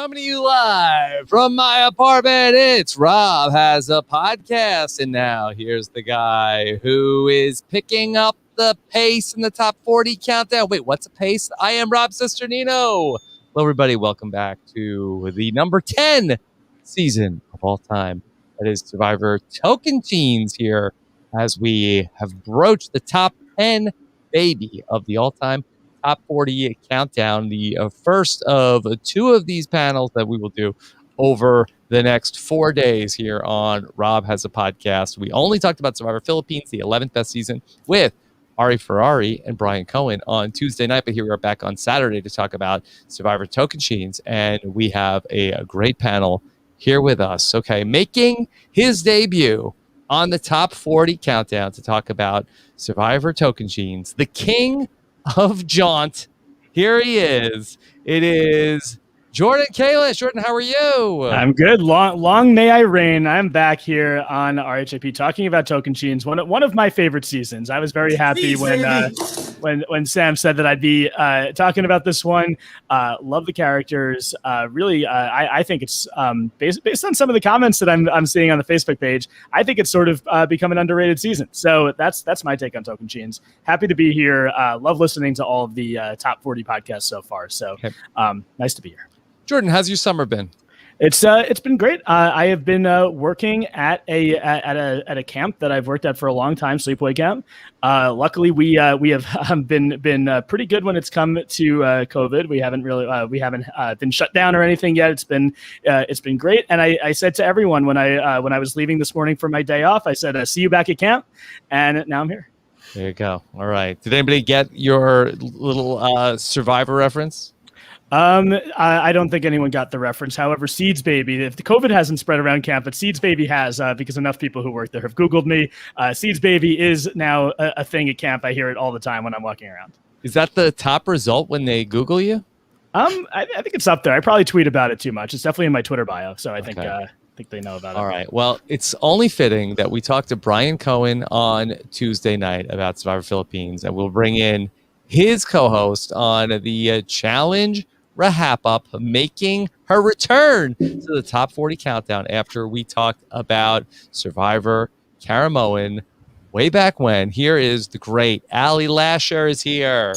coming to you live from my apartment. It's Rob Has a Podcast. And now here's the guy who is picking up the pace in the top 40 countdown. Wait, what's a pace? I am Rob Sesternino. Hello, everybody. Welcome back to the number 10 season of all time. That is Survivor Tocantins here as we have broached the top 10 baby of the all-time top 40 countdown, the first of two of these panels that we will do over the next 4 days here on Rob Has a Podcast. We only talked about Survivor Philippines, the 11th best season, with Ari Ferrari and Brian Cohen on Tuesday night, but here we are back on Saturday to talk about Survivor Tocantins, and we have a great panel here with us. Okay, making his debut on the top 40 countdown to talk about Survivor Tocantins, the king of jaunt. Here he is. It is Jordan Kalish. Jordan, how are you? I'm good. Long may I reign. I'm back here on RHAP talking about Tocantins, one of my favorite seasons. I was very happy when Sam said that I'd be talking about this one. Love the characters. Really, I think it's based on some of the comments that I'm seeing on the Facebook page. I think it's sort of become an underrated season. So that's my take on Tocantins. Happy to be here. Love listening to all of the top 40 podcasts so far. So nice to be here. Jordan, how's your summer been? It's been great. I have been working at a camp that I've worked at for a long time, sleepaway camp. Luckily, we have been pretty good when it's come to COVID. We haven't been shut down or anything yet. It's been great. And I said to everyone when I was leaving this morning for my day off, I said, "See you back at camp," and now I'm here. There you go. All right. Did anybody get your little Survivor reference? I don't think anyone got the reference. However, Seeds Baby, if the COVID hasn't spread around camp, but Seeds Baby has, because enough people who work there have Googled me. Seeds Baby is now a thing at camp. I hear it all the time when I'm walking around. Is that the top result when they Google you? I think it's up there. I probably tweet about it too much. It's definitely in my Twitter bio. So I think they know about it. All right. Well, it's only fitting that we talk to Brian Cohen on Tuesday night about Survivor Philippines, and we'll bring in his co-host on the Challenge Rahap Up, making her return to the top 40 countdown after we talked about Survivor Karamoan way back when. Here is the great Ali Lasher is here.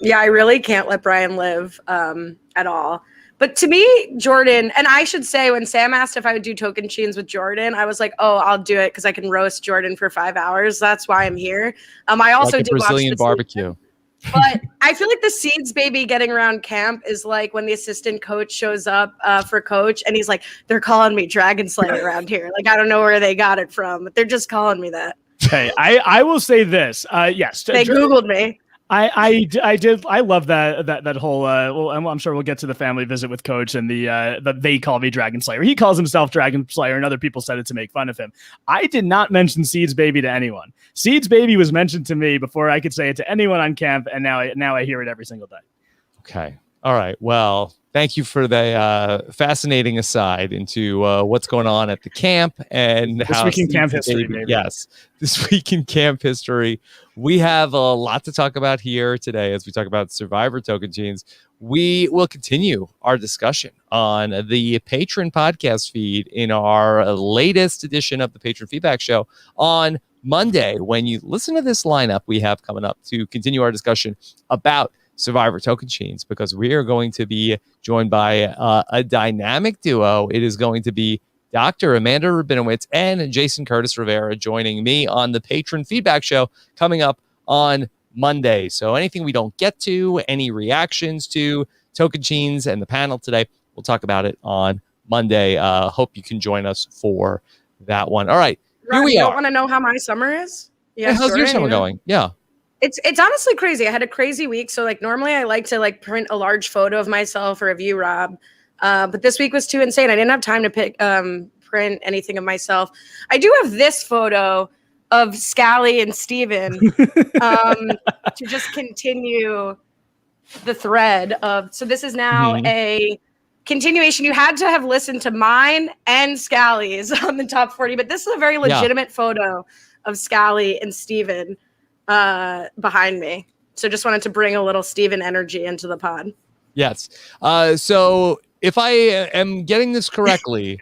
Yeah, I really can't let Brian live at all. But to me, Jordan, and I should say when Sam asked if I would do Tocantins with Jordan, I was like, oh, I'll do it because I can roast Jordan for 5 hours. That's why I'm here. I also did Brazilian watch barbecue. But I feel like the Seeds Baby getting around camp is like when the assistant coach shows up for coach and he's like, they're calling me Dragon Slayer around here. Like, I don't know where they got it from, but they're just calling me that. Hey, I will say this. Yes. They Googled me. I did. I love that whole. Well, I'm sure we'll get to the family visit with Coach and the they call me Dragon Slayer. He calls himself Dragon Slayer, and other people said it to make fun of him. I did not mention Seeds Baby to anyone. Seeds Baby was mentioned to me before I could say it to anyone on camp, and now I hear it every single day. Okay. All right. Well, thank you for the fascinating aside into what's going on at the camp and this week in camp history. Maybe. Yes, this week in camp history. We have a lot to talk about here today as we talk about Survivor Tocantins. We will continue our discussion on the Patron podcast feed in our latest edition of the Patron Feedback Show on Monday. When you listen to this lineup we have coming up to continue our discussion about Survivor Tocantins, because we are going to be joined by a dynamic duo. It is going to be Dr. Amanda Rabinowitz and Jason Curtis Rivera joining me on the Patron Feedback Show coming up on Monday. So anything we don't get to, any reactions to Tocantins and the panel today, we'll talk about it on Monday. Hope you can join us for that one. All right, here we are. You are. don't want to know how my summer is? Yeah, how's your summer going? Yeah. It's honestly crazy. I had a crazy week. So like normally I like to like print a large photo of myself or of you, Rob. But this week was too insane. I didn't have time to print anything of myself. I do have this photo of Scally and Steven to just continue the thread of. So this is now a continuation. You had to have listened to mine and Scally's on the top 40, but this is a very legitimate photo of Scally and Steven behind me. So just wanted to bring a little Steven energy into the pod. Yes. So if I am getting this correctly,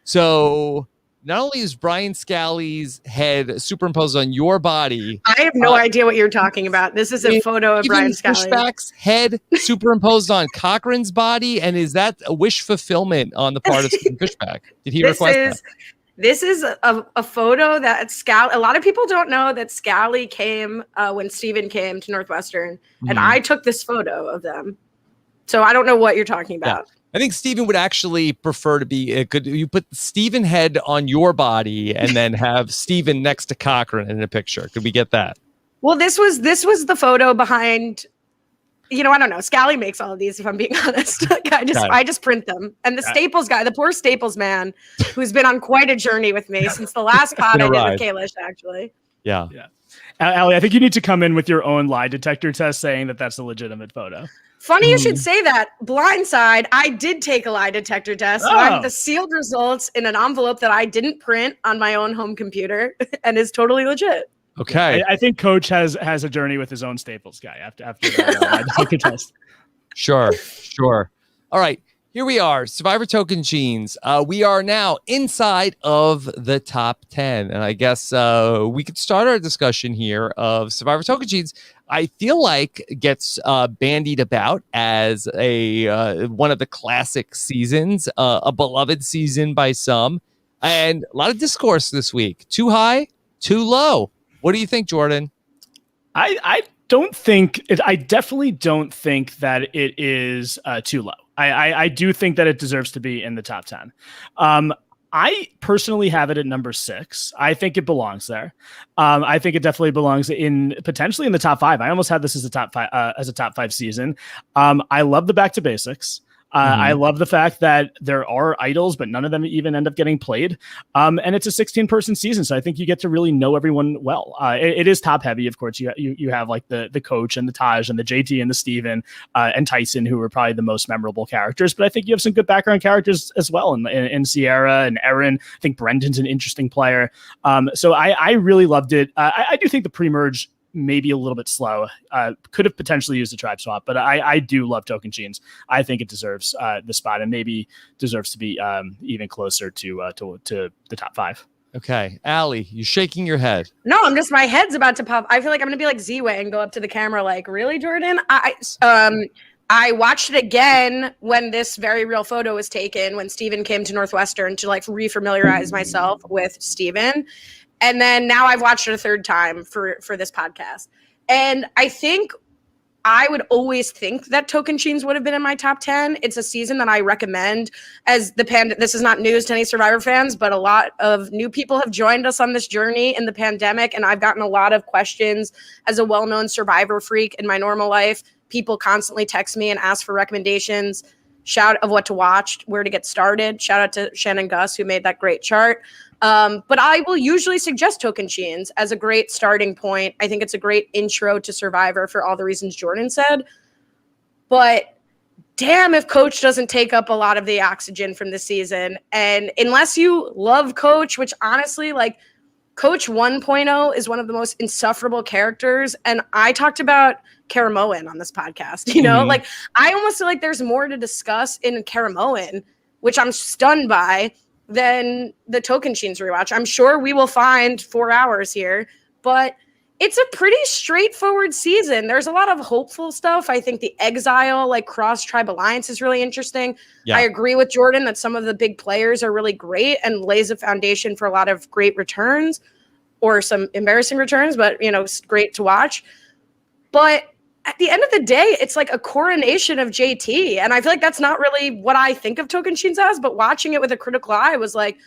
so not only is Brian Scally's head superimposed on your body, I have no idea what you're talking about. This is a photo of Brian Scally. Fishback's head superimposed on Cochran's body, and is that a wish fulfillment on the part of Stephen Fishback? Did he request that? This is a photo that Scally. A lot of people don't know that Scally came when Stephen came to Northwestern, and I took this photo of them. So I don't know what you're talking about. Yeah. I think Stephen would actually prefer to be. Could you put Stephen head on your body and then have Stephen next to Cochran in a picture? Could we get that? Well, this was the photo behind. I don't know. Scally makes all of these, if I'm being honest. I just print them. And the Staples guy, the poor Staples man, who's been on quite a journey with me since the last pod I did with Kalish, actually. Yeah. Allie, I think you need to come in with your own lie detector test saying that that's a legitimate photo. Funny you should say that. Blindside, I did take a lie detector test. So I have the sealed results in an envelope that I didn't print on my own home computer and is totally legit. Okay. I think Coach has a journey with his own Staples guy after that lie detector test. Sure. All right. Here we are, Survivor Tocantins. We are now inside of the top 10. And I guess we could start our discussion here of Survivor Tocantins. I feel like gets bandied about as one of the classic seasons, a beloved season by some. And a lot of discourse this week. Too high, too low. What do you think, Jordan? I definitely don't think that it is too low. I do think that it deserves to be in the top 10. I personally have it at number 6. I think it belongs there. I think it definitely belongs potentially in the top 5. I almost had this as a top 5 season. I love the back to basics. I love the fact that there are idols, but none of them even end up getting played. And it's a 16-person season, so I think you get to really know everyone well. It is top heavy, of course. You have like the coach and the Taj and the JT and the Steven and Tyson, who are probably the most memorable characters. But I think you have some good background characters as well in Sierra and Erin. I think Brendan's an interesting player. So I really loved it. I do think the pre-merge maybe a little bit slow. Could have potentially used a tribe swap, but I do love Tocantins. I think it deserves the spot and maybe deserves to be even closer to the top 5. Okay, Allie, you're shaking your head. No, my head's about to pop. I feel like I'm gonna be like Z-Way and go up to the camera like, really, Jordan? I watched it again when this very real photo was taken when Steven came to Northwestern to like refamiliarize myself with Steven. And then now I've watched it a third time for this podcast. And I think I would always think that Tocantins would have been in my top 10. It's a season that I recommend as this is not news to any Survivor fans, but a lot of new people have joined us on this journey in the pandemic. And I've gotten a lot of questions as a well-known Survivor freak in my normal life. People constantly text me and ask for recommendations, shout of what to watch, where to get started. Shout out to Shannon Gus, who made that great chart. But I will usually suggest Tocantins as a great starting point. I think it's a great intro to Survivor for all the reasons Jordan said. But damn if Coach doesn't take up a lot of the oxygen from the season. And unless you love Coach, which honestly, like Coach 1.0 is one of the most insufferable characters. And I talked about Karamoan on this podcast, like I almost feel like there's more to discuss in Karamoan, which I'm stunned by, than the Tocantins rewatch. I'm sure we will find 4 hours here, but it's a pretty straightforward season. There's a lot of hopeful stuff. I think the Exile, like cross-tribe alliance is really interesting. Yeah. I agree with Jordan that some of the big players are really great and lays a foundation for a lot of great returns or some embarrassing returns, but it's great to watch. But at the end of the day, it's like a coronation of JT. And I feel like that's not really what I think of Tocantins as, but watching it with a critical eye was like,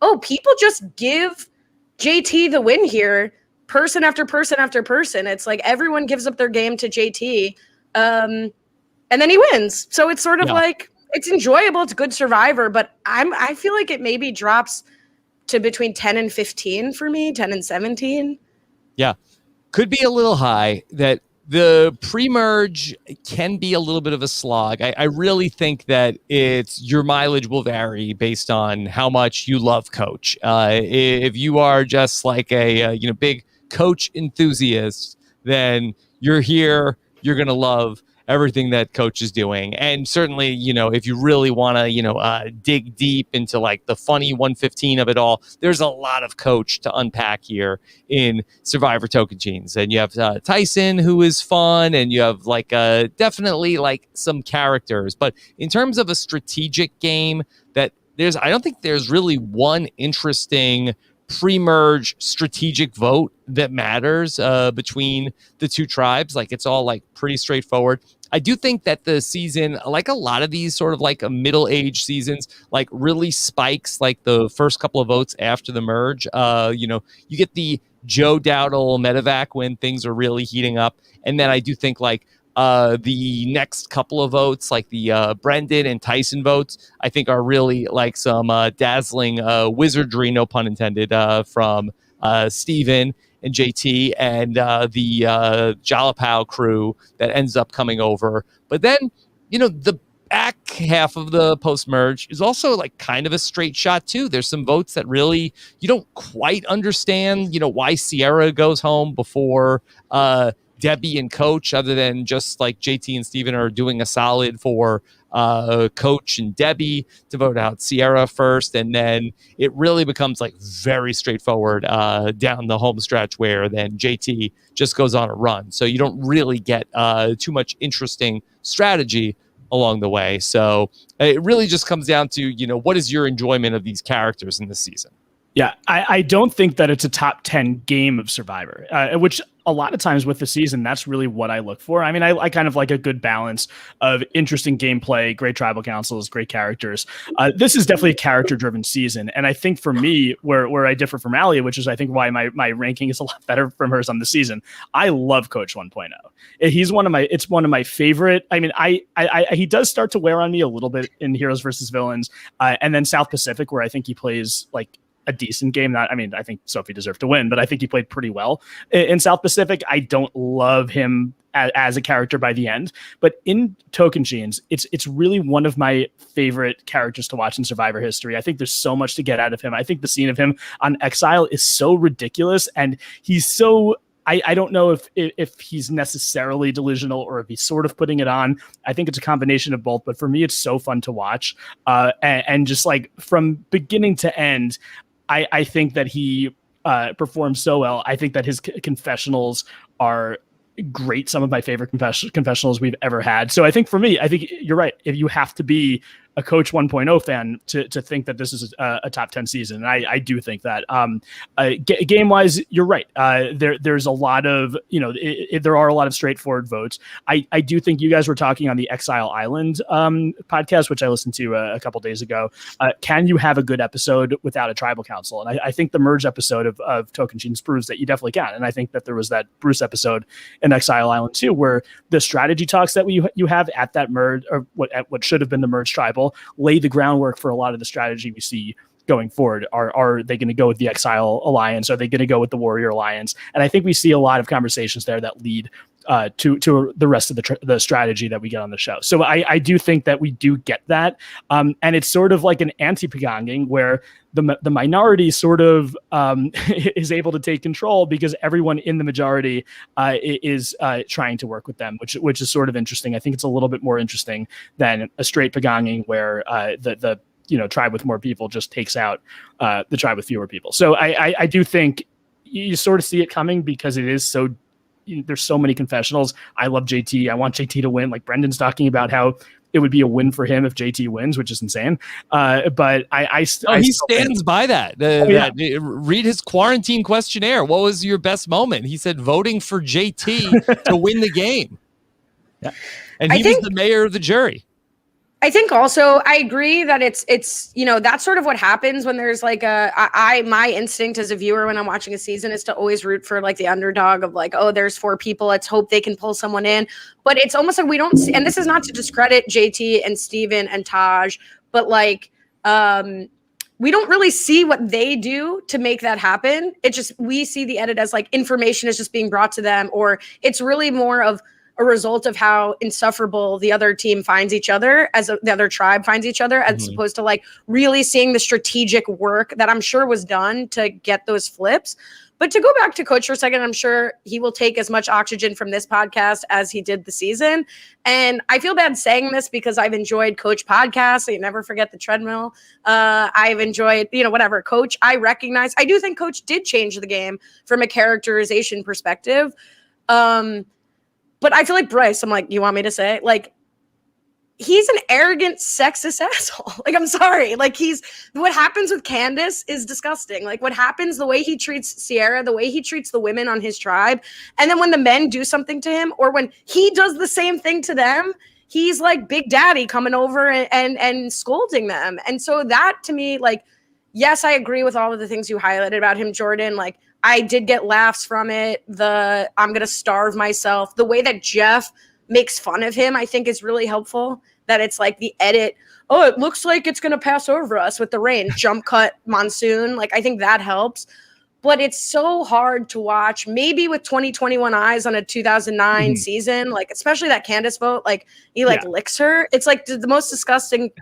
oh, people just give JT the win here, person after person after person. It's like everyone gives up their game to JT, and then he wins. So it's sort of like, it's enjoyable. It's good Survivor, but I feel like it maybe drops to between 10 and 15 for me, 10 and 17. Yeah. Could be a little high. That the pre-merge can be a little bit of a slog. I really think that your mileage will vary based on how much you love Coach. If you are just like a big Coach enthusiast, then you're here. You're gonna love everything that Coach is doing. And certainly, if you really want to, dig deep into like the funny 115 of it all, there's a lot of Coach to unpack here in Survivor Tocantins. And you have Tyson, who is fun, and you have like definitely like some characters. But in terms of a strategic game, I don't think there's really one interesting pre-merge strategic vote that matters between the two tribes. Like it's all like pretty straightforward. I do think that the season, like a lot of these sort of like a middle-aged seasons, like really spikes like the first couple of votes after the merge. You get the Joe Dowdle medevac when things are really heating up. And then I do think like the next couple of votes, like the Brendan and Tyson votes, I think are really like some dazzling wizardry, no pun intended, from Steven and JT and the Jalapao crew that ends up coming over. But then, the back half of the post-merge is also like kind of a straight shot too. There's some votes that really you don't quite understand, why Sierra goes home before Debbie and Coach, other than just like JT and Steven are doing a solid for Coach and Debbie to vote out Sierra first. And then it really becomes like very straightforward down the home stretch where then JT just goes on a run. So you don't really get too much interesting strategy along the way. So it really just comes down to, what is your enjoyment of these characters in this season? Yeah, I don't think that it's a top 10 game of Survivor, which a lot of times with the season, that's really what I look for. I mean, I kind of like a good balance of interesting gameplay, great tribal councils, great characters. This is definitely a character-driven season. And I think for me, where I differ from Alia, which is I think why my ranking is a lot better from hers on the season, I love Coach 1.0. It's one of my favorite. I mean, he does start to wear on me a little bit in Heroes versus Villains. And then South Pacific, where I think he plays like a decent game. I think Sophie deserved to win, but I think he played pretty well in South Pacific. I don't love him as a character by the end, but in Tocantins, it's really one of my favorite characters to watch in Survivor history. I think there's so much to get out of him. I think the scene of him on Exile is so ridiculous, and he's so. I don't know if he's necessarily delusional or if he's sort of putting it on. I think it's a combination of both, but for me, it's so fun to watch. And just like from beginning to end, I think that he performs so well. I think that his confessionals are great. Some of my favorite confessionals we've ever had. So I think for me, I think you're right. If you have to be a Coach 1.0 fan to think that this is a top 10 season. And I do think that game wise, you're right. There's a lot of, there are a lot of straightforward votes. I do think you guys were talking on the Exile Island podcast, which I listened to a couple days ago. Can you have a good episode without a tribal council? And I think the merge episode of Tocantins proves that you definitely can. And I think that there was that Bruce episode in Exile Island too, where the strategy talks that you have at that merge, or what should have been the merge tribal, lay the groundwork for a lot of the strategy we see going forward. Are they going to go with the Exile Alliance? Are they going to go with the Warrior Alliance? And I think we see a lot of conversations there that lead to the rest of the strategy that we get on the show. So I do think that we do get that. And it's sort of like an anti-pagonging where the minority sort of is able to take control because everyone in the majority is trying to work with them, which is sort of interesting. I think it's a little bit more interesting than a straight pagonging where the tribe with more people just takes out the tribe with fewer people. So I do think you sort of see it coming because it is so. There's so many confessionals. I love JT. I want JT to win. Like Brendan's talking about how it would be a win for him if JT wins, which is insane. But he stands by that. Read his quarantine questionnaire. What was your best moment? He said voting for JT to win the game. Yeah, and he was the mayor of the jury. I think also I agree that it's that's sort of what happens when there's like my instinct as a viewer when I'm watching a season is to always root for like the underdog of like, oh, there's 4 people, let's hope they can pull someone in. But it's almost like we don't see, and this is not to discredit JT and Steven and Taj, but like we don't really see what they do to make that happen. It just, we see the edit as like information is just being brought to them, or it's really more of a result of how insufferable the other team finds each other, the other tribe finds each other, as opposed to like really seeing the strategic work that I'm sure was done to get those flips. But to go back to Coach for a second, I'm sure he will take as much oxygen from this podcast as he did the season. And I feel bad saying this because I've enjoyed Coach podcasts. So you never forget the treadmill. I've enjoyed, whatever. Coach, I do think Coach did change the game from a characterization perspective. But I feel like Bryce, I'm like, you want me to say it? Like, he's an arrogant, sexist asshole. Like, I'm sorry. Like, what happens with Candace is disgusting. Like, what happens, the way he treats Sierra, the way he treats the women on his tribe. And then when the men do something to him, or when he does the same thing to them, he's like Big Daddy coming over and scolding them. And so that, to me, like, yes, I agree with all of the things you highlighted about him, Jordan. Like, I did get laughs from it. I'm going to starve myself. The way that Jeff makes fun of him, I think, is really helpful. That it's like the edit, oh, it looks like it's going to pass over us with the rain, jump cut monsoon. Like, I think that helps. But it's so hard to watch, maybe with 2021 eyes on a 2009 season, like, especially that Candace vote, like, he licks her. It's like the most disgusting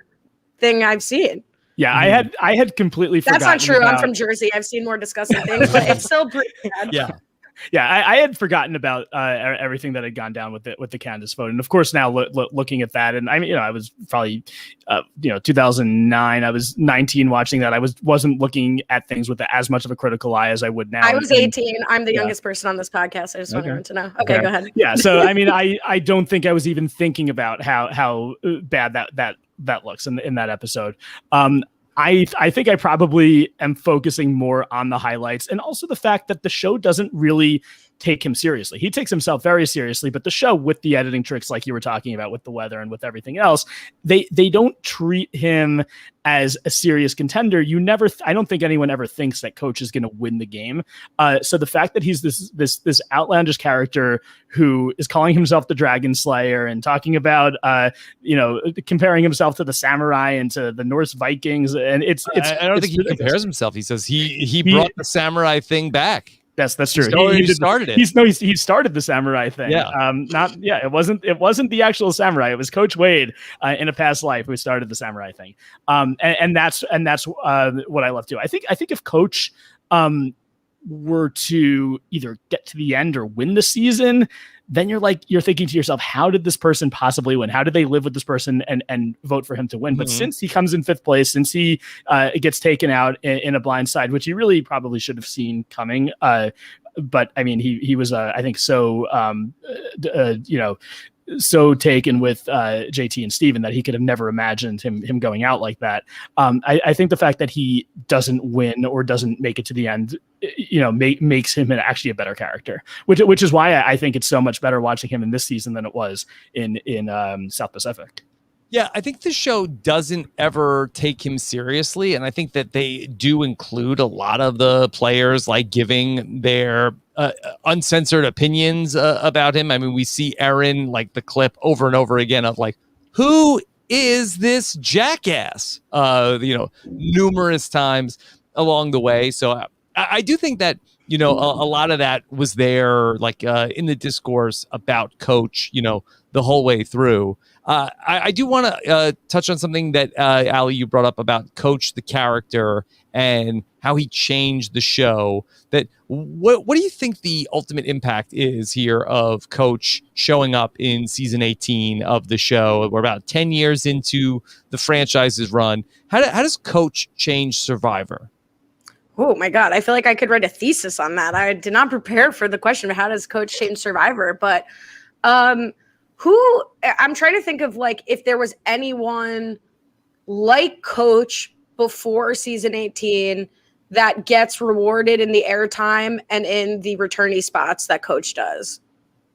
thing I've seen. Yeah, I had completely forgotten. That's not true. I'm from Jersey. I've seen more disgusting things, but it's still pretty bad. Yeah. Yeah, I had forgotten about everything that had gone down with the Candace vote, and of course now looking at that, and I mean, I was probably 2009. I was 19 watching that. I wasn't looking at things with as much of a critical eye as I would now. I was 18. I'm the youngest person on this podcast. I just want everyone to know. Okay, go ahead. Yeah, so I mean, I don't think I was even thinking about how bad that looks in that episode. I think I probably am focusing more on the highlights, and also the fact that the show doesn't really take him seriously. He takes himself very seriously, but the show, with the editing tricks like you were talking about with the weather and with everything else, they don't treat him as a serious contender. I don't think anyone ever thinks that Coach is going to win the game. So the fact that he's this outlandish character who is calling himself the Dragon Slayer and talking about comparing himself to the samurai and to the Norse Vikings, and I don't think he compares himself. He says he brought the samurai thing back. That's true. He started it. He started the samurai thing. Yeah. It wasn't the actual samurai. It was Coach Wade in a past life who started the samurai thing. And that's what I love too. I think if Coach were to either get to the end or win the season, then you're thinking to yourself, how did this person possibly win? How did they live with this person and vote for him to win? But since he comes in 5th place, since he gets taken out in a blind side, which he really probably should have seen coming. But I mean, he was, I think, so taken with JT and Steven that he could have never imagined him going out like that. I think the fact that he doesn't win or doesn't make it to the end, makes him actually a better character, which is why I think it's so much better watching him in this season than it was in South Pacific. Yeah, I think the show doesn't ever take him seriously, and I think that they do include a lot of the players like giving their uncensored opinions about him. I mean, we see Erin, like the clip over and over again of like, who is this jackass? Numerous times along the way. So I do think that a lot of that was there, like in the discourse about Coach, the whole way through. I do want to touch on something that Ali, you brought up about Coach, the character, and how he changed the show. That what do you think the ultimate impact is here of Coach showing up in season 18 of the show? We're about 10 years into the franchise's run. How does Coach change Survivor? Oh my God, I feel like I could write a thesis on that. I did not prepare for the question of how does Coach change Survivor, but I'm trying to think of like if there was anyone like Coach before season 18 that gets rewarded in the airtime and in the returnee spots that Coach does.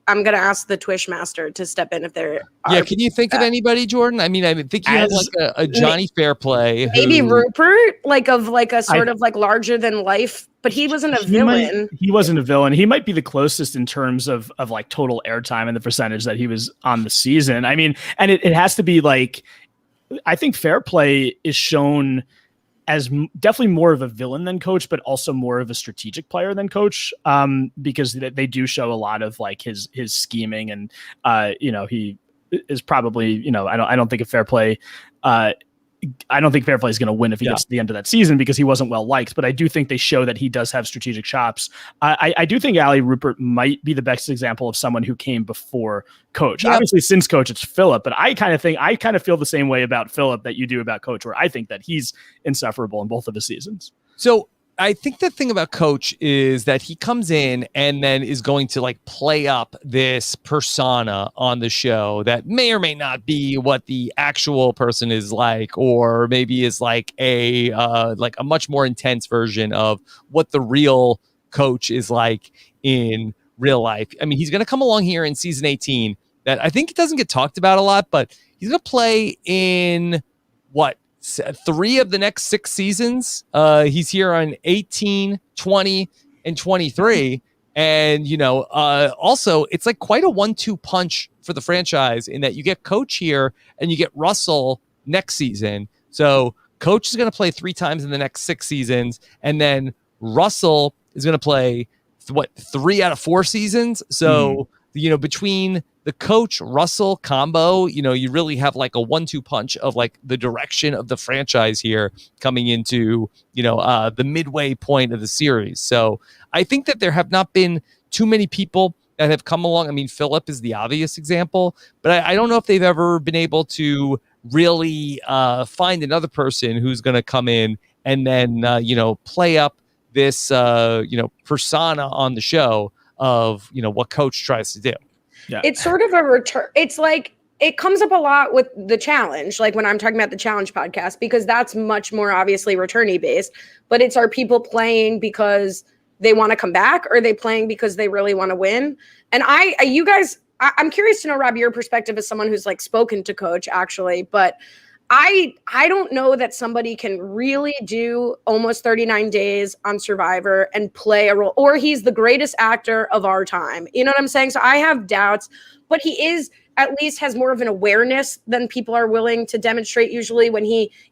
I'm going to ask the Twish Master to step in if there are. Yeah, can you think of anybody, Jordan? I mean, I think you have like a Johnny Fairplay. Maybe Rupert, like a sort of like larger than life, but he wasn't a villain. He wasn't a villain. He might be the closest in terms of like total airtime and the percentage that he was on the season. I mean, and it has to be like, I think Fairplay is shown as definitely more of a villain than Coach, but also more of a strategic player than Coach, because they do show a lot of like his scheming, and he is probably I don't think a Fairplay I don't think fair play is going to win if he gets to the end of that season because he wasn't well liked, but I do think they show that he does have strategic chops. I do think Ali Rupert might be the best example of someone who came before Coach. Yep. Obviously, since Coach, it's Philip, but I kind of feel the same way about Philip that you do about Coach, where I think that he's insufferable in both of his seasons. So I think the thing about Coach is that he comes in and then is going to like play up this persona on the show that may or may not be what the actual person is like, or maybe is like a much more intense version of what the real Coach is like in real life. I mean, he's going to come along here in season 18 that I think doesn't get talked about a lot, but he's going to play in 3 of the next 6 seasons. He's here on 18, 20, and 23. And, also it's like quite a 1-2 punch for the franchise in that you get Coach here and you get Russell next season. So Coach is going to play 3 times in the next 6 seasons. And then Russell is going to play 3 out of 4 seasons. So, between the Coach Russell combo, you really have like a 1-2 punch of like the direction of the franchise here coming into, the midway point of the series. So I think that there have not been too many people that have come along. I mean, Philip is the obvious example, but I don't know if they've ever been able to really find another person who's going to come in and then, play up this, persona on the show of, what Coach tries to do. Yeah. It's sort of a return. It's like it comes up a lot with the challenge, like when I'm talking about the challenge podcast, because that's much more obviously returnee based, but it's are people playing because they want to come back, or are they playing because they really want to win? And I'm curious to know, Rob, your perspective as someone who's like spoken to Coach actually, but I don't know that somebody can really do almost 39 days on Survivor and play a role, or he's the greatest actor of our time. You know what I'm saying? So I have doubts, but he is at least has more of an awareness than people are willing to demonstrate usually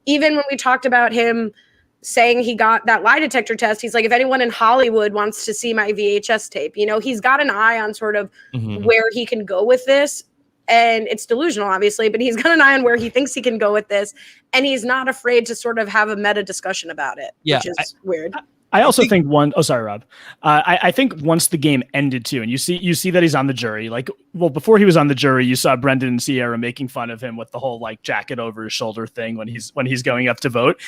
even when we talked about him saying he got that lie detector test, he's like, if anyone in Hollywood wants to see my VHS tape, he's got an eye on sort of where he can go with this. And it's delusional, obviously, but he's got an eye on where he thinks he can go with this. And he's not afraid to sort of have a meta discussion about it, which is weird. I also think sorry, Rob. I think once the game ended too, and you see that he's on the jury, before he was on the jury, you saw Brendan and Sierra making fun of him with the whole like jacket over his shoulder thing when he's going up to vote.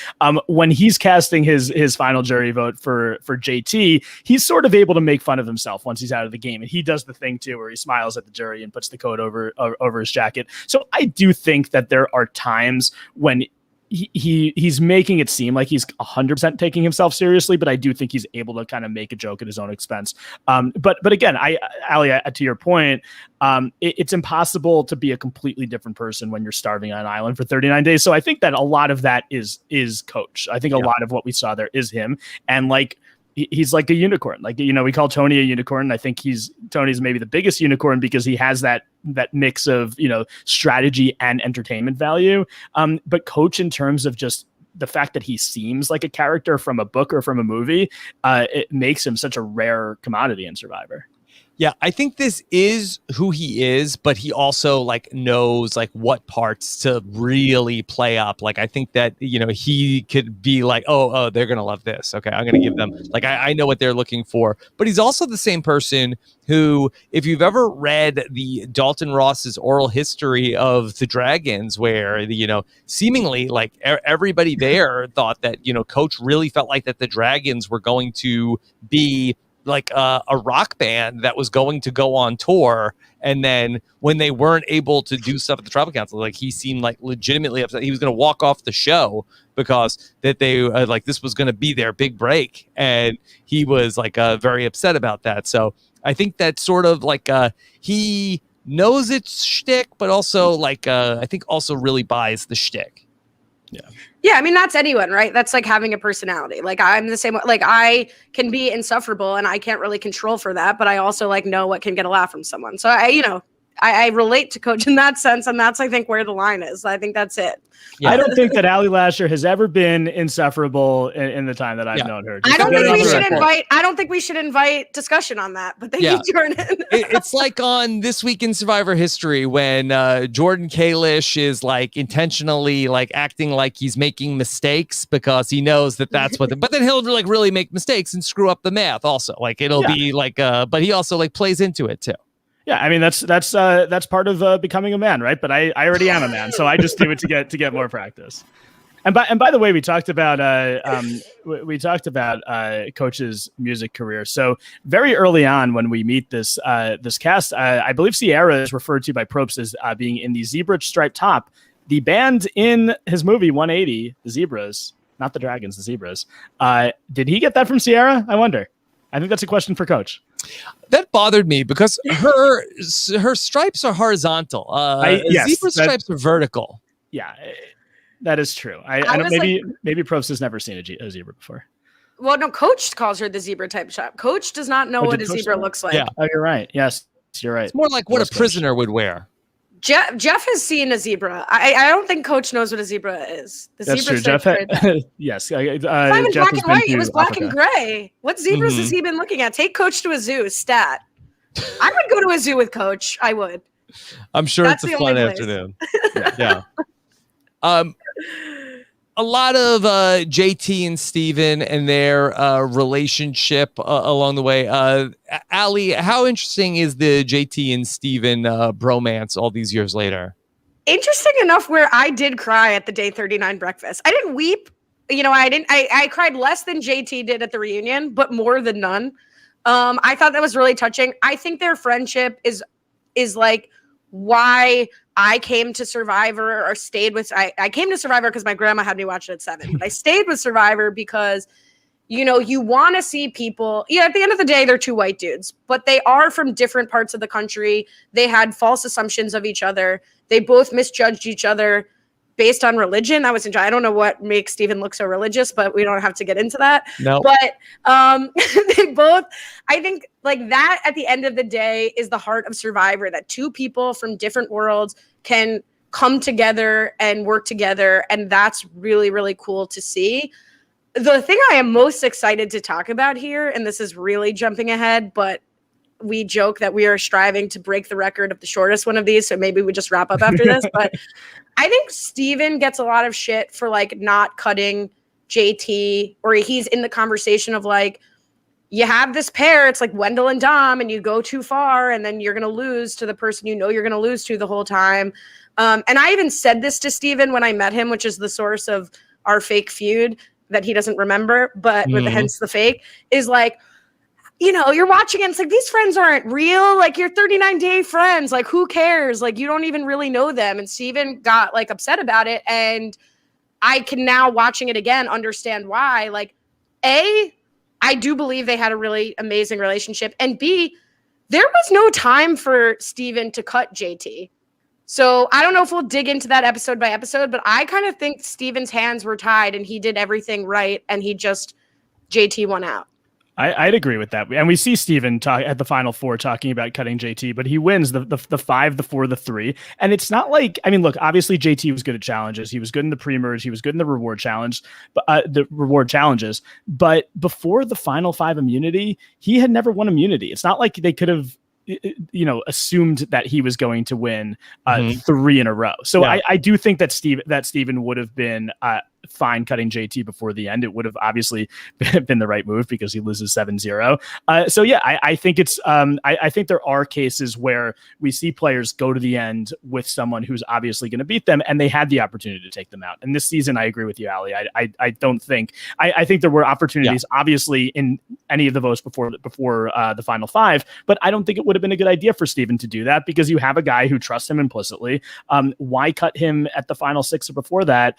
When he's casting his final jury vote for JT, he's sort of able to make fun of himself once he's out of the game. And he does the thing too, where he smiles at the jury and puts the coat over his jacket. So I do think that there are times when he's making it seem like he's 100% taking himself seriously, but I do think he's able to kind of make a joke at his own expense. But again, Ali, to your point, it's impossible to be a completely different person when you're starving on an island for 39 days. So I think that a lot of that is Coach. I think a lot of what we saw there is him, and he's like a unicorn. We call Tony a unicorn. I think Tony's maybe the biggest unicorn because he has that mix of, strategy and entertainment value. But Coach, in terms of just the fact that he seems like a character from a book or from a movie, it makes him such a rare commodity in Survivor. Yeah, I think this is who he is, but he also knows what parts to really play up. I think that, he could be like, oh, they're going to love this. Okay, I'm going to give them I know what they're looking for. But he's also the same person who, if you've ever read the Dalton Ross's oral history of the Dragons, where seemingly everybody there thought that, Coach really felt like that the Dragons were going to be a rock band that was going to go on tour. And then when they weren't able to do stuff at the Tribal Council, he seemed legitimately upset. He was going to walk off the show because that they this was going to be their big break. And he was very upset about that. So I think that sort of he knows it's shtick, but also I think also really buys the shtick. Yeah, I mean, that's anyone, right? That's having a personality. I'm the same way. I can be insufferable and I can't really control for that, but I also know what can get a laugh from someone. So I relate to Coach in that sense, and that's I think where the line is. I think that's it. Yeah. I don't think that Ali Lasher has ever been insufferable in the time that I've known her. I don't think we should invite discussion on that. But thank you, Jordan. It's like on This Week in Survivor History when Jordan Kalish is like intentionally like acting like he's making mistakes because he knows that that's what. But then he'll like really make mistakes and screw up the math. Also, like it'll be like, but he also like plays into it too. Yeah, I mean that's part of becoming a man, right? But I already am a man, so I just do it to get more practice. And by the way, we talked about Coach's music career. So very early on, when we meet this cast, I believe Sierra is referred to by Probst as being in the zebra striped top. The band in his movie 180, the Zebras, not the Dragons, the Zebras. Did he get that from Sierra? I wonder. I think that's a question for Coach. That bothered me because her stripes are horizontal. Zebra stripes are vertical. Yeah, that is true. I don't, maybe Probst has never seen a zebra before. Well, no, Coach calls her the zebra type shop. Coach does not know what a zebra looks like. Yeah. Oh, you're right. Yes, you're right. It's more like what a prisoner would wear. Jeff has seen a zebra. I don't think Coach knows what a zebra is. That's true. Jeff yes. Jeff black and white. It was black and gray. What zebras has he been looking at? Take Coach to a zoo. Stat. I would go to a zoo with Coach. I would. I'm sure it's a fun afternoon. Yeah. A lot of JT and Steven and their relationship along the way. Ali, how interesting is the JT and Steven bromance all these years later? Interesting enough where I did cry at the day 39 breakfast. I didn't weep. I cried less than JT did at the reunion, but more than none. I thought that was really touching. I think their friendship is like why I came to Survivor or stayed with. I came to Survivor because my grandma had me watch it at 7. But I stayed with Survivor because, you want to see people. At the end of the day, they're two white dudes, but they are from different parts of the country. They had false assumptions of each other. They both misjudged each other based on religion. I don't know what makes Steven look so religious, but we don't have to get into that. No. But they both, I think like that at the end of the day is the heart of Survivor, that two people from different worlds can come together and work together. And that's really, really cool to see. The thing I am most excited to talk about here, and this is really jumping ahead, but we joke that we are striving to break the record of the shortest one of these. So maybe we just wrap up after this. But I think Steven gets a lot of shit for like not cutting JT, or he's in the conversation of like, you have this pair, it's like Wendell and Dom, and you go too far and then you're going to lose to the person you're going to lose to the whole time. And I even said this to Steven when I met him, which is the source of our fake feud that he doesn't remember, but with hence the fake, is like, you're watching and it's like, these friends aren't real. Like, you're 39-day friends. Like, who cares? Like, you don't even really know them. And Steven got like upset about it. And I can now, watching it again, understand why. Like, A, I do believe they had a really amazing relationship. And B, there was no time for Steven to cut JT. So I don't know if we'll dig into that episode by episode, but I kind of think Steven's hands were tied and he did everything right. And JT won out. I'd agree with that. And we see Steven talk at the Final Four talking about cutting JT, but he wins the 5, the 4, the 3. And it's not like, look, obviously JT was good at challenges. He was good in the pre-merge. He was good in the reward challenge, but the reward challenges. But before the Final 5 immunity, he had never won immunity. It's not like they could have, assumed that he was going to win 3 in a row. So yeah. I do think that Steven would have been fine cutting JT before the end. It would have obviously been the right move because he loses 7-0. So yeah, I think it's I think there are cases where we see players go to the end with someone who's obviously going to beat them, and they had the opportunity to take them out. And this season, I agree with you, Ali. I don't think I think there were opportunities, obviously, in any of the votes before the Final 5, but I don't think it would have been a good idea for Steven to do that because you have a guy who trusts him implicitly. Why cut him at the Final 6 or before that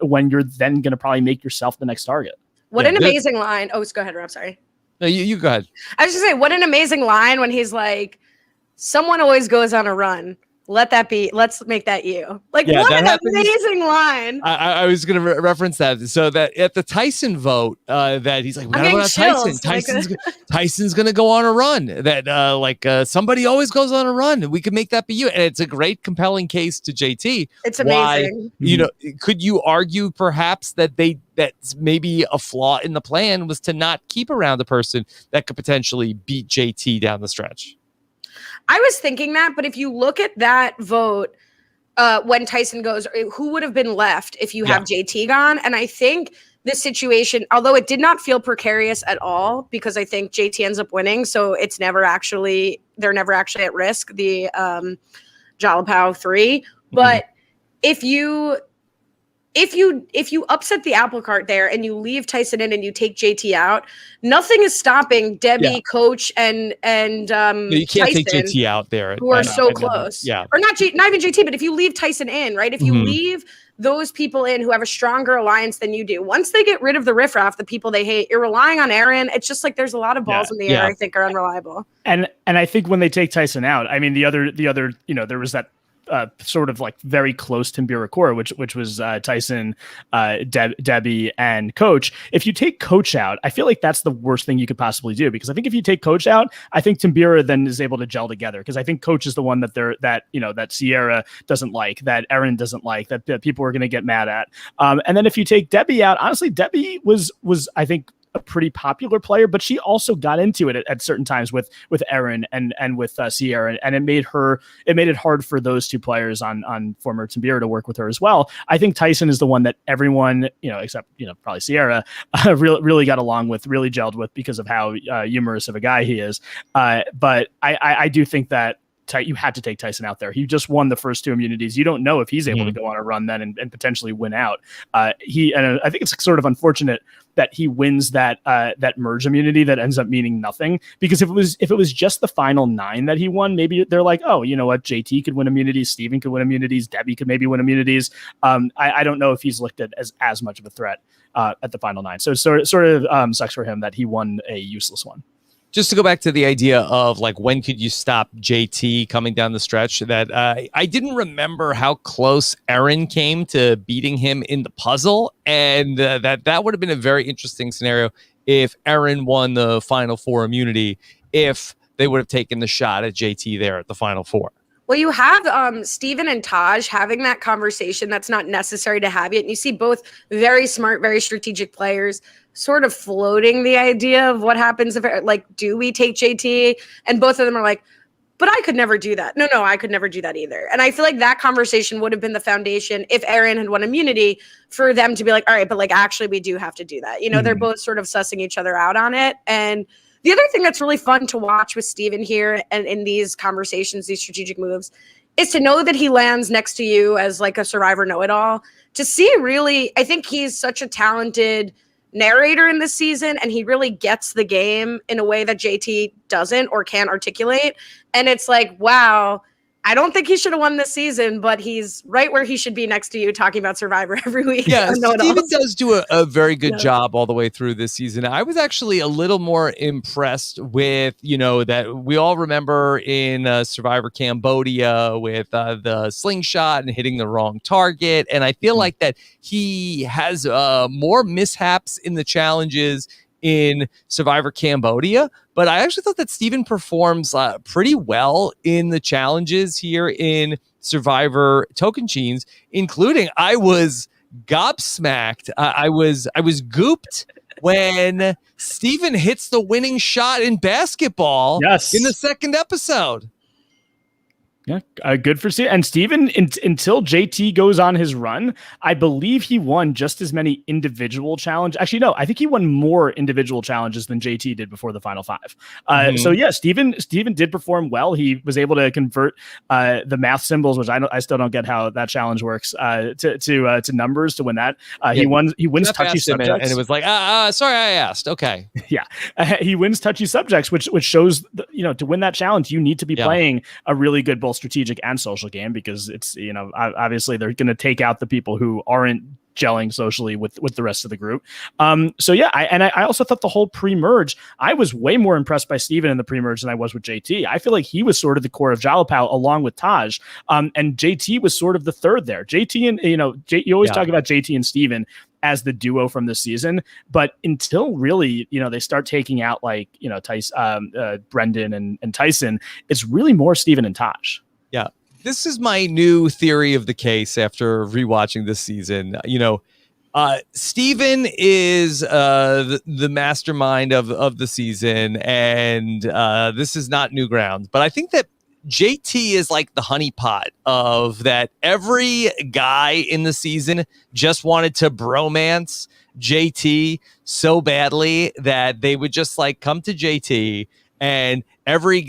when you're then going to probably make yourself the next target? What an amazing line. Oh, go ahead, Rob. Sorry. No, you go ahead. I was just saying, what an amazing line when he's like, someone always goes on a run. Let's make that you. Like, Yeah, what that an happens. amazing line. I was going to reference that. So that at the Tyson vote, that he's like, we I'm got to getting vote on chills. Tyson. Tyson's going to go on a run. That somebody always goes on a run. We could make that be you. And it's a great, compelling case to JT. It's amazing. Why, could you argue perhaps that's maybe a flaw in the plan was to not keep around a person that could potentially beat JT down the stretch? I was thinking that, but if you look at that vote, when Tyson goes, who would have been left if you have JT gone? And I think this situation, although it did not feel precarious at all, because I think JT ends up winning, so they're never actually at risk, the Jalapao 3. But if you upset the apple cart there and you leave Tyson in and you take JT out, nothing is stopping Debbie, Coach, and you can't Tyson, take JT out there, who are so close. Or not even JT, but if you leave Tyson in, right? If you leave those people in who have a stronger alliance than you do, once they get rid of the riffraff, the people they hate, you're relying on Aaron. It's just like there's a lot of balls in the air. I think are unreliable. And I think when they take Tyson out, I mean the other there was that sort of like very close Timbira core, which was Tyson, Debbie, and Coach. If you take Coach out, I feel like that's the worst thing you could possibly do, because I think if you take Coach out, I think Timbira then is able to gel together, because I think Coach is the one that Sierra doesn't like, that Erin doesn't like, that people are going to get mad at. And then if you take Debbie out, honestly, Debbie was I think a pretty popular player, but she also got into it at certain times with Erin and with Sierra, and it made it hard for those two players on former Timbira to work with her as well. I think Tyson is the one that everyone, except probably Sierra, really got along with, really gelled with, because of how humorous of a guy he is. But I do think that you had to take Tyson out there. He just won the first two immunities. You don't know if he's able to go on a run then and potentially win out. I think it's sort of unfortunate that he wins that merge immunity that ends up meaning nothing, because if it was just the final 9 that he won, maybe they're like, oh, you know what, JT could win immunities, Steven could win immunities, Debbie could maybe win immunities. I don't know if he's looked at as much of a threat at the final 9. So it sort of sucks for him that he won a useless one. Just to go back to the idea of like, when could you stop JT coming down the stretch, that I didn't remember how close Erin came to beating him in the puzzle. And that would have been a very interesting scenario if Erin won the final 4 immunity, if they would have taken the shot at JT there at the final 4. Well, you have Steven and Taj having that conversation that's not necessary to have yet. And you see both very smart, very strategic players sort of floating the idea of what happens if, like, do we take JT? And both of them are like, but I could never do that. No, I could never do that either. And I feel like that conversation would have been the foundation, if Aaron had won immunity, for them to be like, all right, but like, actually, we do have to do that. They're both sort of sussing each other out on it. And the other thing that's really fun to watch with Steven here and in these conversations, these strategic moves, is to know that he lands next to you as like a Survivor know-it-all. To see, really, I think he's such a talented narrator in this season, and he really gets the game in a way that JT doesn't or can't articulate. And it's like, wow, I don't think he should have won this season, but he's right where he should be next to you, talking about Survivor every week. Yeah, Steven does do a very good job all the way through this season. I was actually a little more impressed with, that we all remember in Survivor Cambodia with the slingshot and hitting the wrong target. And I feel like that he has more mishaps in the challenges in Survivor Cambodia, but I actually thought that Steven performs pretty well in the challenges here in Survivor Tocantins, including I was gobsmacked. I was gooped when Steven hits the winning shot in basketball in the second episode. Yeah, good for Steven. And Steven, until JT goes on his run, I believe he won just as many individual challenges. Actually, no, I think he won more individual challenges than JT did before the final 5. So yeah, Steven did perform well. He was able to convert the math symbols, which I still don't get how that challenge works, to numbers to win that. He wins touchy subjects, and it was like, sorry, I asked. Okay, yeah, he wins touchy subjects, which shows to win that challenge, you need to be playing a really good both strategic and social game, because it's obviously they're going to take out the people who aren't gelling socially with the rest of the group. So yeah, I also thought the whole pre-merge, I was way more impressed by Steven in the pre-merge than I was with JT. I feel like he was sort of the core of Jalapao along with Taj. And JT was sort of the third there. JT and, you always talk about JT and Steven as the duo from this season, but until really, they start taking out like, Brendan and Tyson, it's really more Steven and Taj. Yeah. This is my new theory of the case after rewatching this season. Steven is the mastermind of the season, and this is not new ground. But I think that JT is like the honeypot of that. Every guy in the season just wanted to bromance JT so badly that they would just like come to JT, and every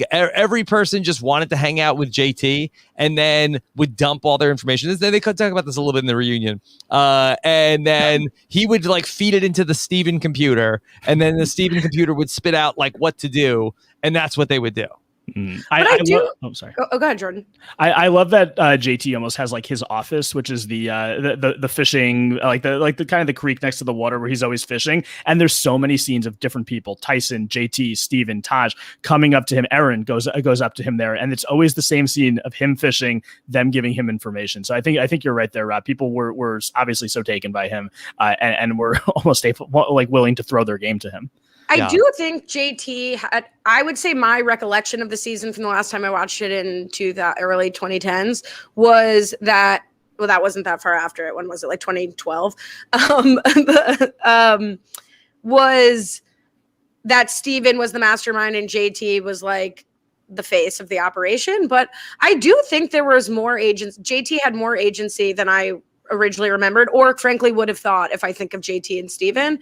person just wanted to hang out with JT and then would dump all their information. They could talk about this a little bit in the reunion. And then he would like feed it into the Steven computer, and then the Steven computer would spit out like what to do. And that's what they would do. Sorry. Go ahead, Jordan. I love that JT almost has like his office, which is the fishing, like the kind of the creek next to the water where he's always fishing. And there's so many scenes of different people: Tyson, JT, Steven, Taj coming up to him. Aaron goes up to him there, and it's always the same scene of him fishing, them giving him information. So I think you're right there, Rob. People were obviously so taken by him, and were almost willing to throw their game to him. I do think JT had, I would say my recollection of the season from the last time I watched it into the early 2010s was that, well, that wasn't that far after it. When was it? Like 2012? Was that Steven was the mastermind and JT was like the face of the operation. But I do think there was more agents. JT had more agency than I originally remembered, or frankly would have thought if I think of JT and Steven.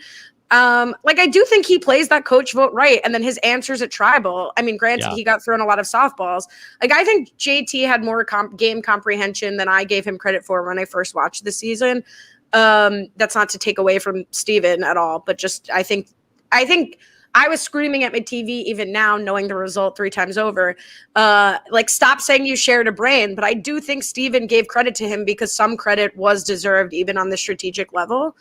I do think he plays that coach vote right. And then his answers at Tribal, I mean, granted, he got thrown a lot of softballs. Like, I think JT had more game comprehension than I gave him credit for when I first watched the season. That's not to take away from Steven at all, but just, I think I was screaming at my TV even now, knowing the result 3 times over. Stop saying you shared a brain. But I do think Steven gave credit to him because some credit was deserved, even on the strategic level.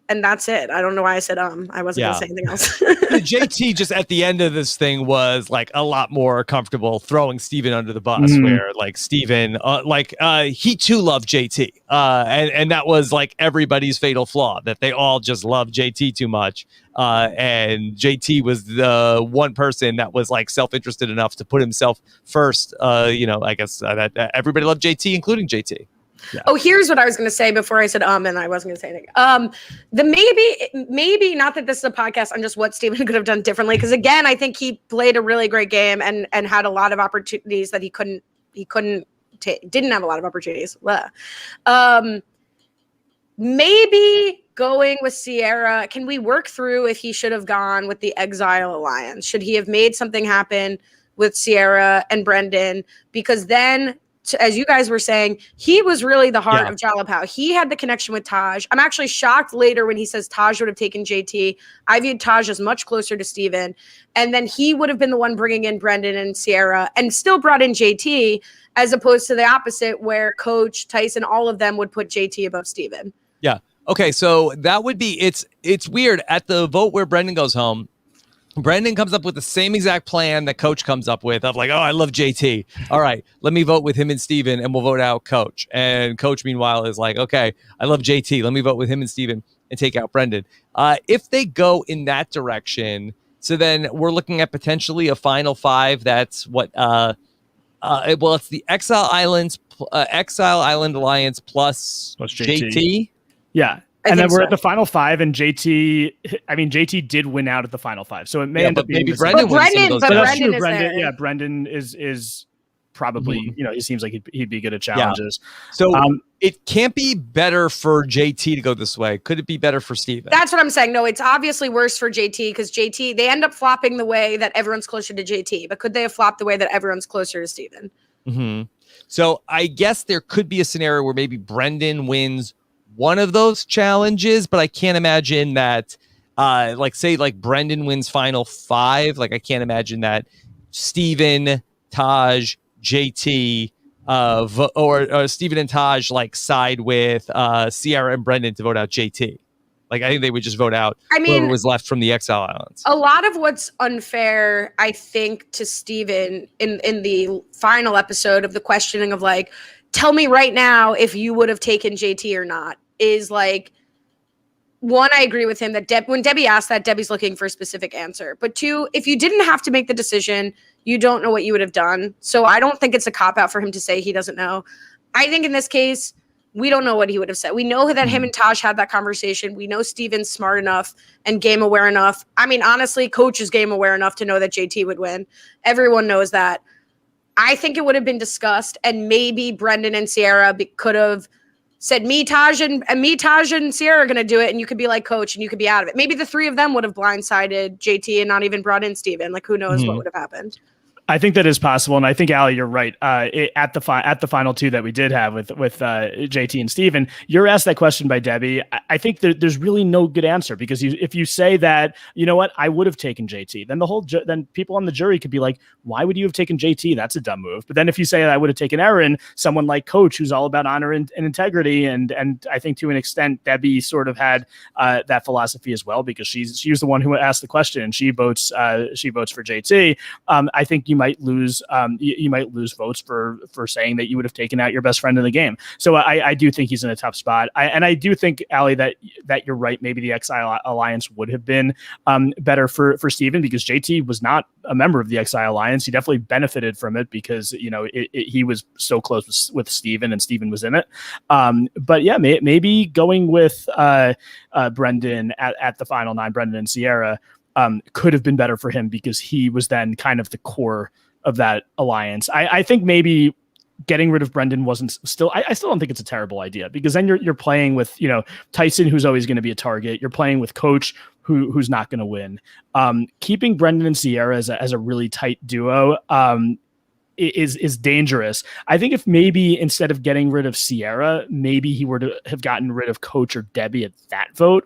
And that's it. I don't know why I said I wasn't going to say anything else. JT just at the end of this thing was like a lot more comfortable throwing Steven under the bus, where like Steven, he too loved JT. And that was like everybody's fatal flaw, that they all just loved JT too much. And JT was the one person that was like self-interested enough to put himself first. I guess that everybody loved JT, including JT. Yeah. Oh, here's what I was going to say before I said and I wasn't going to say anything. The maybe not that this is a podcast on just what Steven could have done differently, because again, I think he played a really great game and had a lot of opportunities that he didn't have a lot of opportunities. Maybe going with Sierra, can we work through if he should have gone with the Exile Alliance? Should he have made something happen with Sierra and Brendan? Because then, as you guys were saying, he was really the heart of Jalapao. He had the connection with Taj. I'm actually shocked later when he says Taj would have taken JT. I viewed Taj as much closer to Steven. And then he would have been the one bringing in Brendan and Sierra and still brought in JT, as opposed to the opposite where Coach, Tyson, all of them would put JT above Steven. Yeah. Okay. So that would be, it's weird at the vote where Brendan goes home. Brendan comes up with the same exact plan that Coach comes up with of like, oh, I love JT. All right, let me vote with him and Steven and we'll vote out Coach. And Coach, meanwhile, is like, okay, I love JT. Let me vote with him and Steven and take out Brendan. If they go in that direction, so then we're looking at potentially a final 5. That's what, it's the Exile Island Alliance plus JT. Yeah. And then we're at the final 5, and JT did win out at the final 5, so it may end up being maybe Brendan. Brendan is probably he seems like he'd be good at challenges. Yeah. So it can't be better for JT to go this way. Could it be better for Steven? That's what I'm saying. No, it's obviously worse for JT because JT, they end up flopping the way that everyone's closer to JT, but could they have flopped the way that everyone's closer to Steven? So I guess there could be a scenario where maybe Brendan wins one of those challenges, but I can't imagine that Brendan wins final 5. Like, I can't imagine that Steven, Taj, JT, or Steven and Taj like side with Sierra and Brendan to vote out JT. Like, I think they would just vote out whoever was left from the Exile Islands. A lot of what's unfair, I think, to Steven in the final episode of the questioning of like, tell me right now if you would have taken JT or not, is like, one, I agree with him that when Debbie asked that, Debbie's looking for a specific answer. But two, if you didn't have to make the decision, you don't know what you would have done. So I don't think it's a cop-out for him to say he doesn't know. I think in this case, we don't know what he would have said. We know that him and Taj had that conversation. We know Steven's smart enough and game aware enough. I mean, honestly, Coach is game aware enough to know that JT would win. Everyone knows that. I think it would have been discussed, and maybe Brendan and Sierra could have said, me, Taj, and Sierra are going to do it, and you could be like Coach, and you could be out of it. Maybe the three of them would have blindsided JT and not even brought in Steven. Like, who knows what would have happened. I think that is possible, and I think, Allie, you're right. At the final two that we did have with JT and Steven, you're asked that question by Debbie. I think there's really no good answer, because if you say that, you know what, I would have taken JT, then then people on the jury could be like, why would you have taken JT? That's a dumb move. But then if you say that I would have taken Aaron, someone like Coach, who's all about honor and integrity, and I think to an extent Debbie sort of had that philosophy as well, because she's the one who asked the question, and she votes for JT. I think you might lose votes for saying that you would have taken out your best friend in the game. So I do think he's in a tough spot. I do think, Allie, that you're right. Maybe the Exile Alliance would have been better for Steven, because JT was not a member of the Exile Alliance. He definitely benefited from it because, you know, he was so close with Steven, and Steven was in it. But yeah, maybe going with Brendan at the final 9, Brendan and Sierra, could have been better for him, because he was then kind of the core of that alliance. I think maybe getting rid of Brendan wasn't still. I still don't think it's a terrible idea, because then you're playing with, you know, Tyson, who's always going to be a target. You're playing with Coach, who's not going to win. Keeping Brendan and Sierra as a really tight duo is dangerous. I think if maybe instead of getting rid of Sierra, maybe he were to have gotten rid of Coach or Debbie at that vote.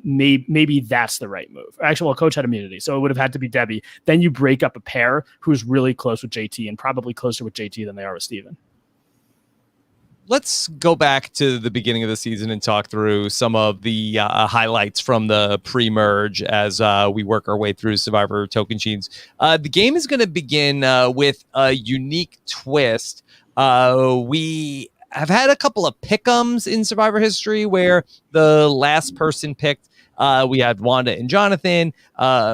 Maybe that's the right move. Actually, well, Coach had immunity, so it would have had to be Debbie. Then you break up a pair who's really close with JT, and probably closer with JT than they are with Steven. Let's go back to the beginning of the season and talk through some of the highlights from the pre-merge as we work our way through Survivor Tocantins. The game is going to begin with a unique twist. We have had a couple of pick'ems in Survivor history where the last person picked, we had Wanda and Jonathan.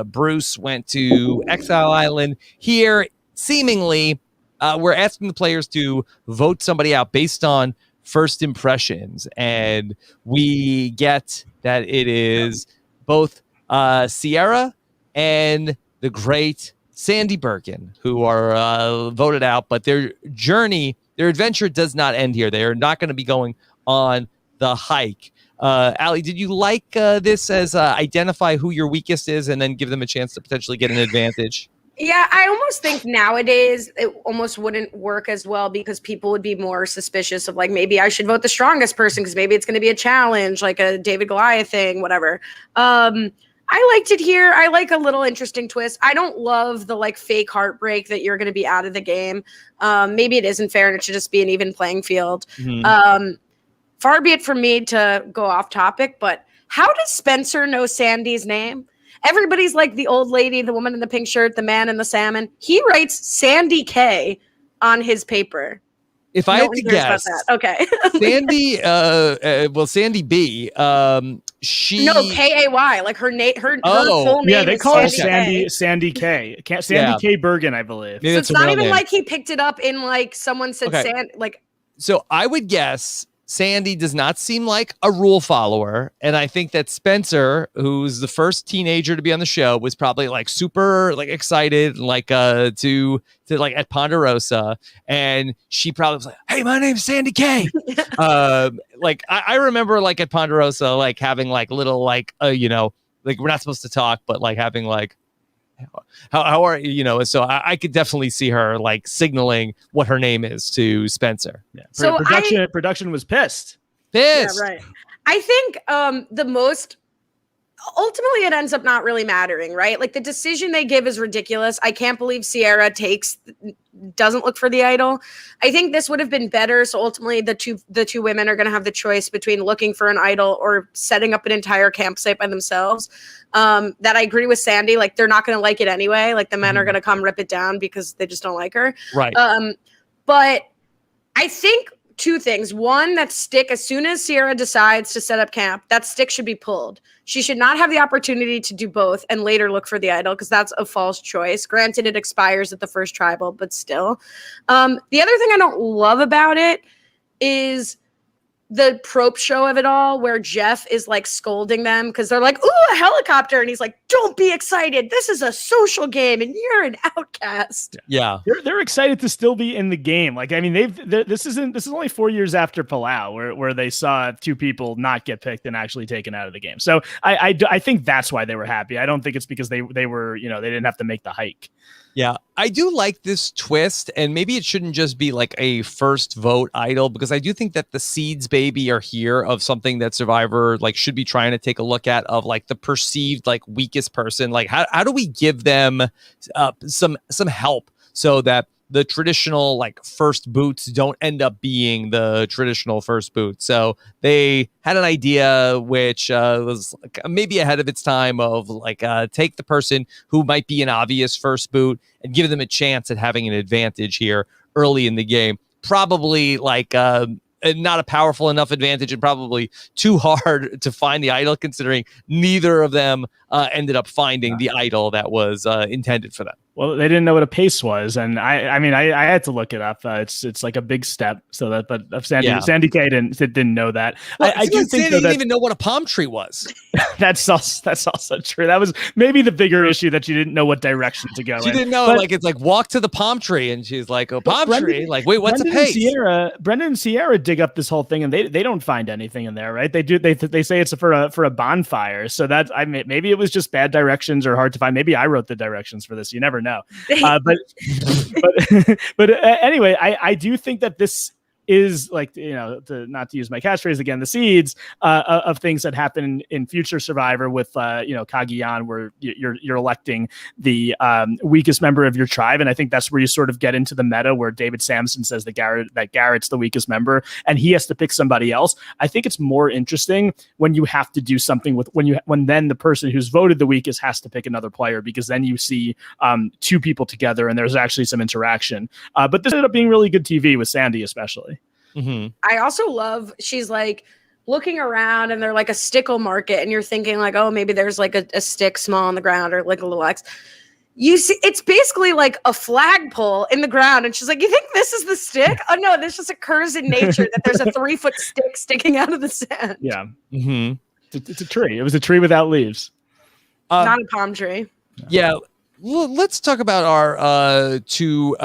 Bruce went to Exile Island. Here, seemingly, we're asking the players to vote somebody out based on first impressions. And we get that it is both Sierra and the great Sandy Bergen who are voted out, but their adventure does not end here. They are not going to be going on the hike. Allie, did you like this as identify who your weakest is and then give them a chance to potentially get an advantage? Yeah, I almost think nowadays it almost wouldn't work as well, because people would be more suspicious of like, maybe I should vote the strongest person because maybe it's going to be a challenge, like a David Goliath thing, whatever. I liked it here. I like a little interesting twist. I don't love the like fake heartbreak that you're going to be out of the game. Maybe it isn't fair and it should just be an even playing field. Mm-hmm. Far be it from me to go off topic, but how does Spencer know Sandy's name? Everybody's like the old lady, the woman in the pink shirt, the man in the salmon. He writes Sandy K on his paper. If I had to guess, okay. Sandy, Sandy B. She K-A-Y, like her name, her full name. Yeah, they call her Sandy K. Sandy K. Bergen, I believe. So it's not even like he picked it up in like someone said So I would guess Sandy does not seem like a rule follower, and I think that Spencer, who's the first teenager to be on the show, was probably like super like excited, like to like at Ponderosa, and she probably was like, "Hey, my name's Sandy K." Like I remember like at Ponderosa, like having like little like you know, like we're not supposed to talk, but like having like, how are you, you know? So I could definitely see her like signaling what her name is to Spencer. Yeah. So production was pissed. Yeah, right. I think the most ultimately it ends up not really mattering, right? Like the decision they give is ridiculous. I can't believe Sierra doesn't look for the idol. I think this would have been better. So ultimately the two women are going to have the choice between looking for an idol or setting up an entire campsite by themselves. That I agree with Sandy. Like they're not going to like it anyway. Like the men are going to come rip it down because they just don't like her. Right. But I think two things. One, that stick, as soon as Sierra decides to set up camp, that stick should be pulled. She should not have the opportunity to do both and later look for the idol, because that's a false choice. Granted, it expires at the first tribal, but still. The other thing I don't love about it is the probe show of it all, where Jeff is like scolding them because they're like, ooh, a helicopter. And he's like, don't be excited. This is a social game and you're an outcast. Yeah. They're excited to still be in the game. Like, I mean, this is only 4 years after Palau where they saw two people not get picked and actually taken out of the game. So I think that's why they were happy. I don't think it's because they were, they didn't have to make the hike. Yeah, I do like this twist, and maybe it shouldn't just be like a first vote idol, because I do think that the seeds, baby, are here of something that Survivor like should be trying to take a look at, of like the perceived like weakest person. Like how do we give them some help so that the traditional like first boots don't end up being the traditional first boots. So they had an idea which was like maybe ahead of its time, of like take the person who might be an obvious first boot and give them a chance at having an advantage here early in the game. Probably like not a powerful enough advantage, and probably too hard to find the idol, considering neither of them ended up finding the idol that was intended for them. Well, they didn't know what a pace was, and I mean, I had to look it up. It's like a big step. So that, but Sandy K didn't know that. Well, I do think Sandy didn't even know what a palm tree was. that's also true. That was maybe the bigger issue, that she didn't know what direction to go. She didn't know, like it's like walk to the palm tree, and she's like, oh, palm tree. Like, wait, what's a pace? Brendan and Sierra dig up this whole thing, and they don't find anything in there, right? They say it's for a bonfire. So that maybe it was just bad directions or hard to find. Maybe I wrote the directions for this. You never know. But anyway, I do think that this is like, not to use my catchphrase again, the seeds of things that happen in future Survivor with Cagayan, where you're electing the weakest member of your tribe. And I think that's where you sort of get into the meta where David Samson says that Garrett's the weakest member and he has to pick somebody else. I think it's more interesting when you have to do something when then the person who's voted the weakest has to pick another player, because then you see two people together and there's actually some interaction. But this ended up being really good TV with Sandy, especially. Mm-hmm. I also love, she's like looking around and they're like a stickle market, and you're thinking like, oh, maybe there's like a stick small on the ground or like a little X. You see, it's basically like a flagpole in the ground, and she's like, you think this is the stick? Oh no, this just occurs in nature that there's a 3-foot stick sticking out of the sand. Yeah. Mm-hmm. It's a tree. It was a tree without leaves. Not a palm tree. Yeah. Well, let's talk about our two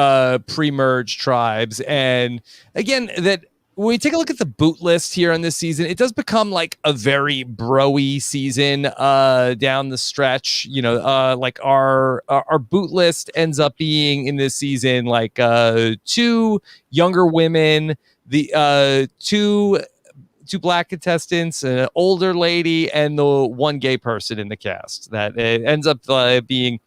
pre-merge tribes. And again, that when we take a look at the boot list here on this season, it does become like a very bro-y season down the stretch. Like our boot list ends up being in this season like two younger women, the two black contestants, an older lady, and the one gay person in the cast. That it ends up being,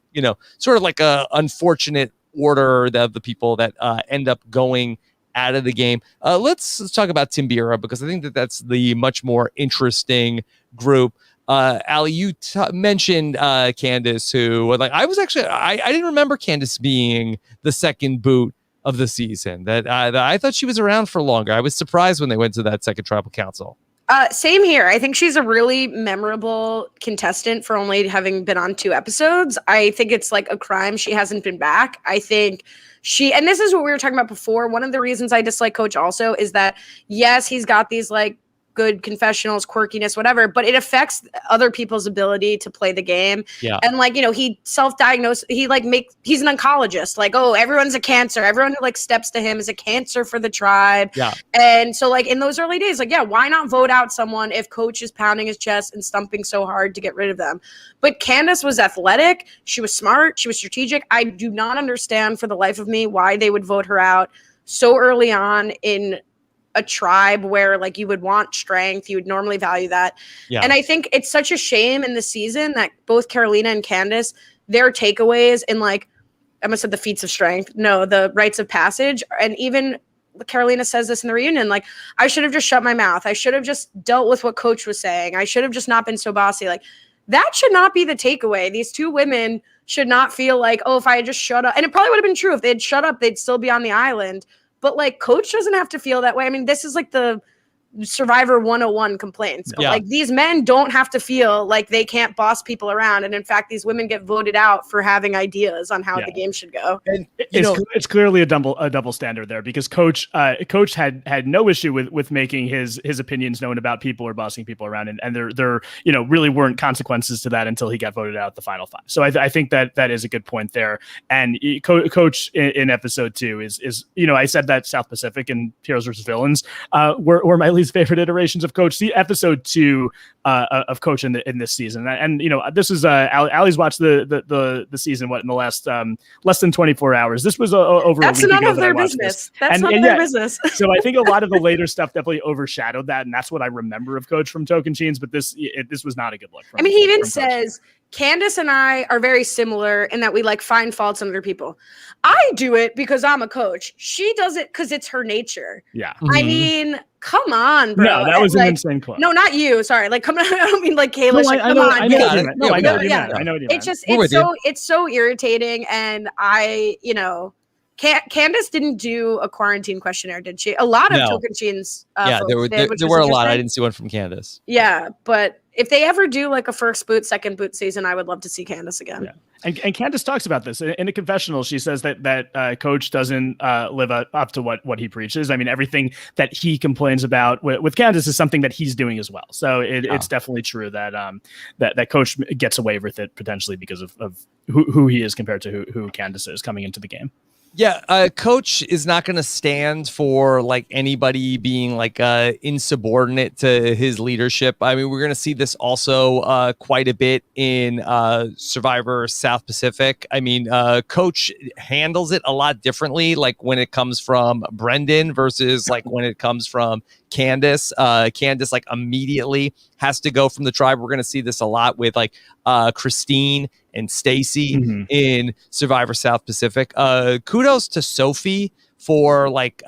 sort of like a unfortunate order of the people that end up going out of the game. Let's talk about Timbira, because I think that's the much more interesting group. Ali, you mentioned Candace, who like I didn't remember Candace being the second boot of the season. That I thought she was around for longer. I was surprised when they went to that second tribal council. Same here. I think she's a really memorable contestant for only having been on 2 episodes. I think it's like a crime she hasn't been back. I think and this is what we were talking about before. One of the reasons I dislike Coach also is that, yes, he's got these like good confessionals, quirkiness, whatever, but it affects other people's ability to play the game. Yeah. And like, he self-diagnosed, he's an oncologist. Like, oh, everyone's a cancer. Everyone who like steps to him is a cancer for the tribe. Yeah. And so like in those early days, like, yeah, why not vote out someone if Coach is pounding his chest and stumping so hard to get rid of them? But Candace was athletic. She was smart. She was strategic. I do not understand for the life of me why they would vote her out so early on in a tribe where like you would want strength, you would normally value that. Yeah. And I think it's such a shame in the season that both Karolina and Candace, their takeaways in like, I almost said the feats of strength, no, the rites of passage, and even Karolina says this in the reunion, like, I should have just shut my mouth. I should have just dealt with what coach was saying. I should have just not been so bossy. Like, that should not be the takeaway. These two women should not feel like, oh, if I had just shut up, and it probably would have been true if they'd shut up, they'd still be on the island. But like, coach doesn't have to feel that way. I mean, this is like the Survivor 101 complaints. But like, these men don't have to feel like they can't boss people around. And in fact, these women get voted out for having ideas on how the game should go. And it's clearly a double standard there, because coach had no issue with making his opinions known about people or bossing people around, and there really weren't consequences to that until he got voted out the final 5. So I think that is a good point there. And coach in episode 2 is I said that South Pacific and Heroes vs. Villains were my least favorite iterations of coach. See episode 2 of coach in this season, and this is Allie's watched the season in the last less than 24 hours. This was over. That's none of their business. That's none of their business. So I think a lot of the later stuff definitely overshadowed that, and that's what I remember of coach from Tocantins. But this was not a good look. I mean, he even says, Candace and I are very similar in that we like find faults in other people. I do it because I'm a coach. She does it because it's her nature. Yeah. I mean, come on, bro. No, that was an insane quote. No, not you. Sorry. Like, come on. I don't mean like Kalish. No, I know what you meant. I know what you meant. It's so irritating. And Candace didn't do a quarantine questionnaire, did she? A lot of Tocantins. There were a lot. I didn't see one from Candace. Yeah, but if they ever do like a first boot, second boot season, I would love to see Candace again. Yeah. And Candace talks about this in a confessional. She says that coach doesn't live up to what he preaches. I mean, everything that he complains about with Candace is something that he's doing as well. So it's definitely true that that coach gets away with it potentially because of who he is compared to who Candace is coming into the game. Yeah, coach is not going to stand for like anybody being like insubordinate to his leadership. I mean, we're going to see this also quite a bit in Survivor South Pacific. I mean, coach handles it a lot differently, like when it comes from Brendan versus like when it comes from Candace. Candace like immediately has to go from the tribe. We're going to see this a lot with like Christine and Stacy in Survivor South Pacific. Kudos to Sophie for like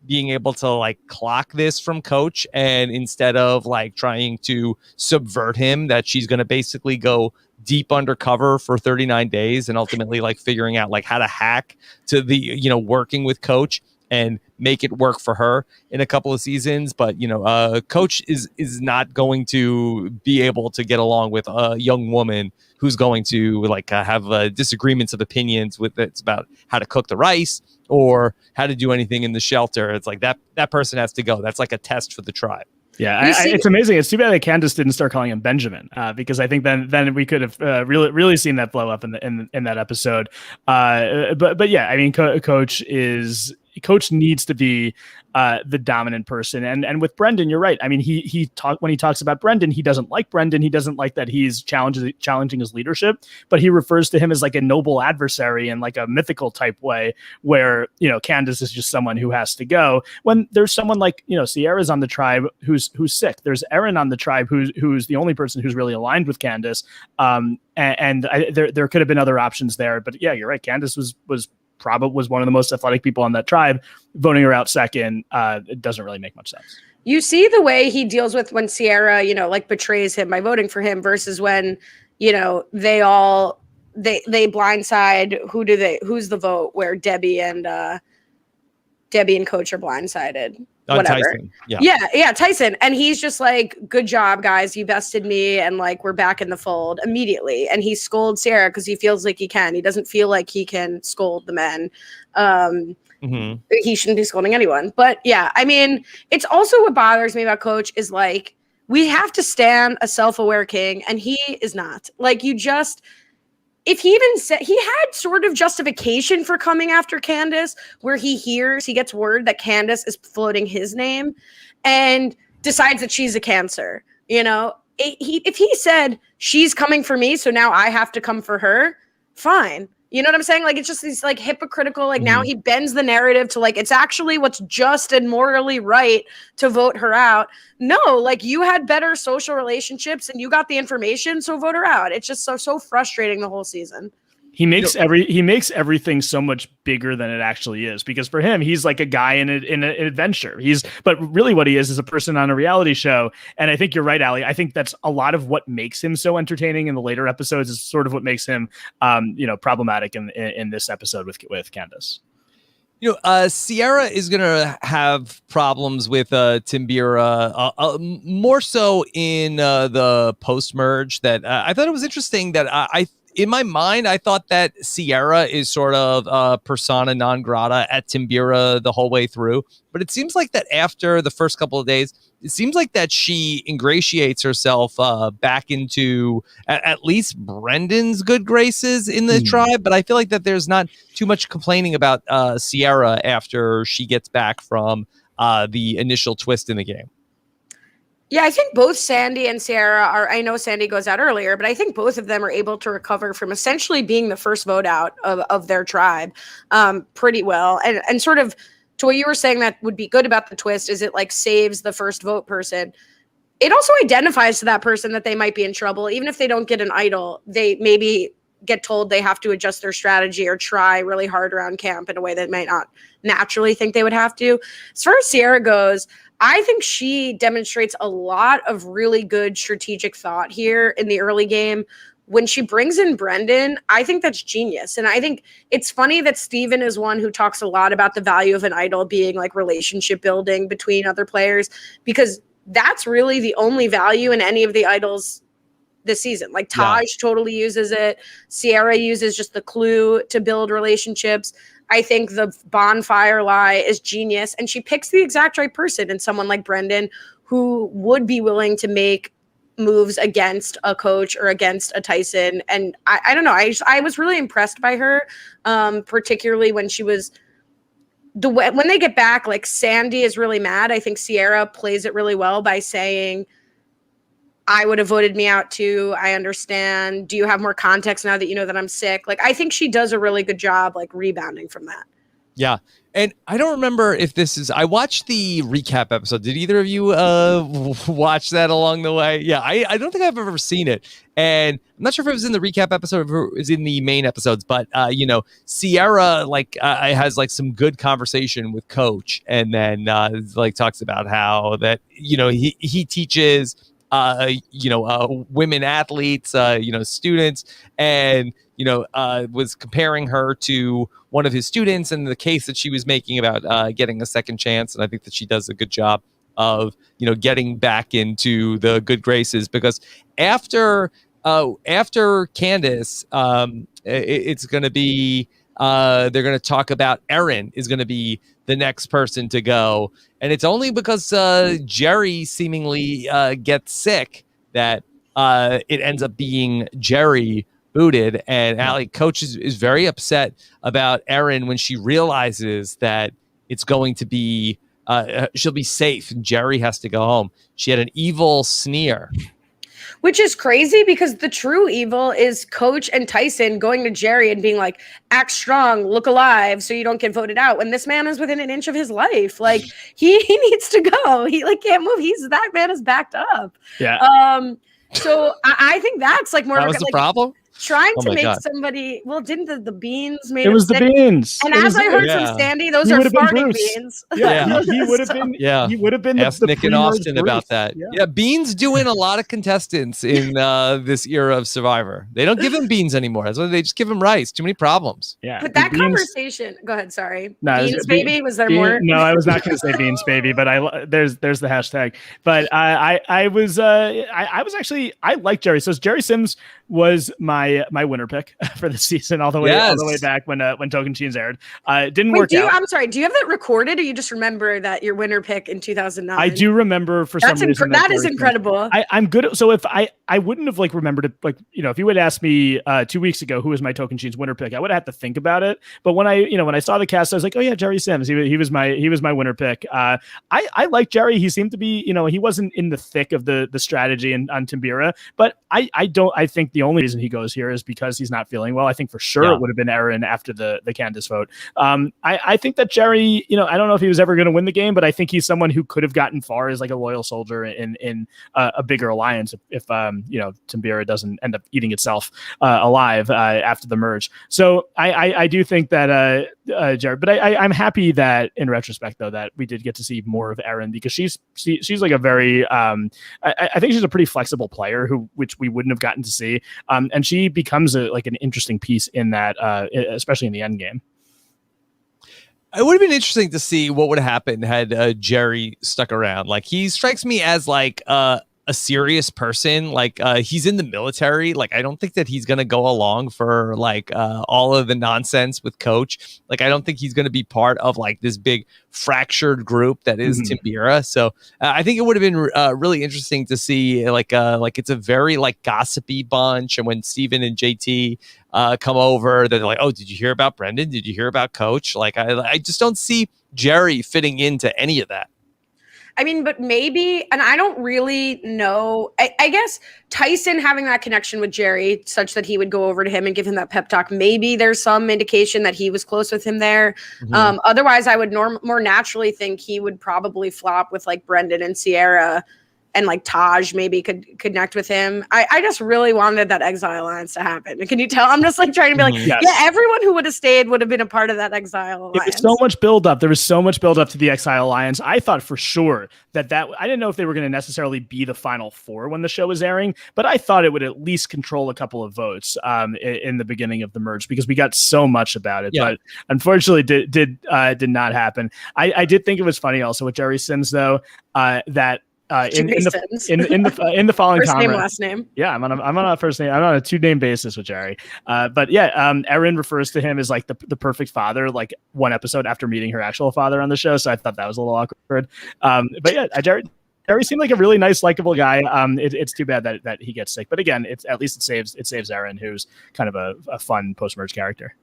being able to like clock this from coach, and instead of like trying to subvert him, that she's going to basically go deep undercover for 39 days and ultimately like figuring out like how to hack to the working with coach and make it work for her in a couple of seasons. But coach is not going to be able to get along with a young woman who's going to like have disagreements of opinions with it's about how to cook the rice or how to do anything in the shelter. It's like that person has to go. That's like a test for the tribe. Yeah, it's amazing. It's too bad that Candace didn't start calling him Benjamin, because I think then we could have really seen that blow up in that episode. But yeah, I mean, coach needs to be the dominant person, and with Brendan, you're right. I mean, when he talks about Brendan, he doesn't like Brendan. He doesn't like that he's challenging his leadership, but he refers to him as like a noble adversary in like a mythical type way, where Candace is just someone who has to go. When there's someone like Sierra's on the tribe who's sick. There's Erin on the tribe who's the only person who's really aligned with Candace. There could have been other options there, but yeah, you're right. Candace was one of the most athletic people on that tribe. Voting her out second, it doesn't really make much sense. You see the way he deals with when Sierra, like betrays him by voting for him versus when, they blindside. Who's the vote where Debbie and Coach are blindsided. Whatever. Tyson. Yeah, Tyson. And he's just like, good job, guys. You bested me. And like, we're back in the fold immediately. And he scolds Sierra because he feels like he can. He doesn't feel like he can scold the men. He shouldn't be scolding anyone. But yeah, I mean, it's also what bothers me about coach is like, we have to stand a self-aware king. And he is not. Like, if he even said he had sort of justification for coming after Candace, where he gets word that Candace is floating his name and decides that she's a Cancer. If he said she's coming for me, so now I have to come for her, fine. You know what I'm saying? Like, it's just these like hypocritical, like now he bends the narrative to like, it's actually what's just and morally right to vote her out. No, like you had better social relationships and you got the information, so vote her out. It's just so frustrating the whole season. He makes everything so much bigger than it actually is, because for him, he's like a guy in an adventure. But really what he is a person on a reality show. And I think you're right, Ali. I think that's a lot of what makes him so entertaining in the later episodes is sort of what makes him, problematic in this episode with Candace. Sierra is going to have problems with Timbira, more so in the post-merge. That I thought it was interesting that in my mind, I thought that Sierra is sort of persona non grata at Timbira the whole way through. But it seems like that after the first couple of days, it seems like that she ingratiates herself back into at least Brendan's good graces in the tribe. But I feel like that there's not too much complaining about Sierra after she gets back from the initial twist in the game. Yeah, I think both Sandy and Sierra I know Sandy goes out earlier, but I think both of them are able to recover from essentially being the first vote out of their tribe pretty well. And sort of to what you were saying that would be good about the twist is it like saves the first vote person. It also identifies to that person that they might be in trouble. Even if they don't get an idol, they maybe get told they have to adjust their strategy or try really hard around camp in a way that might not naturally think they would have to. As far as Sierra goes, I think she demonstrates a lot of really good strategic thought here in the early game. When she brings in Brendan, I think that's genius. And I think it's funny that Steven is one who talks a lot about the value of an idol being like relationship building between other players, because that's really the only value in any of the idols this season. Like Taj totally uses it. Sierra uses just the clue to build relationships. I think the bonfire lie is genius, and she picks the exact right person in someone like Brendan who would be willing to make moves against a coach or against a Tyson. And I don't know. I was really impressed by her, particularly when she was when they get back, like Sandy is really mad. I think Sierra plays it really well by saying, I would have voted me out too. I understand. Do you have more context now that you know that I'm sick? Like, I think she does a really good job, like rebounding from that. Yeah. And I don't remember if I watched the recap episode. Did either of you watch that along the way? Yeah, I don't think I've ever seen it. And I'm not sure if it was in the recap episode or if it was in the main episodes, but Sierra has like some good conversation with Coach, and then talks about how that, he teaches women athletes, students, and, was comparing her to one of his students and the case that she was making about getting a second chance. And I think that she does a good job of, getting back into the good graces, because after Candace, it's going to be, they're going to talk about Erin is going to be the next person to go. And it's only because Jerry seemingly gets sick that it ends up being Jerry booted. And Ali, Coach is very upset about Erin when she realizes that it's going to be, she'll be safe and Jerry has to go home. She had an evil sneer. Which is crazy, because the true evil is Coach and Tyson going to Jerry and being like, act strong, look alive, so you don't get voted out, when this man is within an inch of his life. Like, he needs to go. He can't move. That man is backed up. Yeah. So I think that's like more that was the problem. Trying to make somebody, didn't the beans made it was the sick? Beans. And as I heard from Sandy, those are farting beans. Yeah, he would have been. Yeah, he would have been. Ask Nick and Austin Bruce about that. Yeah, Beans doing a lot of contestants in this era of Survivor. They don't give him beans anymore. That's why they just give him rice. Too many problems. Yeah, but that conversation. Go ahead. Sorry. No, Beans baby. Was there more? No, I was not going to say Beans baby, but there's the hashtag. But I was actually, I like Jerry. So Jerry Sims was my winner pick for the season all the way back when Tocantins aired. It didn't work out. I'm sorry. Do you have that recorded, or you just remember that your winner pick in 2009? I do remember for some reason. That is incredible. I'm good. So if I wouldn't have remembered it, if you had asked me 2 weeks ago who was my Tocantins winner pick, I would have had to think about it. But when I saw the cast, I was like, oh yeah, Jerry Sims. He was my winner pick. I like Jerry. He seemed to be, he wasn't in the thick of the strategy on Timbira, but I think the only reason he goes here is because he's not feeling well. I think for sure it would have been Aaron after the Candace vote. I think that Jerry, I don't know if he was ever going to win the game, but I think he's someone who could have gotten far as like a loyal soldier in a bigger alliance if Timbira doesn't end up eating itself alive after the merge. So I do think that Jared, but I'm happy that in retrospect though that we did get to see more of Erin, because she's like a very I think she's a pretty flexible player which we wouldn't have gotten to see, and she becomes an interesting piece in that, especially in the end game. It would have been interesting to see what would have happened had Jerry stuck around. Like, he strikes me as like a serious person. Like, he's in the military. Like, I don't think that he's going to go along for like all of the nonsense with Coach. Like, I don't think he's going to be part of like this big fractured group that is Timbira. So I think it would have been really interesting to see like it's a very like gossipy bunch. And when Steven and JT come over, they're like, oh, did you hear about Brendan? Did you hear about Coach? Like, I just don't see Jerry fitting into any of that. I mean, but maybe, and I don't really know. I guess Tyson having that connection with Jerry such that he would go over to him and give him that pep talk. Maybe there's some indication that he was close with him there. Otherwise, I would more naturally think he would probably flop with like Brendan and Sierra, and like Taj maybe could connect with him. I just really wanted that Exile Alliance to happen. Can you tell? I'm just like trying to be like, yes. Yeah, everyone who would have stayed would have been a part of that Exile Alliance. There was so much buildup. There was so much buildup to the Exile Alliance. I thought for sure that I didn't know if they were going to necessarily be the final four when the show was airing, but I thought it would at least control a couple of votes in the beginning of the merge, because we got so much about it. But unfortunately, did not happen. I did think it was funny also with Jerry Sims though, that. In the following first comment, name, last name. Yeah, I'm on a first name. I'm on a 2-name basis with Jerry. But yeah, Erin refers to him as like the perfect father, like one episode after meeting her actual father on the show. So I thought that was a little awkward. But yeah, Jerry seemed like a really nice, likable guy. It's too bad that he gets sick. But again, at least it saves Erin, who's kind of a fun post-merge character.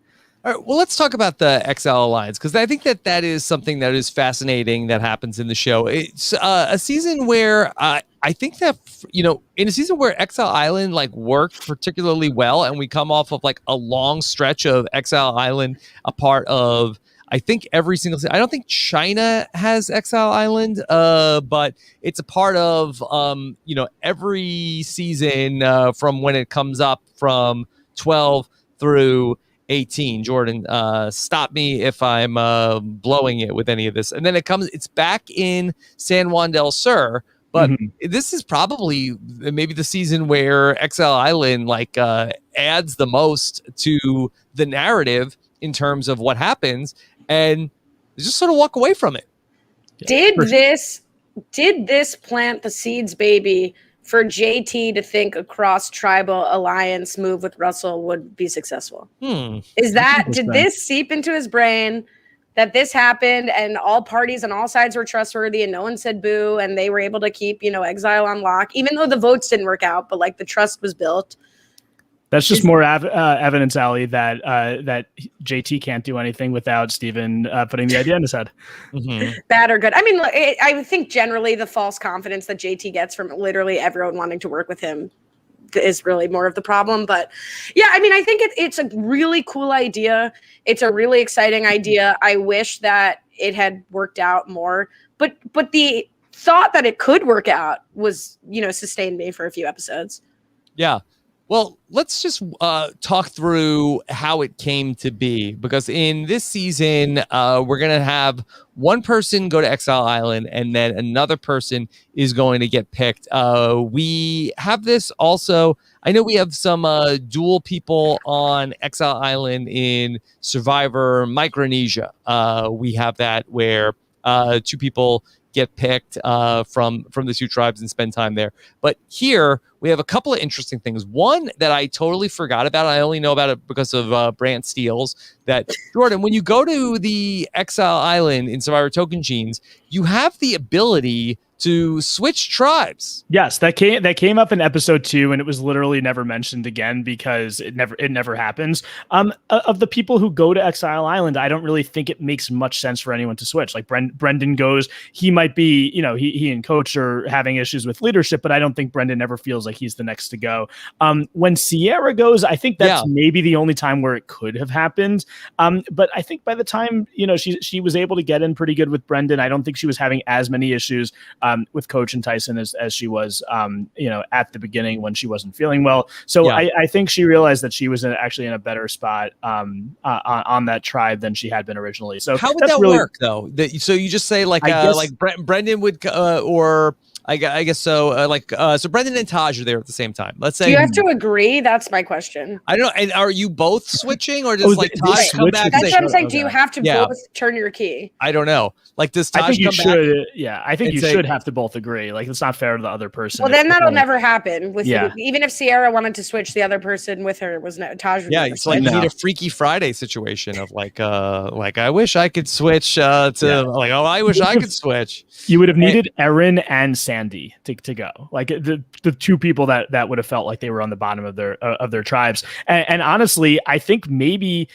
All right, well, let's talk about the Exile Alliance, because I think that is something that is fascinating that happens in the show. It's a season where I think that, in a season where Exile Island like worked particularly well, and we come off of like a long stretch of Exile Island, a part of, I think, every single season. I don't think China has Exile Island, but it's a part of, every season from when it comes up from 12 through 18. Jordan, stop me if I'm blowing it with any of this. And then it's back in San Juan del Sur, but this is probably maybe the season where Exile Island like adds the most to the narrative in terms of what happens, and just sort of walk away from it. Did this plant the seeds, baby, for JT to think a cross-tribal alliance move with Russell would be successful? Did this seep into his brain that this happened and all parties on all sides were trustworthy and no one said boo, and they were able to keep, Exile on lock, even though the votes didn't work out, but like the trust was built? That's just more evidence, Allie, that JT can't do anything without Steven putting the idea in his head. Bad or good? I mean, I think generally the false confidence that JT gets from literally everyone wanting to work with him is really more of the problem. But yeah, I mean, I think it's a really cool idea. It's a really exciting idea. I wish that it had worked out more. But the thought that it could work out was, sustained me for a few episodes. Yeah. Well, let's just talk through how it came to be, because in this season, we're going to have one person go to Exile Island and then another person is going to get picked. We have this also. I know we have some dual people on Exile Island in Survivor Micronesia. We have that where two people get picked from the two tribes and spend time there. But here we have a couple of interesting things. One that I totally forgot about, I only know about it because of Brant Steele's, that Jordan, when you go to the Exile Island in Survivor Tocantins, you have the ability to switch tribes. Yes, that came up in episode 2, and it was literally never mentioned again because it never happens. Of the people who go to Exile Island, I don't really think it makes much sense for anyone to switch. Like Brendan goes, he might be, he and Coach are having issues with leadership, but I don't think Brendan ever feels like he's the next to go. When Sierra goes, I think that's maybe the only time where it could have happened. But I think by the time, she was able to get in pretty good with Brendan, I don't think she was having as many issues with Coach and Tyson as she was, at the beginning when she wasn't feeling well. So I think she realized that she was actually in a better spot on that tribe than she had been originally. So how would that work though? So you just say like Brendan would, or I guess so. So Brendan and Taj are there at the same time. Let's say. Do you have to agree? That's my question. I don't know. And are you both switching, or does Taj come back? That's what I'm saying. Do you have to both turn your key? I don't know. Like, does Taj I think you come should. back? Yeah, I think you should have to both agree. Like, it's not fair to the other person. Well, then that'll never happen. Even if Sierra wanted to switch, the other person with her was Taj. It's like you need a Freaky Friday situation of like I wish I could switch I wish I could switch. You would have needed Erin and Sandy to go. Like the two people that would have felt like they were on the bottom of their tribes. And honestly, I think maybe.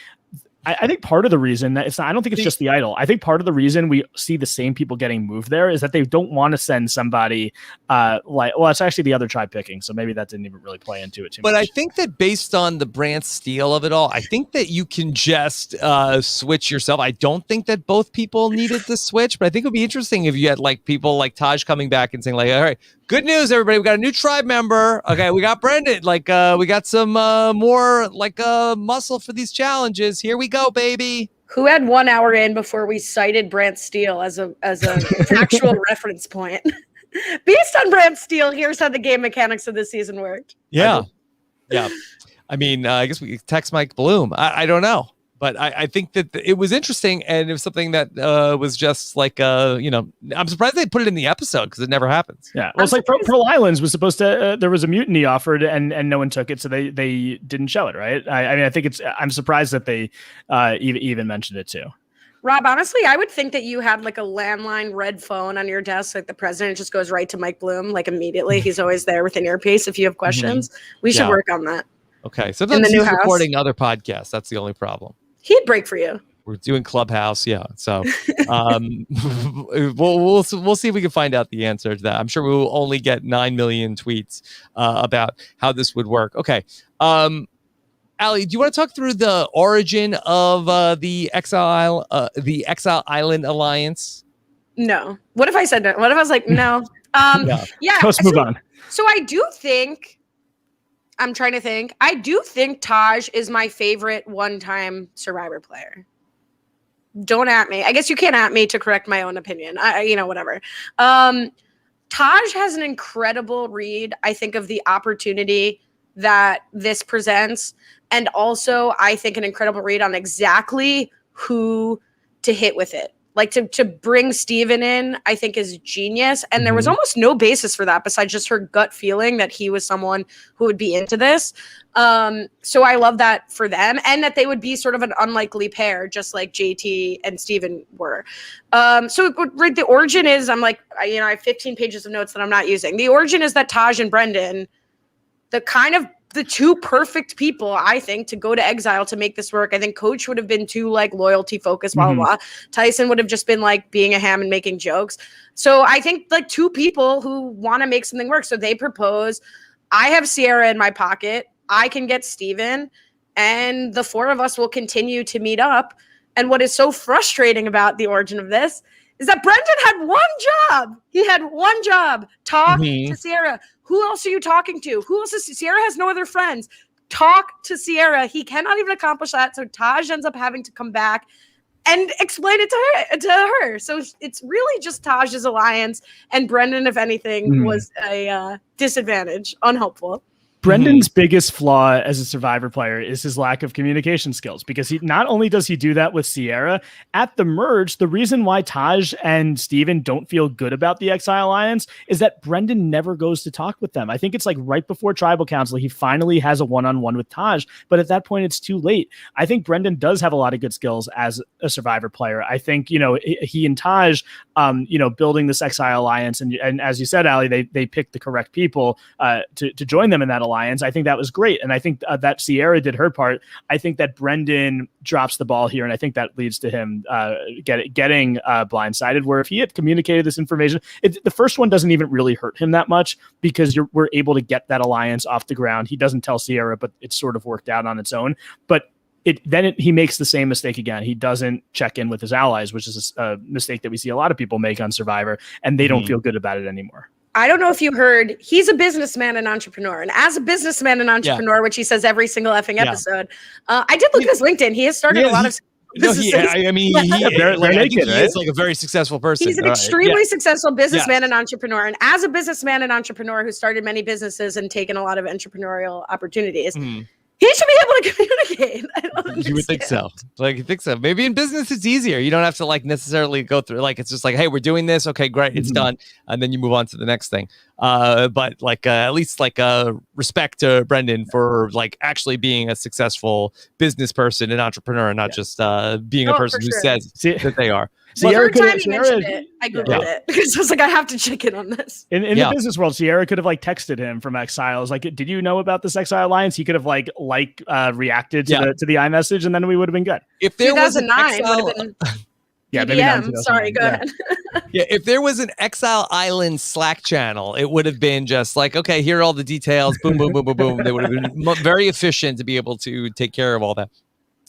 I think part of the reason that I don't think it's just the idol. I think part of the reason we see the same people getting moved there is that they don't want to send somebody it's actually the other tribe picking. So maybe that didn't even really play into it too much. But I think that based on the Brant Steele of it all, I think that you can just switch yourself. I don't think that both people needed to switch, but I think it would be interesting if you had like people like Taj coming back and saying like, all right, good news, everybody. We got a new tribe member. Okay, we got Brendan. Like, we got some more muscle for these challenges. Here we go, baby. Who had 1 hour in before we cited Brant Steele as a actual reference point? Based on Brant Steele, here's how the game mechanics of this season worked. Yeah. I mean, I guess we could text Mike Bloom. I don't know. But I think that it was interesting, and it was something that was just like, I'm surprised they put it in the episode because it never happens. Yeah, well, it's like Pearl Islands was supposed to, there was a mutiny offered and no one took it, so they didn't show it, right? I mean, I think I'm surprised that they even mentioned it too. Rob, honestly, I would think that you had like a landline red phone on your desk, like the president just goes right to Mike Bloom, like immediately. He's always there with an earpiece if you have questions. We should work on that. Okay, sometimes he's recording other podcasts. That's the only problem. He'd break for you. We're doing Clubhouse, yeah. So we'll see if we can find out the answer to that. I'm sure we will only get 9 million tweets about how this would work. Okay, Allie, do you want to talk through the origin of the Exile Island Alliance? No. What if I said no? What if I was like no? Yeah. Let's move on. So I do think. I'm trying to think. I do think Taj is my favorite one-time Survivor player. Don't at me. I guess you can't at me to correct my own opinion. Whatever. Taj has an incredible read, I think, of the opportunity that this presents. And also, I think, an incredible read on exactly who to hit with it. Like to bring Steven in, I think is genius. And there was almost no basis for that besides just her gut feeling that he was someone who would be into this. So I love that for them, and that they would be sort of an unlikely pair, just like JT and Steven were. So the origin is, I'm like, I have 15 pages of notes that I'm not using. The origin is that Taj and Brendan, the two perfect people, I think, to go to Exile to make this work. I think Coach would have been too like loyalty focused, blah, blah, blah. Tyson would have just been like being a ham and making jokes. So I think like two people who want to make something work. So they propose, I have Sierra in my pocket. I can get Steven, and the four of us will continue to meet up. And what is so frustrating about the origin of this is that Brendan had one job. He had one job. Talk to Sierra. Who else are you talking to? Who else is Sierra has no other friends. Talk to Sierra. He cannot even accomplish that. So Taj ends up having to come back and explain it to her. So it's really just Taj's alliance, and Brendan, if anything, was a disadvantage, unhelpful. Brendan's biggest flaw as a Survivor player is his lack of communication skills, because he not only does he do that with Sierra at the merge, the reason why Taj and Steven don't feel good about the Exile Alliance is that Brendan never goes to talk with them. I think it's like right before Tribal Council, he finally has a one-on-one with Taj, but at that point it's too late. I think Brendan does have a lot of good skills as a Survivor player. I think, he and Taj, building this Exile Alliance, and as you said, Ali, they picked the correct people to join them in that alliance. I think that was great. And I think that Sierra did her part. I think that Brendan drops the ball here. And I think that leads to him getting blindsided, where if he had communicated this information, the first one doesn't even really hurt him that much, because we're able to get that alliance off the ground. He doesn't tell Sierra, but it's sort of worked out on its own. But he makes the same mistake again. He doesn't check in with his allies, which is a mistake that we see a lot of people make on Survivor, and they don't feel good about it anymore. I don't know if you heard, he's a businessman and entrepreneur. And as a businessman and entrepreneur, which he says every single effing episode, I did look at his LinkedIn. He has started a lot of businesses. I think he is like a very successful person. He's an extremely successful businessman and entrepreneur. And as a businessman and entrepreneur who started many businesses and taken a lot of entrepreneurial opportunities, he should be able to communicate. You would think so. You think so. Maybe in business it's easier. You don't have to necessarily go through. It's just hey, we're doing this. Okay, great, it's done, and then you move on to the next thing. But at least respect to Brendan for actually being a successful business person and entrepreneur, and not just being a person who says that they are. Third time he mentioned it, I googled it because I was like, I have to check in on this. In the business world, Sierra could have texted him from Exiles, did you know about this Exile Alliance? He could have reacted to the iMessage, and then we would have been good. If there 2009 would have been. BDM. Sorry, go ahead. If there was an Exile Island Slack channel, it would have been just okay, here are all the details. Boom, boom, boom, boom, boom. They would have been very efficient to be able to take care of all that.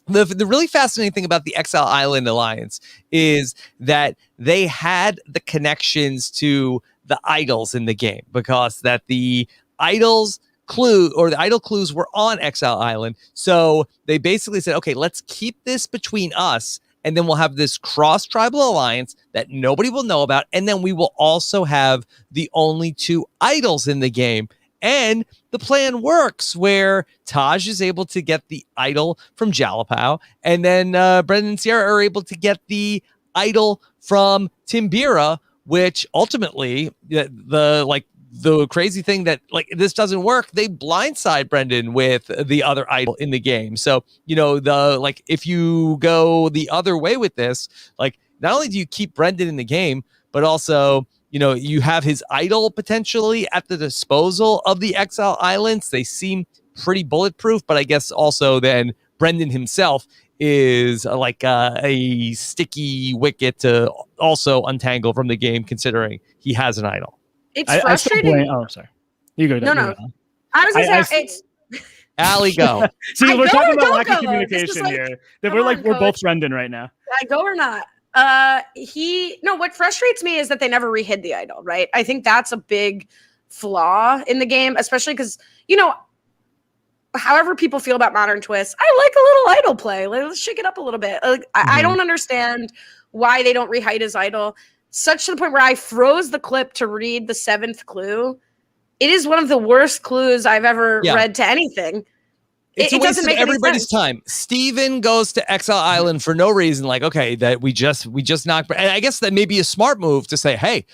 The really fascinating thing about the Exile Island Alliance is that they had the connections to the idols in the game, because that the idols clue or the idol clues were on Exile Island. So they basically said, okay, let's keep this between us, and then we'll have this cross-tribal alliance that nobody will know about, and then we will also have the only two idols in the game. And the plan works, where Taj is able to get the idol from Jalapao, and then Brendan and Sierra are able to get the idol from Timbira, which ultimately the crazy thing that this doesn't work, they blindside Brendan with the other idol in the game. So if you go the other way with this, not only do you keep Brendan in the game, but also you have his idol potentially at the disposal of the Exile Islands. They seem pretty bulletproof, but I guess also then Brendan himself is a sticky wicket to also untangle from the game, considering he has an idol. It's frustrating. Sorry. You go. No. I was going to say, it's... Allie, go. See, we're talking about lack of communication here. We're both Brendan right now. I go or not? What frustrates me is that they never rehid the idol, right? I think that's a big flaw in the game, especially because, however people feel about modern twists, I like a little idol play. Let's shake it up a little bit. I don't understand why they don't rehide his idol, such to the point where I froze the clip to read the 7th clue. It is one of the worst clues I've ever read to anything. It's a waste of everybody's time. Steven goes to Exile Island for no reason. Okay, that we just knocked. And I guess that may be a smart move to say, hey,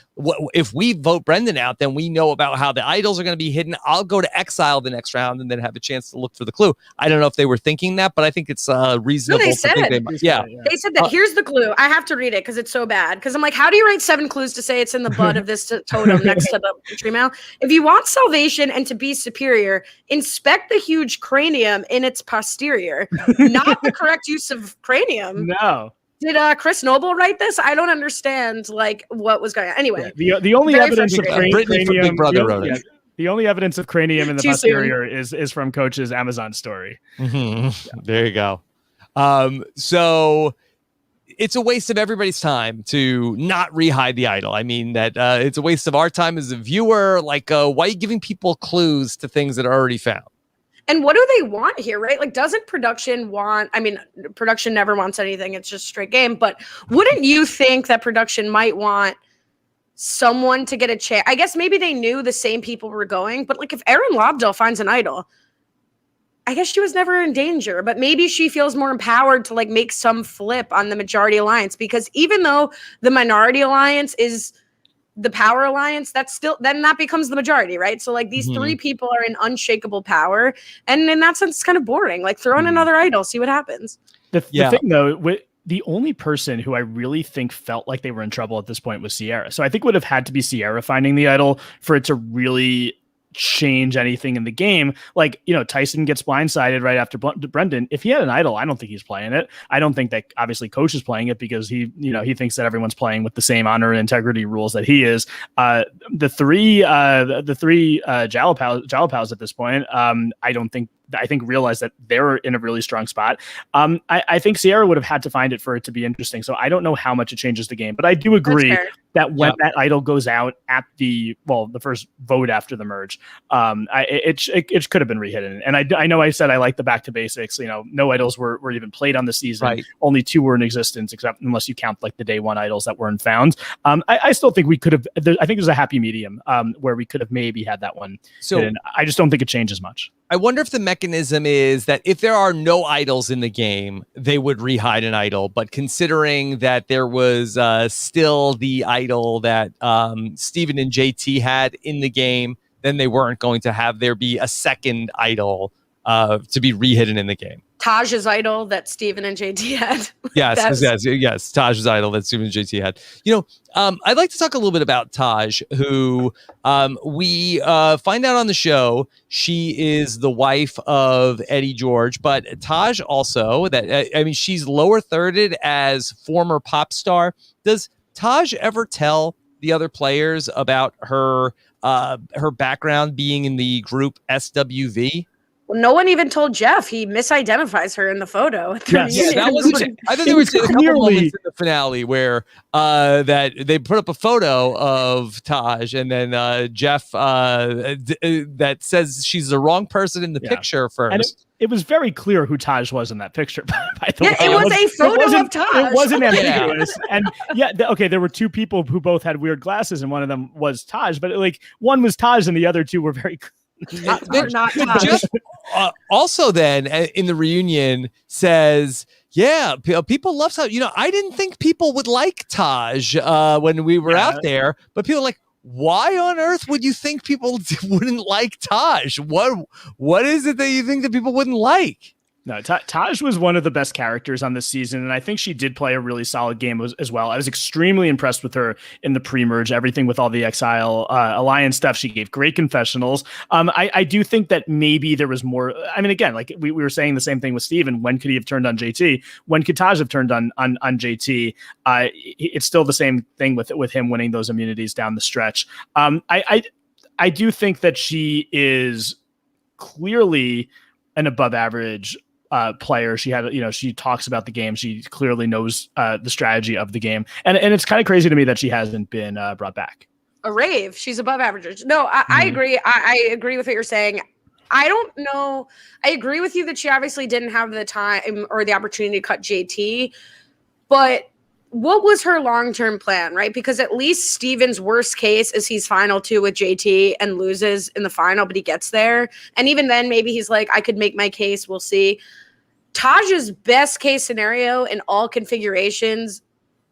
if we vote Brendan out, then we know about how the idols are going to be hidden. I'll go to Exile the next round and then have a chance to look for the clue. I don't know if they were thinking that, but I think it's reasonable. No, they said it. They said that. Here's the clue. I have to read it because it's so bad. Because I'm like, how do you write 7 clues to say it's in the butt of this totem next to the tree mail? If you want salvation and to be superior, inspect the huge cranium in its posterior. Not the correct use of cranium. No. Did Chris Noble write this? I don't understand what was going on. Anyway, the only evidence of cranium. The only evidence of cranium in the posterior is from Coach's Amazon story. Mm-hmm. There you go. So it's a waste of everybody's time to not rehide the idol. I mean that it's a waste of our time as a viewer. Why are you giving people clues to things that are already found? And what do they want here, right? Doesn't production want, production never wants anything. It's just straight game. But wouldn't you think that production might want someone to get a chance. I guess maybe they knew the same people were going, but like if Erin Lobdell finds an idol, I guess she was never in danger, but maybe she feels more empowered to like make some flip on the majority alliance, because even though the minority alliance is the power alliance, that's still, then that becomes the majority, right? So like these three people are in unshakable power, and in that sense it's kind of boring. Like throw in another idol, see what happens. The thing though, the only person who I really think felt like they were in trouble at this point was Sierra. So I think it would have had to be Sierra finding the idol for it to really change anything in the game. Like, you know, Tyson gets blindsided right after Brendan. If he had an idol, I don't think he's playing it. I don't think that obviously Coach is playing it, because he thinks that everyone's playing with the same honor and integrity rules that he is. The three Jalapaos at this point, I think realize that they're in a really strong spot. I think Sierra would have had to find it for it to be interesting. So I don't know how much it changes the game, but I do agree that when that idol goes out at the first vote after the merge, it could have been rehidden. And I know I said I like the back to basics. You know, no idols were even played on the season. Right. Only 2 were in existence, except unless you count like the day 1 idols that weren't found. I still think we could have. I think there's a happy medium where we could have maybe had that one. So hidden. I just don't think it changes much. I wonder if the mechanism is that if there are no idols in the game, they would rehide an idol. But considering that there was still the idol that Steven and JT had in the game, then they weren't going to have there be a second idol to be rehidden in the game. Taj's idol that Steven and JT had. Yes. Taj's idol that Steven and JT had. You know, I'd like to talk a little bit about Taj, who we find out on the show she is the wife of Eddie George, but Taj also she's lower thirded as former pop star. Does Taj ever tell the other players about her background being in the group SWV? Well, no one even told Jeff. He misidentifies her in the photo. That was. I thought there was a couple moments in the finale where that they put up a photo of Taj, and then Jeff that says she's the wrong person in the picture first. And it was very clear who Taj was in that picture. By the way, it was a photo of Taj. It wasn't ambiguous. And there were 2 people who both had weird glasses, and one of them was Taj, but like one was Taj, and the other 2 were very. Not Taj. Also then in the reunion says, people love Taj. You know, I didn't think people would like Taj when we were out there, but people are like, why on earth would you think people wouldn't like Taj? What is it that you think that people wouldn't like? No, Taj was one of the best characters on this season, and I think she did play a really solid game as well. I was extremely impressed with her in the pre-merge, everything with all the Exile Alliance stuff. She gave great confessionals. I do think that maybe there was more. I mean, again, like we were saying the same thing with Steven. When could he have turned on JT? When could Taj have turned on JT? It's still the same thing with him winning those immunities down the stretch. I do think that she is clearly an above average player. She talks about the game. She clearly knows the strategy of the game, and it's kind of crazy to me that she hasn't been brought back. A rave. She's above average. No, I agree. I agree with what you're saying. I don't know. I agree with you that she obviously didn't have the time or the opportunity to cut JT, but what was her long-term plan, right? Because at least Steven's worst case is he's final 2 with JT and loses in the final, but he gets there. And even then, maybe he's like, I could make my case. We'll see. Taj's best case scenario in all configurations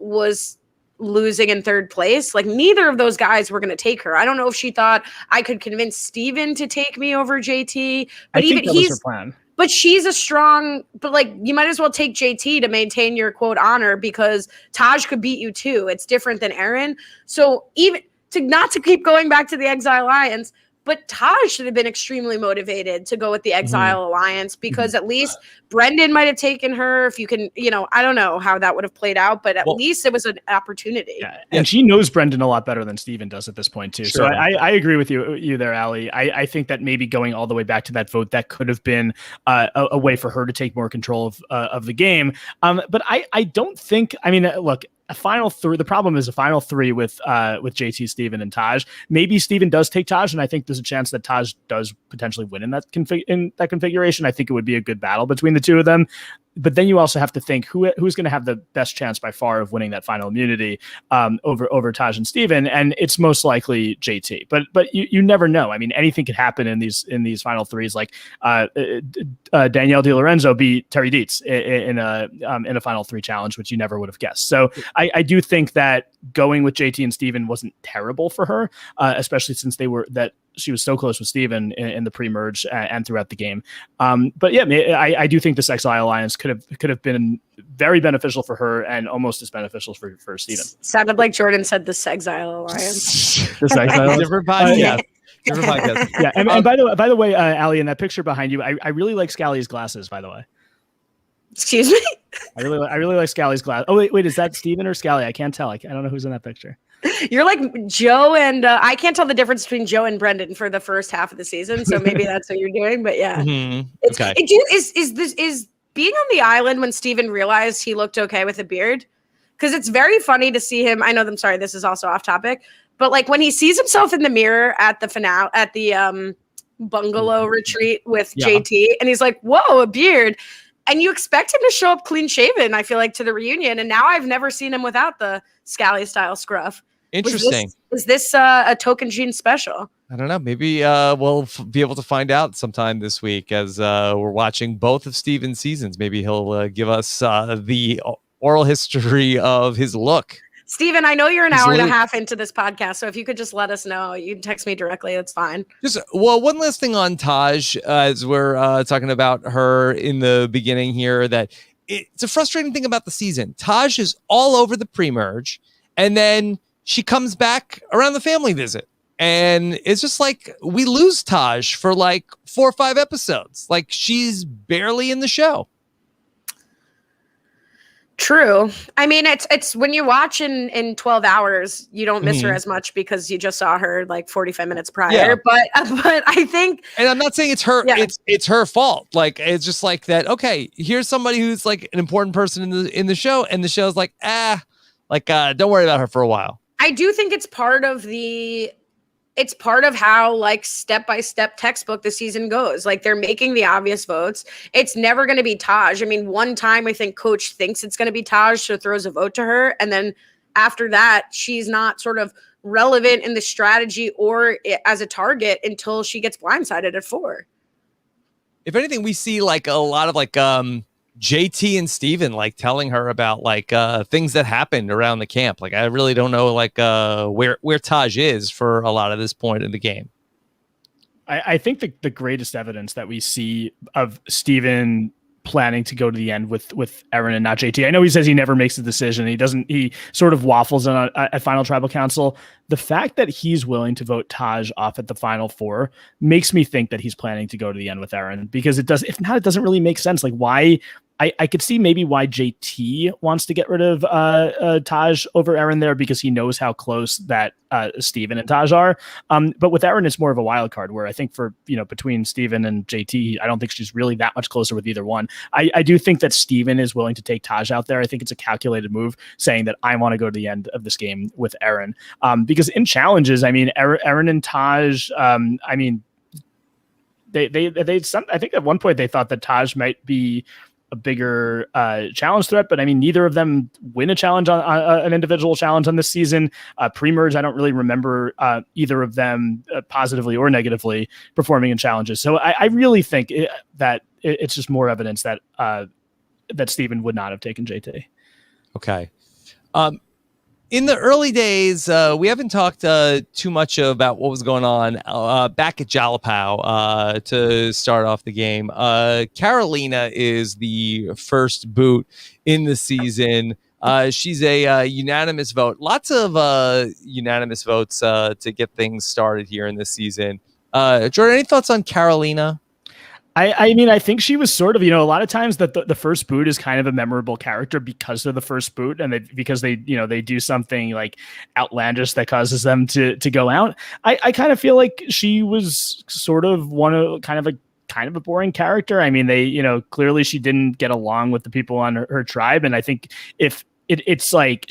was losing in 3rd place. Like neither of those guys were going to take her. I don't know if she thought I could convince Steven to take me over JT, but even he's her plan. But she's a strong, but like you might as well take JT to maintain your quote honor, because Taj could beat you too. It's different than Erin. So even not to keep going back to the Exile Alliance, but Taj should have been extremely motivated to go with the Exile Alliance, because at least Brendan might have taken her. If you can, I don't know how that would have played out, but at least it was an opportunity. Yeah. And she knows Brendan a lot better than Steven does at this point too. Sure. So I agree with you there, Ali. I think that maybe going all the way back to that vote, that could have been a way for her to take more control of the game. But I don't think, look, a final 3. The problem is a final 3 with JT, Steven, and Taj. Maybe Steven does take Taj, and I think there's a chance that Taj does potentially win in that configuration. I think it would be a good battle between the 2 of them. But then you also have to think who's going to have the best chance by far of winning that final immunity over Taj and Steven, and it's most likely JT. But you never know. I mean, anything could happen in these final threes. Like Danielle DiLorenzo beat Terry Dietz in a final three challenge, which you never would have guessed. So I do think that going with JT and Steven wasn't terrible for her, especially since she was so close with Steven in the pre-merge and throughout the game. But yeah, I do think this Exile Alliance could have been very beneficial for her and almost as beneficial for Steven. Sounded like Jordan said this Exile Alliance. This Exile different podcast. Different podcast. Yeah, and by the way, Ali, in that picture behind you, I really like Scally's glasses. By the way, excuse me. I really like Scally's glasses. Oh wait, is that Steven or Scally? I can't tell. I don't know who's in that picture. You're like Joe and I can't tell the difference between Joe and Brendan for the first half of the season, so maybe that's what you're doing. But yeah, okay. Is being on the island when Steven realized he looked okay with a beard? Because it's very funny to see him. I know. I'm sorry. This is also off topic, but like when he sees himself in the mirror at the finale at the bungalow retreat with JT, and he's like, "Whoa, a beard." And you expect him to show up clean shaven, I feel like, to the reunion. And now I've never seen him without the Scally style scruff. Interesting. Was this a Tocantins special? I don't know. Maybe we'll be able to find out sometime this week as we're watching both of Steven's seasons. Maybe he'll give us the oral history of his look. Steven, I know you're an hour and a half into this podcast, so if you could just let us know, you can text me directly. It's fine. One last thing on Taj, as we're talking about her in the beginning here, that it's a frustrating thing about the season. Taj is all over the pre-merge, and then she comes back around the family visit. And it's just like we lose Taj for like 4 or 5 episodes. Like she's barely in the show. True. I mean, it's when you watch in 12 hours, you don't miss her as much because you just saw her like 45 minutes prior. Yeah. But I think, and I'm not saying it's her, it's her fault. Like, it's just like that. Okay, here's somebody who's like an important person in the show, and the show's like, don't worry about her for a while. I do think it's part of how like step-by-step textbook the season goes. Like they're making the obvious votes. It's never going to be Taj. I mean, one time I think coach thinks it's going to be Taj, so throws a vote to her. And then after that, she's not sort of relevant in the strategy or as a target until she gets blindsided at 4. If anything, we see like a lot of like JT and Steven like telling her about like things that happened around the camp. Like I really don't know like where Taj is for a lot of this point in the game. I think the greatest evidence that we see of Steven planning to go to the end with Aaron and not JT. I know he says he never makes a decision. He sort of waffles on at final tribal council. The fact that he's willing to vote Taj off at the final 4 makes me think that he's planning to go to the end with Aaron, because it doesn't really make sense. Like why I could see maybe why JT wants to get rid of Taj over Aaron there, because he knows how close that Steven and Taj are. But with Aaron, it's more of a wild card, where I think between Steven and JT, I don't think she's really that much closer with either one. I do think that Steven is willing to take Taj out there. I think it's a calculated move, saying that I want to go to the end of this game with Aaron. Because in challenges, I mean, Aaron and Taj, I mean, I think at one point they thought that Taj might be a bigger challenge threat, but I mean, neither of them win a challenge on an individual challenge on this season. Pre-merge, I don't really remember either of them positively or negatively performing in challenges. So I really think that it's just more evidence that that Steven would not have taken JT. Okay. In the early days, we haven't talked too much about what was going on back at Jalapao to start off the game. Karolina is the first boot in the season. She's a unanimous vote. Lots of unanimous votes to get things started here in this season. Jordan, any thoughts on Karolina? I mean, I think she was sort of, a lot of times that the first boot is kind of a memorable character because they're the first boot, and because they do something like outlandish that causes them to go out. I kind of feel like she was sort of kind of a boring character. I mean, clearly she didn't get along with the people on her tribe. And I think if it's like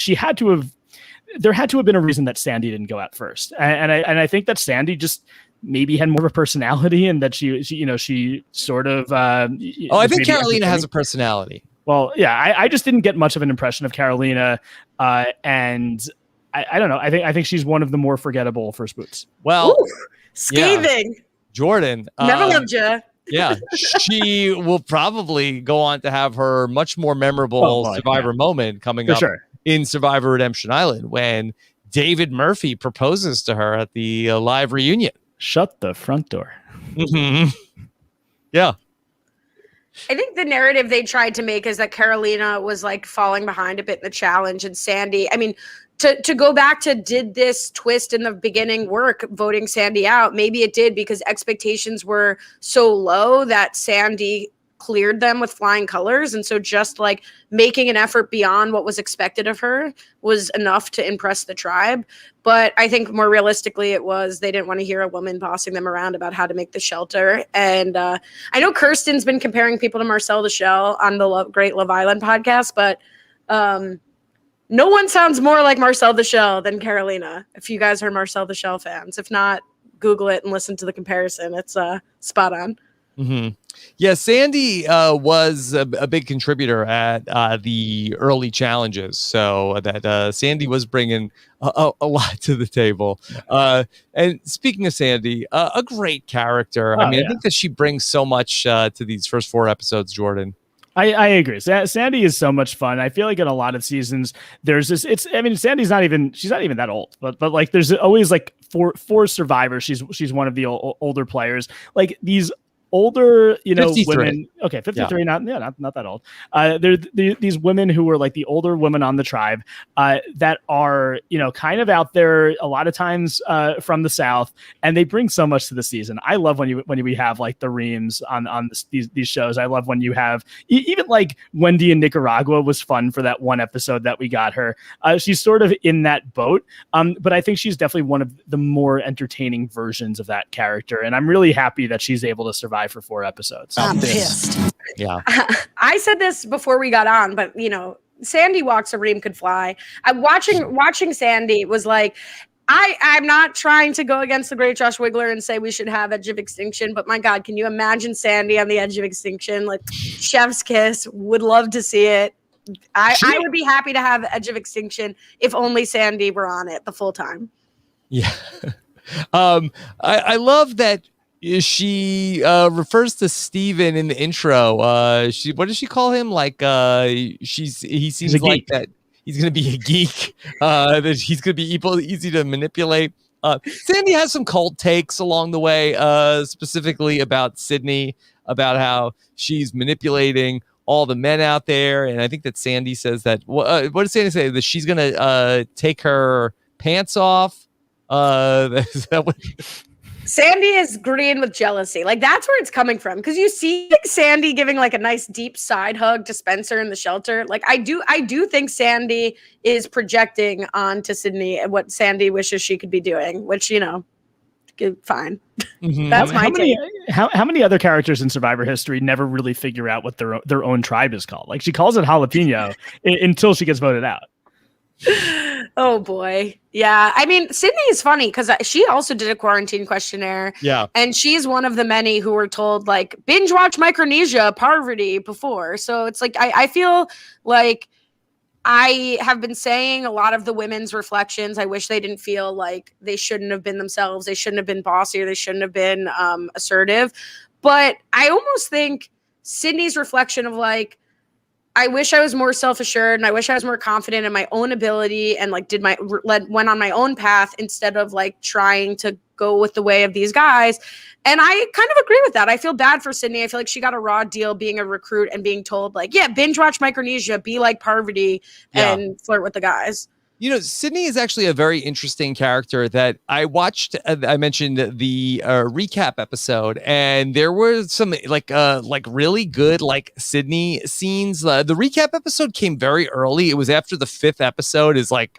there had to have been a reason that Sandy didn't go out first. And I think that Sandy just maybe had more of a personality, and that she sort of. I think Karolina has a personality. Well, yeah, I just didn't get much of an impression of Karolina, and I don't know. I think she's one of the more forgettable first boots. Well, Ooh, scathing. yeah, Jordan. Never loved you. Yeah, she will probably go on to have her much more memorable Survivor moment coming up in Survivor Redemption Island when David Murphy proposes to her at the live reunion. Shut the front door. Mm-hmm. Yeah. I think the narrative they tried to make is that Karolina was like falling behind a bit in the challenge, and Sandy, I mean, to go back to did this twist in the beginning work, voting Sandy out? Maybe it did, because expectations were so low that Sandy cleared them with flying colors. And so just like making an effort beyond what was expected of her was enough to impress the tribe. But I think more realistically, it was they didn't want to hear a woman bossing them around about how to make the shelter. And I know Kirsten's been comparing people to Marcel the Shell on the Great Love Island podcast, but no one sounds more like Marcel the Shell than Karolina. If you guys are Marcel the Shell fans, if not, Google it and listen to the comparison. It's spot on. Mm-hmm. Yeah, Sandy was a big contributor at the early challenges, so that Sandy was bringing a lot to the table. And speaking of Sandy, a great character. I think that she brings so much to these first 4 episodes, Jordan. I agree. Sandy is so much fun. I feel like in a lot of seasons, there's this. Sandy's she's not even that old, but like there's always like for Survivor, she's one of the older players. Like these older, 53. Women. Okay, 53, not that old. They're these women who are like the older women on the tribe that are, kind of out there a lot of times from the South, and they bring so much to the season. I love when we have like the Reams on these shows. I love when you have even like Wendy in Nicaragua was fun for that one episode that we got her. She's sort of in that boat, but I think she's definitely one of the more entertaining versions of that character, and I'm really happy that she's able to survive for 4 episodes. I'm pissed. Yeah. I said this before we got on, but Sandy walks a Reem could fly. Watching Sandy was like, I'm not trying to go against the great Josh Wigler and say we should have Edge of Extinction, but my God, can you imagine Sandy on the Edge of Extinction? Like chef's kiss, would love to see it. I would be happy to have Edge of Extinction if only Sandy were on it the full time. Yeah. I love that she refers to Steven in the intro. What does she call him? Like he seems like that he's gonna be a geek. That he's gonna be easy to manipulate. Sandy has some cult takes along the way, specifically about Sydney, about how she's manipulating all the men out there. And I think that Sandy says that what does Sandy say? That she's gonna take her pants off. Is that what? Sandy is green with jealousy. Like that's where it's coming from. Because you see Sandy giving like a nice deep side hug to Spencer in the shelter. Like I do think Sandy is projecting onto Sydney and what Sandy wishes she could be doing, which, fine. Mm-hmm. That's my take. How many other characters in Survivor history never really figure out what their own tribe is called? Like she calls it jalapeno until she gets voted out. Oh boy. Yeah. I mean, Sydney is funny because she also did a quarantine questionnaire. Yeah. And she's one of the many who were told like binge watch Micronesia, Parvati before. So it's like, I feel like I have been saying a lot of the women's reflections. I wish they didn't feel like they shouldn't have been themselves. They shouldn't have been bossy or they shouldn't have been assertive. But I almost think Sydney's reflection of like, I wish I was more self-assured and I wish I was more confident in my own ability and like went on my own path instead of like trying to go with the way of these guys. And I kind of agree with that. I feel bad for Sydney. I feel like she got a raw deal being a recruit and being told like, yeah, binge watch Micronesia, be like Parvati and flirt with the guys. Sydney is actually a very interesting character that I watched. I mentioned the recap episode, and there were some like really good like Sydney scenes. The recap episode came very early. It was after the 5th episode. Is like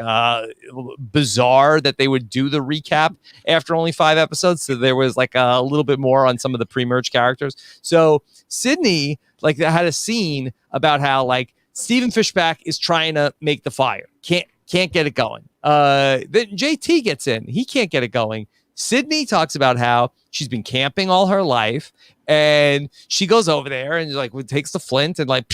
bizarre that they would do the recap after only 5 episodes. So there was like a little bit more on some of the pre-merge characters. So Sydney like had a scene about how like Stephen Fishback is trying to make the fire. Can't get it going. Then JT gets in. He can't get it going. Sydney talks about how she's been camping all her life, and she goes over there and like takes the flint and like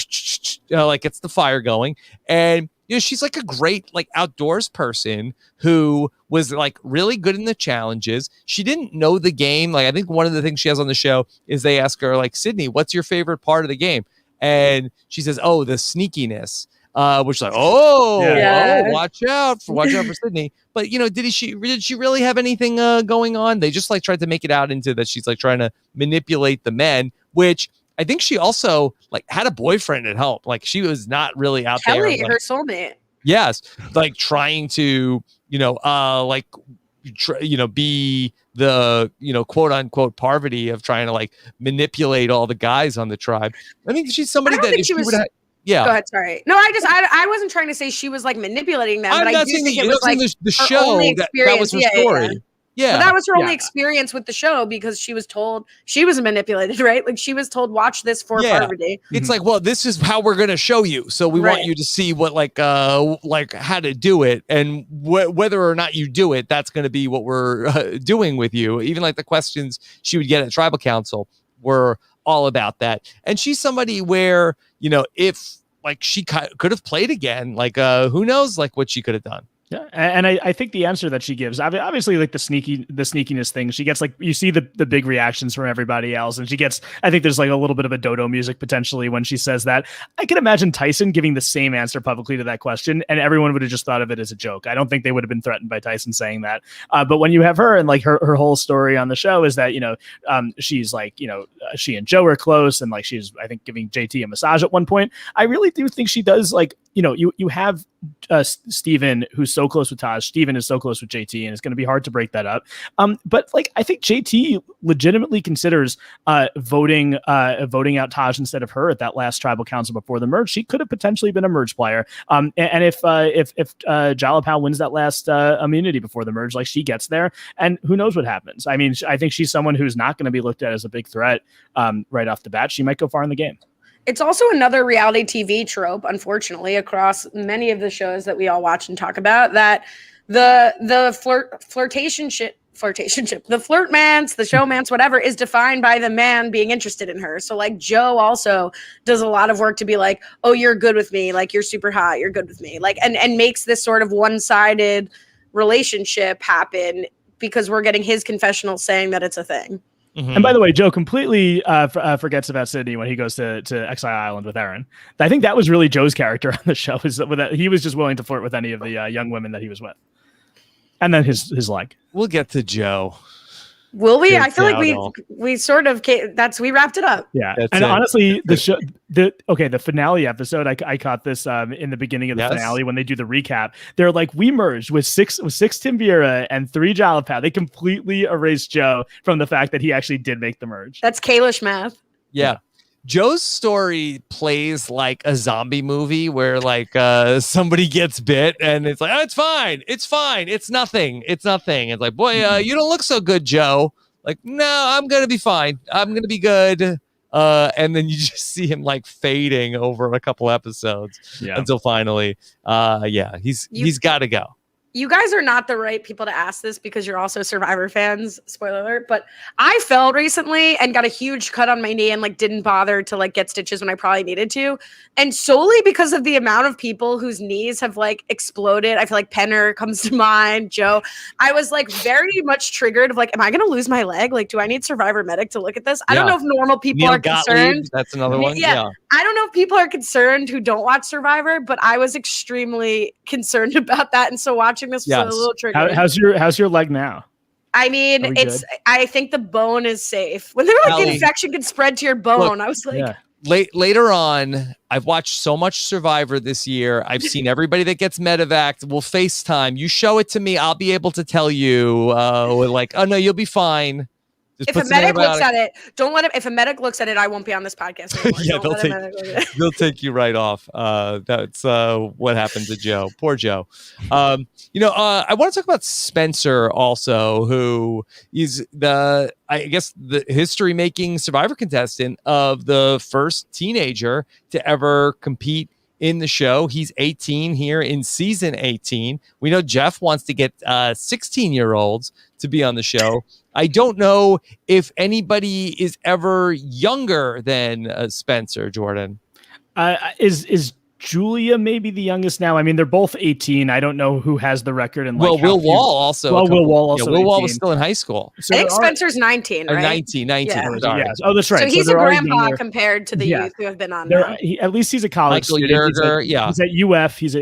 like gets the fire going. And she's like a great like outdoors person who was like really good in the challenges. She didn't know the game. Like I think one of the things she has on the show is they ask her like, Sydney, what's your favorite part of the game? And she says, oh, the sneakiness. Which like, watch out for Sydney. But did she really have anything going on? They just like tried to make it out into that she's like trying to manipulate the men, which I think she also like had a boyfriend at home. Like she was not really out there. Kelly, like, her soulmate. Yes, like trying to be the quote unquote Parvati of trying to like manipulate all the guys on the tribe. I mean, she's somebody that if she would have. Yeah. Go ahead. Sorry. No, I wasn't trying to say she was like manipulating them, but I do think it was like the show that was her story. Yeah. But that was her only experience with the show because she was told she was manipulated, right? Like she was told, watch this for Parvati. It's like, well, this is how we're going to show you. So we want you to see what like how to do it. And whether or not you do it, that's going to be what we're doing with you. Even like the questions she would get at tribal council were all about that. And she's somebody where, if like she could have played again, like who knows like what she could have done. Yeah, and I think the answer that she gives, obviously, like the sneakiness thing, she gets like you see the big reactions from everybody else, and she gets. I think there's like a little bit of a dodo music potentially when she says that. I can imagine Tyson giving the same answer publicly to that question, and everyone would have just thought of it as a joke. I don't think they would have been threatened by Tyson saying that. But when you have her and like her whole story on the show is that she's like she and Joe are close, and like she's I think giving JT a massage at one point. I really do think she does like you have Steven who's so close with Taj. Steven is so close with JT, and it's going to be hard to break that up. But like I think JT legitimately considers voting out Taj instead of her at that last tribal council before the merge. She could have potentially been a merge player. And if Jalapao wins that last immunity before the merge, like she gets there, and who knows what happens. I mean, I think she's someone who's not going to be looked at as a big threat right off the bat. She might go far in the game. It's also another reality TV trope, unfortunately, across many of the shows that we all watch and talk about, that the flirtationship, the flirtmance, the showmance, whatever, is defined by the man being interested in her. So like Joe also does a lot of work to be like, oh, you're good with me. Like you're super hot. You're good with me. Like, and makes this sort of one-sided relationship happen because we're getting his confessional saying that it's a thing. Mm-hmm. And by the way, Joe completely forgets about Sydney when he goes to Exile Island with Aaron. I think that was really Joe's character on the show. Is that he was just willing to flirt with any of the young women that he was with. And then his leg. We'll get to Joe. Will we? I feel like we sort of we wrapped it up. Yeah, and honestly, the finale episode, I caught this in the beginning of the finale when they do the recap. They're like, we merged with six Timbira and 3 Jalapao. They completely erased Joe from the fact that he actually did make the merge. That's Kalish math. Yeah. Joe's story plays like a zombie movie where like somebody gets bit and it's like, oh, it's fine. It's nothing. It's like, boy, you don't look so good, Joe. Like, no, I'm going to be fine. I'm going to be good. And then you just see him like fading over a couple episodes until finally, he's got to go. You guys are not the right people to ask this because you're also Survivor fans, spoiler alert, but I fell recently and got a huge cut on my knee and like didn't bother to like get stitches when I probably needed to. And solely because of the amount of people whose knees have like exploded. I feel like Penner comes to mind, Joe. I was like very much triggered of like, am I going to lose my leg? Like, do I need Survivor Medic to look at this? I don't know if normal people are concerned. That's another one. Yeah. I don't know if people are concerned who don't watch Survivor, but I was extremely concerned about that. And so watching this was a little triggered. How's your leg now? I mean, I think the bone is safe. When they were like, the infection could spread to your bone, I was like... Later on, I've watched so much Survivor this year. I've seen everybody that gets medevaced. We'll FaceTime. You show it to me. I'll be able to tell you, like, oh, no, you'll be fine. If a medic looks at it, don't let him. If a medic looks at it, I won't be on this podcast anymore. They'll take you right off. That's what happened to Joe. Poor Joe. I want to talk about Spencer also, who is the history-making Survivor contestant of the first teenager to ever compete in the show. He's 18 here in season 18. We know Jeff wants to get 16-year-olds to be on the show. I don't know if anybody is ever younger than Spencer, Jordan. Is Julia maybe the youngest now? I mean, they're both 18. I don't know who has the record. And Will Wall also. Will Wall also. Will Wall was still in high school. So I think Spencer's 19, right? 19. Yeah. Oh, that's right. So he's a grandpa compared to the youth who have been on there. At least he's a college student. Yerger, he's at UF. He's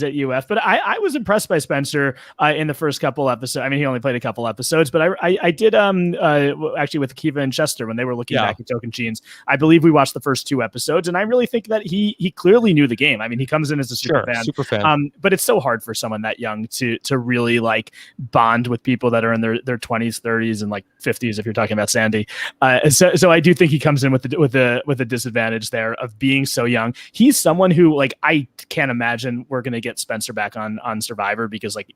at UF. But I was impressed by Spencer in the first couple episodes. I mean, he only played a couple episodes, but I did actually with Kiva and Chester when they were looking back at Tocantins. I believe we watched the first 2 episodes, and I really think that he clearly knew the game. I mean, he comes in as a super fan. But it's so hard for someone that young to really like bond with people that are in their 20s, 30s, and like 50s. If you're talking about Sandy, so I do think he comes in with a disadvantage there of being so young. He's someone who like I can't imagine we're gonna get Spencer back on Survivor because like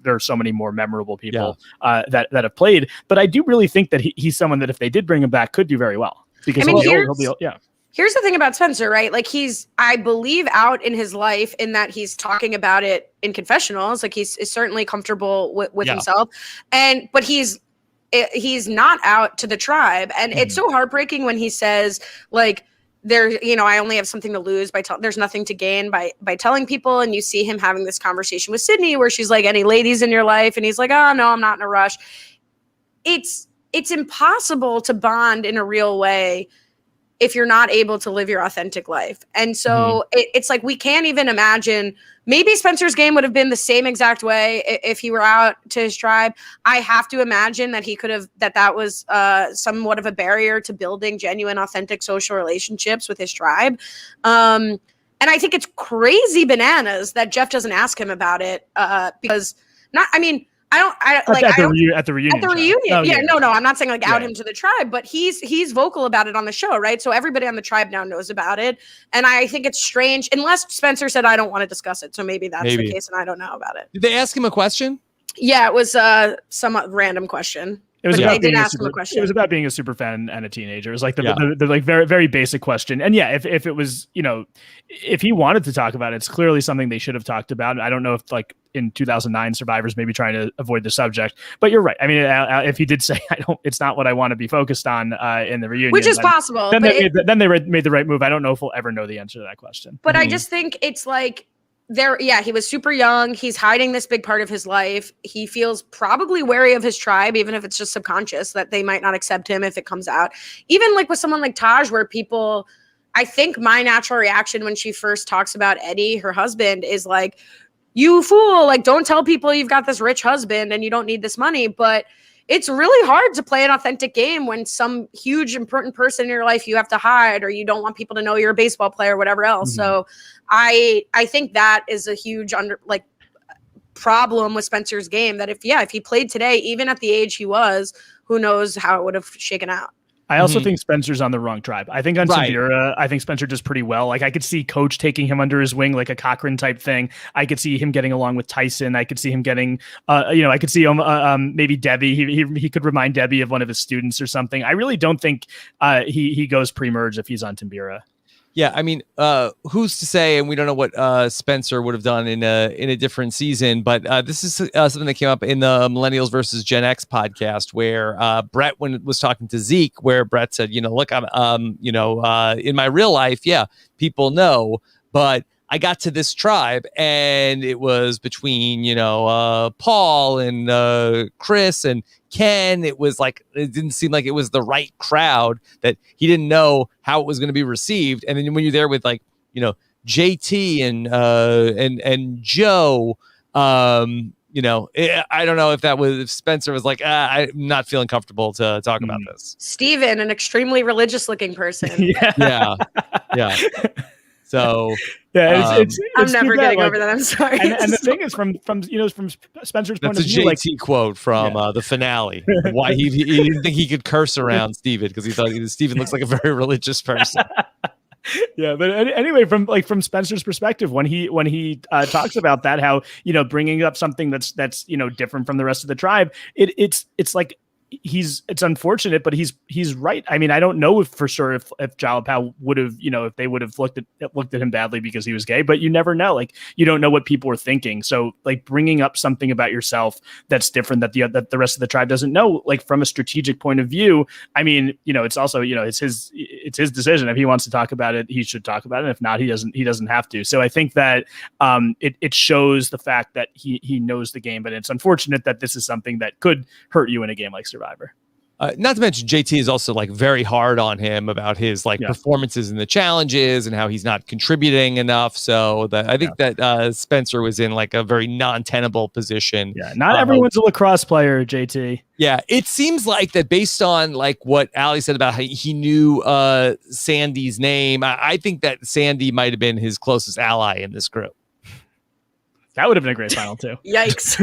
there are so many more memorable people that have played. But I do really think that he's someone that if they did bring him back could do very well because he'll be. Here's the thing about Spencer, right? Like he's, I believe, out in his life in that he's talking about it in confessionals. Like he's certainly comfortable with himself, but he's not out to the tribe, and it's so heartbreaking when he says like I only have something to lose there's nothing to gain by telling people, and you see him having this conversation with Sydney where she's like, any ladies in your life, and he's like, oh no, I'm not in a rush. It's impossible to bond in a real way if you're not able to live your authentic life. And so it's like, we can't even imagine, maybe Spencer's game would have been the same exact way if he were out to his tribe. I have to imagine that he could have, that was somewhat of a barrier to building genuine, authentic social relationships with his tribe. And I think it's crazy bananas that Jeff doesn't ask him about it because at the reunion. No, I'm not saying like out him to the tribe, but he's vocal about it on the show, right? So everybody on the tribe now knows about it, and I think it's strange unless Spencer said I don't want to discuss it. So maybe that's the case, and I don't know about it. Did they ask him a question? Yeah, it was some random question. It was about being a super fan and a teenager. It was like the like very, very basic question. And if it was, if he wanted to talk about it, it's clearly something they should have talked about. I don't know if like in 2009 Survivor's maybe trying to avoid the subject, but you're right. I mean, if he did say, it's not what I want to be focused on in the reunion, which is possible. Then they made the right move. I don't know if we'll ever know the answer to that question. But I just think it's like, he was super young. He's hiding this big part of his life. He feels probably wary of his tribe, even if it's just subconscious that they might not accept him if it comes out. Even like with someone like Taj, where people, I think my natural reaction when she first talks about Eddie, her husband, is like, you fool, like don't tell people you've got this rich husband and you don't need this money. But it's really hard to play an authentic game when some huge important person in your life you have to hide, or you don't want people to know you're a baseball player or whatever else. So I think that is a huge problem with Spencer's game, that if he played today, even at the age he was, who knows how it would have shaken out. I also think Spencer's on the wrong tribe. I think on Timbira, I think Spencer does pretty well. Like I could see Coach taking him under his wing, like a Cochran type thing. I could see him getting along with Tyson. I could see him getting, I could see him maybe Debbie. He could remind Debbie of one of his students or something. I really don't think he goes pre-merge if he's on Timbira. Yeah, I mean, who's to say? And we don't know what Spencer would have done in a different season. But this is something that came up in the Millennials versus Gen X podcast, where Brett, when it was talking to Zeke, where Brett said, look, I'm, in my real life, people know, but I got to this tribe and it was between, Paul and Chris and Ken. It was like, it didn't seem like it was the right crowd, that he didn't know how it was going to be received. And then when you're there with like, JT and Joe, I don't know if Spencer was like, I'm not feeling comfortable to talk about this. Steven, an extremely religious looking person. Yeah. So I'm never getting over that. I'm sorry. And the thing is, from Spencer's point of view, that's a JT quote from the finale. Why he didn't think he could curse around Steven because he thought Steven looks like a very religious person. Yeah, but anyway, from Spencer's perspective, when he talks about that, how bringing up something that's different from the rest of the tribe, it's like it's unfortunate, but he's right. I mean, I don't know for sure if Jalapao would have, if they would have looked at him badly because he was gay, but you never know. Like, you don't know what people are thinking. So like bringing up something about yourself that's different that the rest of the tribe doesn't know, like from a strategic point of view, I mean, it's also, it's his decision. If he wants to talk about it, he should talk about it. If not, he doesn't have to. So I think that it shows the fact that he knows the game, but it's unfortunate that this is something that could hurt you in a game like Survivor. Not to mention JT is also like very hard on him about his performances in the challenges and how he's not contributing enough. So I think that Spencer was in like a very non-tenable position. Yeah, not everyone's a lacrosse player, JT. Yeah, it seems like that based on like what Ali said about how he knew Sandy's name. I think that Sandy might have been his closest ally in this group. That would have been a great final too. Yikes.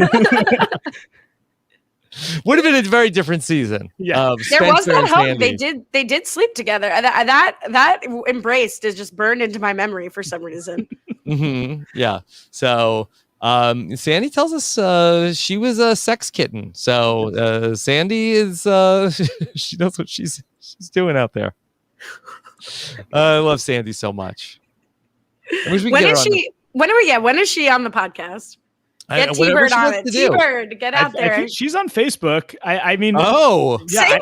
Would have been a very different season. Yeah, there was that hug. They did sleep together. That embrace is just burned into my memory for some reason. Mm-hmm. Yeah. So Sandy tells us she was a sex kitten. So Sandy is she knows what she's doing out there. I love Sandy so much. When is she on the podcast? Get T-Bird on it. T-Bird, get out there. I think she's on Facebook. I mean, say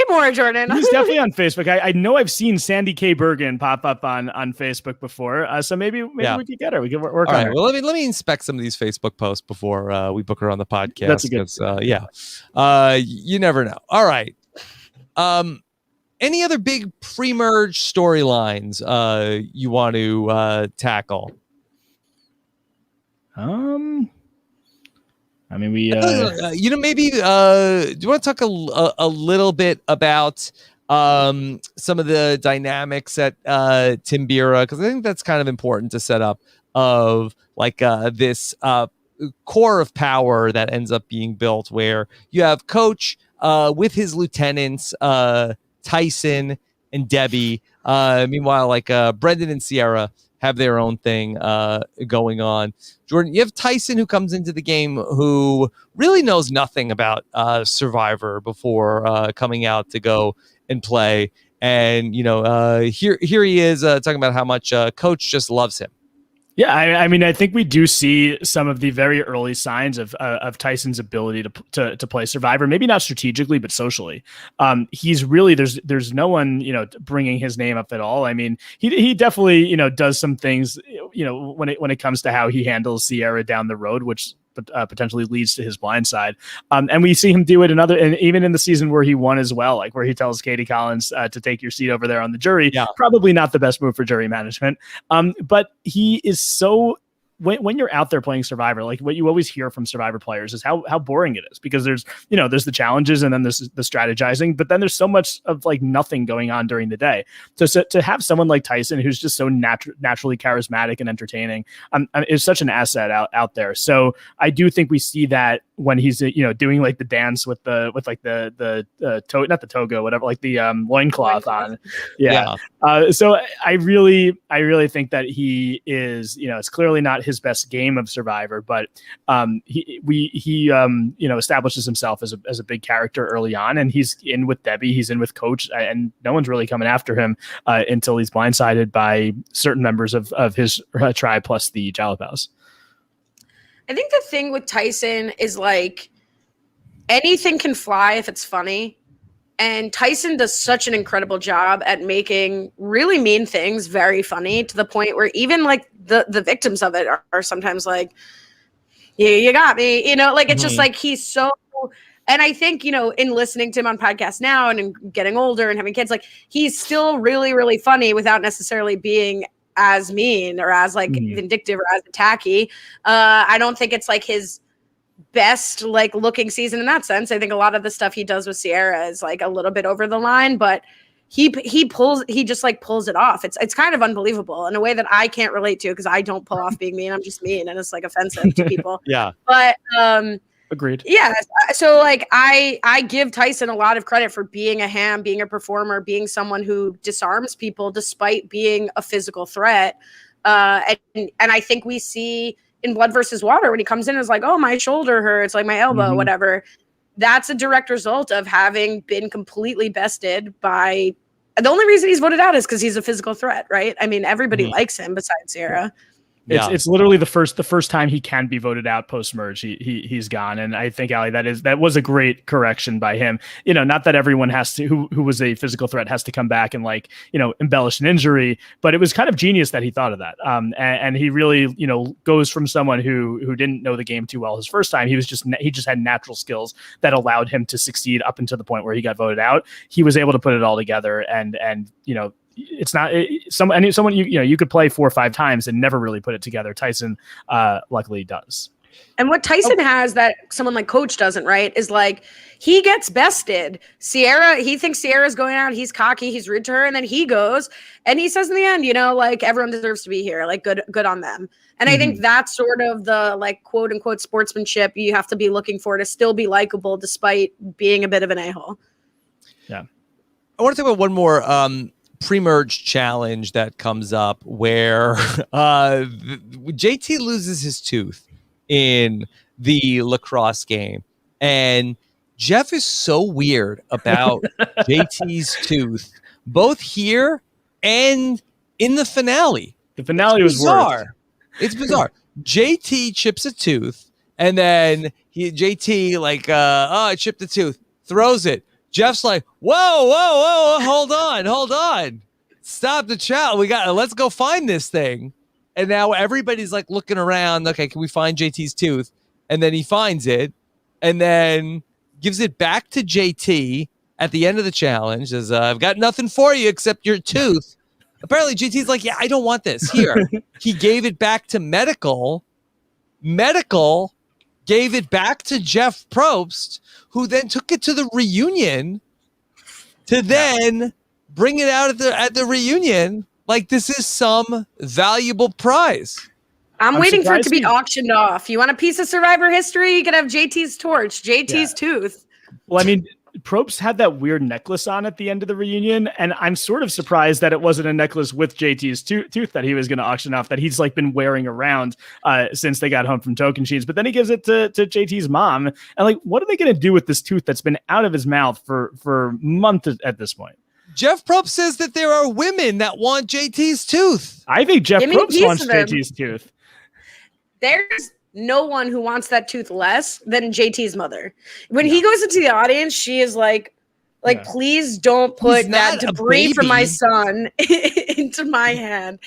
more, Jordan. She's definitely on Facebook. I know I've seen Sandy K. Bergen pop up on Facebook before. So maybe we could get her. We could work on her. Well, let me inspect some of these Facebook posts before we book her on the podcast. That's a good. You never know. All right. Any other big pre-merge storylines you want to tackle? I mean, we maybe do you want to talk a little bit about some of the dynamics at Timbira, because I think that's kind of important to set up of like this core of power that ends up being built, where you have Coach with his lieutenants Tyson and Debbie. Meanwhile, like Brendan and Sierra have their own thing going on. Jordan, you have Tyson, who comes into the game who really knows nothing about Survivor before coming out to go and play. And, here he is talking about how much Coach just loves him. Yeah, I mean, I think we do see some of the very early signs of Tyson's ability to play Survivor. Maybe not strategically, but socially. He's really there's no one bringing his name up at all. I mean, he definitely does some things when it comes to how he handles Sierra down the road, which potentially leads to his blind side. And we see him do it and even in the season where he won as well, like where he tells Katie Collins to take your seat over there on the jury. Yeah. Probably not the best move for jury management. But he is so, when you're out there playing Survivor, like what you always hear from Survivor players is how boring it is, because there's the challenges and then there's the strategizing, but then there's so much of like nothing going on during the day. So to have someone like Tyson, who's just so naturally charismatic and entertaining, is such an asset out there. So I do think we see that when he's doing like the dance with not the toga, whatever, like the loincloth on. Yeah. So I really think that he is, it's clearly not his best game of Survivor, but he establishes himself as a big character early on, and he's in with Debbie, he's in with Coach, and no one's really coming after him until he's blindsided by certain members of his tribe plus the Jalapaos. I think the thing with Tyson is like anything can fly if it's funny. And Tyson does such an incredible job at making really mean things very funny, to the point where even like the victims of it are sometimes like, yeah, you got me, like it's just like he's so. And I think, in listening to him on podcasts now and in getting older and having kids, like he's still really, really funny without necessarily being as mean or as like vindictive or as attacky. I don't think it's like his best like looking season in that sense. I think a lot of the stuff he does with Sierra is like a little bit over the line, but he just like pulls it off. It's kind of unbelievable in a way that I can't relate to, because I don't pull off being mean. I'm just mean, and it's like offensive to people. Yeah. But agreed. Yeah. So like I give Tyson a lot of credit for being a ham, being a performer, being someone who disarms people despite being a physical threat. And I think we see in Blood versus Water when he comes in and is like, oh, my shoulder hurts, like my elbow, whatever. that's a direct result of having been completely bested by. The only reason he's voted out is because he's a physical threat, right? I mean, everybody likes him besides Sierra. It's literally the first time he can be voted out post merge. He's gone, and I think Ali, that was a great correction by him. Not that everyone has to who was a physical threat has to come back and embellish an injury, but it was kind of genius that he thought of that. And he really goes from someone who didn't know the game too well his first time. He just had natural skills that allowed him to succeed up until the point where he got voted out. He was able to put it all together, and it's not someone you could play 4 or 5 times and never really put it together. Tyson luckily does. And what Tyson has that someone like Coach doesn't, right, is he gets bested. He thinks Sierra's going out. He's cocky. He's rude to her. And then he goes and he says in the end, everyone deserves to be here. Good on them. And I think that's sort of the quote unquote sportsmanship you have to be looking for to still be likable despite being a bit of an a-hole. Yeah. I want to talk about one more pre-merge challenge that comes up where JT loses his tooth in the lacrosse game, and Jeff is so weird about JT's tooth, both here and in the finale. The finale was bizarre. It's bizarre. JT chips a tooth, and then JT I chipped the tooth, throws it. Jeff's like, whoa, hold on. Stop the chat. Let's go find this thing. And now everybody's looking around. Okay, can we find JT's tooth? And then he finds it and then gives it back to JT at the end of the challenge. Says, I've got nothing for you except your tooth. Apparently JT's like, yeah, I don't want this. Here. He gave it back to Medical. Medical gave it back to Jeff Probst, who then took it to the reunion to then bring it out at the reunion like this is some valuable prize. I'm waiting for it to be auctioned off. You want a piece of Survivor history? You can have JT's torch, JT's tooth. Well, I mean, Probst had that weird necklace on at the end of the reunion, and I'm sort of surprised that it wasn't a necklace with JT's tooth that he was going to auction off, that he's been wearing around since they got home from Tocantins. But then he gives it to JT's mom, and what are they going to do with this tooth that's been out of his mouth for months at this point? Jeff Probst says that there are women that want JT's tooth. I think Jeff Probst wants JT's tooth. There's no one who wants that tooth less than JT's mother. When he goes into the audience, she is please don't put that debris from my son into my hand.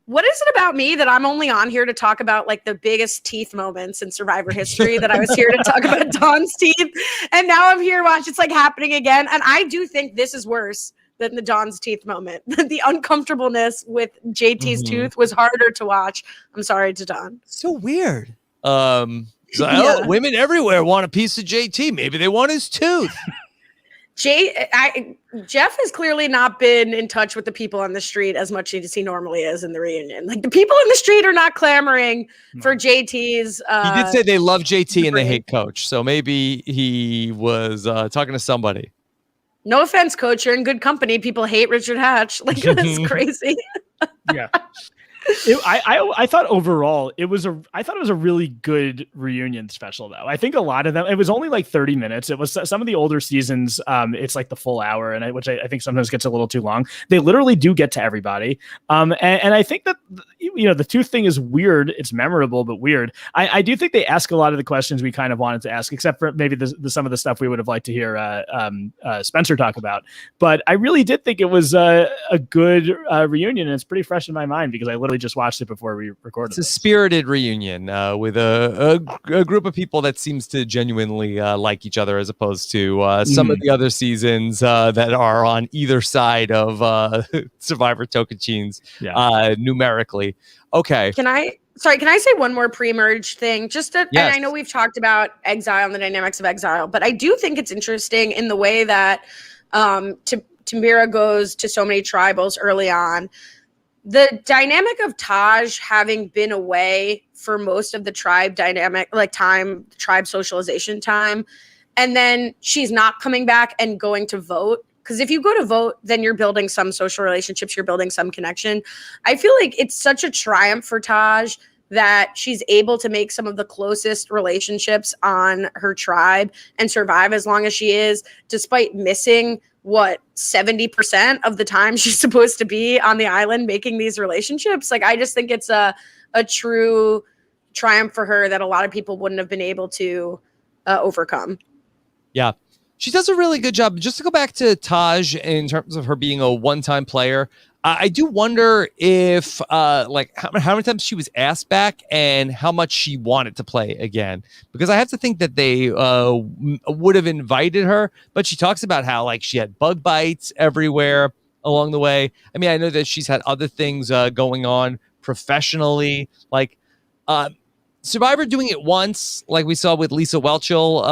What is it about me that I'm only on here to talk about the biggest teeth moments in Survivor history, that I was here to talk about Dawn's teeth, and now I'm here watch it's happening again. And I do think this is worse than the Dawn's teeth moment. The uncomfortableness with JT's tooth was harder to watch. I'm sorry to Dawn. So weird. Women everywhere want a piece of JT. Maybe they want his tooth. Jeff has clearly not been in touch with the people on the street as much as he normally is in the reunion. The people in the street are not clamoring for JT's. He did say they love JT and they hate Coach. So maybe he was talking to somebody. No offense, Coach. You're in good company. People hate Richard Hatch. That's crazy. Yeah. I thought overall it was a really good reunion special, though. I think a lot of them, it was only 30 minutes. It was some of the older seasons. It's the full hour, and which I think sometimes gets a little too long. They literally do get to everybody. And I think that, the tooth thing is weird. It's memorable, but weird. I do think they ask a lot of the questions we kind of wanted to ask, except for maybe some of the stuff we would have liked to hear Spencer talk about. But I really did think it was a good reunion, and it's pretty fresh in my mind because I literally just watched it before we recorded. It's a spirited reunion with a group of people that seems to genuinely like each other, as opposed to some of the other seasons that are on either side of Survivor Tocantins numerically. Okay. Can I say one more pre-merge thing? And I know we've talked about Exile and the dynamics of Exile, but I do think it's interesting in the way that Timbira goes to so many tribals early on. The dynamic of Taj having been away for most of the tribe dynamic, tribe socialization time, and then she's not coming back and going to vote. Because if you go to vote, then you're building some social relationships, you're building some connection. I feel like it's such a triumph for Taj that she's able to make some of the closest relationships on her tribe and survive as long as she is, despite missing 70% of the time she's supposed to be on the island making these relationships. Like, I just think it's a true triumph for her that a lot of people wouldn't have been able to overcome. Yeah. She does a really good job. Just to go back to Taj in terms of her being a one-time player, I do wonder if how many times she was asked back and how much she wanted to play again. Because I have to think that they would have invited her, but she talks about how like she had bug bites everywhere along the way. I mean, I know that she's had other things going on professionally, like Survivor doing it once, like we saw with Lisa Welchel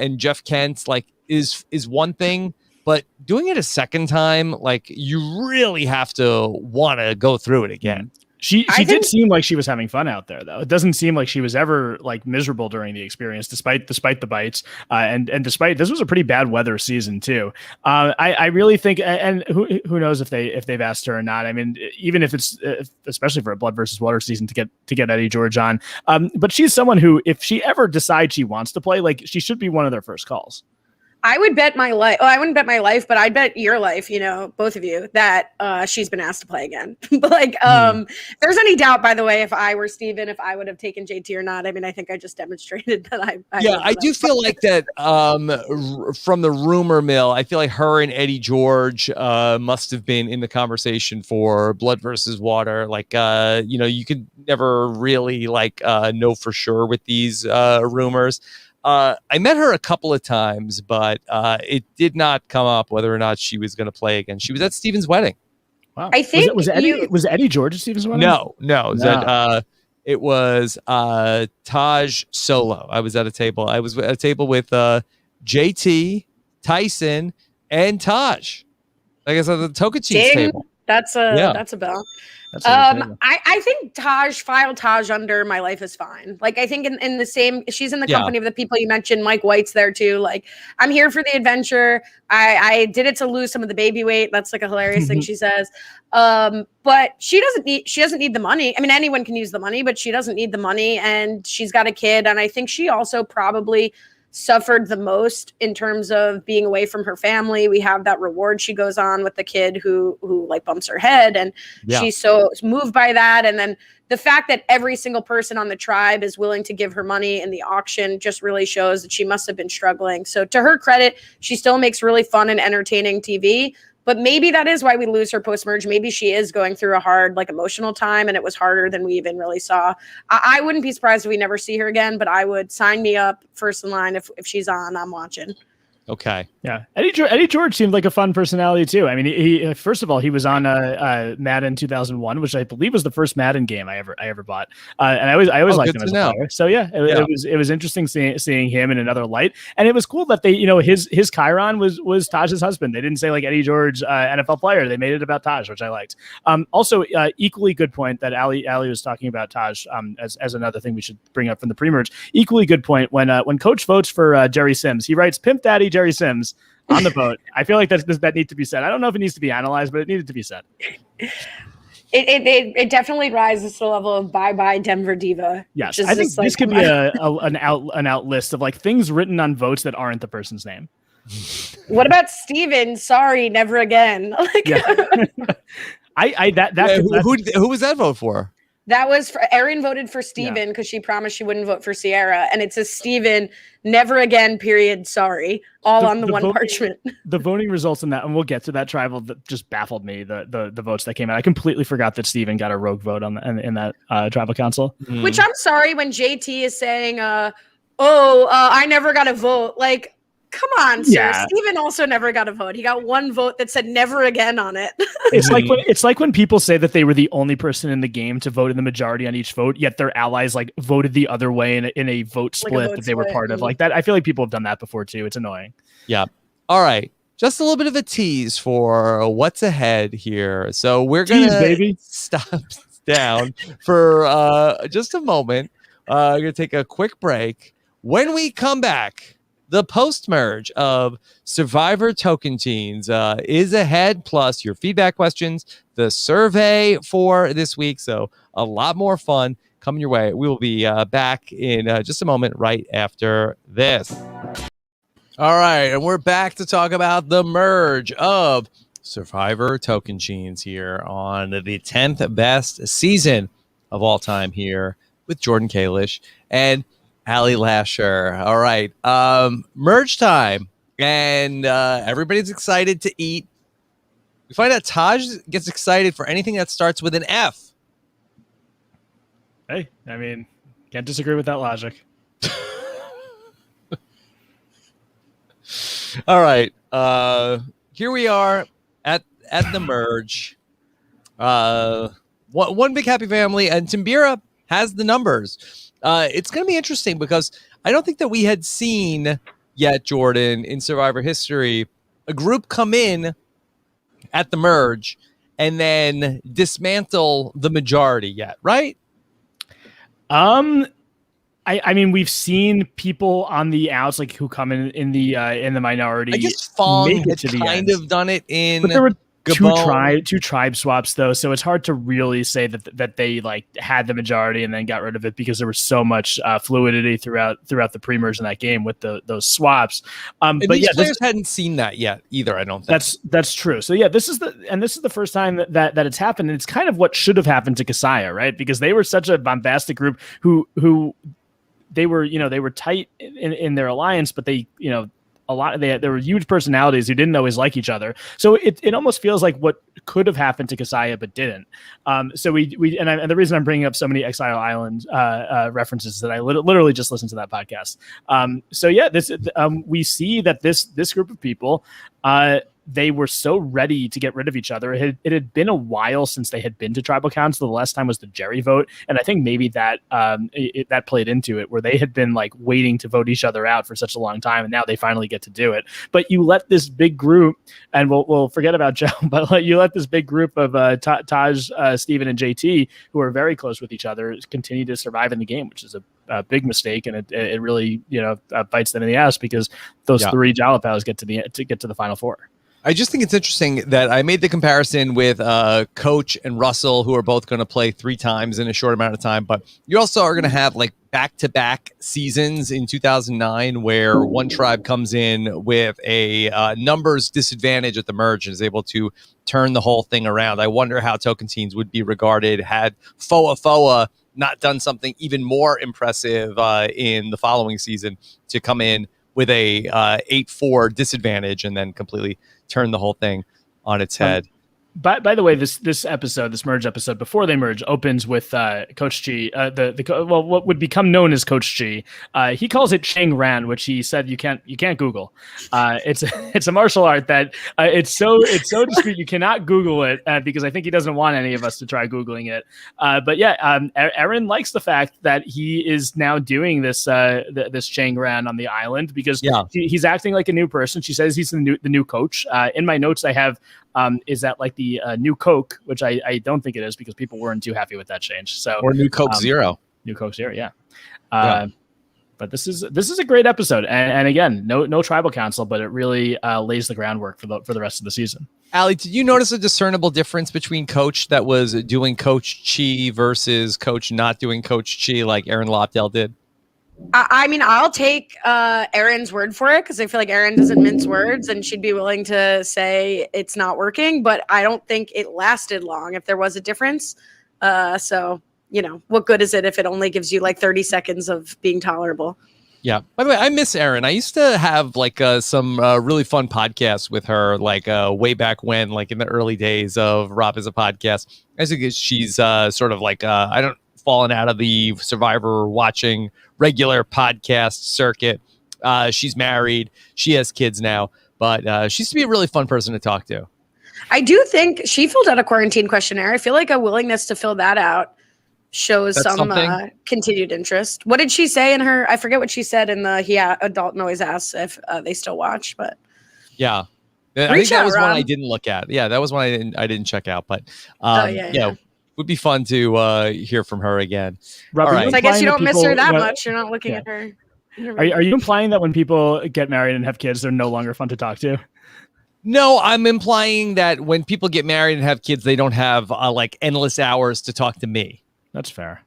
and Jeff Kent, like is one thing, but doing it a second time, like you really have to want to go through it again. She did seem like she was having fun out there, though. It doesn't seem like she was ever like miserable during the experience, despite the bites, and despite this was a pretty bad weather season too. I really think, and who knows if they've asked her or not. I mean, even if it's especially for a blood versus water season to get Eddie George on, but she's someone who, if she ever decides she wants to play, like she should be one of their first calls. I would bet my life. Oh, I wouldn't bet my life, but I'd bet your life, both of you, that she's been asked to play again. But if there's any doubt, by the way, if I were Steven, if I would have taken JT or not, I mean, I think I just demonstrated that I do feel like that from the rumor mill, I feel like her and Eddie George must have been in the conversation for blood versus water. Like, you could never really know for sure with these rumors. I met her a couple of times, but it did not come up whether or not she was going to play again. She was at Steven's wedding. Wow. I think was Eddie George at Steven's wedding? No. It was Taj solo. I was at a table. I was at a table with JT, Tyson, and Taj. Like I said, the Tocantins table. That's a bell. I think file Taj under My Life is Fine. Like, I think in the same, she's in the company of the people you mentioned. Mike White's there too. Like, I'm here for the adventure. I did it to lose some of the baby weight. That's like a hilarious thing she says. But she doesn't need the money. I mean, anyone can use the money, but she doesn't need the money, and she's got a kid. And I think she also probably suffered the most in terms of being away from her family. We have that reward she goes on with the kid who like bumps her head, and she's so moved by that. And then the fact that every single person on the tribe is willing to give her money in the auction just really shows that she must have been struggling. So to her credit, she still makes really fun and entertaining TV. But maybe that is why we lose her post-merge. Maybe she is going through a hard, emotional time, and it was harder than we even really saw. I wouldn't be surprised if we never see her again, but I would sign me up first in line if she's on. I'm watching. Okay. Yeah. Eddie George seemed like a fun personality too. I mean, he first of all, he was on Madden 2001, which I believe was the first Madden game I ever bought. And I always liked him as a player. So it was interesting seeing him in another light. And it was cool that they, his Chiron was Taj's husband. They didn't say like Eddie George, NFL player. They made it about Taj, which I liked. Also, equally good point that Ali was talking about Taj as another thing we should bring up from the pre-merge. Equally good point when Coach votes for Jerry Sims, he writes "Pimp Daddy Jerry Sims" on the vote. I feel like that needs to be said. I don't know if it needs to be analyzed, but it needed to be said. It definitely rises to the level of bye Denver Diva. Yes, I think this could be an out list of things written on votes that aren't the person's name. What about Steven? Sorry, never again. Who was that vote for? That was for Erin voted for Steven because she promised she wouldn't vote for Sierra. And it says Steven, never again, period, sorry. All on the one parchment. The voting results in that, and we'll get to that tribal, that just baffled me, the votes that came out. I completely forgot that Steven got a rogue vote in that tribal council. Which I'm sorry when JT is saying, I never got a vote. Like, come on, sir. Yeah. Steven also never got a vote. He got one vote that said never again on it. It's like when people say that they were the only person in the game to vote in the majority on each vote, yet their allies voted the other way in a vote split that they were part of. Like that, I feel like people have done that before too. It's annoying. Yeah. All right. Just a little bit of a tease for what's ahead here. So we're gonna stop down for just a moment. We're gonna take a quick break. When we come back, the post-merge of Survivor Tocantins is ahead, plus your feedback questions, the survey for this week. So a lot more fun coming your way. We will be back in just a moment right after this. All right, and we're back to talk about the merge of Survivor Tocantins here on the 10th best season of all time here with Jordan Kalish and Ali Lasher. All right, merge time, and everybody's excited to eat. We find out Taj gets excited for anything that starts with an F. Hey, I mean, can't disagree with that logic. All right, here we are at the merge. One big happy family, and Timbira has the numbers. It's going to be interesting because I don't think that we had seen yet, Jordan, in Survivor history, a group come in at the merge and then dismantle the majority yet, right? I mean, we've seen people on the outs, like who come in the minority. I guess Fong make it had to the kind end. of done it in. But there were Gabon. two tribe swaps though, so it's hard to really say that they like had the majority and then got rid of it because there was so much fluidity throughout the pre-merge in that game with those swaps. And but these yeah, players hadn't seen that yet either. I don't think that's true. So yeah, this is the first time that it's happened, and it's kind of what should have happened to Kasaya, right? Because they were such a bombastic group who they were tight in their alliance, but they there were huge personalities who didn't always like each other. So it almost feels like what could have happened to Kasaya but didn't. So we and the reason I'm bringing up so many Exile Island references is that I literally just listened to that podcast. So yeah, we see that this group of people, they were so ready to get rid of each other. It had been a while since they had been to tribal council. The last time was the Jerry vote, and I think maybe that that played into it, where they had been like waiting to vote each other out for such a long time, and now they finally get to do it. But you let this big group, and we'll forget about Joe, but you let this big group of Taj, Steven, and JT, who are very close with each other, continue to survive in the game, which is a big mistake, and it really bites them in the ass because those three Jalapaos get to the final four. I just think it's interesting that I made the comparison with Coach and Russell, who are both going to play 3 times in a short amount of time. But you also are going to have like back-to-back seasons in 2009 where one tribe comes in with a numbers disadvantage at the merge and is able to turn the whole thing around. I wonder how Tocantins would be regarded had Foa not done something even more impressive in the following season to come in with a 8-4 disadvantage and then completely turn the whole thing on its head. By the way, this merge episode before they merge opens with Coach G, what would become known as Coach G. He calls it Chang Ran, which he said you can't Google. It's a martial art that it's so discreet you cannot Google it because I think he doesn't want any of us to try Googling it. But yeah, Aaron likes the fact that he is now doing this Chang Ran on the island because he's acting like a new person. She says he's the new coach. In my notes, I have. Is that like the new Coke, which I don't think it is because people weren't too happy with that change. So or new Coke Zero, yeah. But this is a great episode, and again, no tribal council, but it really lays the groundwork for the rest of the season. Ali, did you notice a discernible difference between Coach that was doing Coach Chi versus Coach not doing Coach Chi like Aaron Lopdale did? I mean, I'll take Erin's word for it because I feel like Erin doesn't mince words and she'd be willing to say it's not working, but I don't think it lasted long if there was a difference. So, what good is it if it only gives you like 30 seconds of being tolerable? Yeah. By the way, I miss Erin. I used to have like some really fun podcasts with her, like way back when, like in the early days of Rob as a podcast. I think she's sort of like, I don't fallen out of the Survivor watching regular podcast circuit. She's married. She has kids now, but she used to be a really fun person to talk to. I do think she filled out a quarantine questionnaire. I feel like a willingness to fill that out shows some continued interest. What did she say in her? I forget what she said in the adult noise asks if they still watch, but yeah. I think that was one I didn't look at. Yeah, that was one I didn't check out, but would be fun to hear from her again. Rob, right. So I guess you don't miss her that much. You're not looking at her. Are you implying that when people get married and have kids, they're no longer fun to talk to? No, I'm implying that when people get married and have kids, they don't have like endless hours to talk to me. That's fair.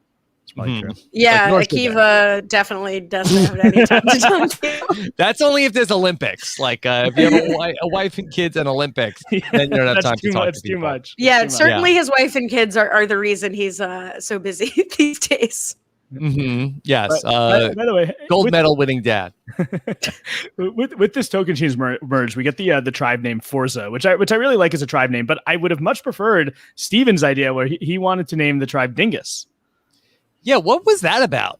It's probably true. Yeah, Like Akiva definitely doesn't have any time to talk to you. That's only if there's Olympics. Like if you have a wife and kids and Olympics, then you don't have time to talk to people. Too much. Yeah, It's too certainly his wife and kids are the reason he's so busy these days. Yes. By the way, gold medal winning dad. with this Tocantins merge, we get the tribe name Forza, which I really like as a tribe name. But I would have much preferred Steven's idea where he wanted to name the tribe Dingus. Yeah, what was that about?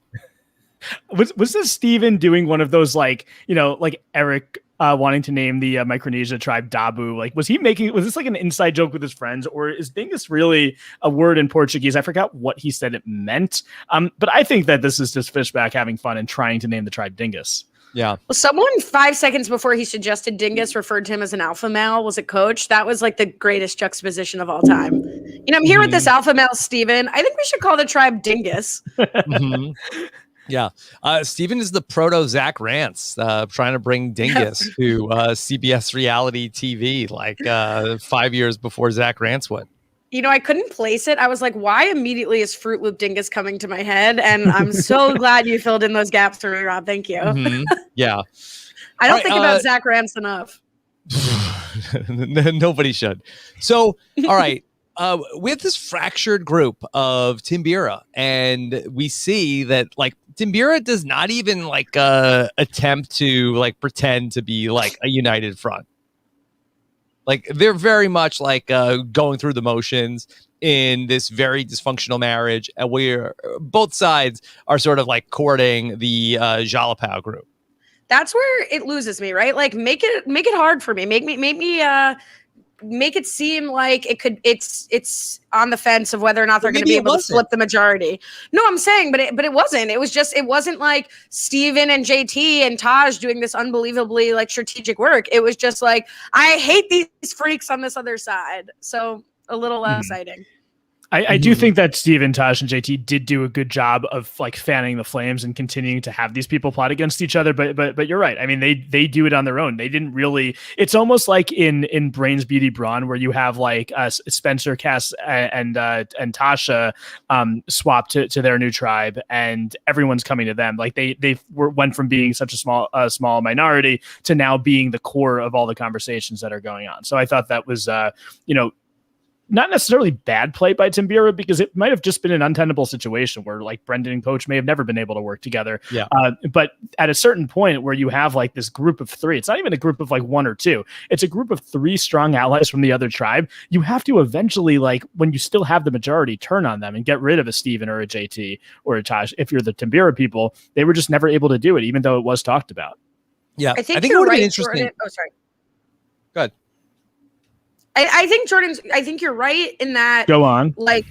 Was this Steven doing one of those like Eric wanting to name the Micronesia tribe Dabu? Like, was this like an inside joke with his friends, or is Dingus really a word in Portuguese? I forgot what he said it meant. But I think that this is just Fishback having fun and trying to name the tribe Dingus. Yeah. Well, someone 5 seconds before he suggested Dingus referred to him as an alpha male. Was it Coach? That was like the greatest juxtaposition of all time. I'm here with this alpha male, Steven. I think we should call the tribe Dingus. Yeah. Steven is the proto Zach Rance, trying to bring Dingus to CBS reality TV like 5 years before Zach Rance would. I couldn't place it. I was like, why immediately is Fruit Loop Dingus coming to my head? And I'm so glad you filled in those gaps for me, Rob. Thank you. Yeah. I don't think about Zach Rance enough. Nobody should. So, all right. We have this fractured group of Timbira, and we see that like Timbira does not even like attempt to like pretend to be like a united front. Like they're very much like going through the motions in this very dysfunctional marriage, and we're both sides are sort of like courting the Jalapao group. That's where it loses me, right? Like make it hard for me. Make it seem like it's on the fence of whether or not they're going to be able to flip the majority. No, I'm saying, but it wasn't. It wasn't like Steven and JT and Taj doing this unbelievably like strategic work. It was just like, I hate these freaks on this other side. So a little less exciting. I do think that Steven, Taj, and JT did do a good job of like fanning the flames and continuing to have these people plot against each other. But you're right. I mean, they do it on their own. They didn't really. It's almost like in Brains Beauty Brawn, where you have like Spencer, Cass, and Tasha swap to their new tribe, and everyone's coming to them. Like they went from being such a small minority to now being the core of all the conversations that are going on. So I thought that was not necessarily bad play by Timbira, because it might have just been an untenable situation where like Brendan and Coach may have never been able to work together. Yeah. But at a certain point where you have like this group of three, it's not even a group of like one or two. It's a group of three strong allies from the other tribe. You have to eventually, like when you still have the majority, turn on them and get rid of a Steven or a JT or a Taj. If you're the Timbira people, they were just never able to do it, even though it was talked about. Yeah. I think it would have been interesting. Jordan. Oh, sorry. Go ahead. I think you're right in that. Go on. Like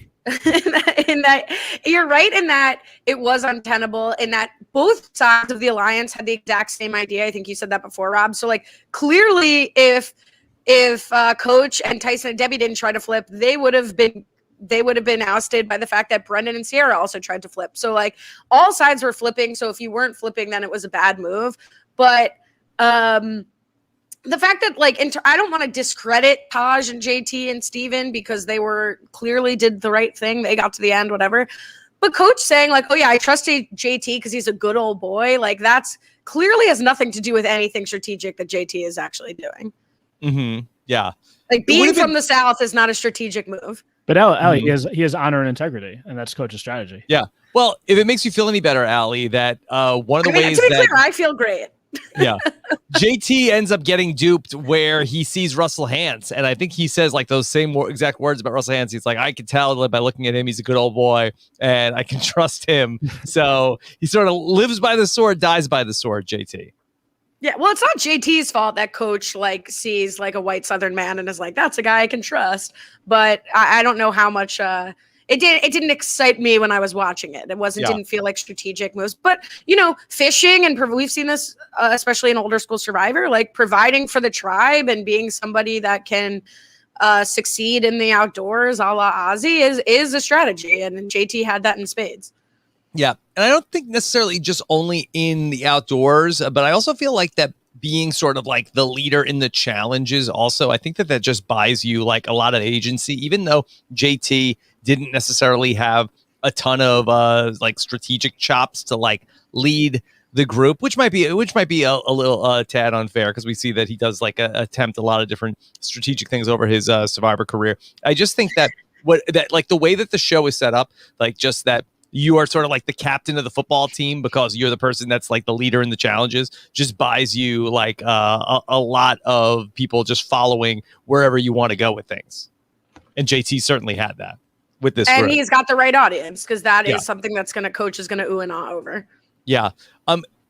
in that you're right in that it was untenable, in that both sides of the alliance had the exact same idea. I think you said that before, Rob. So like clearly if Coach and Tyson and Debbie didn't try to flip, they would have been ousted by the fact that Brendan and Sierra also tried to flip. So like all sides were flipping. So if you weren't flipping, then it was a bad move. But the fact that like I don't want to discredit Taj and JT and Steven because they were clearly did the right thing. They got to the end, whatever. But Coach saying like, oh yeah, I trusted JT because he's a good old boy. Like that's clearly has nothing to do with anything strategic that JT is actually doing. Mm-hmm. Yeah. Like being from the South is not a strategic move. But Allie, he has honor and integrity, and that's Coach's strategy. Yeah. Well, if it makes you feel any better, Allie, that one of the ways to be that clear, I feel great. Yeah. JT ends up getting duped where he sees Russell Hantz. And I think he says like those same exact words about Russell Hantz. He's like, I can tell by looking at him, he's a good old boy and I can trust him. So he sort of lives by the sword, dies by the sword, JT. Yeah, well, it's not JT's fault that Coach like sees like a white Southern man and is like, that's a guy I can trust. But I don't know how much it didn't excite me when I was watching it. It didn't feel like strategic moves. But fishing, and we've seen this especially in older school Survivor, like providing for the tribe and being somebody that can succeed in the outdoors, a la Ozzy, is a strategy, and JT had that in spades. Yeah, and I don't think necessarily just only in the outdoors, but I also feel like that being sort of like the leader in the challenges also, I think that just buys you like a lot of agency, even though JT didn't necessarily have a ton of like strategic chops to like lead the group, which might be a little tad unfair because we see that he does like attempt a lot of different strategic things over his Survivor career. I just think that like the way that the show is set up, like just that you are sort of like the captain of the football team because you're the person that's like the leader in the challenges, just buys you like a lot of people just following wherever you want to go with things. And JT certainly had that with this and group. He's got the right audience because that is something that's going to coach is going to ooh and ah over. Yeah.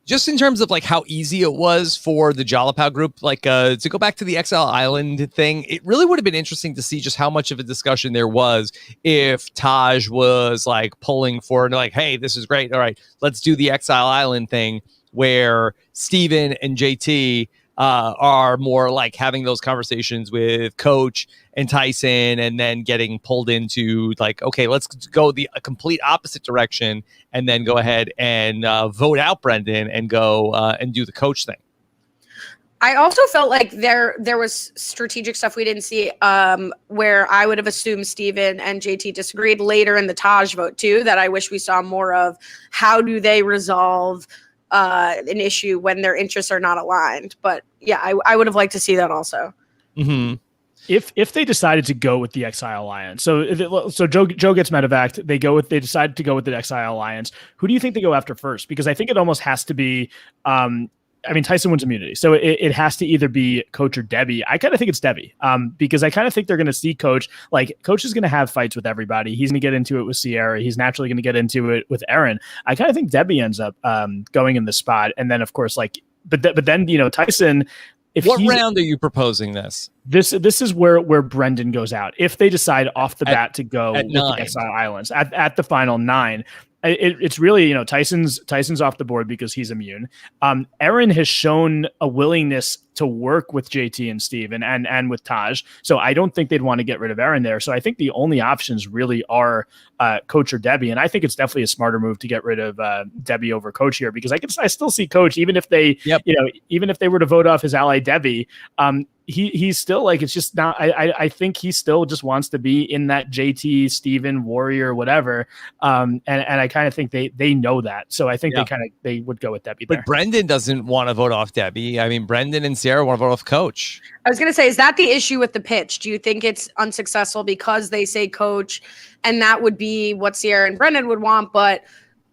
Just in terms of like how easy it was for the Jalapao group, like to go back to the Exile Island thing, it really would have been interesting to see just how much of a discussion there was if Taj was like pulling for and like, hey, this is great. All right, let's do the Exile Island thing where Steven and JT are more like having those conversations with Coach and Tyson and then getting pulled into like, okay, let's go the complete opposite direction and then go ahead and vote out Brendan and go and do the Coach thing. I also felt like there was strategic stuff we didn't see where I would have assumed Steven and JT disagreed later in the Taj vote too, that I wish we saw more of. How do they resolve an issue when their interests are not aligned? But yeah, I would have liked to see that also. Mm-hmm. If they decided to go with the Exile Alliance, so Joe gets medevaced, they decide to go with the Exile Alliance. Who do you think they go after first? Because I think it almost has to be Tyson wins immunity, so it has to either be Coach or Debbie. I kind of think it's Debbie, because I kind of think they're going to see Coach. Like, Coach is going to have fights with everybody. He's going to get into it with Sierra. He's naturally going to get into it with Aaron. I kind of think Debbie ends up going in the spot, and then of course, like, but then Tyson. What round are you proposing this? This is where Brendan goes out. If they decide off the bat to go with the Exile Islands at the final 9. It's really, Tyson's off the board because he's immune. Aaron has shown a willingness to work with JT and Steven and with Taj. So I don't think they'd want to get rid of Aaron there. So I think the only options really are Coach or Debbie. And I think it's definitely a smarter move to get rid of Debbie over Coach here, because I still see Coach, even if they, even if they were to vote off his ally Debbie, he's still like, it's just not, I think he still just wants to be in that JT, Steven, Warrior, whatever. And I kind of think they know that. So I think they would go with Debbie there. But Brendan doesn't want to vote off Debbie. I mean, Brendan and Sierra want to vote off Coach. I was going to say, is that the issue with the pitch? Do you think it's unsuccessful because they say Coach, and that would be what Sierra and Brendan would want? But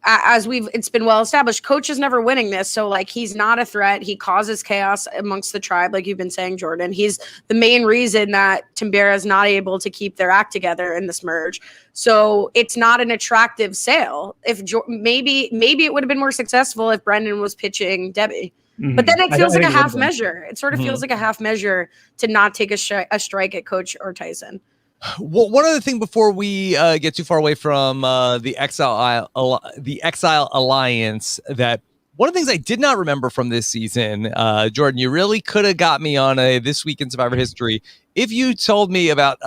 it's been well established, Coach is never winning this. So like, he's not a threat. He causes chaos amongst the tribe. Like you've been saying, Jordan, he's the main reason that Timbira is not able to keep their act together in this merge. So it's not an attractive sale. If maybe it would have been more successful if Brendan was pitching Debbie. Mm-hmm. But then it feels like a half measure. It sort of feels like a half measure to not take a strike at Coach or Tyson. Well, one other thing before we get too far away from the Exile Alliance, that one of the things I did not remember from this season, Jordan, you really could have got me on a This Week in Survivor History if you told me about,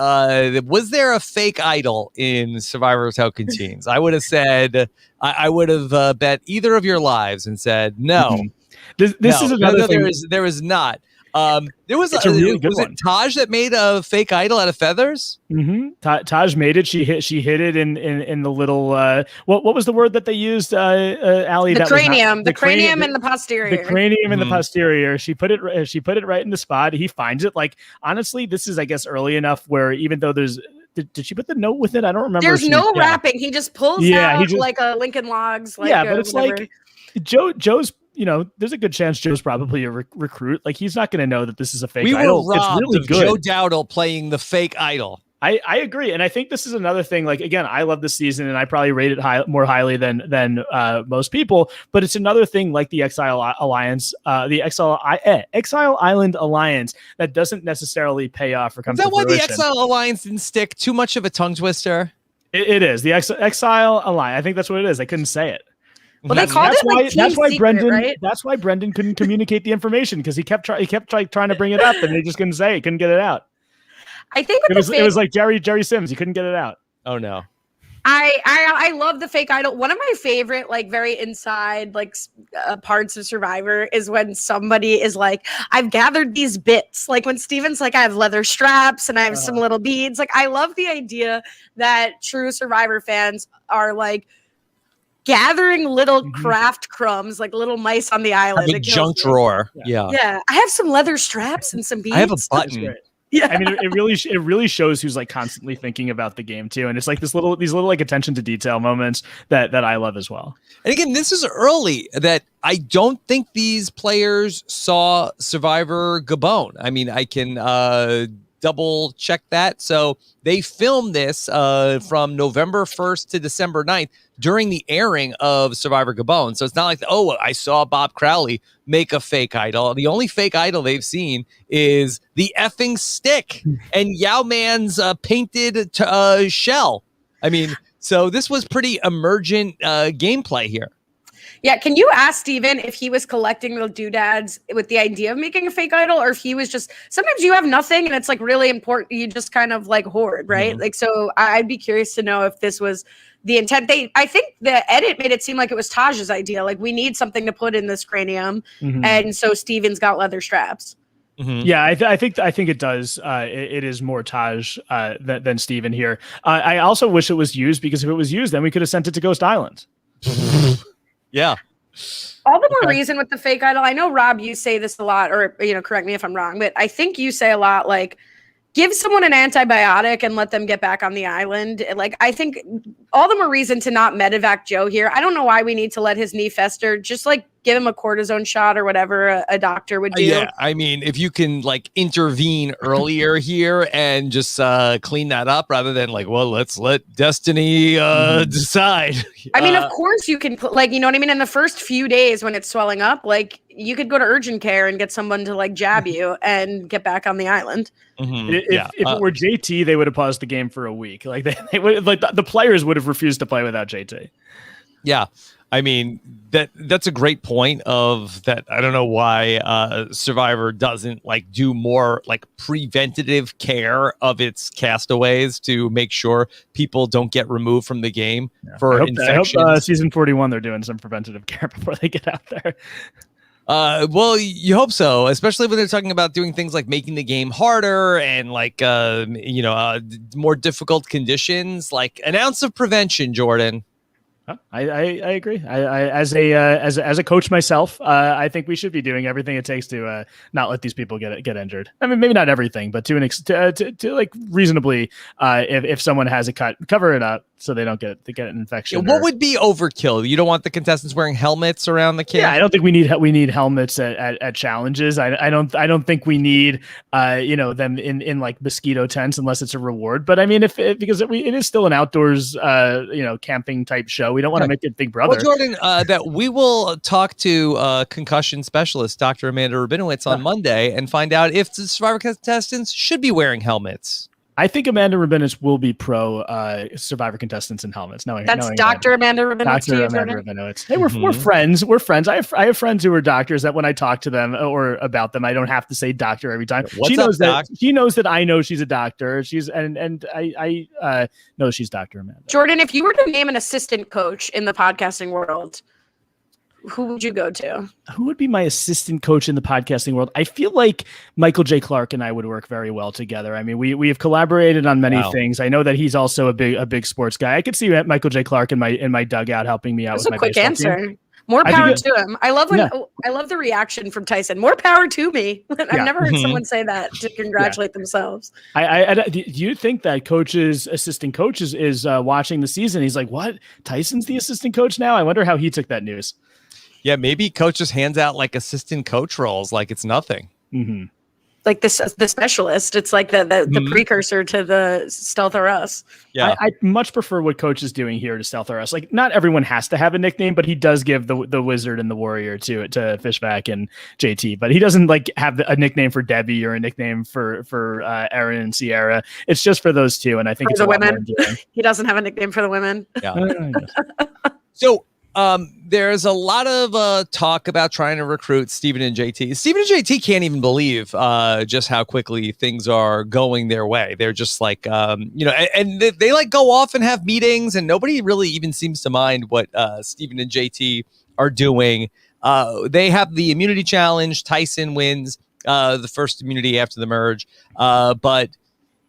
was there a fake idol in Survivor Tocantins? I would have said, I would have bet either of your lives and said, no. Mm-hmm. This is another thing. There is not. There was a really good one. It Taj that made a fake idol out of feathers? Mm-hmm. Taj made it. She hid it in the little what was the word that they used, Allie? The cranium. The cranium and the posterior. The cranium and the posterior. She put it right in the spot. He finds it. Like, honestly, this is, I guess, early enough where even though there's did she put the note with it? I don't remember. There's no wrapping. He just pulls out like a Lincoln Logs. Like but it's whatever. Like Joe's. There's a good chance Joe's probably a recruit. Like, he's not going to know that this is a fake idol. We were robbed it's really of good. Joe Dowdle playing the fake idol. I agree. And I think this is another thing. Like, again, I love this season and I probably rate it more highly than most people. But it's another thing like the Exile Alliance, the Exile Island Alliance that doesn't necessarily pay off or come to fruition. Is that why the Exile Alliance didn't stick? Too much of a tongue twister? It is. The Exile Alliance. I think that's what it is. I couldn't say it. Well, they called it like Team Secret, right? That's why Brendan couldn't communicate the information, because he kept trying to bring it up, and they just couldn't say it, couldn't get it out. I think it was like Jerry Sims. He couldn't get it out. Oh no. I love the fake idol. One of my favorite, like very inside, like parts of Survivor is when somebody is like, I've gathered these bits. Like when Steven's like, I have leather straps and I have some little beads. Like I love the idea that true Survivor fans are like gathering little craft crumbs, like little mice on the island. A junk drawer. Yeah. I have some leather straps and some beads. I have a button. Yeah, I mean, it really shows who's like constantly thinking about the game too, and it's like these little like attention to detail moments that I love as well. And again, this is early that I don't think these players saw Survivor Gabon. I mean, I can double check that. So they filmed this from November 1st to December 9th during the airing of Survivor Gabon. So it's not like, oh, I saw Bob Crowley make a fake idol. The only fake idol they've seen is the effing stick and Yao Man's painted shell. I mean, so this was pretty emergent gameplay here. Yeah, can you ask Steven if he was collecting the doodads with the idea of making a fake idol, or if he was just, sometimes you have nothing and it's like really important, you just kind of like hoard, right? Like, so I'd be curious to know if this was the intent. I think the edit made it seem like it was Taj's idea, like we need something to put in this cranium, and so Steven's got leather straps. Yeah, I think it does. It is more Taj than Steven here. I also wish it was used, because if it was used, then we could have sent it to Ghost Island. Yeah. All the more reason with the fake idol. I know, Rob, you say this a lot, or, correct me if I'm wrong, but I think you say a lot, like, give someone an antibiotic and let them get back on the island. Like, I think all the more reason to not medevac Joe here. I don't know why we need to let his knee fester. Just like give him a cortisone shot or whatever a doctor would do. Yeah, I mean, if you can like intervene earlier here and just clean that up rather than like, well, let's let destiny decide. I mean, of course you can put, like, you know what I mean? In the first few days when it's swelling up, like you could go to urgent care and get someone to like jab you and get back on the island. If it were JT, they would have paused the game for a week. Like they would, like the players would have refused to play without JT. Yeah. I mean, that's a great point of that. I don't know why Survivor doesn't like do more like preventative care of its castaways to make sure people don't get removed from the game for infections. I hope season 41 they're doing some preventative care before they get out there. Well, you hope so, especially when they're talking about doing things like making the game harder and like more difficult conditions, like an ounce of prevention, Jordan. I agree. I as a coach myself, I think we should be doing everything it takes to not let these people get injured. I mean, maybe not everything, but to like reasonably, if someone has a cut, cover it up so they don't get an infection. What would be overkill? You don't want the contestants wearing helmets around the camp? Yeah, I don't think we need helmets at challenges. I don't think we need them in like mosquito tents unless it's a reward. But I mean, because it is still an outdoors camping type show. We don't want to make it Big Brother. Well, Jordan, that we will talk to concussion specialist Dr. Amanda Rabinowitz on Monday and find out if the Survivor contestants should be wearing helmets. I think Amanda Rabinowitz will be pro Survivor contestants in helmets. That's Dr. Amanda Rabinowitz. Dr. Amanda Rabinowitz. Hey, we're friends. We're friends. I have friends who are doctors that when I talk to them or about them, I don't have to say doctor every time. She knows that I know she's a doctor. I know she's Dr. Amanda. Jordan, if you were to name an assistant coach in the podcasting world, who would you go to? Who would be my assistant coach in the podcasting world? I feel like Michael J. Clark and I would work very well together. I mean, we have collaborated on many things. I know that he's also a big sports guy. I could see Michael J. Clark in my dugout helping me out. That's with my quick answer. Team. More power to him. I love the reaction from Tyson. More power to me. I've never heard someone say that to congratulate themselves. Do you think that assistant coach is watching the season? He's like, what? Tyson's the assistant coach now? I wonder how he took that news. Yeah, maybe coach just hands out like assistant coach roles like it's nothing. Like the specialist. It's like the precursor to the Stealth or Us. Yeah, I much prefer what coach is doing here to Stealth or Us. Like, not everyone has to have a nickname, but he does give the wizard and the warrior to Fishback and JT. But he doesn't like have a nickname for Debbie or a nickname for Erin and Sierra. It's just for those two, and I think for it's the women. He doesn't have a nickname for the women. Yeah. So There's a lot of talk about trying to recruit Steven and JT. Steven and JT can't even believe just how quickly things are going their way. They're just like, and they like go off and have meetings, and nobody really even seems to mind what Steven and JT are doing. They have the immunity challenge. Tyson wins the first immunity after the merge, but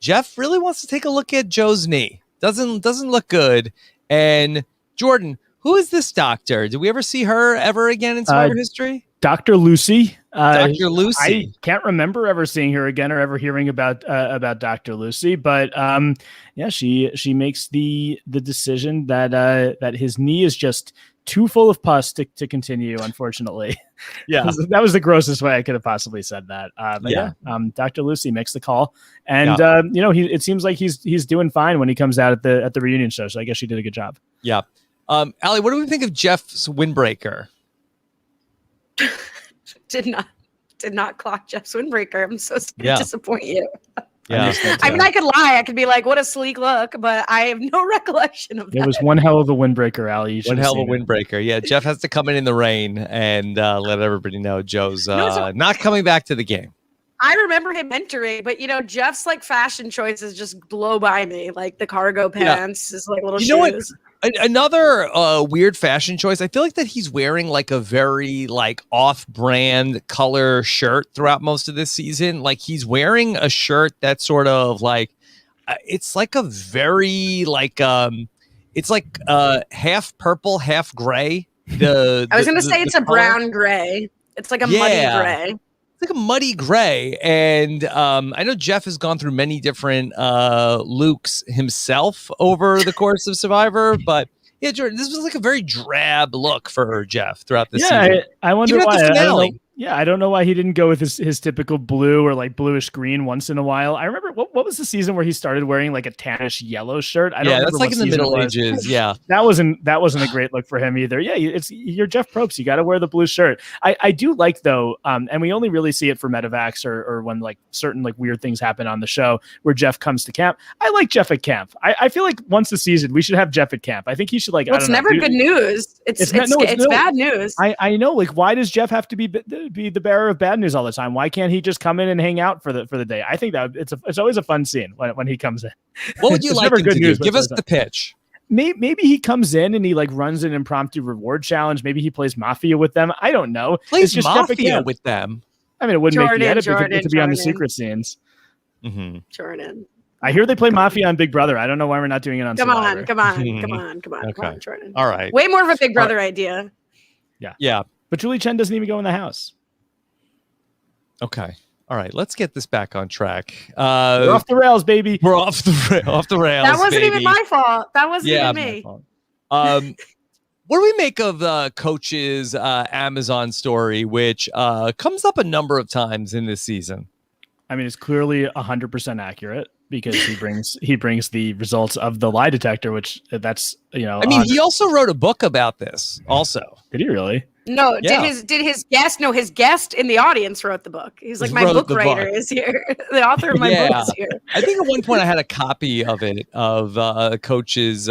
Jeff really wants to take a look at Joe's knee. Doesn't look good. And Jordan, who is this doctor? Did we ever see her ever again in Survivor history? Dr. Lucy. Dr. Lucy. I can't remember ever seeing her again or ever hearing about Dr. Lucy, but she makes the decision that his knee is just too full of pus to continue, unfortunately. Yeah. That was the grossest way I could have possibly said that. Dr. Lucy makes the call, and it seems like he's doing fine when he comes out at the reunion show. So I guess she did a good job. Yeah. Allie, what do we think of Jeff's windbreaker? Did not clock Jeff's windbreaker. I'm so sorry to disappoint you. Yeah. I mean, I could lie. I could be like, what a sleek look, but I have no recollection of that. It was one hell of a windbreaker, Allie. One hell of a windbreaker. Yeah, Jeff has to come in the rain and let everybody know Joe's not coming back to the game. I remember him entering, but Jeff's like fashion choices just blow by me. Like the cargo pants, his like little shoes. Know what? Another weird fashion choice. I feel like that he's wearing like a very like off-brand color shirt throughout most of this season. Like he's wearing a shirt that's sort of like it's like a very like it's like half purple, half gray. I was gonna say it's a brown gray. It's like a muddy gray. Like a muddy gray, and I know Jeff has gone through many different looks himself over the course of Survivor, but yeah, Jordan, this was like a very drab look for Jeff throughout the season. I wonder why. I don't know why he didn't go with his typical blue or like bluish green once in a while. I remember what was the season where he started wearing like a tannish yellow shirt? I don't remember. That's like in the Middle Ages. Yeah, that wasn't a great look for him either. Yeah, you're Jeff Probst. You got to wear the blue shirt. I do like though, and we only really see it for medevacs or when like certain like weird things happen on the show where Jeff comes to camp. I like Jeff at camp. I feel like once a season we should have Jeff at camp. I think he should like. Well, it's never good news. It's bad news. I know. Like, why does Jeff have to be the bearer of bad news all the time? Why can't he just come in and hang out for the day? I think that it's always a fun scene when he comes in. What would you like him to do? Give us the pitch. Maybe he comes in and he like runs an impromptu reward challenge. Maybe he plays Mafia with them. I don't know. Plays Mafia with them. I mean, it wouldn't make the edit because it could be on the secret scenes. Mm-hmm. Jordan. I hear they play Mafia on Big Brother. I don't know why we're not doing it on Survivor. Come on, Jordan. All right. Way more of a Big Brother idea. Yeah. But Julie Chen doesn't even go in the house. Okay. All right. Let's get this back on track. We're off the rails, baby. We're off the rails. That wasn't even my fault. That wasn't even me. What do we make of Coach's Amazon story, which comes up a number of times in this season? I mean, it's clearly 100% accurate because he brings the results of the lie detector, which that's I mean, he also wrote a book about this. Also, did he really? No, did his guest? No, his guest in the audience wrote the book. He's like, my book writer is here. The author of my book is here. I think at one point I had a copy of it of Coach's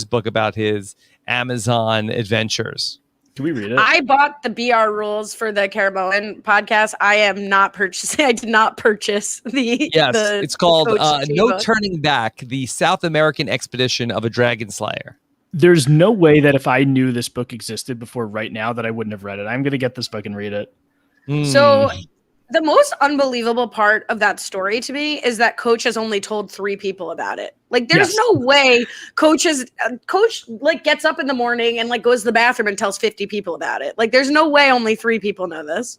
book about his Amazon adventures. Can we read it? I bought the BR rules for the Caramoan podcast. I am not purchasing. I did not purchase the. Yes, it's called No book. Turning Back: The South American Expedition of a Dragon Slayer. There's no way that if I knew this book existed before right now that I wouldn't have read it. I'm going to get this book and read it. So the most unbelievable part of that story to me is that Coach has only told 3 people about it. Like, there's no way Coach like gets up in the morning and like goes to the bathroom and tells 50 people about it. Like, there's no way only 3 people know this.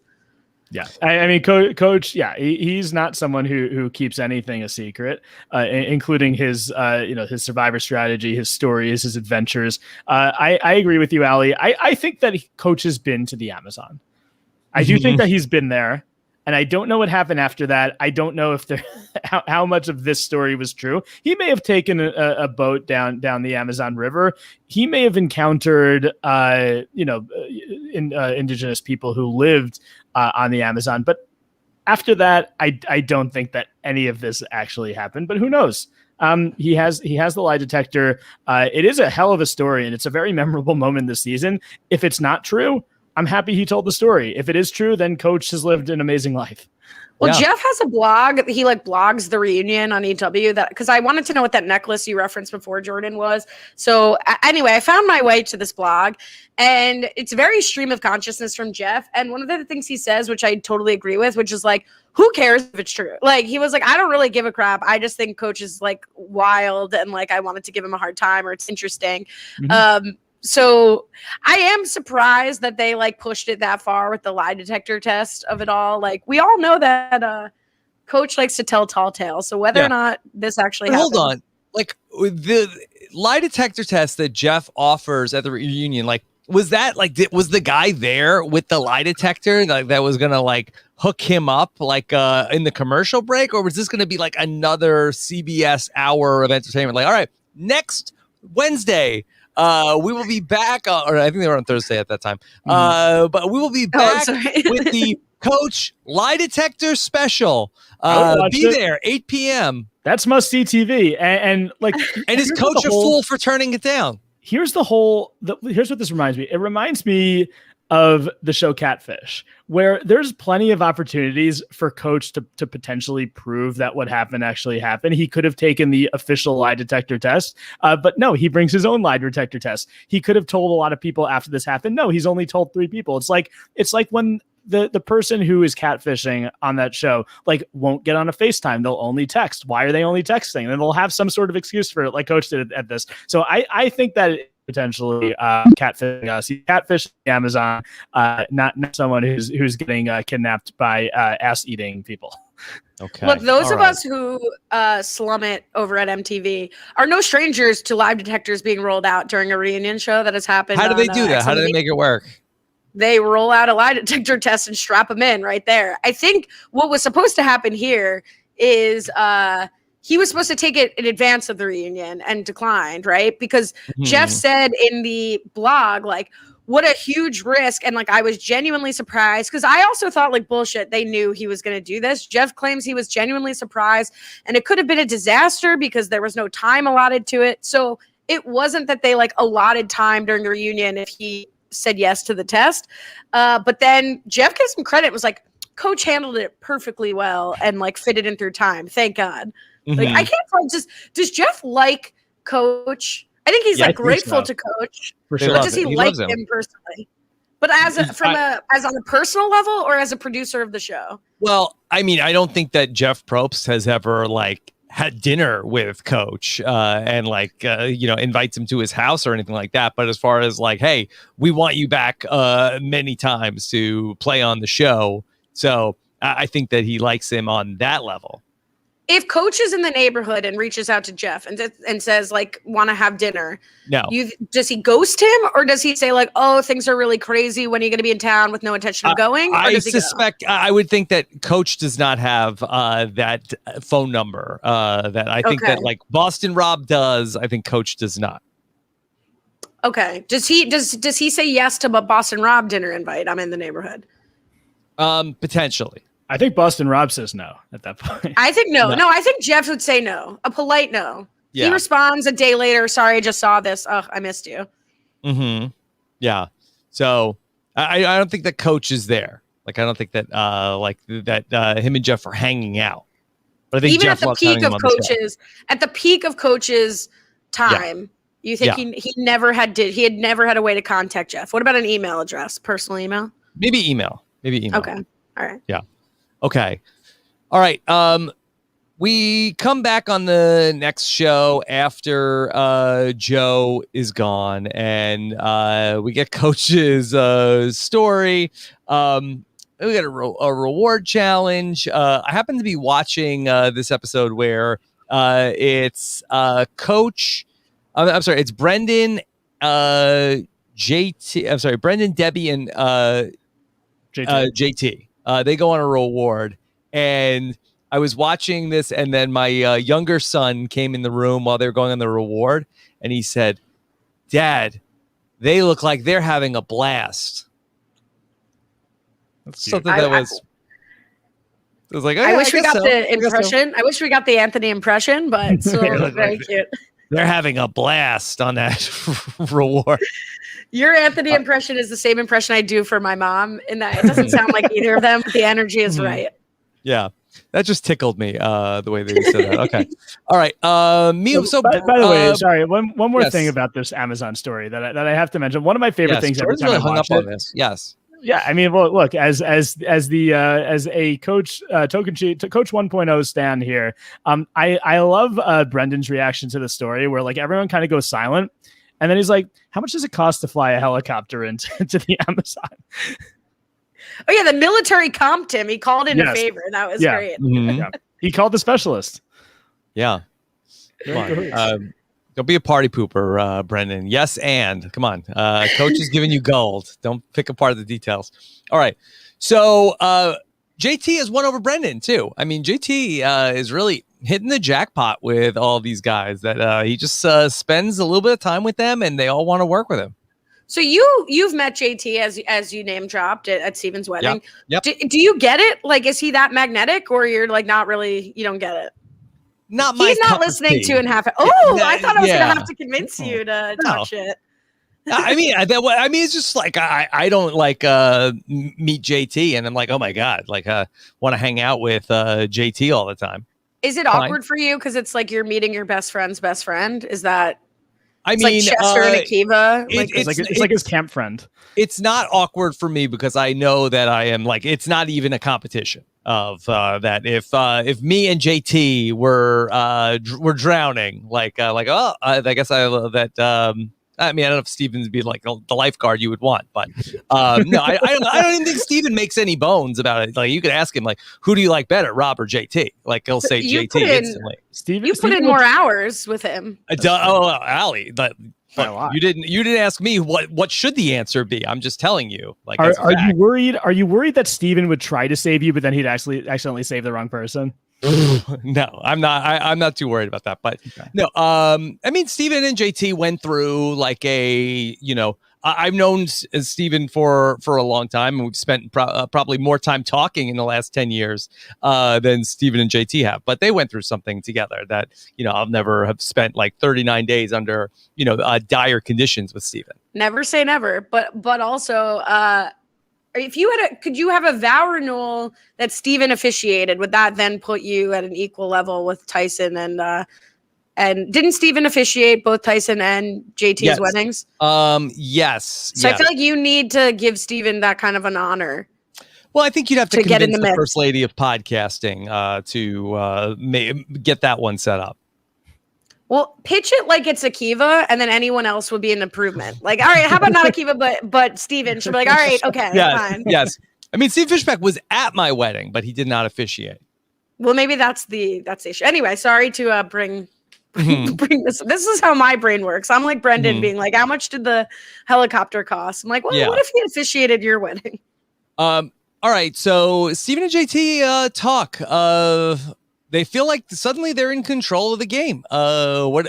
Yeah, I mean, Coach. Yeah, he's not someone who keeps anything a secret, including his his Survivor strategy, his stories, his adventures. I agree with you, Allie. I think that Coach has been to the Amazon. I do think that he's been there, and I don't know what happened after that. I don't know if how much of this story was true. He may have taken a boat down the Amazon River. He may have encountered indigenous people who lived on the Amazon. But after that, I don't think that any of this actually happened. But who knows? He has the lie detector. It is a hell of a story, and it's a very memorable moment this season. If it's not true, I'm happy he told the story. If it is true, then Coach has lived an amazing life. Well, yeah. Jeff has a blog. He blogs the reunion on EW because I wanted to know what that necklace you referenced before, Jordan, was. So anyway, I found my way to this blog, and it's very stream of consciousness from Jeff. And one of the things he says, which I totally agree with, which is who cares if it's true? He was I don't really give a crap. I just think Coach is wild, and I wanted to give him a hard time, or it's interesting. Mm-hmm. So I am surprised that they pushed it that far with the lie detector test of it all. We all know that Coach likes to tell tall tales. So whether or not this actually happened. Hold on. The lie detector test that Jeff offers at the reunion, was that was the guy there with the lie detector that was going to hook him up in the commercial break? Or was this going to be another CBS hour of entertainment? All right, next Wednesday, we will be back, or I think they were on Thursday at that time. But we will be back with the Coach Lie Detector special. Be there, 8 p.m. That's must-see TV. And is Coach a fool for turning it down? Here's what this reminds me. It reminds me of the show Catfish, where there's plenty of opportunities for Coach to potentially prove that what happened actually happened. He could have taken the official lie detector test, but no, he brings his own lie detector test. He could have told a lot of people after this happened. No, he's only told 3 people. It's like when the person who is catfishing on that show won't get on a FaceTime. They'll only text. Why are they only texting? And they'll have some sort of excuse for it, like Coach did at this. So I think that potentially catfishing us. He's catfishing Amazon, not someone who's getting kidnapped by ass eating people. Okay. Look, those of us who slum it over at MTV are no strangers to lie detectors being rolled out during a reunion show that has happened. How do they do that? How do they make it work? They roll out a lie detector test and strap them in right there. I think what was supposed to happen here is he was supposed to take it in advance of the reunion and declined, right? Because Jeff said in the blog, what a huge risk. And I was genuinely surprised because I also thought bullshit. They knew he was going to do this. Jeff claims he was genuinely surprised, and it could have been a disaster because there was no time allotted to it. So it wasn't that they allotted time during the reunion if he said yes to the test. But then Jeff gives him credit. It was Coach handled it perfectly well and fitted in through time. Thank God. I can't tell. Does Jeff like Coach? I think he's grateful to Coach. For sure. But does he like him personally? But as on a personal level or as a producer of the show? Well, I mean, I don't think that Jeff Probst has ever had dinner with Coach and invites him to his house or anything like that. But as far as hey, we want you back many times to play on the show. So I think that he likes him on that level. If Coach is in the neighborhood and reaches out to Jeff and says want to have dinner, does he ghost him or does he say oh, things are really crazy, when are you going to be in town, with no intention of going? I suspect I would think that Coach does not have that phone number that I think that Boston Rob does. I think Coach does not. Okay. Does he say yes to a Boston Rob dinner invite? I'm in the neighborhood. Potentially. I think Boston Rob says no at that point. I think no. I think Jeff would say no. A polite no. Yeah. He responds a day later. Sorry, I just saw this. Oh, I missed you. Mm-hmm. Yeah. So I don't think that Coach is there. I don't think that him and Jeff are hanging out. But I think even Jeff at the peak of Coach's time, you think he never had a way to contact Jeff. What about an email address? Personal email? Maybe email. Okay. All right. Yeah. Okay. All right. We come back on the next show after Joe is gone, and we get Coach's story. We got a reward challenge. I happen to be watching this episode where it's Coach. I'm sorry. It's Brendan, JT. I'm sorry, Brendan, Debbie, and JT. They go on a reward, and I was watching this, and then my younger son came in the room while they were going on the reward, and he said, "Dad, they look like they're having a blast." That's something that was. I was like, I wish we got so. the impression. I wish we got the Anthony impression, but still very cute. They're having a blast on that reward. Your Anthony impression is the same impression I do for my mom, in that it doesn't sound like either of them, but the energy is right. Yeah. That just tickled me, the way that you said that. Okay. All right. Me. So, by the way, sorry, one more thing about this Amazon story that I have to mention. One of my favorite things every time I watch it. This. Yes. Yeah, I mean, well, look, as a coach, Coach 1.0 stan here, I love Brendan's reaction to the story, where like everyone kind of goes silent, and then he's like, "How much does it cost to fly a helicopter into the Amazon?" Oh yeah, the military comped him. He called in a favor. That was great. Mm-hmm. Yeah. He called the specialist. Yeah. Don't be a party pooper, Brendan. Yes, and come on. Coach is giving you gold. Don't pick apart the details. All right. So JT has won over Brendan, too. I mean, JT is really hitting the jackpot with all these guys that he just spends a little bit of time with them, and they all want to work with him. So you've met JT as you name dropped at Steven's wedding. Yep. Do you get it? Like, is he that magnetic, or you're like not really? You don't get it. He's not listening 2.5. Oh, I thought I was gonna have to convince you to talk shit. I mean, it's just like I don't like meet JT, and I'm like, oh my god, like want to hang out with JT all the time. Is it awkward for you because it's like you're meeting your best friend's best friend? Is that? I mean, like Chester and Akiva. It's like his camp friend. It's not awkward for me because I know that I am like, it's not even a competition of that. If me and JT were drowning, I guess I love that. I mean, I don't know if Steven's be like the lifeguard you would want, but no, I don't even think Steven makes any bones about it. Like, you could ask him, like, who do you like better, Rob or JT? Like, he'll say JT instantly. You put in more hours with him. Allie, but you didn't ask me what should the answer be. I'm just telling you. Like, are you worried? Are you worried that Steven would try to save you, but then he'd actually accidentally save the wrong person? No, I'm not. I'm not too worried about that. But no, I mean, Steven and JT went through like I've known Steven for a long time, and we've spent probably more time talking in the last 10 years than Steven and JT have. But they went through something together that I'll never have spent like 39 days under dire conditions with Steven. Never say never, but also. If you could you have a vow renewal that Steven officiated? Would that then put you at an equal level with Tyson and didn't Steven officiate both Tyson and JT's weddings? Yes. So I feel like you need to give Steven that kind of an honor. Well, I think you'd have to convince the first lady of podcasting to get that one set up. Well, pitch it like it's Akiva, and then anyone else would be an improvement. Like, all right, how about not Akiva, but Steven should be like, all right, okay, fine. Yes. I mean, Steve Fishback was at my wedding, but he did not officiate. Well, maybe that's the issue. Anyway, sorry to bring this. This is how my brain works. I'm like Brendan being like, how much did the helicopter cost? I'm like, well, what if he officiated your wedding? All right, so Steven and JT talk of. They feel like suddenly they're in control of the game. What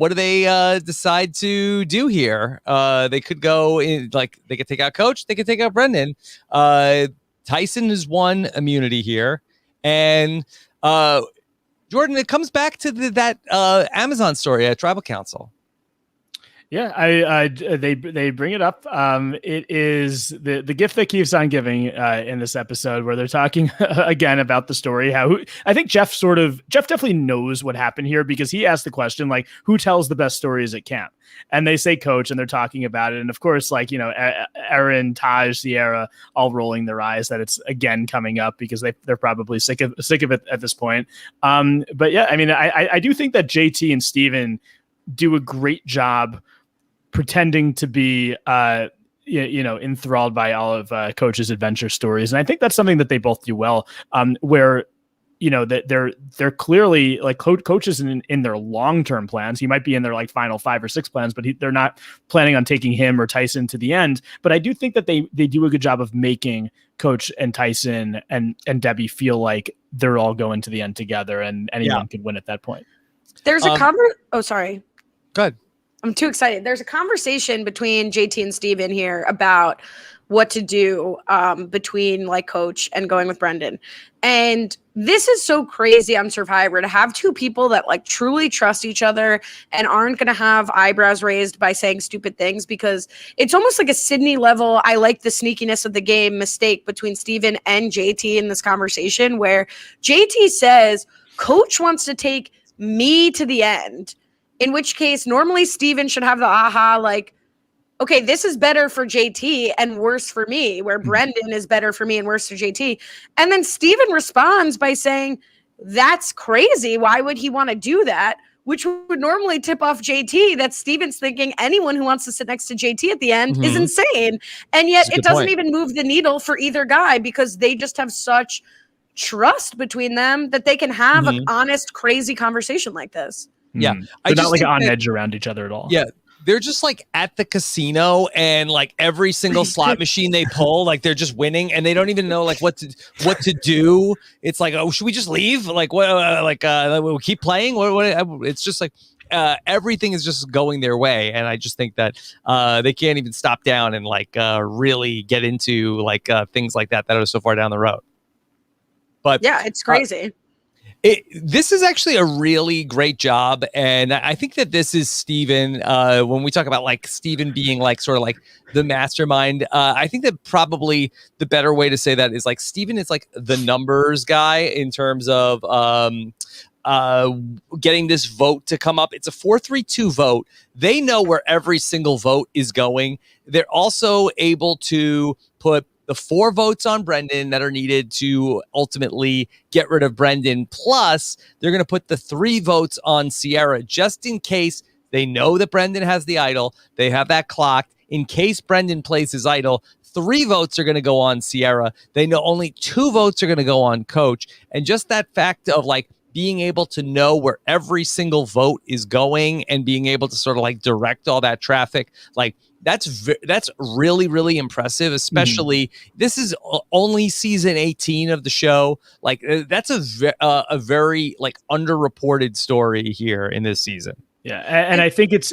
do they decide to do here? They could go in, like, they could take out Coach. They could take out Brendan. Tyson has won immunity here, and Jordan. It comes back to that Amazon story at Tribal Council. Yeah, they bring it up. It is the gift that keeps on giving in this episode, where they're talking again about the story. I think Jeff definitely knows what happened here, because he asked the question, like, who tells the best stories at camp? And they say Coach, and they're talking about it. And of course, like, Aaron, Taj, Sierra, all rolling their eyes that it's again coming up, because they're probably sick of it at this point. But yeah, I mean, I do think that JT and Steven do a great job pretending to be enthralled by all of Coach's adventure stories, and I think that's something that they both do well, where that they're clearly like Coach is in their long-term plans. He might be in their like final 5 or 6 plans, but they're not planning on taking him or Tyson to the end. But I do think that they do a good job of making Coach and Tyson and Debbie feel like they're all going to the end together, and anyone can win at that point. There's a oh, sorry. Go ahead. I'm too excited. There's a conversation between JT and Steven here about what to do between like Coach and going with Brendan. And this is so crazy on Survivor to have two people that like truly trust each other and aren't going to have eyebrows raised by saying stupid things, because it's almost like a Sydney level, I like the sneakiness of the game mistake between Steven and JT in this conversation, where JT says Coach wants to take me to the end, in which case normally Steven should have the aha, like, okay, this is better for JT and worse for me, where Brendan is better for me and worse for JT. And then Steven responds by saying, that's crazy. Why would he want to do that? Which would normally tip off JT that Steven's thinking anyone who wants to sit next to JT at the end is insane. And yet it doesn't even move the needle for either guy, because they just have such trust between them that they can have an honest, crazy conversation like this. Yeah. They're not like on edge around each other at all. Yeah. They're just like at the casino, and like every single slot machine they pull, like they're just winning, and they don't even know like what to do. It's like, oh, should we just leave? Like what? We'll keep playing. What? It's just like everything is just going their way, and I just think that they can't even stop down and like really get into like things like that are so far down the road. But yeah, it's crazy. This is actually a really great job, and I think that this is Steven. When we talk about like Steven being like sort of like the mastermind, I think that probably the better way to say that is like Steven is like the numbers guy in terms of getting this vote to come up. It's a 4-3-2 vote. They know where every single vote is going. They're also able to put the 4 votes on Brendan that are needed to ultimately get rid of Brendan. Plus, they're going to put the 3 votes on Sierra just in case they know that Brendan has the idol. They have that clocked. In case Brendan plays his idol, 3 votes are going to go on Sierra. They know only 2 votes are going to go on Coach. And just that fact of like being able to know where every single vote is going and being able to sort of like direct all that traffic, like that's really, really impressive, especially this is only season 18 of the show. Like that's a very like underreported story here in this season. Yeah. And I think it's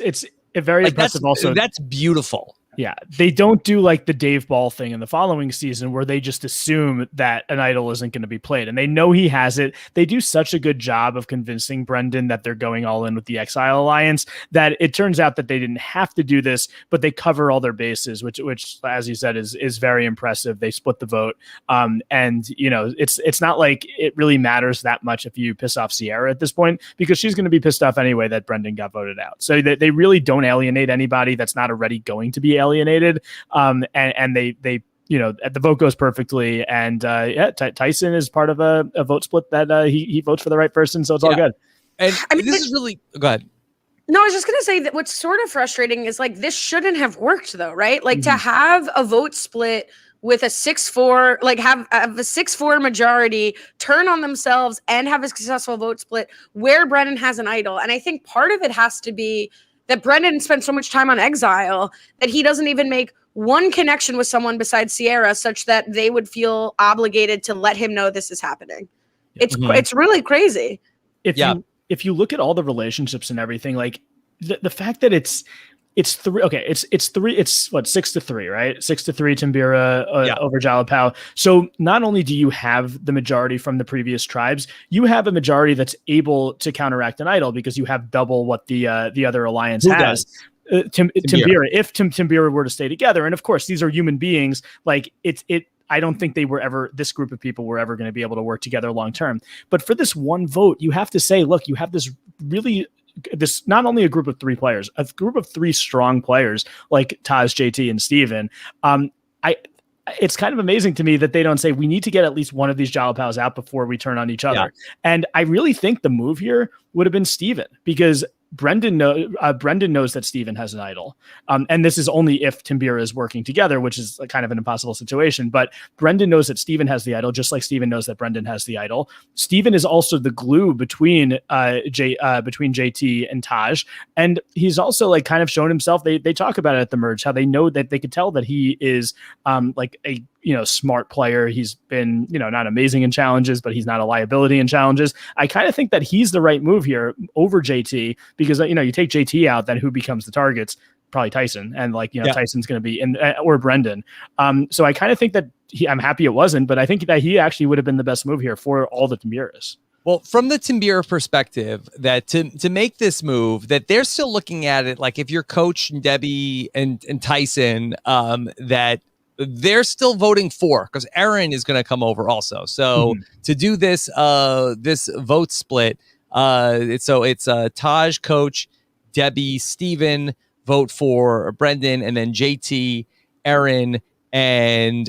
a very like impressive also. That's beautiful. Yeah, they don't do like the Dave Ball thing in the following season where they just assume that an idol isn't going to be played, and they know he has it. They do such a good job of convincing Brendan that they're going all in with the Exile Alliance that it turns out that they didn't have to do this, but they cover all their bases, which as you said is very impressive. They split the vote, and you know it's not like it really matters that much if you piss off Sierra at this point, because she's going to be pissed off anyway that Brendan got voted out. So they really don't alienate anybody that's not already going to be alienated, and they you know the vote goes perfectly, and Tyson is part of a vote split that he votes for the right person, so it's all good. And I mean, this is really go ahead. No, I was just gonna say that what's sort of frustrating is like this shouldn't have worked though, right? Like to have a vote split with a 6-4, like have a 6-4 majority turn on themselves and have a successful vote split where Brendan has an idol, and I think part of it has to be that Brendan spent so much time on Exile that he doesn't even make one connection with someone besides Sierra such that they would feel obligated to let him know this is happening. It's really crazy. If you look at all the relationships and everything, like the fact that it's 3. Okay, it's 6-3, right? 6-3 Timbira over Jalapao. So not only do you have the majority from the previous tribes, you have a majority that's able to counteract an idol because you have double what the other alliance has. Timbira. If Timbira were to stay together, and of course these are human beings, like I don't think this group of people were ever going to be able to work together long term. But for this one vote, you have to say, look, you have this not only a group of 3 players, a group of 3 strong players like Taj, JT, and Steven. It's kind of amazing to me that they don't say we need to get at least one of these Jalapaos out before we turn on each other. And I really think the move here would have been Steven, because Brendan knows that Steven has an idol. And this is only if Timbira is working together, which is kind of an impossible situation. But Brendan knows that Steven has the idol, just like Steven knows that Brendan has the idol. Steven is also the glue between JT and Taj. And he's also like kind of shown himself. They talk about it at the merge, how they know that they could tell that he is like a smart player. He's been, not amazing in challenges, but he's not a liability in challenges. I kind of think that he's the right move here over JT, because, you take JT out, then who becomes the targets? probably Tyson, and Tyson's going to be in, or Brendan. So I kind of think that I'm happy it wasn't, but I think that he actually would have been the best move here for all the Timbiras. Well, from the Timbira perspective, that to make this move, that they're still looking at it like if you're Coach and Debbie and Tyson, that they're still voting for, because Aaron is going to come over also. So to do this this vote split, it's Taj, Coach, Debbie, Steven vote for Brendan, and then JT, Aaron, and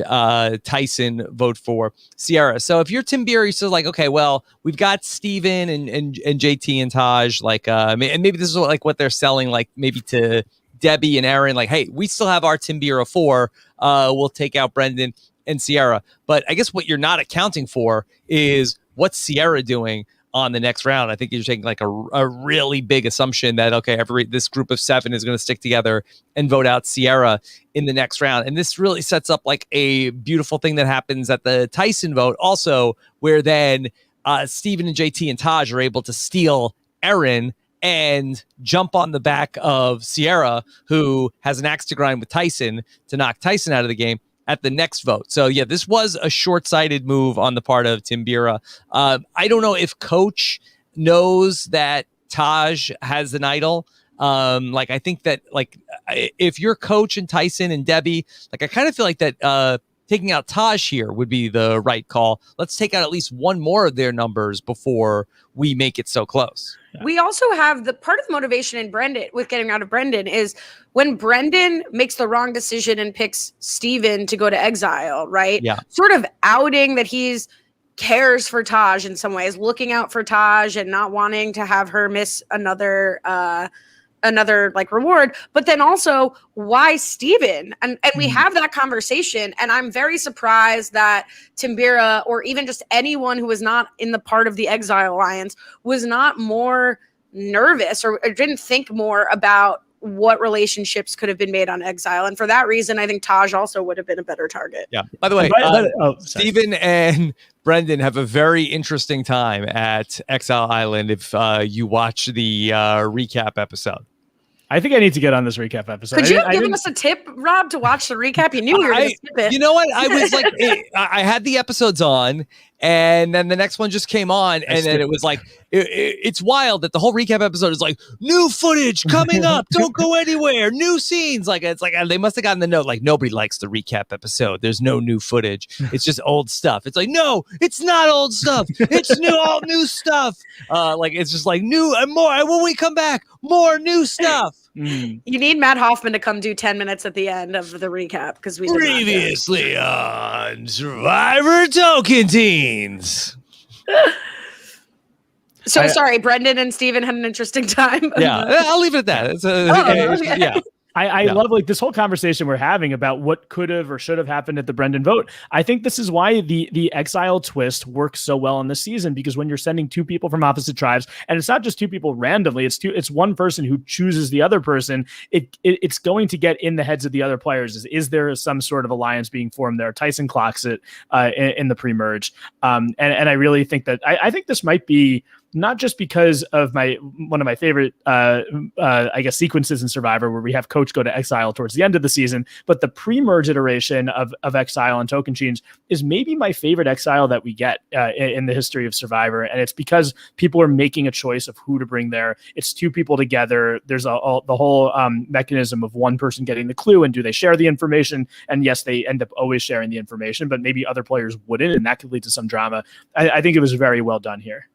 Tyson vote for Sierra. So if you're Timbira, you're still like, okay, well, we've got Steven and JT and Taj, like, and maybe this is what they're selling, like maybe to Debbie and Aaron, like, hey, we still have our Timbira 4. We'll take out Brendan and Sierra. But I guess what you're not accounting for is what's Sierra doing on the next round. I think you're taking like a really big assumption that, okay, this group of 7 is going to stick together and vote out Sierra in the next round. And this really sets up like a beautiful thing that happens at the Tyson vote also, where then Steven and JT and Taj are able to steal Aaron and jump on the back of Sierra, who has an axe to grind with Tyson to knock Tyson out of the game at the next vote. So yeah, this was a short-sighted move on the part of Timbira. I don't know if Coach knows that Taj has an idol. Like, I think that, like, if you're Coach and Tyson and Debbie, like, I kind of feel like that taking out Taj here would be the right call. Let's take out at least one more of their numbers before we make it so close. We also have the part of the motivation in Brendan with getting out of Brendan is when Brendan makes the wrong decision and picks Steven to go to exile, right? Yeah. Sort of outing that he's cares for Taj in some ways, looking out for Taj and not wanting to have her miss another like reward, but then also why Steven? And we have that conversation, and I'm very surprised that Timbira, or even just anyone who was not in the part of the Exile Alliance, was not more nervous or didn't think more about what relationships could have been made on Exile. And for that reason, I think Taj also would have been a better target. Yeah. By the way, Steven and Brendan have a very interesting time at Exile Island if you watch the recap episode. I think I need to get on this recap episode. Could you have given us a tip, Rob, to watch the recap? You knew we were going to skip it. You know what? I was like, I had the episodes on, and then the next one just came on, and then it was like, it's wild that the whole recap episode is like, new footage coming up, don't go anywhere, new scenes. Like, it's like they must have gotten the note, like, nobody likes the recap episode. There's no new footage. It's just old stuff. It's like, no, it's not old stuff. It's all new stuff. Like, it's just like new and more. And when we come back, more new stuff. You need Matt Hoffman to come do 10 minutes at the end of the recap, because we previously on Survivor Tocantins. So sorry, Brendan and Steven had an interesting time. Yeah, I'll leave it at that. Okay. Yeah. I love like this whole conversation we're having about what could have or should have happened at the Brendan vote. I think this is why the exile twist works so well in this season, because when you're sending 2 people from opposite tribes, and it's not just 2 people randomly, it's one person who chooses the other person. It's going to get in the heads of the other players. Is there some sort of alliance being formed there? Tyson clocks it in the pre-merge, and I really think that I think this might be, not just because of one of my favorite, I guess, sequences in Survivor, where we have Coach go to Exile towards the end of the season, but the pre-merge iteration of Exile and Tocantins is maybe my favorite Exile that we get in the history of Survivor. And it's because people are making a choice of who to bring there. It's 2 people together. There's the whole mechanism of one person getting the clue, and do they share the information? And yes, they end up always sharing the information, but maybe other players wouldn't, and that could lead to some drama. I think it was very well done here.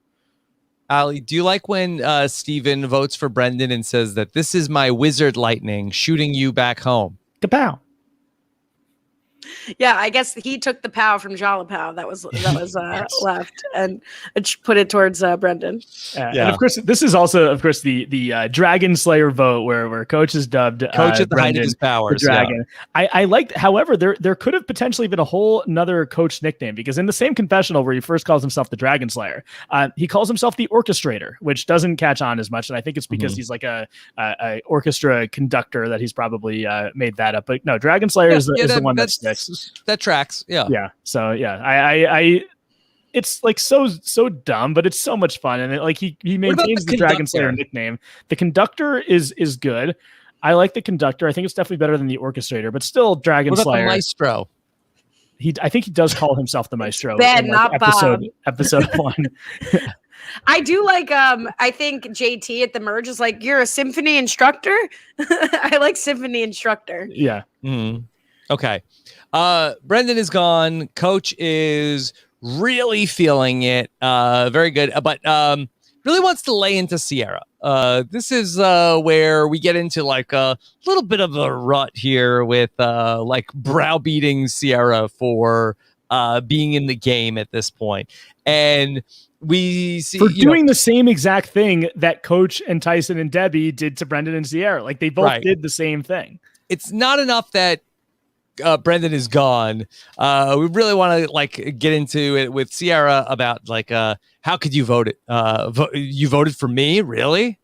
Ali, do you like when Steven votes for Brendan and says that this is my wizard lightning shooting you back home? Kapow. Yeah, I guess he took the POW from Jalapao that was left and put it towards Brendan. And of course, this is also, of course, the Dragon Slayer vote where Coach is dubbed Coach at the height of his powers. Dragon. Yeah. I liked, however, there could have potentially been a whole another Coach nickname, because in the same confessional where he first calls himself the Dragon Slayer, he calls himself the Orchestrator, which doesn't catch on as much, and I think it's because he's like a orchestra conductor that he's probably made that up. But no, Dragon Slayer is the one that sticks. That tracks. Yeah. So yeah, I it's like so dumb, but it's so much fun, and he maintains the Dragon Slayer nickname. The conductor is good. I like the conductor. I think it's definitely better than the orchestrator, but still Dragon What about Slayer. the maestro? I think he does call himself the maestro. Ben, in, not Bob. Episode 1. I do like I think JT at the merge is like, you're a symphony instructor. I like symphony instructor. Yeah. Okay. Brendan is gone. Coach is really feeling it. Very good. But really wants to lay into Sierra. This is where we get into like a little bit of a rut here with like browbeating Sierra for being in the game at this point. And we see for doing the same exact thing that Coach and Tyson and Debbie did to Brendan and Sierra. Like they both did the same thing. It's not enough that Brendan is gone. We really want to like get into it with Sierra about like how could you vote it? You voted for me, really?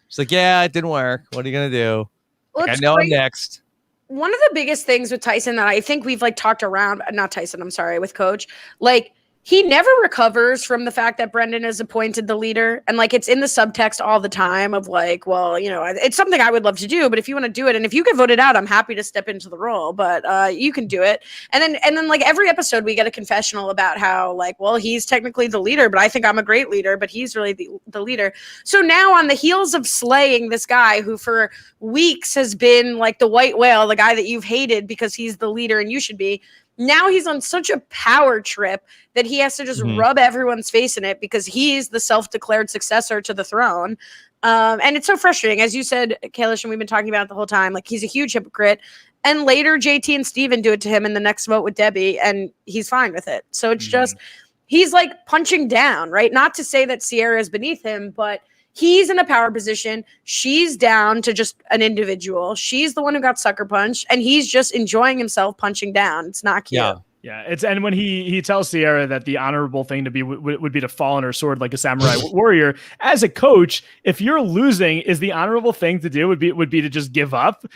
She's like, yeah, it didn't work. What are you gonna do? Well, like, I know I'm next. One of the biggest things with Tyson that I think we've like talked around, not Tyson, I'm sorry, with Coach, like he never recovers from the fact that Brendan is appointed the leader. And like, it's in the subtext all the time of like, well, you know, it's something I would love to do, but if you want to do it, and if you get voted out, I'm happy to step into the role, but you can do it. And then like every episode we get a confessional about how like, well, he's technically the leader, but I think I'm a great leader, but he's really the leader. So now on the heels of slaying this guy who for weeks has been like the white whale, the guy that you've hated because he's the leader and you should be, now he's on such a power trip that he has to just rub everyone's face in it because he's the self-declared successor to the throne. And it's so frustrating. As you said, Kalish, and we've been talking about it the whole time, like he's a huge hypocrite. And later JT and Steven do it to him in the next vote with Debbie, and he's fine with it. So it's just, he's like punching down, right? Not to say that Sierra is beneath him, but he's in a power position. She's down to just an individual. She's the one who got sucker punched, and he's just enjoying himself punching down. It's not cute. Yeah, it's and when he tells Sierra that the honorable thing to be would be to fall on her sword like a samurai warrior. As a coach, if you're losing, is the honorable thing to do would be to just give up.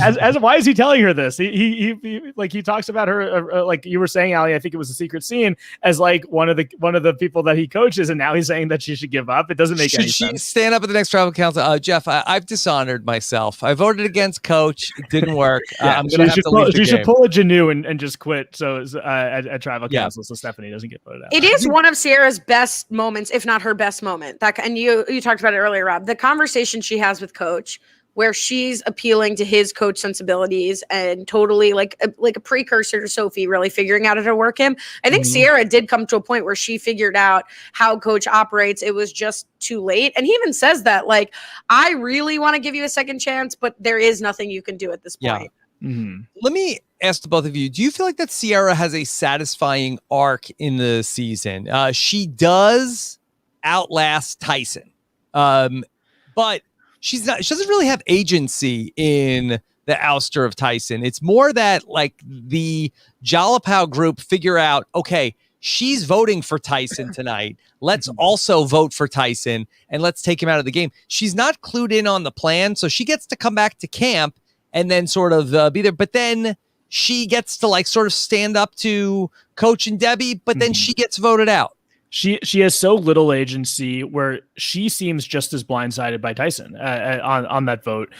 as why is he telling her this? He talks about her like you were saying, Ali. I think it was a secret scene as like one of the people that he coaches, and now he's saying that she should give up. It doesn't make any sense. Should she stand up at the next tribal council? Jeff, I've dishonored myself. I voted against Coach. It didn't work. I'm gonna have to leave the game. She should pull a Janu and just quit. So. At tribal council, so Stephanie doesn't get voted out. It is one of Sierra's best moments, if not her best moment. And you talked about it earlier, Rob. The conversation she has with Coach, where she's appealing to his coach sensibilities and totally like a precursor to Sophie, really figuring out how to work him. I think Sierra did come to a point where she figured out how Coach operates. It was just too late, and he even says that like, I really want to give you a second chance, but there is nothing you can do at this point. Let me ask the both of you, do you feel like that Sierra has a satisfying arc in the season? She does outlast Tyson, but she doesn't really have agency in the ouster of Tyson. It's more that like the Jalapao group figure out, okay, she's voting for Tyson tonight. Let's also vote for Tyson and let's take him out of the game. She's not clued in on the plan, so she gets to come back to camp and then sort of be there. But then she gets to like sort of stand up to Coach and Debbie, but then she gets voted out. She has so little agency where she seems just as blindsided by Tyson on that vote.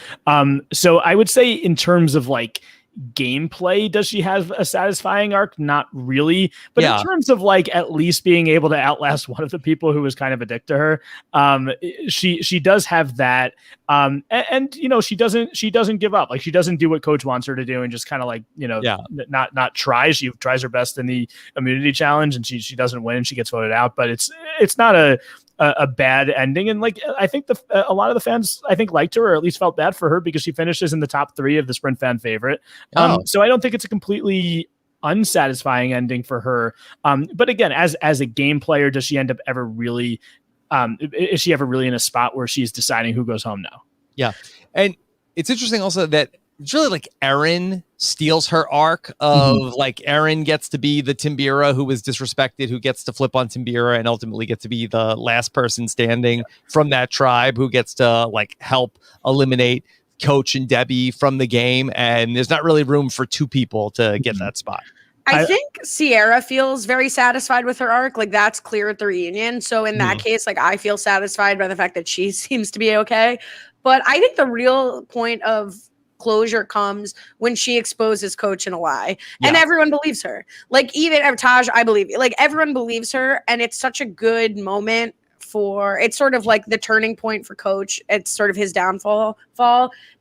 So I would say in terms of like gameplay, does she have a satisfying arc? Not really, but in terms of like at least being able to outlast one of the people who was kind of a dick to her, she does have that. And you know, she doesn't give up. Like she doesn't do what Coach wants her to do and just kind of like, you know, not try. She tries her best in the immunity challenge and she doesn't win. She gets voted out, but it's not a bad ending. And like, I think a lot of the fans, I think, liked her or at least felt bad for her because she finishes in the top 3 of the Sprint fan favorite. So I don't think it's a completely unsatisfying ending for her. But again, as a game player, does she end up ever really, is she ever really in a spot where she's deciding who goes home now? Yeah. And it's interesting also that it's really like Erin steals her arc of like Erin gets to be the Timbira who was disrespected, who gets to flip on Timbira and ultimately get to be the last person standing from that tribe who gets to like help eliminate Coach and Debbie from the game. And there's not really room for 2 people to get that spot. I think Sierra feels very satisfied with her arc. Like that's clear at the reunion. So in that case, like I feel satisfied by the fact that she seems to be okay. But I think the real point of closure comes when she exposes Coach in a lie, and everyone believes her. Like, even Taj, I believe, like, everyone believes her, and it's such a good moment for, it's sort of like the turning point for Coach. It's sort of his downfall.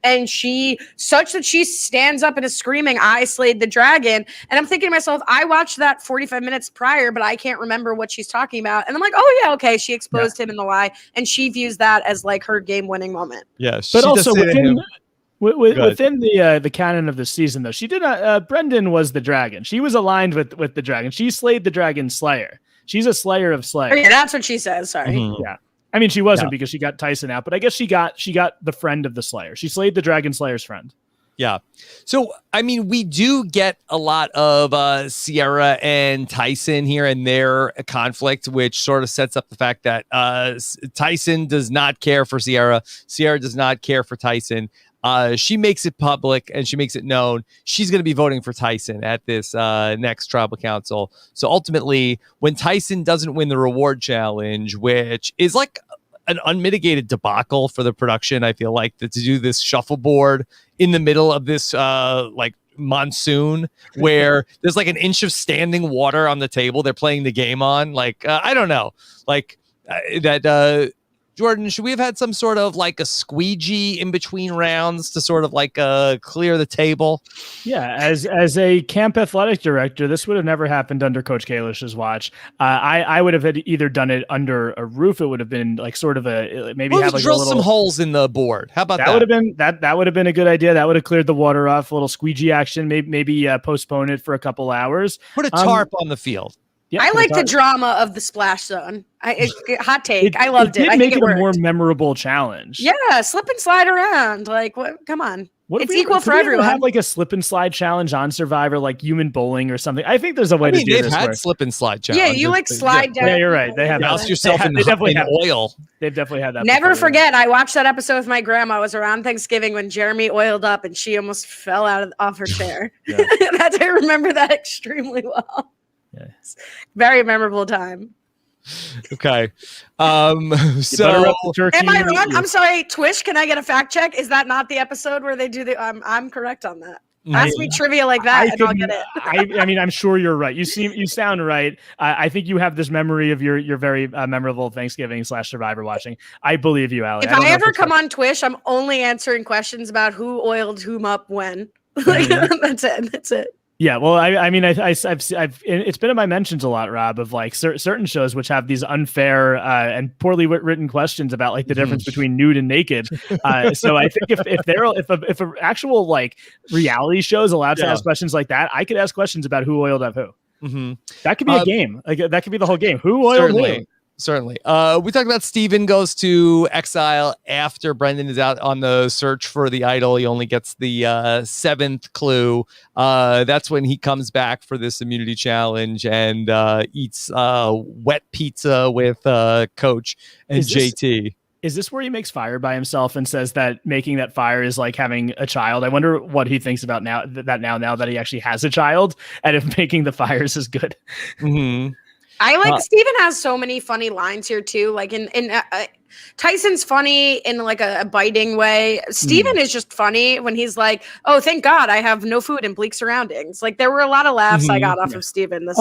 And she stands up and is screaming, "I slayed the dragon." And I'm thinking to myself, I watched that 45 minutes prior, but I can't remember what she's talking about. And I'm like, oh yeah, okay, she exposed him in the lie, and she views that as like her game-winning moment. Yeah, but also within the canon of the season, though, she did not. Brendan was the dragon. She was aligned with the dragon. She slayed the dragon slayer. She's a slayer of slayers. Yeah, that's what she says. Sorry. Mm-hmm. Yeah. I mean, she wasn't because she got Tyson out, but I guess she got the friend of the Slayer. She slayed the Dragon Slayer's friend. Yeah. So, I mean, we do get a lot of Sierra and Tyson here and their conflict, which sort of sets up the fact that Tyson does not care for Sierra. Sierra does not care for Tyson. She makes it public and she makes it known she's going to be voting for Tyson at this next tribal council. So ultimately, when Tyson doesn't win the reward challenge, which is like an unmitigated debacle for the production, I feel like, to do this shuffleboard in the middle of this like monsoon where there's like an inch of standing water on the table they're playing the game on. Like, I don't know, like that. Jordan, should we have had some sort of like a squeegee in between rounds to sort of like clear the table? Yeah, as a camp athletic director, this would have never happened under Coach Kalish's watch. I would have either done it under a roof. It would have been like sort of have like drill some holes in the board. How about that? That would have been a good idea. That would have cleared the water off. A little squeegee action. Maybe postpone it for a couple hours. Put a tarp on the field. Yeah, I like the drama of the splash zone. Hot take. I loved it. I think it a more memorable challenge. Yeah, slip and slide around. Like, what? Come on. It's equal for everyone. Have like a slip and slide challenge on Survivor, like human bowling or something. I think there's a way to do this. They've had slip and slide challenges. Yeah, you like slide down. Yeah, you're right. They have douse yourself in oil. They've definitely had that. Never forget, I watched that episode with my grandma. It was around Thanksgiving when Jeremy oiled up and she almost fell off her chair. I remember that extremely well. Yes. Very memorable time. Okay. So am I wrong? I'm sorry, Twish, can I get a fact check? Is that not the episode where they do the I'm correct on that? Ask me trivia like that and I'll get it. I mean, I'm sure you're right. You sound right. I think you have this memory of your very memorable Thanksgiving / Survivor watching. I believe you, Allie. If I ever come on Twish, I'm only answering questions about who oiled whom up when. That's it. Yeah, well, I mean, I've it's been in my mentions a lot, Rob, of like certain shows which have these unfair and poorly written questions about like the difference between nude and naked. So I think if a actual like reality show is allowed to ask questions like that, I could ask questions about who oiled up who. Mm-hmm. That could be a game. Like that could be the whole game. Who oiled who? Certainly. We talked about Steven goes to exile after Brendan is out on the search for the idol. He only gets the seventh clue. That's when he comes back for this immunity challenge and eats wet pizza with Coach and JT. Is this where he makes fire by himself and says that making that fire is like having a child? I wonder what he thinks about now that he actually has a child and if making the fires is good. Mm-hmm. I like Steven has so many funny lines here too. Like in Tyson's funny in like a biting way. Steven is just funny when he's like, "Oh, thank God I have no food and bleak surroundings." Like there were a lot of laughs I got off of Steven this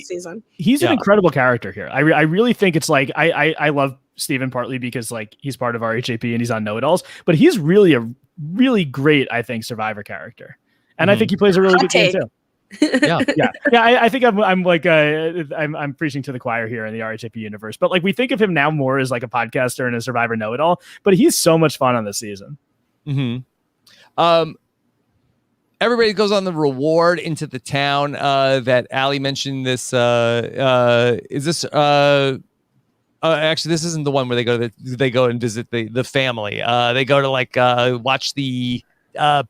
season. He's an incredible character here. I really think it's like I love Steven partly because like he's part of our HAP and he's on Know It Alls, but he's really a really great, I think, Survivor character, and I think he plays a really good game too. yeah. I think I'm like I'm preaching to the choir here in the RHAP universe, but like we think of him now more as like a podcaster and a Survivor know-it-all, but he's so much fun on this season. Mm-hmm. Everybody goes on the reward into the town that Allie mentioned. This is this actually this isn't the one where they go and visit the family. They go to like watch the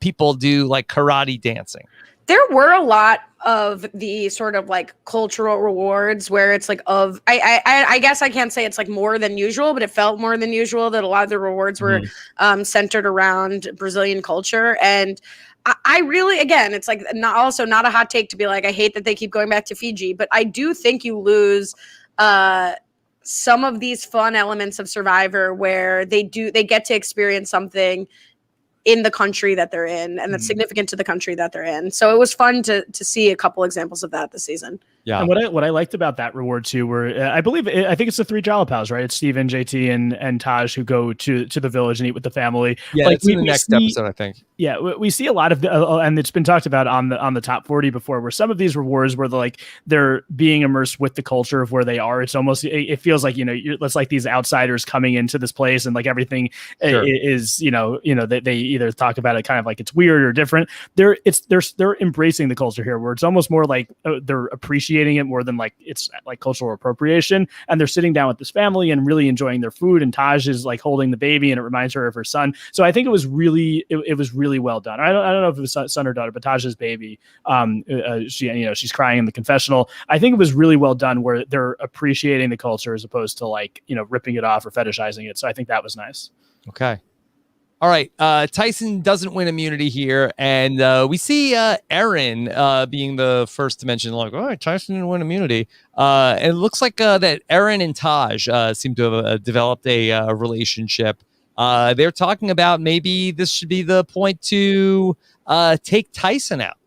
people do like karate dancing. There were a lot of the sort of like cultural rewards where it's like I guess I can't say it's like more than usual, but it felt more than usual that a lot of the rewards were centered around Brazilian culture. And I really, again, it's like not a hot take to be like, I hate that they keep going back to Fiji, but I do think you lose some of these fun elements of Survivor where they get to experience something in the country that they're in, and that's significant to the country that they're in. So it was fun to see a couple examples of that this season. Yeah. And what I liked about that reward too were I think it's the 3 Jalapaos, right? It's Steven, JT, and Taj who go to the village and eat with the family. Yeah, like, it's in the next episode, I think. Yeah, we see a lot of and it's been talked about on the top 40 before, where some of these rewards where they're being immersed with the culture of where they are. It's almost it feels like it's like these outsiders coming into this place and like everything is they either talk about it kind of like it's weird or different. They're embracing the culture here, where it's almost more like they're appreciating it more than like it's like cultural appropriation, and they're sitting down with this family and really enjoying their food, and Taj is like holding the baby and it reminds her of her son. So I think it was really well done. I don't know if it was son or daughter, but Taj's baby, she's crying in the confessional. I think it was really well done where they're appreciating the culture as opposed to like ripping it off or fetishizing it. So I think that was nice. Okay. All right, Tyson doesn't win immunity here, and we see Erin being the first to mention, like, all right, Tyson didn't win immunity. And it looks like that Erin and Taj seem to have developed a relationship. They're talking about maybe this should be the point to take Tyson out.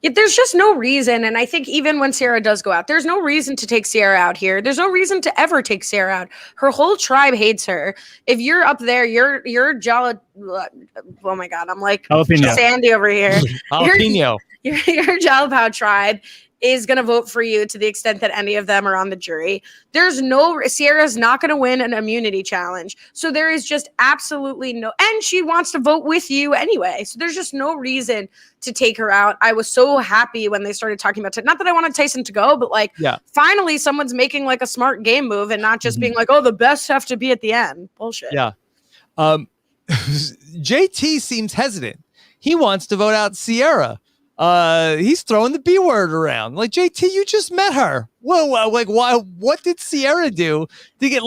Yeah, there's just no reason, and I think even when Sierra does go out, there's no reason to take Sierra out here. There's no reason to ever take Sierra out. Her whole tribe hates her. If you're up there, you're oh my god, I'm like Jalapeno. Sandy over here. Jalapeno. Your Jalapao tribe is going to vote for you to the extent that any of them are on the jury. Sierra's not going to win an immunity challenge. So there is just absolutely and she wants to vote with you anyway. So there's just no reason to take her out. I was so happy when they started talking about it. Not that I wanted Tyson to go, but finally someone's making like a smart game move and not just being like, oh, the best have to be at the end. Bullshit. Yeah. JT seems hesitant. He wants to vote out Sierra. He's throwing the B word around. Like, JT, you just met her. Whoa, like, why? What did Sierra do to get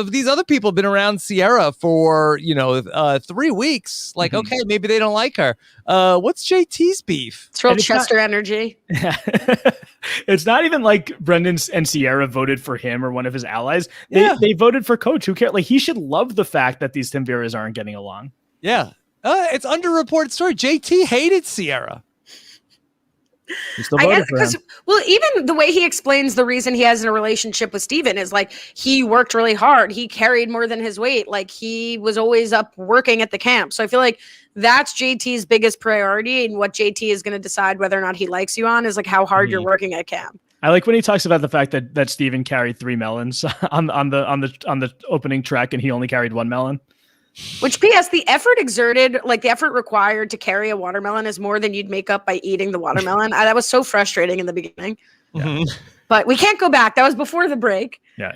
these other people have been around Sierra for 3 weeks? Like, okay, maybe they don't like her. What's JT's beef? It's real Chester energy. It's not even like Brendan and Sierra voted for him or one of his allies. They voted for Coach. Who cares? Like, he should love the fact that these Timbiras aren't getting along. Yeah, it's underreported story. JT hated Sierra. I guess because, even the way he explains the reason he has a relationship with Steven is like he worked really hard. He carried more than his weight. Like he was always up working at the camp. So I feel like that's JT's biggest priority, and what JT is going to decide whether or not he likes you on is like how hard you're working at camp. I like when he talks about the fact that Steven carried 3 melons on the opening trek, and he only carried 1 melon. Which, P.S., the effort exerted, like the effort required to carry a watermelon is more than you'd make up by eating the watermelon. That was so frustrating in the beginning. Yeah. But we can't go back. That was before the break. Yeah.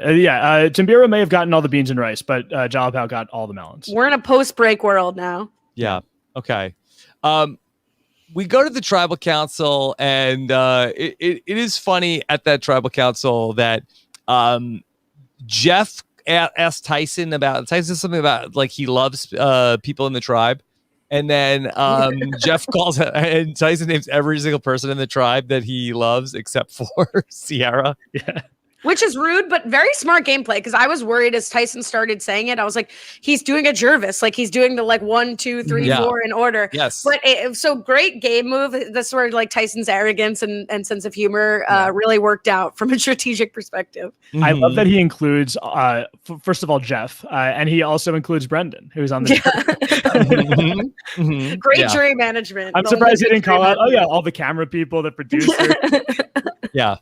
Timbira may have gotten all the beans and rice, but Jalapao got all the melons. We're in a post-break world now. Yeah. Okay. We go to the tribal council, and it is funny at that tribal council that Jeff asked Tyson something about like he loves people in the tribe, and then Jeff calls and Tyson names every single person in the tribe that he loves except for Sierra. Yeah. Which is rude, but very smart gameplay. Because I was worried as Tyson started saying it. I was like, he's doing a Jervis. Like he's doing the like 1, 2, 3, 4 in order. Yes. But so great game move. That's where like Tyson's arrogance and sense of humor really worked out from a strategic perspective. I love that he includes, first of all, Jeff. And he also includes Brendan, who's on the Great jury management. I'm surprised he didn't call out, all the camera people, the producer. Yeah.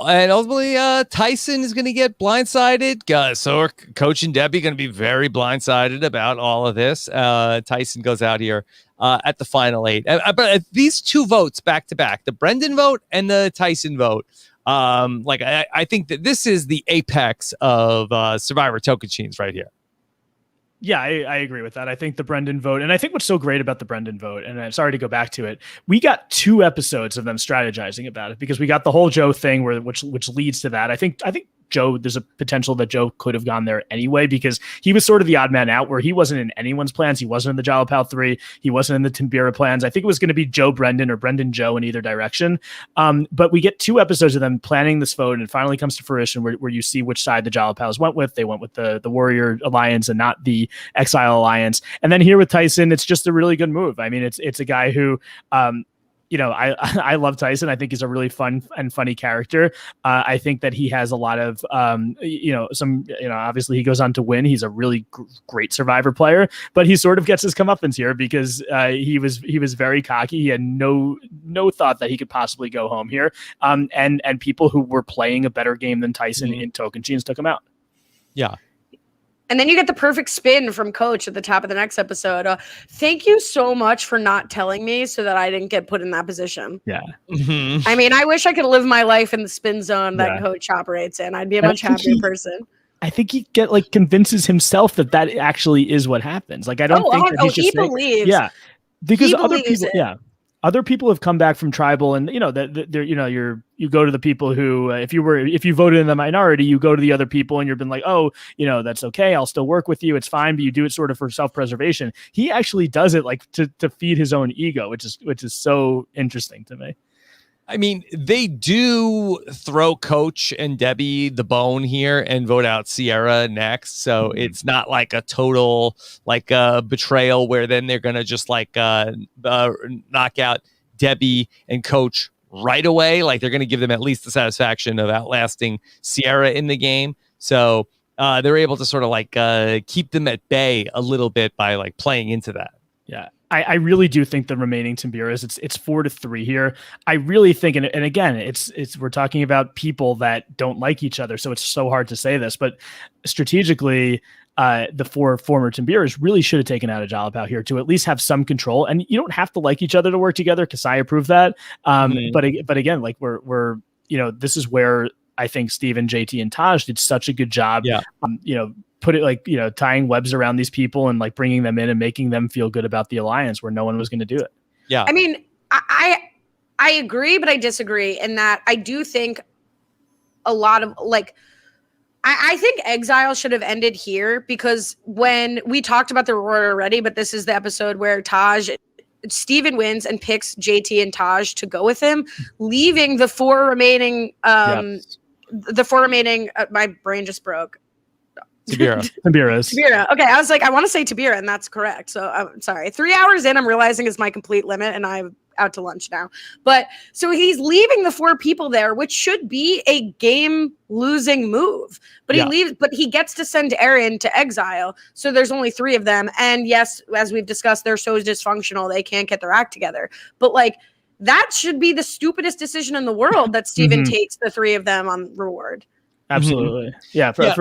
And ultimately, Tyson is going to get blindsided. So are Coach and Debbie going to be very blindsided about all of this. Tyson goes out here at the final 8. But these 2 votes back to back, the Brendan vote and the Tyson vote, I think that this is the apex of Survivor Tocantins right here. Yeah, I agree with that. I think the Brendan vote, and I think what's so great about the Brendan vote, and I'm sorry to go back to it, we got 2 episodes of them strategizing about it because we got the whole Joe thing which leads to that. I think Joe, there's a potential that Joe could have gone there anyway, because he was sort of the odd man out, where he wasn't in anyone's plans. He wasn't in the Jalapao 3. He wasn't in the Timbira plans. I think it was going to be Joe Brendan or Brendan Joe in either direction. But we get 2 episodes of them planning this vote, and it finally comes to fruition where you see which side the Jalapaos went with. They went with the Warrior Alliance and not the Exile Alliance. And then here with Tyson, it's just a really good move. I mean, it's a guy who, I love Tyson. I think he's a really fun and funny character. I think that he has a lot of, obviously he goes on to win. He's a really great Survivor player, but he sort of gets his comeuppance here because he was very cocky. He had no thought that he could possibly go home here. And people who were playing a better game than Tyson in Tocantins took him out. Yeah. And then you get the perfect spin from Coach at the top of the next episode. Thank you so much for not telling me so that I didn't get put in that position. Yeah. Mm-hmm. I mean, I wish I could live my life in the spin zone that Coach operates in. I'd be a much happier person. I think he convinces himself that actually is what happens. Like, I don't think that he's just believes. Yeah. Because other people, it. Other people have come back from tribal, and you go to the people who, if you voted in the minority, you go to the other people and you've been like, oh, that's okay. I'll still work with you. It's fine. But you do it sort of for self-preservation. He actually does it like to feed his own ego, which is so interesting to me. I mean, they do throw Coach and Debbie the bone here and vote out Sierra next. So it's not like a total betrayal where then they're going to just knock out Debbie and Coach right away. Like, they're going to give them at least the satisfaction of outlasting Sierra in the game. So they're able to sort of keep them at bay a little bit by playing into that. Yeah. I really do think the remaining Timbiras, it's 4-3 here. I really think, and again, it's we're talking about people that don't like each other, so it's so hard to say this, but strategically, the 4 former Timbiras really should have taken out a Jalapao here to at least have some control. And you don't have to like each other to work together. Kasai approved that. But again, we're this is where I think Steven, JT, and Taj did such a good job. Yeah. Put it tying webs around these people and bringing them in and making them feel good about the alliance where no one was going to do it. Yeah. I mean, I agree, but I disagree in that I do think a lot of I think Exile should have ended here, because when we talked about the reward already, but this is the episode where Steven wins and picks JT and Taj to go with him, leaving the 4 remaining, my brain just broke. Timbira. Okay, I was like, I want to say Timbira, and that's correct. So I'm sorry. 3 hours in, I'm realizing is my complete limit, and I'm out to lunch now. But so he's leaving the 4 people there, which should be a game losing move. But he leaves, but he gets to send Aaron to exile. So there's only 3 of them. And yes, as we've discussed, they're so dysfunctional, they can't get their act together. But that should be the stupidest decision in the world, that Steven takes the 3 of them on reward. Absolutely. Yeah. For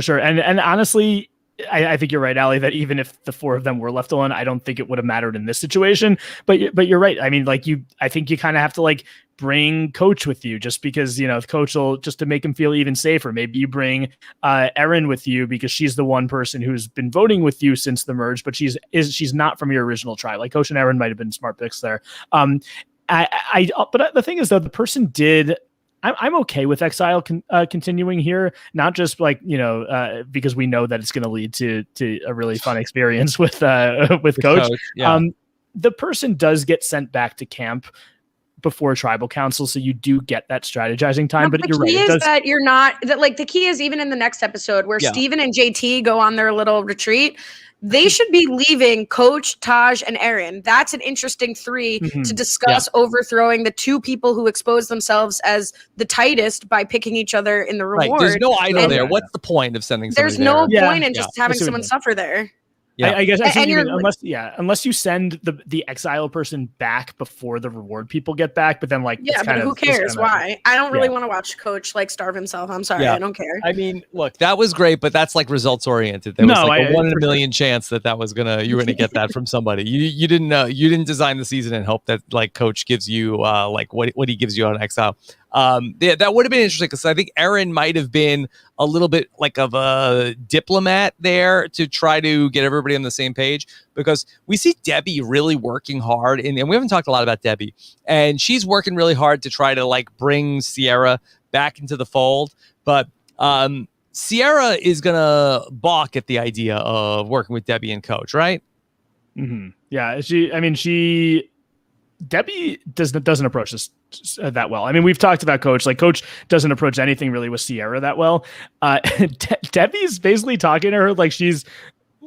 sure. And honestly, I think you're right, Ali, that even if the 4 of them were left alone, I don't think it would have mattered in this situation. But you're right. I mean, I think you kind of have to bring Coach with you, just because, Coach will, just to make him feel even safer. Maybe you bring Erin with you because she's the one person who's been voting with you since the merge, but she's not from your original tribe. Coach and Erin might have been smart picks there. But the thing is, though, the person did. I'm okay with Exile continuing here, not just because we know that it's going to lead to a really fun experience with Coach. Yeah. The person does get sent back to camp before tribal council, so you do get that strategizing time. But you're right. The key is even in the next episode where Steven and JT go on their little retreat. They should be leaving Coach, Taj, and Aaron. That's an interesting 3 to discuss overthrowing the 2 people who expose themselves as the tightest by picking each other in the reward. Right. There's no idol there. What's the point of sending somebody there? There's no point in just having someone suffer there. Yeah. I guess unless you send the exile person back before the reward people get back, but then but who cares? Why? I don't really want to watch Coach starve himself. I'm sorry, I don't care. I mean, look, that was great, but that's results oriented. There was a 1 in a million chance that you were gonna get that from somebody. You didn't know. You didn't design the season and hope that Coach gives you what he gives you on Exile. That would have been interesting, because I think Aaron might have been a little bit of a diplomat there to try to get everybody on the same page, because we see Debbie really working hard, and we haven't talked a lot about Debbie, and she's working really hard to try to bring Sierra back into the fold. But Sierra is gonna balk at the idea of working with Debbie and Coach, right? Mm-hmm. Yeah, Debbie doesn't approach this that well. I mean, we've talked about Coach. Like, Coach doesn't approach anything really with Sierra that well. Debbie's basically talking to her like she's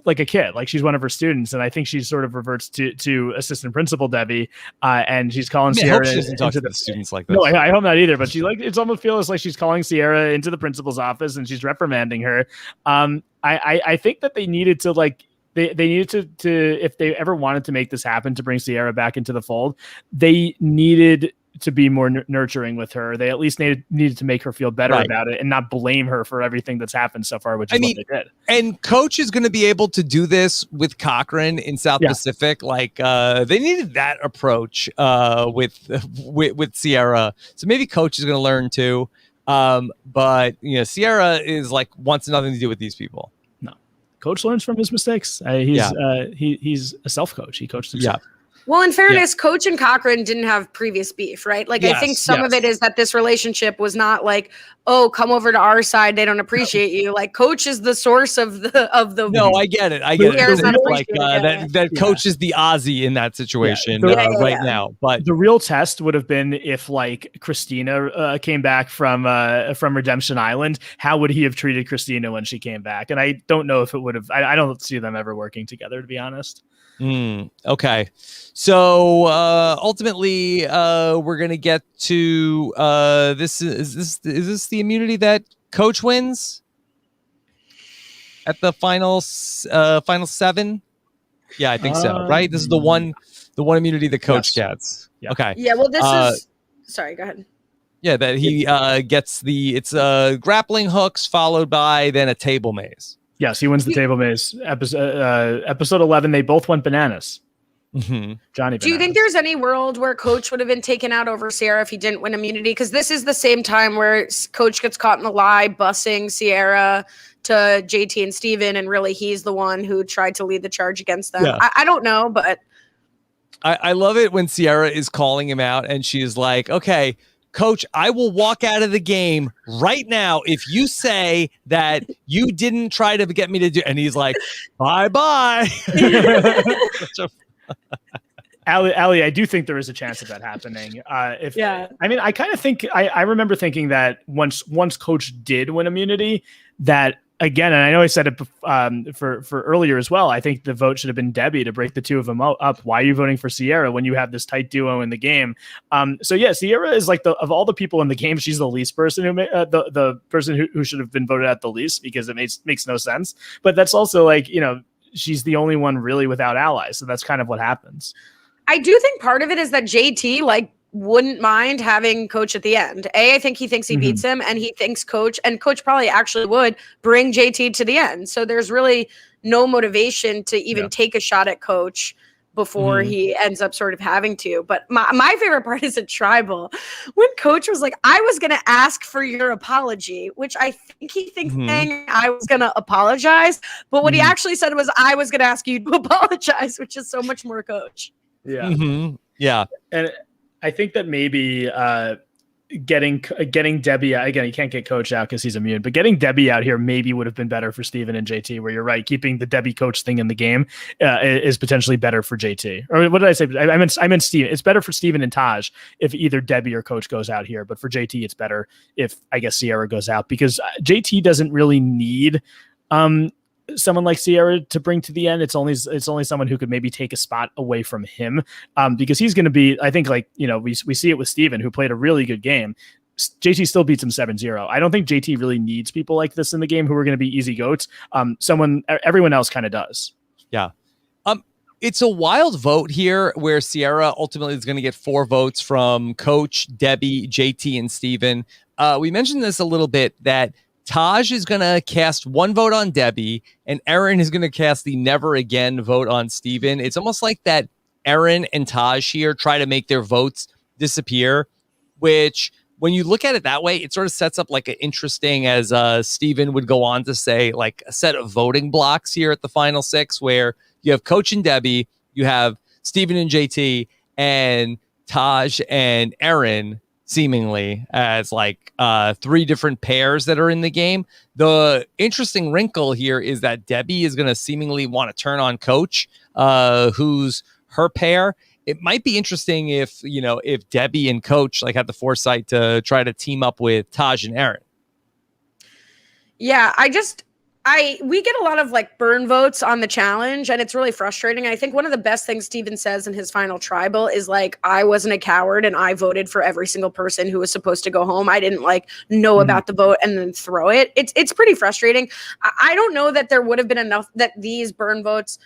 like a kid, like she's one of her students, and I think she sort of reverts to assistant principal Debbie, and she's calling Sierra. She doesn't talk to the students like this. No, I hope not either. But she it almost feels like she's calling Sierra into the principal's office and she's reprimanding her. I think that they needed to They needed to if they ever wanted to make this happen, to bring Sierra back into the fold, they needed to be more nurturing with her. They at least needed to make her feel better about it and not blame her for everything that's happened so far, which is what they did. And Coach is going to be able to do this with Cochran in South Pacific. Like, they needed that approach with Sierra. So maybe Coach is going to learn too. But Sierra is wants nothing to do with these people. Coach learns from his mistakes. He's a self-coach. He coached himself. Yeah. Well, in fairness, Coach and Cochran didn't have previous beef, right? I think some of it is that this relationship was not like, oh, come over to our side, they don't appreciate you. Like, Coach is the source of the. No, I get it. That Coach is the Ozzy in that situation now. But the real test would have been if Christina came back from Redemption Island. How would he have treated Christina when she came back? And I don't know if it would have. I don't see them ever working together, to be honest. Okay. So ultimately, we're gonna get to this. Is this the immunity that Coach wins at the final 7? Yeah, I think so. Right. This is the one immunity that Coach gets. Yeah. Okay. Yeah. Well, this is. Sorry. Go ahead. Yeah, that he gets it's grappling hooks followed by then a table maze. Yes, he wins the table maze. Episode 11, they both went bananas. Mm-hmm. Johnny. Do you think there's any world where Coach would have been taken out over Sierra if he didn't win immunity? Because this is the same time where Coach gets caught in the lie, bussing Sierra to JT and Steven, and really he's the one who tried to lead the charge against them. Yeah. I don't know, but I love it when Sierra is calling him out and she's like, okay, Coach, I will walk out of the game right now if you say that you didn't try to get me to do. And he's like, bye-bye. Allie, I do think there is a chance of that happening. I mean, I kind of think I remember thinking that once Coach did win immunity, that again, and I know I said it for earlier as well, I think the vote should have been Debbie to break the two of them up. Why are you voting for Sierra when you have this tight duo in the game? So yeah, Sierra is of all the people in the game, she's the least person the person who should have been voted out the least, because it makes no sense. But that's also she's the only one really without allies. So that's kind of what happens. I do think part of it is that JT wouldn't mind having Coach at the end. I think he thinks he beats him, and he thinks Coach probably actually would bring JT to the end. So there's really no motivation to even take a shot at Coach before he ends up sort of having to. But my favorite part is at Tribal, when Coach was like, I was going to ask for your apology, which I think he thinks saying I was going to apologize. But what he actually said was, I was going to ask you to apologize, which is so much more Coach. Yeah. Mm-hmm. Yeah. And I think that maybe getting Debbie, again, you can't get Coach out because he's immune, but getting Debbie out here maybe would have been better for Steven and JT, where you're right. Keeping the Debbie Coach thing in the game is potentially better for JT. Or what did I say? I meant Steven. It's better for Steven and Taj if either Debbie or Coach goes out here. But for JT, it's better if, I guess, Sierra goes out, because JT doesn't really need someone like Sierra to bring to the end. It's only someone who could maybe take a spot away from him, because he's going to be, I think, we see it with Steven, who played a really good game. JT still beats him 7-0. I don't think JT really needs people like this in the game who are going to be easy goats. Everyone else kind of does. Yeah. It's a wild vote here where Sierra ultimately is going to get 4 votes from Coach, Debbie, JT, and Steven. We mentioned this a little bit, that Taj is going to cast 1 vote on Debbie, and Erin is going to cast the never again vote on Steven. It's almost like that Erin and Taj here try to make their votes disappear, which, when you look at it that way, it sort of sets up an interesting, as Steven would go on to say, a set of voting blocks here at the final 6, where you have Coach and Debbie, you have Steven and JT, and Taj and Erin, seemingly as like 3 different pairs that are in the game. The interesting wrinkle here is that Debbie is going to seemingly want to turn on Coach, who's her pair. It might be interesting if Debbie and Coach like had the foresight to try to team up with Taj and Aaron. Yeah, we get a lot of like burn votes on the challenge, and it's really frustrating. I think one of the best things Steven says in his final tribal is like, I wasn't a coward and I voted for every single person who was supposed to go home. I didn't like know about the vote and then throw it. It's pretty frustrating. I don't know that there would have been enough that these burn votes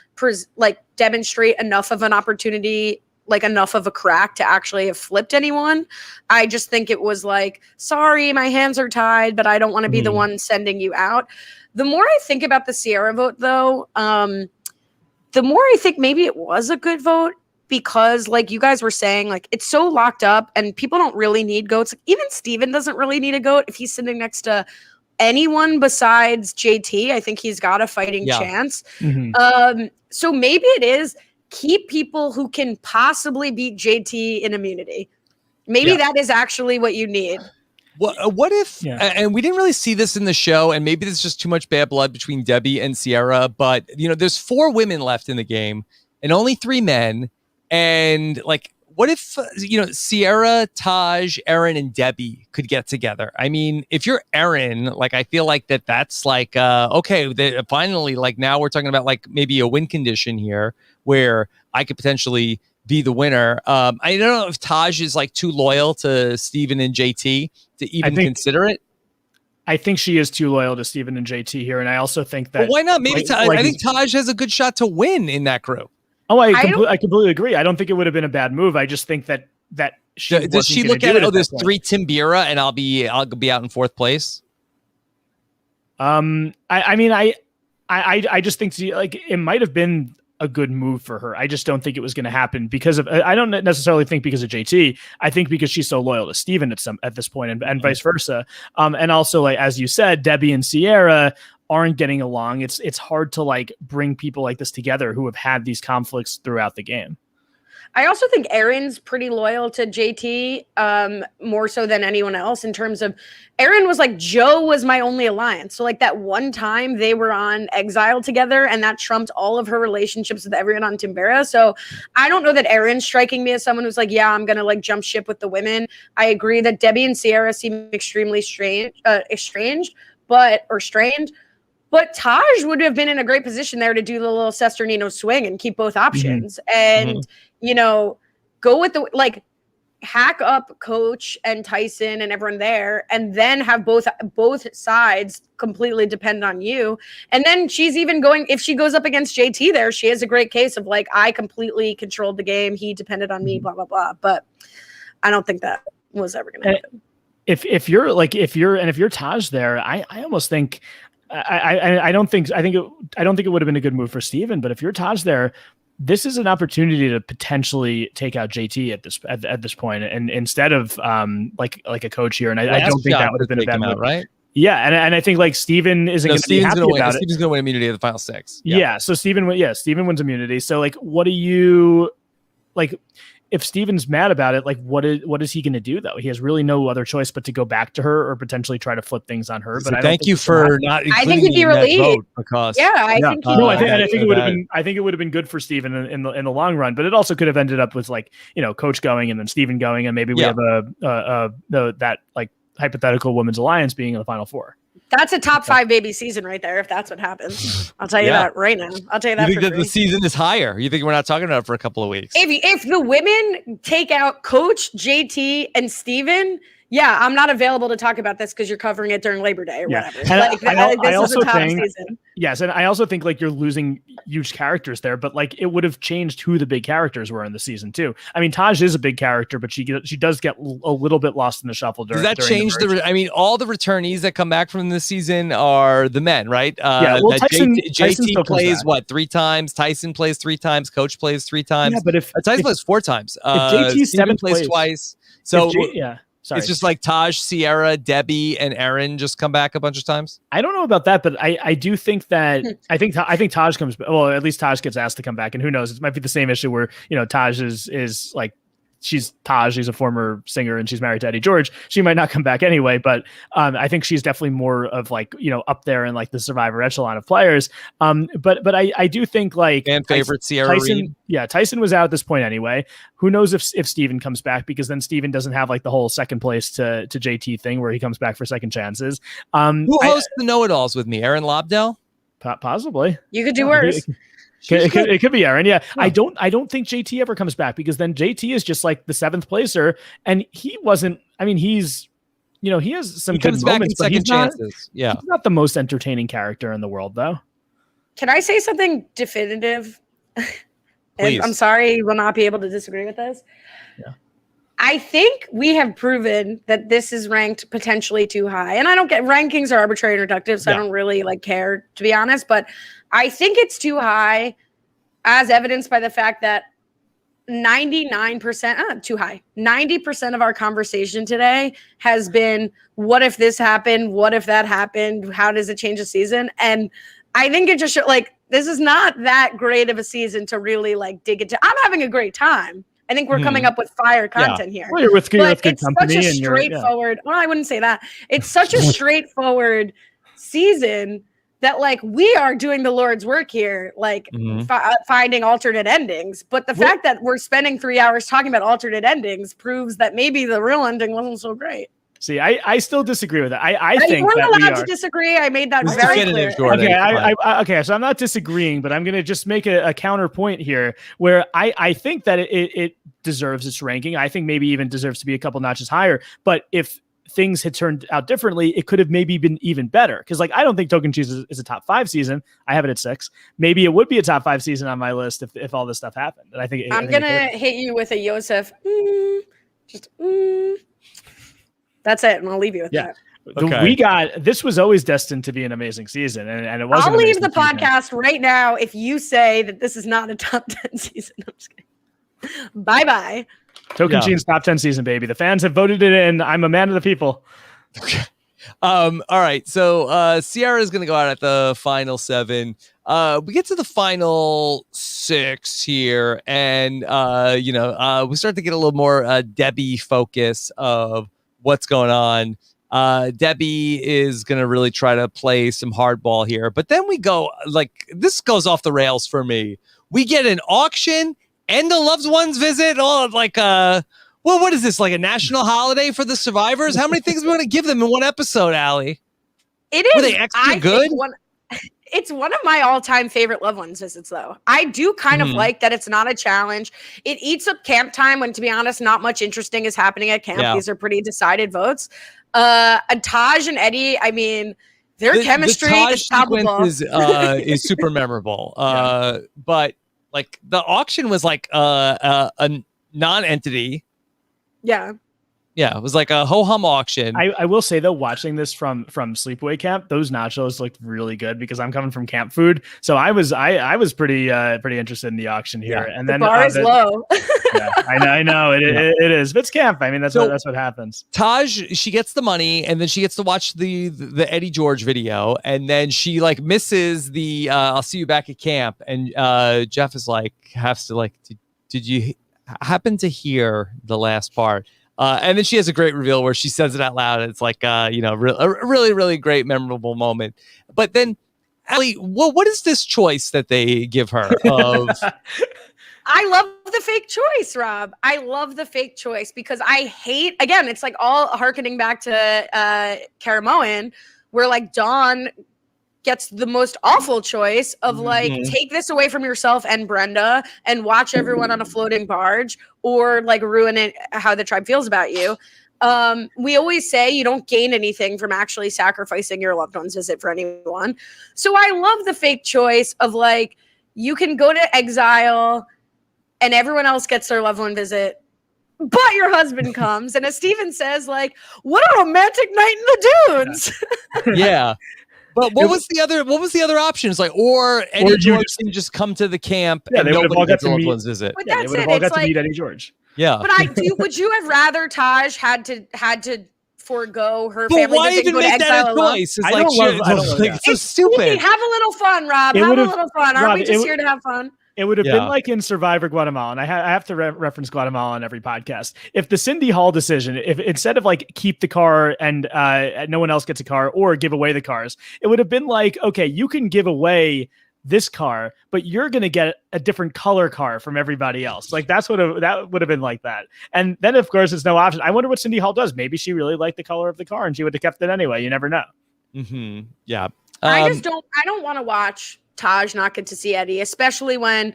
demonstrate enough of an opportunity, like enough of a crack to actually have flipped anyone. I just think it was like, sorry, my hands are tied, but I don't want to be the one sending you out. The more I think about the Sierra vote, though, the more I think maybe it was a good vote because, like you guys were saying, like it's so locked up and people don't really need goats. Like, even Steven doesn't really need a goat if he's sitting next to anyone besides JT. I think he's got a fighting chance. So maybe it is keep people who can possibly beat JT in immunity. Maybe that is actually what you need. What if, and we didn't really see this in the show, and maybe there's just too much bad blood between Debbie and Sierra, but, there's 4 women left in the game and only 3 men. And, like, what if, Sierra, Taj, Aaron, and Debbie could get together? I mean, if you're Aaron, like, I feel like that's like, okay, finally, like, now we're talking about, like, maybe a win condition here where I could potentially be the winner. I don't know if Taj is like too loyal to Steven and JT to even consider it. I think she is too loyal to Steven and JT here, and I also think that. But why not? Maybe I think Taj has a good shot to win in that group. Oh, I completely agree. I don't think it would have been a bad move. I just think that she does she look at it? Oh, there's 3 Timbira, and I'll be out in 4th place. I mean, I just think it might have been a good move for her. I just don't think it was going to happen because of, I don't necessarily think because of JT. I think because she's so loyal to Steven at this point and vice versa. And also, like, as you said, Debbie and Sierra aren't getting along. It's hard to like bring people like this together who have had these conflicts throughout the game. I also think Aaron's pretty loyal to JT, more so than anyone else in terms of Aaron was like, Joe was my only alliance. So like that one time they were on Exile together and that trumped all of her relationships with everyone on Timbira. So I don't know that Aaron's striking me as someone who's like, yeah, I'm going to like jump ship with the women. I agree that Debbie and Sierra seem extremely strained. But Taj would have been in a great position there to do the little Sesternino swing and keep both options and, go with the, hack up Coach and Tyson and everyone there and then have both sides completely depend on you. And then she's even going, if she goes up against JT there, she has a great case of like, I completely controlled the game. He depended on me, blah, blah, blah. But I don't think that was ever going to happen. If you're Taj there, I almost think, I don't think it would have been a good move for Steven, but if you're Taj there, this is an opportunity to potentially take out JT at this point, and instead of like a Coach here, and I don't think that would have been a bad move, right? Yeah, and I think like Steven isn't going to be happy about it. Steven's going to win immunity at the final 6. Yeah, so Steven wins immunity. So like, what do you like? If Steven's mad about it, like what is he going to do though? He has really no other choice but to go back to her or potentially try to flip things on her. But I thank you for not. I think he'd be relieved because I think it would have been. I think it would have been good for Steven in the long run. But it also could have ended up with like Coach going and then Steven going, and maybe we have that like hypothetical women's alliance being in the final 4. That's a top 5 baby season right there. If that's what happens, I'll tell you that right now. I'll tell you that. You think that the season is higher? You think we're not talking about it for a couple of weeks? If the women take out Coach, JT, and Steven, yeah, I'm not available to talk about this because you're covering it during Labor Day or whatever. And I also think, season. Yes, and I also think like you're losing huge characters there, but like it would have changed who the big characters were in the season too. I mean, Taj is a big character, but she does get a little bit lost in the shuffle. Does that change I mean, all the returnees that come back from this season are the men, right? JT plays what 3 times, Tyson plays 3 times, Coach plays 3 times. Yeah, but if Tyson plays 4 times, if JT Steven plays twice, so Sorry. It's just like Taj, Sierra, Debbie, and Aaron just come back a bunch of times. I don't know about that, but I do think that I think Taj comes. Well, at least Taj gets asked to come back, and who knows? It might be the same issue where Taj is like she's Taj, she's a former singer, and she's married to Eddie George. She might not come back anyway, but I think she's definitely more of like, up there in like the Survivor echelon of players. But I do think like fan favorite Sierra Reed. Yeah, Tyson was out at this point anyway. Who knows if Steven comes back, because then Steven doesn't have like the whole second place to JT thing where he comes back for second chances. Who hosts the Know-It-Alls with me? Erin Lobdell? Possibly. You could do worse. It could be Aaron. Yeah. I don't think JT ever comes back, because then JT is just like the 7th placer, and he wasn't. I mean, he has some good moments, but he's chances. He's not the most entertaining character in the world, though. Can I say something definitive? And I'm sorry, you will not be able to disagree with this. Yeah. I think we have proven that this is ranked potentially too high. And I don't get, rankings are arbitrary and reductive, so I don't really like care, to be honest. But I think it's too high, as evidenced by the fact that 99%, too high. 90% of our conversation today has been, what if this happened? What if that happened? How does it change the season? And I think it just like, this is not that great of a season to really like dig into. I'm having a great time. I think we're coming up with fire content here. Well, you're with good company. It's such a straightforward. Well, I wouldn't say that. It's such a straightforward season that like we are doing the Lord's work here, like finding alternate endings. But the fact that we're spending 3 hours talking about alternate endings proves that maybe the real ending wasn't so great. See, I still disagree with it. I think we're that allowed to disagree. I made that very clear. Okay, so I'm not disagreeing, but I'm going to just make a counterpoint here, where I think that it deserves its ranking. I think maybe even deserves to be a couple notches higher. But if things had turned out differently, it could have maybe been even better. Because like I don't think Tocantins is a top 5 season. I have it at 6. Maybe it would be a top 5 season on my list if all this stuff happened. And I think I'm gonna hit you with a Yosef. That's it, and I'll leave you with that. Okay. This was always destined to be an amazing season, and it wasn't. I'll leave the podcast right now if you say that this is not a top 10 season. I'm just kidding. Bye. Tocantins top 10 season, baby. The fans have voted it in. I'm a man of the people. Okay. All right. So Sierra is going to go out at the final 7. We get to the final 6 here, and we start to get a little more Debbie focus of what's going on. Debbie is going to really try to play some hardball here, but then we go like this goes off the rails for me. We get an auction and a loved ones visit. What is this, like a national holiday for the survivors? How many things we want to give them in one episode, Allie? It is. Were they extra good? It's one of my all-time favorite loved ones visits, though. I do kind of like that it's not a challenge. It eats up camp time when, to be honest, not much interesting is happening at camp. Yeah. These are pretty decided votes. And Taj and Eddie, I mean, their chemistry is palpable. Is super memorable. But like the auction was like a non-entity. Yeah. Yeah, it was like a ho-hum auction. I will say though, watching this from sleepaway camp, those nachos looked really good because I'm coming from camp food, so I was pretty interested in the auction here. Yeah. And then the bar is low. Yeah, I know it is. But it's camp. I mean, that's what happens. Taj, she gets the money, and then she gets to watch the Eddie George video, and then she like misses the "I'll see you back at camp," and Jeff is like, did you happen to hear the last part? And then she has a great reveal where she says it out loud. And it's like, a really, really great, memorable moment. But then, Allie, what is this choice that they give her? I love the fake choice, Rob. I love the fake choice because I hate, again, it's like all harkening back to Karamoan, where like Dawn gets the most awful choice of like take this away from yourself and Brenda and watch everyone on a floating barge, or like ruin it how the tribe feels about you. We always say you don't gain anything from actually sacrificing your loved one's visit for anyone. So I love the fake choice of like you can go to exile and everyone else gets their loved one visit, but your husband comes. And as Steven says, like, what a romantic night in the dunes. Yeah. But what was the other option? It's like, or Eddie George can just come to the camp and nobody gets a loved one's visit. But they would have all got to meet Eddie George. Yeah. But would you have rather Taj had to forego her family? But why even make that a choice? It's I don't love it's so stupid. Have a little fun, Rob. Have a little fun. Aren't we just here to have fun? It would have been like in Survivor Guatemala, and I have to reference Guatemala on every podcast. If the Cindy Hall decision, if instead of like keep the car and no one else gets a car or give away the cars, it would have been like, okay, you can give away this car, but you're going to get a different color car from everybody else. Like that would have been like that. And then of course it's no option. I wonder what Cindy Hall does. Maybe she really liked the color of the car and she would have kept it anyway. You never know. Mm-hmm. Yeah. I don't want to watch Taj not get to see Eddie, especially when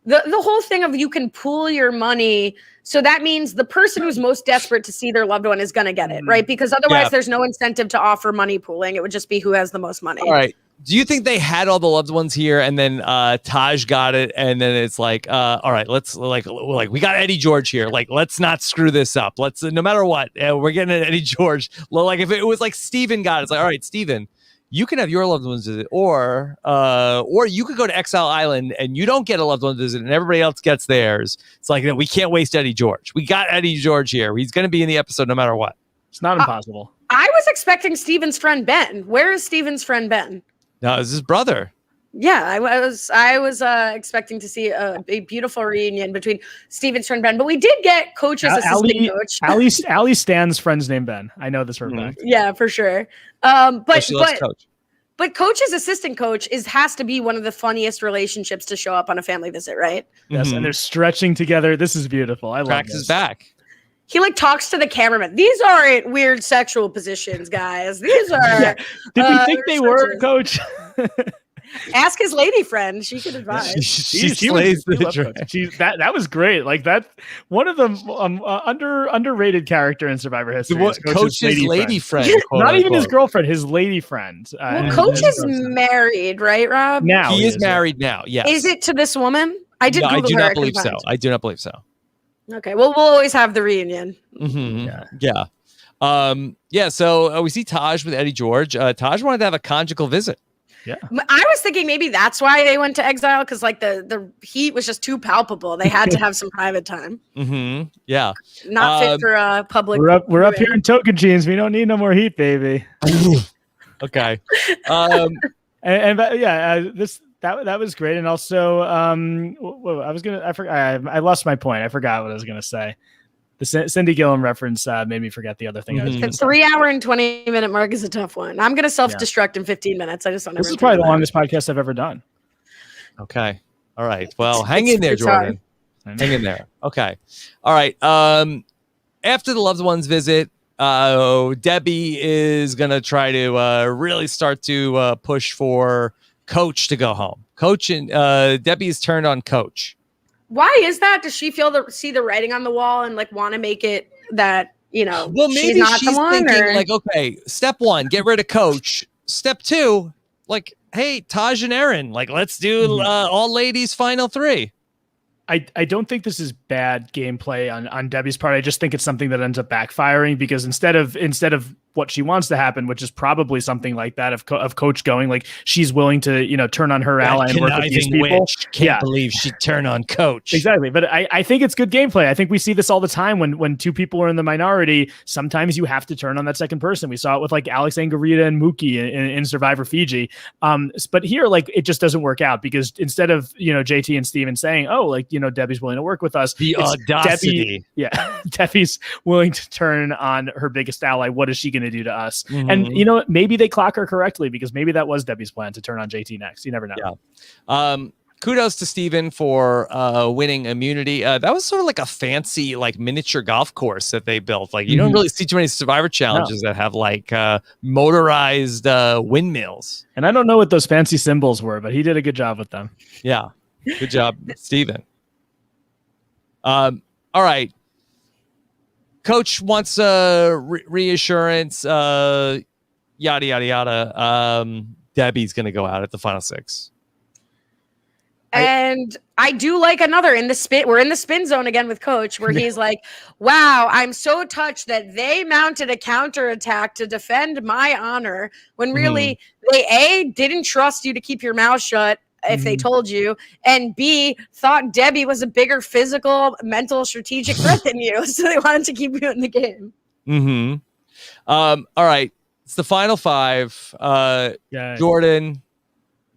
the whole thing of you can pool your money. So that means the person who's most desperate to see their loved one is going to get it, right? Because otherwise there's no incentive to offer money pooling. It would just be who has the most money. All right. Do you think they had all the loved ones here and then Taj got it and then it's like, all right, let's like we got Eddie George here. Like, let's not screw this up. Let's no matter what, we're getting an Eddie George. Like if it was like Steven got it, it's like, all right, Steven, you can have your loved ones visit, or you could go to Exile Island and you don't get a loved one visit and everybody else gets theirs. It's like, no, we can't waste Eddie George. We got Eddie George here. He's going to be in the episode no matter what. It's not impossible. I was expecting Steven's friend Ben. Where is Steven's friend Ben? No, it's his brother. Yeah, I was expecting to see a beautiful reunion between Steven's friend Ben, but we did get Coach's assistant coach. Ali Stan's friend's name Ben. I know this for a fact. Yeah, for sure. But Coach's assistant coach has to be one of the funniest relationships to show up on a family visit, right? Yes, and they're stretching together. This is beautiful. I love Cracks his back. He like talks to the cameraman. These aren't weird sexual positions, guys. These are. Did we think they were, Coach? Ask his lady friend. She could advise. She slays the drag. That was great. Like that, one of the underrated character in Survivor history. Coach's lady friend. Not even his girlfriend, his lady friend. Well, Coach is married, right, Rob? Now he is married now. Yes. Is it to this woman? I do not believe so. I do not believe so. Okay. Well, we'll always have the reunion. Mm-hmm. Yeah. So we see Taj with Eddie George. Taj wanted to have a conjugal visit. Yeah. I was thinking maybe that's why they went to exile, because like the heat was just too palpable. They had to have some private time. Mm-hmm. Yeah. Not fit for a public. We're up here in Tocantins. We don't need no more heat, baby. Okay. That was great. And also, I lost my point. I forgot what I was gonna say. The Cindy Gilliam reference made me forget the other thing. The 3 hour and 20-minute mark is a tough one. I'm gonna self-destruct in 15 minutes. I just don't. This is probably the longest podcast I've ever done. Okay. All right. Well, hang in there, Jordan. Hang in there. Okay. All right. After the loved ones visit, Debbie is gonna try to really start to push for Coach to go home. Coach and Debbie is turned on Coach. Why is that? Does she see the writing on the wall and like want to make it that, well, maybe she's not the one, thinking like, okay, step 1, get rid of Coach. Step 2, like, hey, Taj and Erin, like, let's do all ladies final 3. I don't think this is bad gameplay on Debbie's part. I just think it's something that ends up backfiring, because instead of what she wants to happen, which is probably something like that of Coach going, like, she's willing to turn on her ally and work with these people. Can't believe she'd turn on Coach. Exactly. But I think it's good gameplay. I think we see this all the time when two people are in the minority. Sometimes you have to turn on that second person. We saw it with like Alex Angarita and Mookie in Survivor Fiji. But here, like, it just doesn't work out, because instead of JT and Steven saying, oh, like, Debbie's willing to work with us, the audacity. Debbie's willing to turn on her biggest ally. What is she going to do to us? And maybe they clock her correctly, because maybe that was Debbie's plan to turn on JT next. You never know. Yeah. Kudos to Steven for winning immunity. That was sort of like a fancy, like, miniature golf course that they built. Like, you don't really see too many Survivor challenges that have like motorized windmills. And I don't know what those fancy symbols were, but he did a good job with them. Yeah. Good job, Steven. All right. Coach wants reassurance, yada, yada, yada. Debbie's going to go out at the final 6. And I do like another in the spin. We're in the spin zone again with Coach, where he's like, wow, I'm so touched that they mounted a counterattack to defend my honor, when really they didn't trust you to keep your mouth shut if they told you, and B, thought Debbie was a bigger physical, mental, strategic threat than you. So they wanted to keep you in the game. All right. It's the final 5. Jordan,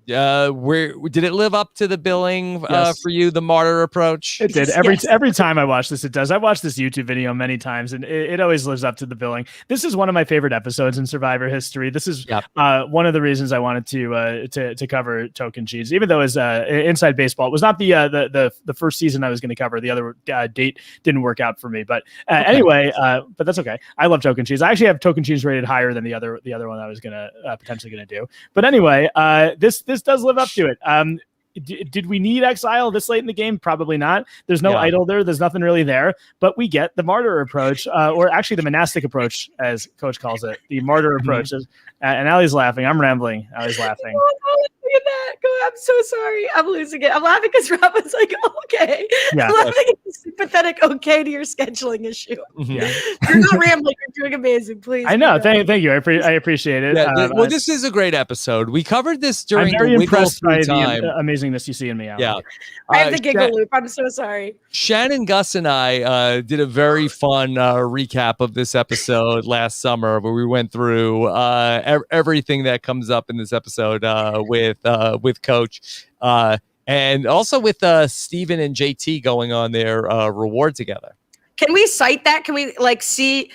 Where did it live up to the billing Yes. for you? The martyr approach. It did. Every time I watch this, it does. I've watched this YouTube video many times, and it always lives up to the billing. This is one of my favorite episodes in Survivor history. This is one of the reasons I wanted to cover Tocantins, even though as Inside Baseball, it was not the first season I was going to cover. The other date didn't work out for me, but anyway, but that's okay. I love Tocantins. I actually have Tocantins rated higher than the other one I was potentially gonna do. But anyway, this does live up to it. Did we need Exile this late in the game? Probably not. There's no idol there. There's nothing really there. But we get the martyr approach, or actually the monastic approach, as Coach calls it. The martyr approach. And Allie's laughing. I'm rambling. Allie's laughing. Look at that. I'm so sorry. I'm losing it. I'm laughing because Rob was like, okay. Yeah. I'm laughing at the sympathetic okay to your scheduling issue. Yeah. You're not rambling. You're doing amazing. Please. I know. Thank you. I appreciate it. Yeah, well, this is a great episode. We covered this during I'm very the impressed by time. the amazingness you see in me, Allie. Yeah. I have the giggle loop. I'm so sorry. Shannon, Gus, and I did a very fun recap of this episode last summer, where we went through everything that comes up in this episode with Coach, and also with Steven and JT going on their reward together. Can we cite that? Can we see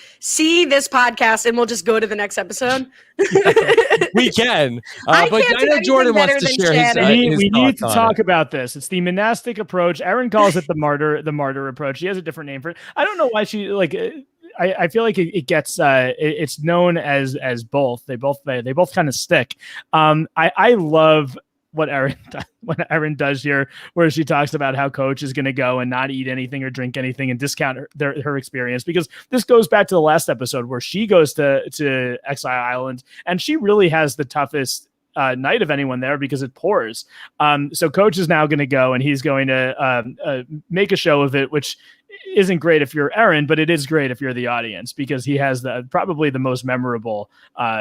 this podcast and we'll just go to the next episode? We can. But I know Jordan wants to share his we need to talk it. about this. It's the monastic approach. Aaron calls it the martyr approach. She has a different name for it. I don't know why she I feel like it gets it's known as both. They both kind of stick. I love what Erin does here, where she talks about how Coach is going to go and not eat anything or drink anything and discount her experience, because this goes back to the last episode where she goes to Exile Island and she really has the toughest night of anyone there because it pours. So Coach is now going to go and he's going to make a show of it, which isn't great if you're Erin, but it is great if you're the audience, because he has probably the most memorable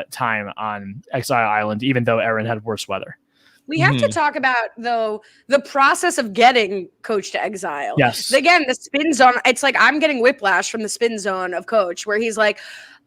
time on Exile Island, even though Erin had worse weather. We have to talk about, though, the process of getting Coach to Exile. Yes. Again, the spin zone, it's like I'm getting whiplash from the spin zone of Coach, where he's like,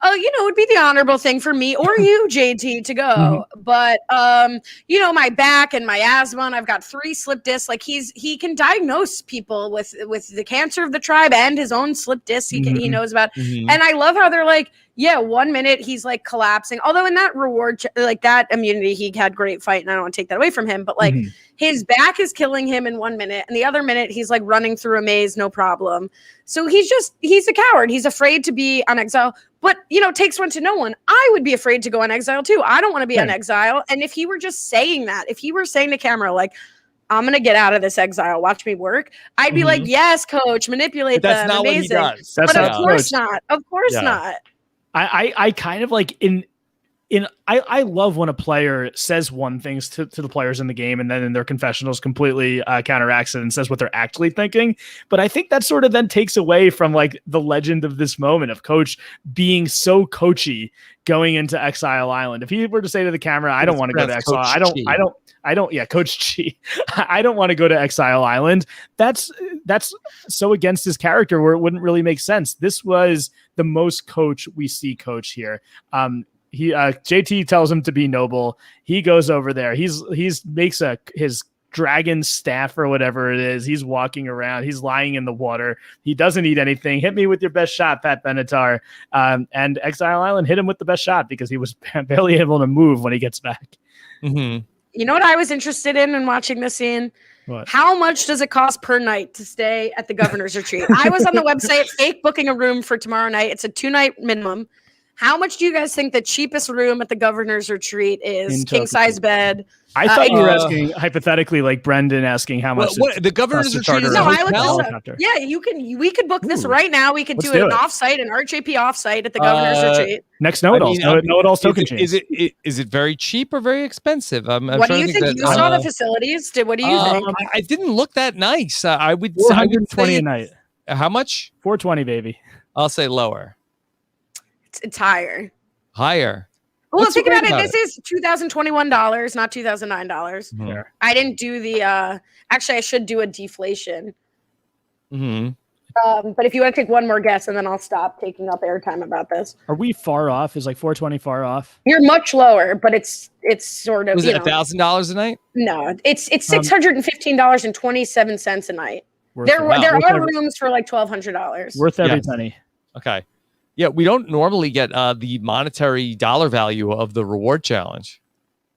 oh, it'd be the honorable thing for me or you, JT, to go. But, my back and my asthma, and I've got 3 slip discs. Like he can diagnose people with the cancer of the tribe and his own slip discs he knows about. And I love how they're like, yeah, 1 minute he's like collapsing. Although in that reward, like that immunity, he had great fight, and I don't want to take that away from him. But like his back is killing him in 1 minute, and the other minute he's like running through a maze, no problem. So he's a coward. He's afraid to be on Exile. But takes one to know one. I would be afraid to go on Exile too. I don't want to be on Exile. And if he were just saying that, if he were saying to camera like, I'm going to get out of this Exile, watch me work, I'd be like, yes, Coach, manipulate them. That's not amazing. What he does. But of course not. Of course not. I kind of like I love when a player says one things to the players in the game, and then in their confessionals completely counteracts it and says what they're actually thinking. But I think that sort of then takes away from like the legend of this moment of Coach being so coachy going into Exile Island. If he were to say to the camera, I don't want to go to Exile. I don't. Yeah, Coach G. I don't want to go to Exile Island. That's so against his character where it wouldn't really make sense. This was the most Coach we see Coach here. He JT tells him to be noble. He goes over there. He's makes his dragon staff or whatever it is. He's walking around. He's lying in the water. He doesn't eat anything. Hit me with your best shot, Pat Benatar. And Exile Island hit him with the best shot because he was barely able to move when he gets back. You know what I was interested in watching this scene? What? How much does it cost per night to stay at the governor's retreat? I was on the website, fake booking a room for tomorrow night. It's a 2-night minimum. How much do you guys think the cheapest room at the governor's retreat is? King size bed. I thought you were asking hypothetically, like Brendan asking how much. The governor's retreat is no, I looked this up. Yeah, we could book this right now. We could do an offsite, an RJP offsite at the governor's retreat. Next know-it-alls. Know-it-alls Tocantins. Is it very cheap or very expensive? What do you think? You saw the facilities. What do you think? I didn't look that nice. I would 420 a night. How much? 420, baby. I'll say lower. It's higher. Higher. Well, think about it. This is $2021, not $2009. Yeah. I didn't do the. Actually, I should do a deflation. It's But if you want to take one more guess, and then I'll stop taking up airtime about this. Are we far off? Is like 420 far off? You're much lower, but it's sort of. Was it $1,000 a night? No, it's $615.27 a night. There are rooms for like $1,200. Worth every penny. Okay. Yeah, we don't normally get the monetary dollar value of the reward challenge.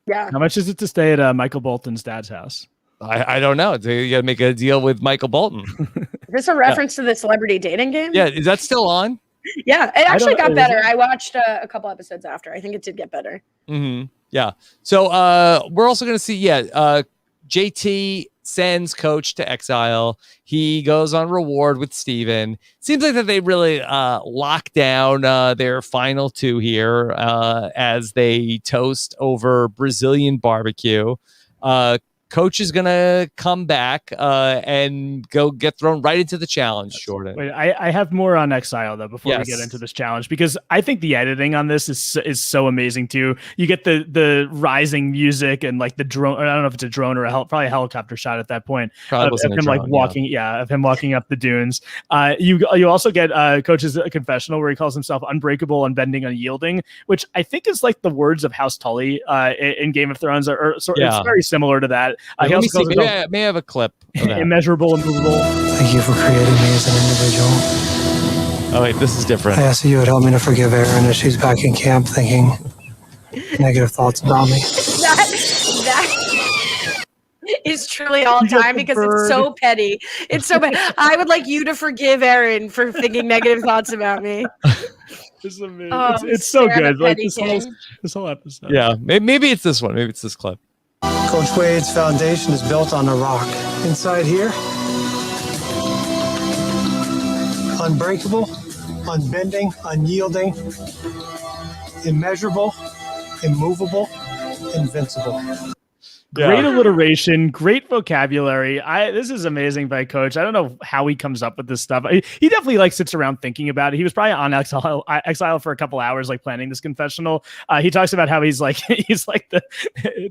Yeah. How much is it to stay at Michael Bolton's dad's house? I don't know. You got to make a deal with Michael Bolton. Is this a reference to the celebrity dating game? Yeah. Is that still on? Yeah. It actually got better. I watched a couple episodes after. I think it did get better. Mm-hmm. Yeah. So we're also going to see, JT sends Coach to Exile. He goes on reward with Steven. Seems like that they really lock down their final two here as they toast over Brazilian barbecue. Coach is going to come back and go get thrown right into the challenge, Jordan. Wait, I have more on Exile, though, before we get into this challenge, because I think the editing on this is so amazing, too. You get the rising music and like the drone. I don't know if it's a drone or probably a helicopter shot at that point. Probably of him like walking, of him walking up the dunes. You also get Coach's confessional where he calls himself unbreakable, unbending, unyielding, which I think is like the words of House Tully in Game of Thrones. It's very similar to that. Let me see. May I have a clip of that? Immeasurable, immovable. Thank you for creating me as an individual. Oh, wait, this is different. I asked that you would help me to forgive Erin as she's back in camp thinking negative thoughts about me. That is truly all time because it's so petty. It's so bad. I would like you to forgive Erin for thinking negative thoughts about me. It's amazing. It's so good. Like this whole episode. Yeah, maybe it's this one. Maybe it's this clip. Coach Wade's foundation is built on a rock. Inside here, unbreakable, unbending, unyielding, immeasurable, immovable, invincible. Great alliteration, great vocabulary. This is amazing by Coach. I don't know how he comes up with this stuff. He definitely like sits around thinking about it. He was probably on Exile for a couple hours, like planning this confessional. He talks about how he's like the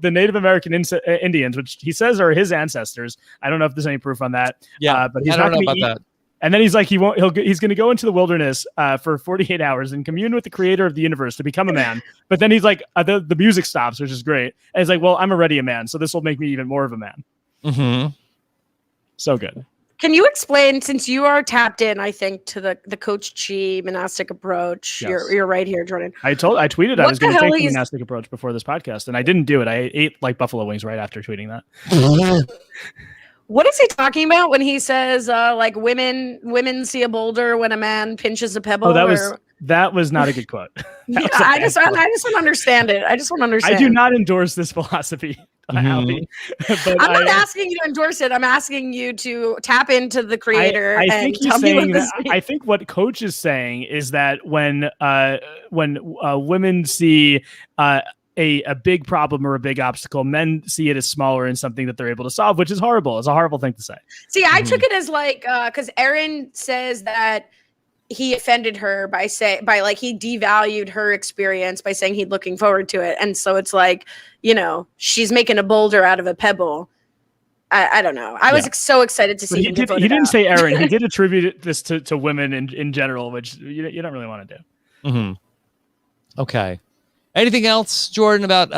Native American Indians, which he says are his ancestors. I don't know if there's any proof on that. Yeah, but he's I don't know about that. And then he's like, he's going to go into the wilderness for 48 hours and commune with the creator of the universe to become a man. But then he's like, the music stops, which is great. And he's like, well, I'm already a man, so this will make me even more of a man. Mm-hmm. So good. Can you explain, since you are tapped in, I think, to the Coach Chi monastic approach? Yes. You're right here, Jordan. I tweeted I was going to take the monastic approach before this podcast, and I didn't do it. I ate like buffalo wings right after tweeting that. What is he talking about when he says like women see a boulder when a man pinches a pebble? Oh, that was not a good quote. I just don't understand it. I just want to understand. I do not endorse this philosophy. Mm-hmm. I'm not asking you to endorse it. I'm asking you to tap into the creator. I think he's saying that. I think what Coach is saying is that when women see a big problem or a big obstacle, men see it as smaller and something that they're able to solve, which is horrible. It's a horrible thing to say. See, I took it as like because Erin says that he offended her by he devalued her experience by saying he'd looking forward to it, and so it's like, she's making a boulder out of a pebble. I don't know. I was so excited to see him. He didn't say Erin. He did attribute this to women in general, which you don't really want to do. Mm-hmm. Okay. Anything else, Jordan, about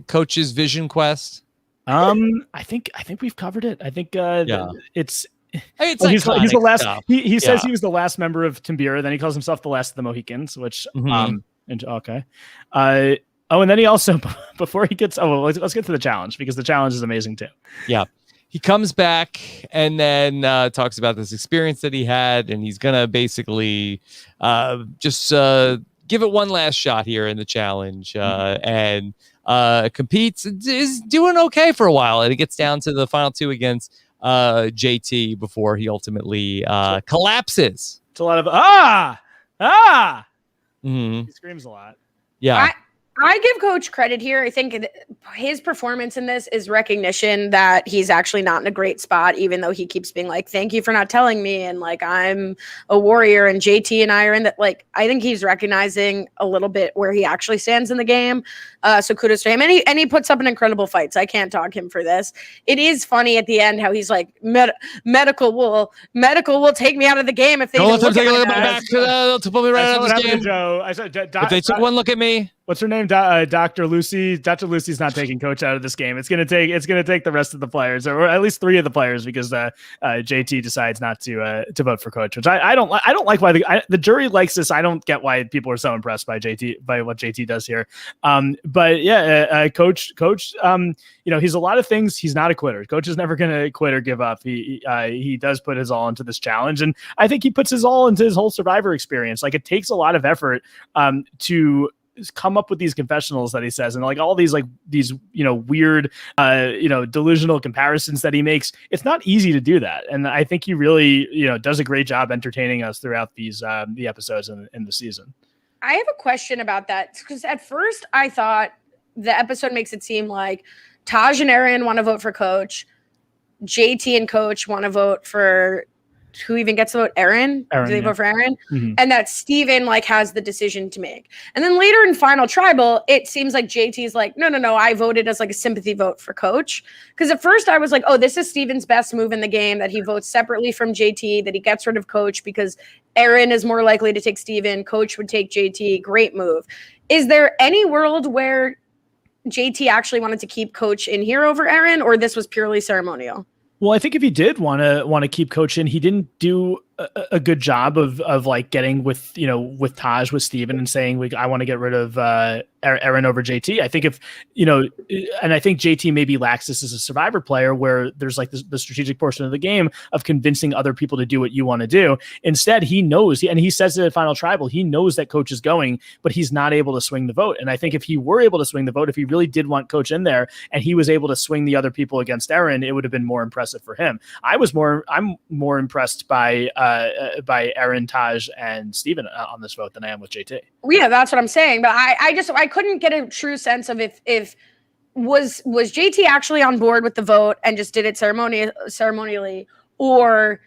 Coach's vision quest? I think we've covered it. I think it's he's the last. Stuff. He says he was the last member of Timbira. Then he calls himself the last of the Mohicans, which okay. And then he also before he gets let's get to the challenge, because the challenge is amazing too. Yeah. He comes back and then talks about this experience that he had, and he's gonna basically just give it one last shot here in the challenge, and competes. Is doing okay for a while, and it gets down to the final two against JT before he ultimately collapses. It's a lot of Mm-hmm. He screams a lot. Yeah. I give Coach credit here. I think his performance in this is recognition that he's actually not in a great spot, even though he keeps being like, thank you for not telling me. And like, I'm a warrior and JT and I are in that. Like, I think he's recognizing a little bit where he actually stands in the game. So kudos to him. And he puts up an incredible fight. So I can't dog him for this. It is funny at the end how he's like, medical will take me out of the game if they don't let them look take a at look my at my back to put me right out of this game. Joe. If they took one look at me. What's her name? Dr. Lucy. Dr. Lucy's not taking Coach out of this game. It's gonna take the rest of the players, or at least 3 of the players, because JT decides not to vote for Coach, which I don't like. Why the jury likes this. I don't get why people are so impressed by what JT does here. But yeah, Coach. He's a lot of things. He's not a quitter. Coach is never gonna quit or give up. He does put his all into this challenge, and I think he puts his all into his whole Survivor experience. Like, it takes a lot of effort to come up with these confessionals that he says, and like all these weird delusional comparisons that he makes. It's not easy to do that, and I think he really does a great job entertaining us throughout these the episodes in the season. I have a question about that, because at first I thought the episode makes it seem like Taj and Aaron want to vote for Coach, JT and Coach want to vote for who even gets to vote? Aaron? Do they vote for Aaron? Mm-hmm. And that Steven like has the decision to make. And then later in Final Tribal, it seems like JT's like, no, I voted as like a sympathy vote for Coach. Because at first I was like, oh, this is Steven's best move in the game, that he votes separately from JT, that he gets rid of Coach because Aaron is more likely to take Steven. Coach would take JT. Great move. Is there any world where JT actually wanted to keep Coach in here over Aaron, or this was purely ceremonial? Well, I think if he did want to keep Coach in, he didn't do a good job of like getting with Taj, with Steven, and saying I want to get rid of Aaron over JT. I think and I think JT maybe lacks this as a Survivor player, where there's like the strategic portion of the game of convincing other people to do what you want to do. Instead, he knows, and he says it at Final Tribal, he knows that Coach is going, but he's not able to swing the vote. And I think if he were able to swing the vote, if he really did want Coach in there, and he was able to swing the other people against Aaron, it would have been more impressive for him. I'm more impressed by Aaron, Taj, and Steven on this vote than I am with JT. Yeah, that's what I'm saying. But I couldn't get a true sense of if was JT actually on board with the vote and just did it ceremonially, or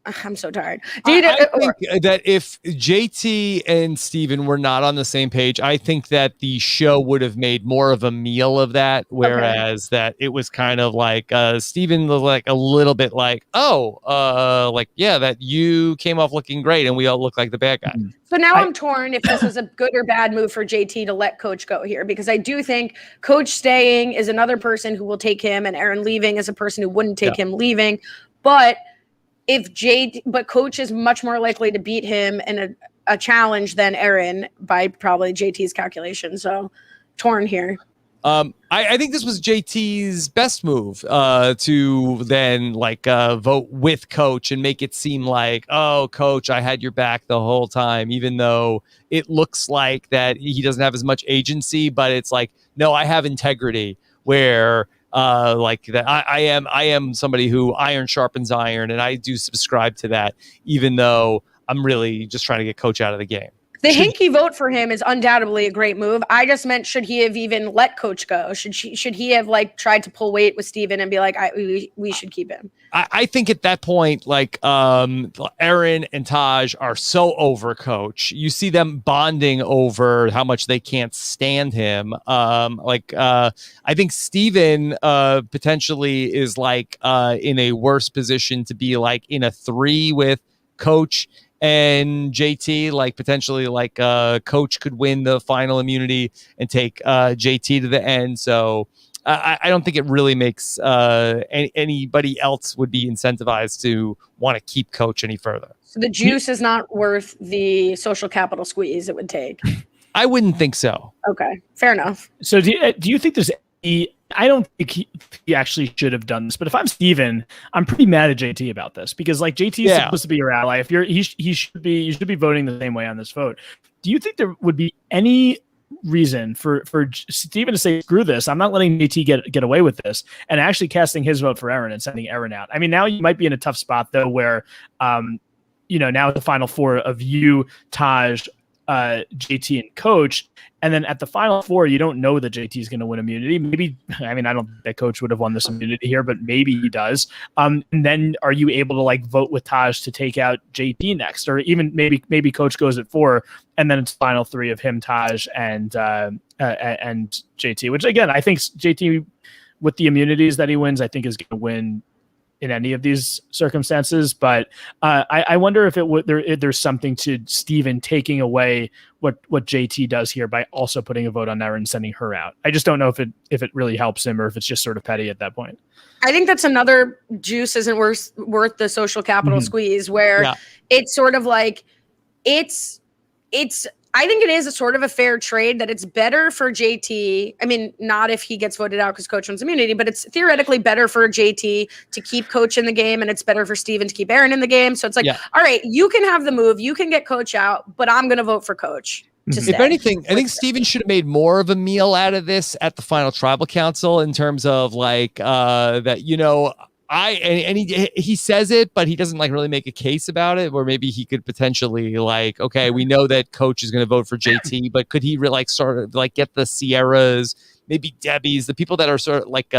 I'm so tired. I think that if JT and Steven were not on the same page, I think that the show would have made more of a meal of that. Whereas that it was kind of like Steven was like a little bit like, that you came off looking great and we all look like the bad guy. So now I'm torn if this was a good or bad move for JT to let Coach go here, because I do think Coach staying is another person who will take him, and Aaron leaving is a person who wouldn't take him leaving. But Coach is much more likely to beat him in a challenge than Aaron by probably JT's calculation. So torn here. I think this was JT's best move to then vote with Coach and make it seem like, oh, Coach, I had your back the whole time, even though it looks like that he doesn't have as much agency. But it's like, no, I have integrity, where that I am somebody who iron sharpens iron, and I do subscribe to that, even though I'm really just trying to get Coach out of the game. The Hinky vote for him is undoubtedly a great move. I just meant, should he have even let Coach go? Should he have tried to pull weight with Steven and be like, we should keep him? I think at that point, Aaron and Taj are so over Coach. You see them bonding over how much they can't stand him. I think Steven potentially is in a worse position to be in a 3 with Coach and JT, potentially Coach could win the final immunity and take JT to the end. So I don't think it really makes anybody else would be incentivized to want to keep Coach any further. So the juice is not worth the social capital squeeze it would take. I wouldn't think so. Okay, fair enough. So do you think there's any? I don't think he actually should have done this, but if I'm Steven, I'm pretty mad at JT about this, because JT is supposed to be your ally. If you should be voting the same way on this vote. Do you think there would be any reason for Steven to say, screw this, I'm not letting JT get away with this, and actually casting his vote for Aaron and sending Aaron out? I mean, now you might be in a tough spot though, where now the final 4 of you, Taj, JT and Coach. And then at the final four, you don't know that JT is going to win immunity. Maybe, I mean, I don't think that Coach would have won this immunity here, but maybe he does. And then are you able to like vote with Taj to take out JT next, or even maybe Coach goes at 4, and then it's final 3 of him, Taj, and JT. Which again, I think JT with the immunities that he wins, I think is going to win in any of these circumstances, but I wonder if there's something to Steven taking away what JT does here by also putting a vote on Erin and sending her out. I just don't know if it really helps him or if it's just sort of petty at that point. I think that's another juice isn't worth the social capital squeeze, where it's sort of like it's I think it is a sort of a fair trade that it's better for JT. I mean, not if he gets voted out because Coach wins immunity, but it's theoretically better for JT to keep Coach in the game, and it's better for Steven to keep Erin in the game. So it's like, all right, you can have the move, you can get Coach out, but I'm going to vote for Coach. If anything, I think Steven should have made more of a meal out of this at the final tribal council in terms of like that, you know, he says it, but he doesn't like really make a case about it, where maybe he could potentially like, okay, we know that Coach is going to vote for JT, but could he like sort of like get the Sierras, maybe Debbie's, the people that are sort of like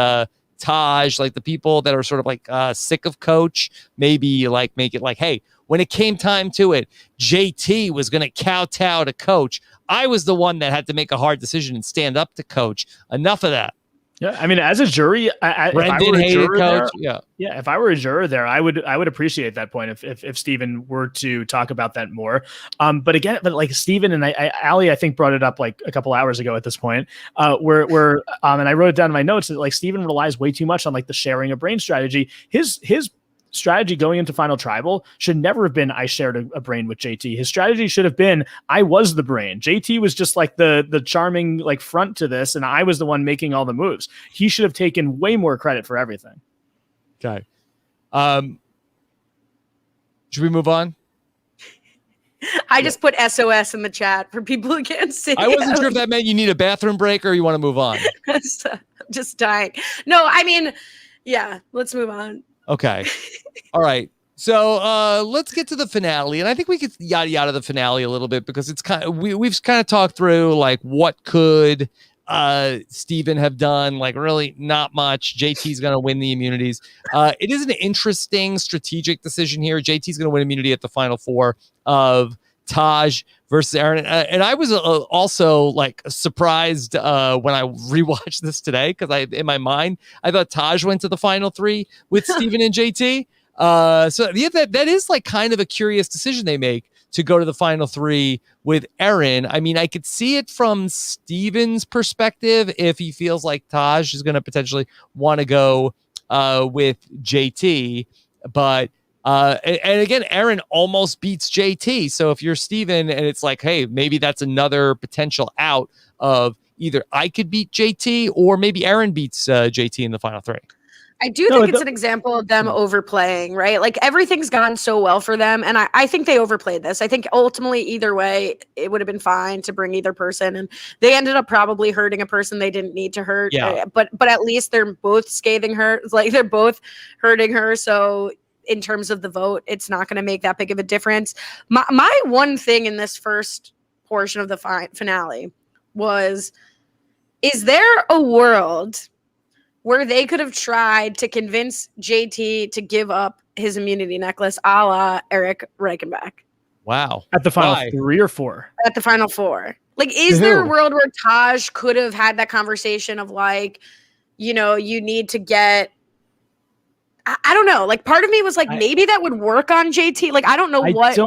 Taj, like the people that are sort of like sick of Coach, maybe like make it like, hey, when it came time to it, JT was going to kowtow to Coach. I was the one that had to make a hard decision and stand up to Coach. Enough of that. Yeah, I mean, as a jury, Brendan hated Coach. There, if I were a juror there, I would appreciate that point if Steven were to talk about that more. But again, like Steven and Ali, I think brought it up like a couple hours ago at this point, where and I wrote it down in my notes that like Steven relies way too much on like the sharing of brain strategy. His strategy going into final tribal should never have been I shared a brain with JT. His strategy should have been I was the brain. JT was just like the charming like front to this, and I was the one making all the moves. He should have taken way more credit for everything. Okay. Should we move on? I just put SOS in the chat for people who can't see. I wasn't sure if that meant you need a bathroom break or you want to move on. Just dying. No, I mean, yeah, let's move on. Okay. All right. So let's get to the finale. And I think we could yada the finale a little bit because it's kind of, we've kind of talked through like what could Steven have done, like really not much. JT's going to win the immunities. It is an interesting strategic decision here. JT's going to win immunity at the final 4 of Taj versus Erin. And I was also like surprised when I rewatched this today, because in my mind, I thought Taj went to the final 3 with Steven and JT. So yeah, that is like kind of a curious decision they make to go to the final 3 with Erin. I mean, I could see it from Steven's perspective if he feels like Taj is going to potentially want to go with JT, but and again, Erin almost beats JT. So if you're Steven and it's like, hey, maybe that's another potential out of either I could beat JT or maybe Erin beats JT in the final 3. I do think it's an example of them overplaying, right? Like everything's gone so well for them. And I think they overplayed this. I think ultimately either way, it would have been fine to bring either person. And they ended up probably hurting a person they didn't need to hurt. Yeah. But at least they're both scathing her. Like they're both hurting her. So in terms of the vote, it's not going to make that big of a difference. My one thing in this first portion of the finale was, is there a world where they could have tried to convince JT to give up his immunity necklace a la Eric Reichenbach? Wow. At the final 3 or 4? At the final 4. Like, is there a world where Taj could have had that conversation of like, you know, you need to get, I don't know. Like part of me was like, maybe that would work on JT. Like, I don't know what.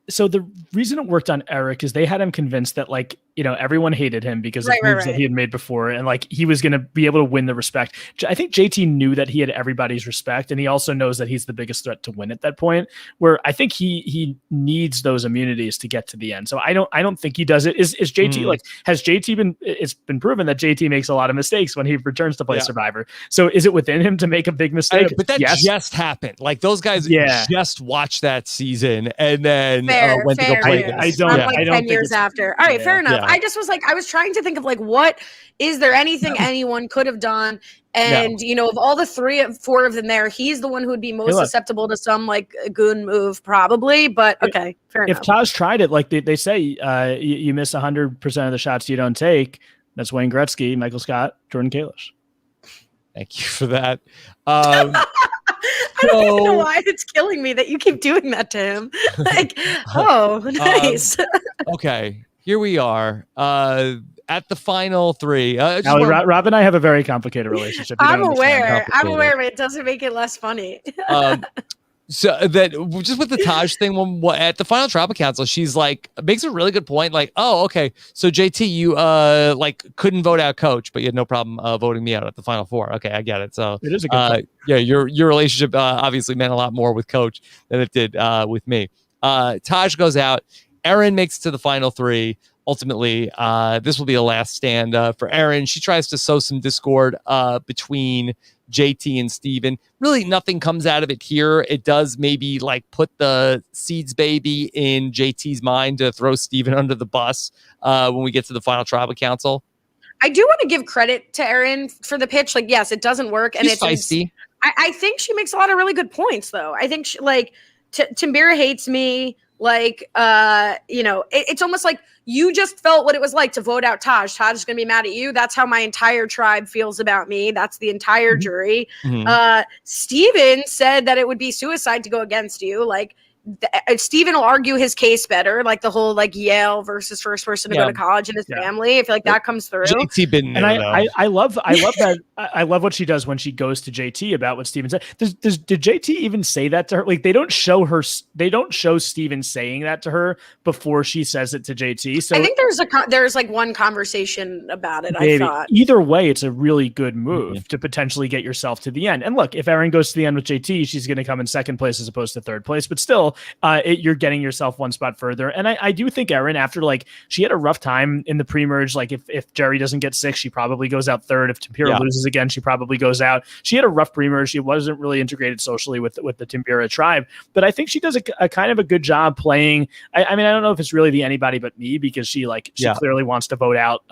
So the reason it worked on Eric is they had him convinced that like, you know, everyone hated him because of moves that he had made before. And like, he was going to be able to win the respect. I think JT knew that he had everybody's respect. And he also knows that he's the biggest threat to win at that point, where I think he needs those immunities to get to the end. So I don't think he does it. Is JT like, has JT been, it's been proven that JT makes a lot of mistakes when he returns to play Survivor. So is it within him to make a big mistake? But that just happened. Like those guys just watched that season and then went to go play this. I don't 10 years after. All right, fair enough. I just was like, I was trying to think of like, what is there anything anyone could have done? And you know, of all the 4 of them there, he's the one who would be most susceptible to some like goon move, probably. But okay, fair enough. If Taj tried it, like they say, you miss 100% of the shots you don't take. That's Wayne Gretzky, Michael Scott, Jordan Kalish. Thank you for that. I don't even know why it's killing me that you keep doing that to him. Like, oh, nice. Okay, here we are. At the final 3. Rob and I have a very complicated relationship. I'm aware, but it doesn't make it less funny. So that just with the Taj thing, at the final tribal council, she's like, makes a really good point. Like, oh, okay, so JT, you like couldn't vote out Coach, but you had no problem voting me out at the final 4. Okay, I get it. So it is a good point. Yeah, your relationship obviously meant a lot more with Coach than it did with me. Taj goes out. Erin makes it to the final 3. Ultimately, this will be a last stand for Erin. She tries to sow some discord between JT and Steven. Really, nothing comes out of it here. It does maybe like put the seeds baby in JT's mind to throw Steven under the bus when we get to the final tribal council. I do want to give credit to Erin for the pitch. Like, yes, it doesn't work. And She's feisty. I think she makes a lot of really good points, though. I think she, like Timbira hates me. Like, you know, it's almost like you just felt what it was like to vote out Taj. Taj is going to be mad at you. That's how my entire tribe feels about me. That's the entire jury. Steven said that it would be suicide to go against you. Like, Steven will argue his case better, like the whole like Yale versus first person to go to college in his family. I feel like that comes through. JT been and I love that. I love what she does when she goes to JT about what Steven said. Did JT even say that to her? Like they don't show Steven saying that to her before she says it to JT. So I think there's like one conversation about it. Maybe. I thought either way, it's a really good move to potentially get yourself to the end. And look, if Erin goes to the end with JT, she's going to come in second place as opposed to third place. But still, you're getting yourself one spot further. And I do think Erin, after like she had a rough time in the pre-merge, like if Jerry doesn't get 6, she probably goes out third. If Timbira loses again, she probably goes out. She had a rough pre-merge. She wasn't really integrated socially with the Timbira tribe, but I think she does a kind of a good job playing. I mean, I don't know if it's really the anybody but me, because she clearly wants to vote out,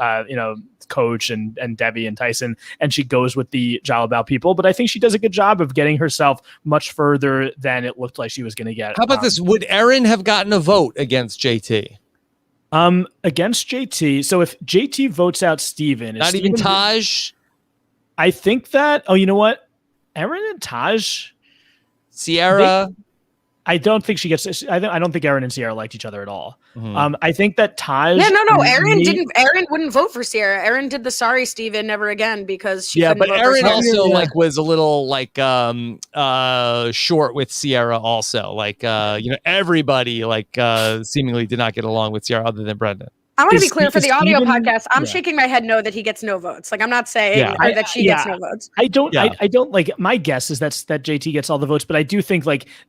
Coach and Debbie and Tyson, and she goes with the Jalapao people. But I think she does a good job of getting herself much further than it looked like she was going to get. How about this? Would Erin have gotten a vote against JT? Against JT. So if JT votes out Steven, not even Taj. I think that. Oh, you know what? Erin and Taj, Sierra. I don't think she gets. I don't think Erin and Sierra liked each other at all. I think that Taj. Yeah, no. Erin didn't. Erin wouldn't vote for Sierra. Erin did the sorry Steven never again because she. Yeah, but Erin also was a little short with Sierra. Also, everybody seemingly did not get along with Sierra other than Brendan. I want to be clear for the audio podcast. I'm shaking my head no that he gets no votes. Like I'm not saying that she gets no votes. I don't like. My guess is that JT gets all the votes, but I do think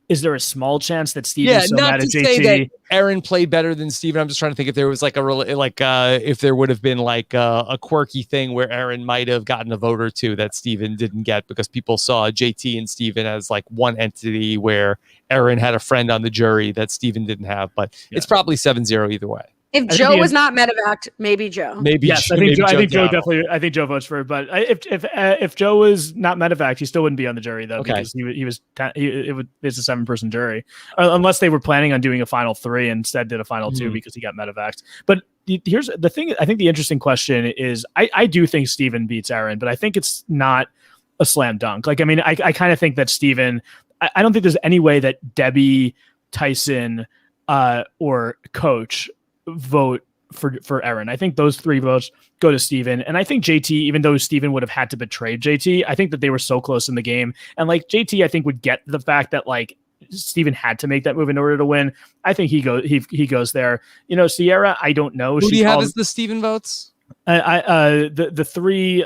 is there a small chance that Steven's so mad at JT? Say that Erin played better than Steven. I'm just trying to think if there was if there would have been a quirky thing where Erin might have gotten a vote or two that Steven didn't get because people saw JT and Steven as one entity where Erin had a friend on the jury that Steven didn't have. But it's probably 7-0 either way. If Joe was not medevaced, maybe Joe. Maybe yes, I think Joe definitely. I think Joe votes for it. But if Joe was not medevaced, he still wouldn't be on the jury though, because it's a 7-person jury, unless they were planning on doing a final 3 and instead did a final 2 because he got medevaced. But here's the thing. I think the interesting question is, I do think Steven beats Erin, but I think it's not a slam dunk. I kind of think that Steven. I don't think there's any way that Debbie, Tyson, or Coach vote for Erin. I think those 3 votes go to Steven. And I think JT, even though Steven would have had to betray JT, I think that they were so close in the game. And JT, I think would get the fact that Steven had to make that move in order to win. I think he goes there. Sierra, I don't know. Who do you have as the Steven votes? The 3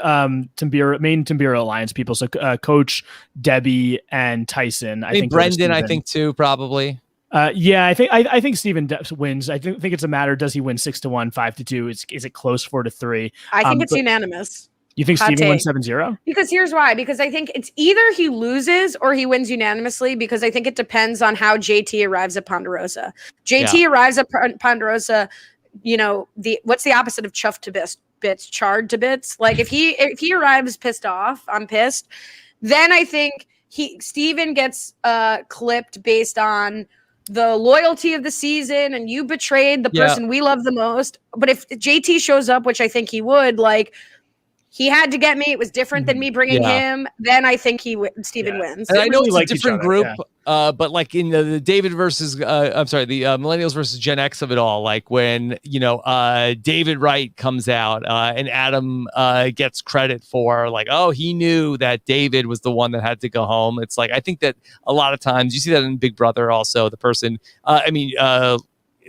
main Timbira Alliance people. So Coach, Debbie, and Tyson. I think Brendan, I think too, probably. I think Steven wins. I think it's a matter. Does he win 6-1, 5-2? Is it close 4-3? I think it's unanimous. You think Steven wins 7-0? Because here's why. Because I think it's either he loses or he wins unanimously. Because I think it depends on how JT arrives at Ponderosa. JT arrives at Ponderosa what's the opposite of chuffed to bits? Charred to bits. Like if he arrives pissed off, I'm pissed. Then I think Steven gets clipped based on the loyalty of the season, and you betrayed the person we love the most. But if JT shows up, which I think he would, like, he had to get me. It was different than me bringing him. Then I think Steven wins. And I know it's a different group, but like in the David versus, the millennials versus Gen X of it all, like when, David Wright comes out and Adam gets credit for like, oh, he knew that David was the one that had to go home. It's like, I think that a lot of times you see that in Big Brother also, the person,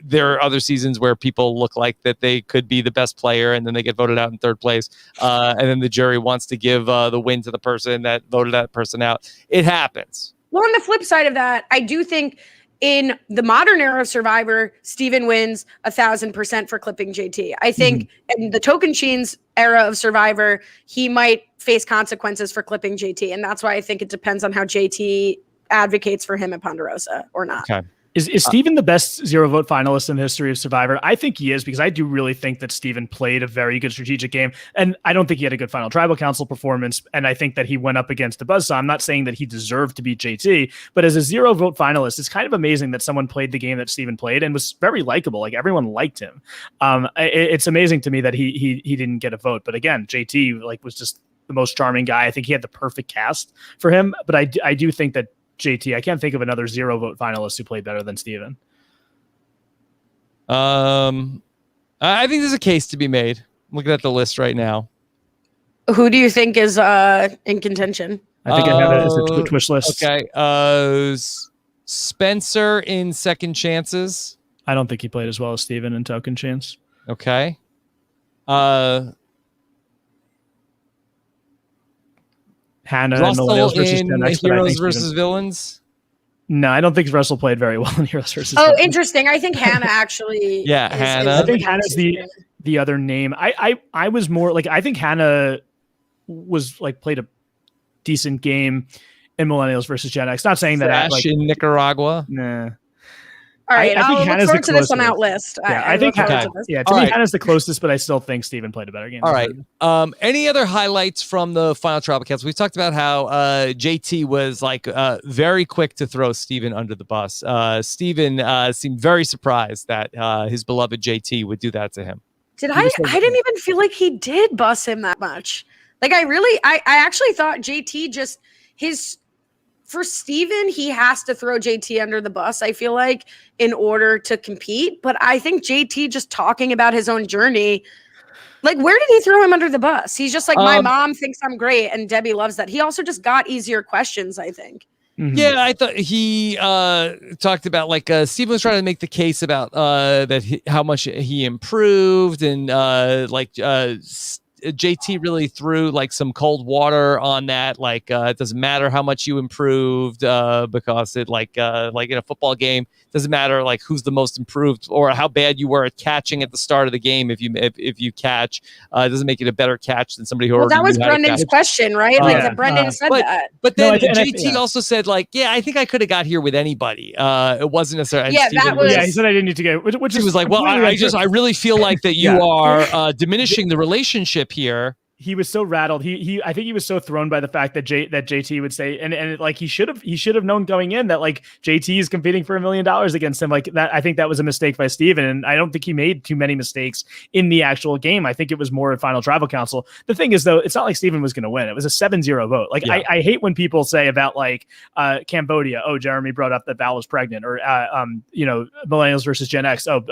there are other seasons where people look like that they could be the best player and then they get voted out in third place. And then the jury wants to give the win to the person that voted that person out. It happens. Well, on the flip side of that, I do think in the modern era of Survivor, Steven wins 1,000% for clipping JT. I think in the Tocantins era of Survivor, he might face consequences for clipping JT. And that's why I think it depends on how JT advocates for him at Ponderosa or not. Okay. Is Steven the best 0-vote finalist in the history of Survivor? I think he is, because I do really think that Steven played a very good strategic game. And I don't think he had a good final tribal council performance. And I think that he went up against the buzzsaw. I'm not saying that he deserved to beat JT, but as a 0-vote finalist, it's kind of amazing that someone played the game that Steven played and was very likable. Like, everyone liked him. It's amazing to me that he didn't get a vote. But again, JT was just the most charming guy. I think he had the perfect cast for him. But I do think that JT, I can't think of another 0-vote finalist who played better than Steven. I think there's a case to be made. I'm looking at the list right now. Who do you think is in contention? I think I have it as the Twitch list. Okay. Spencer in Second Chances. I don't think he played as well as Steven in Token Chance. Okay. Hannah Russell and Millennials versus Gen X, Heroes versus Villains. No, I don't think Russell played very well in Heroes versus. Oh, Villains. Interesting. I think Hannah actually. Hannah. I think Hannah's the other name. I was more like, I think Hannah was like played a decent game in Millennials versus Gen X. Not saying that in Nicaragua. Nah. All right, I think I'll Hannah's look forward to this on closest. Outlist. Yeah, I think to me, Hannah's the closest, but I still think Steven played a better game. All right. Any other highlights from the final tribal council? We've talked about how JT was like very quick to throw Steven under the bus. Steven seemed very surprised that his beloved JT would do that to him. I didn't even feel like he did bus him that much. Like I actually thought JT just for Steven, he has to throw JT under the bus, I feel like, in order to compete. But I think JT just talking about his own journey, like, where did he throw him under the bus? He's just like, my mom thinks I'm great, and Debbie loves that. He also just got easier questions, I think. Mm-hmm. Yeah, I thought he talked about like Steven was trying to make the case about how much he improved, and JT really threw like some cold water on that. Like it doesn't matter how much you improved because it like in a football game, it doesn't matter like who's the most improved or how bad you were at catching at the start of the game. If you catch, it doesn't make it a better catch than somebody who. Well, that was Brendan's question, right? Like Brendan said that. But then JT also said like, yeah, I think I could have got here with anybody. It wasn't necessarily. Yeah, Steven that was. Yeah, he said I didn't need to go. Which he was like, well, I really feel like that you are diminishing the relationship here. He was so rattled. I think he was so thrown by the fact that JT would say, and like he should have known going in that like JT is competing for $1 million against him. Like that, I think that was a mistake by Steven, and I don't think he made too many mistakes in the actual game. I think it was more in Final Tribal Council. The thing is, though, it's not like Steven was going to win. It was a 7-0 vote. Like I hate when people say about like Cambodia. Oh, Jeremy brought up that Val was pregnant, or Millennials versus Gen X. Oh,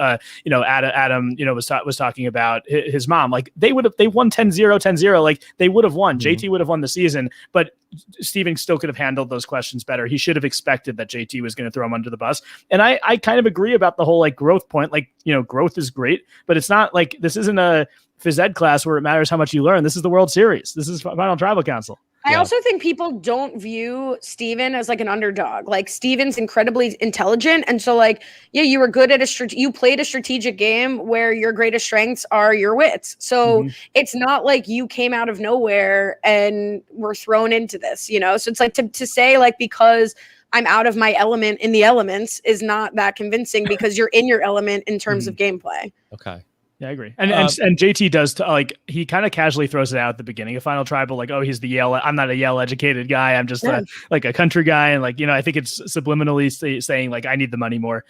Adam was talking about his mom. Like they won 10-0. Like they would have won. JT would have won the season, but Steven still could have handled those questions better. He should have expected that JT was going to throw him under the bus. And I kind of agree about the whole like growth point. Like, growth is great, but it's not like this isn't a phys ed class where it matters how much you learn. This is the World Series. This is Final Tribal Council. I also think people don't view Steven as like an underdog. Like Steven's incredibly intelligent. And so like, yeah, you were good at you played a strategic game where your greatest strengths are your wits. So it's not like you came out of nowhere and were thrown into this, So it's like to say like, because I'm out of my element in the elements is not that convincing because you're in your element in terms of gameplay. Okay. Yeah, I agree. And JT does he kind of casually throws it out at the beginning of Final Tribal, like, oh, he's the Yale. I'm not a Yale educated guy. I'm just like a country guy. And like, I think it's subliminally saying like, I need the money more,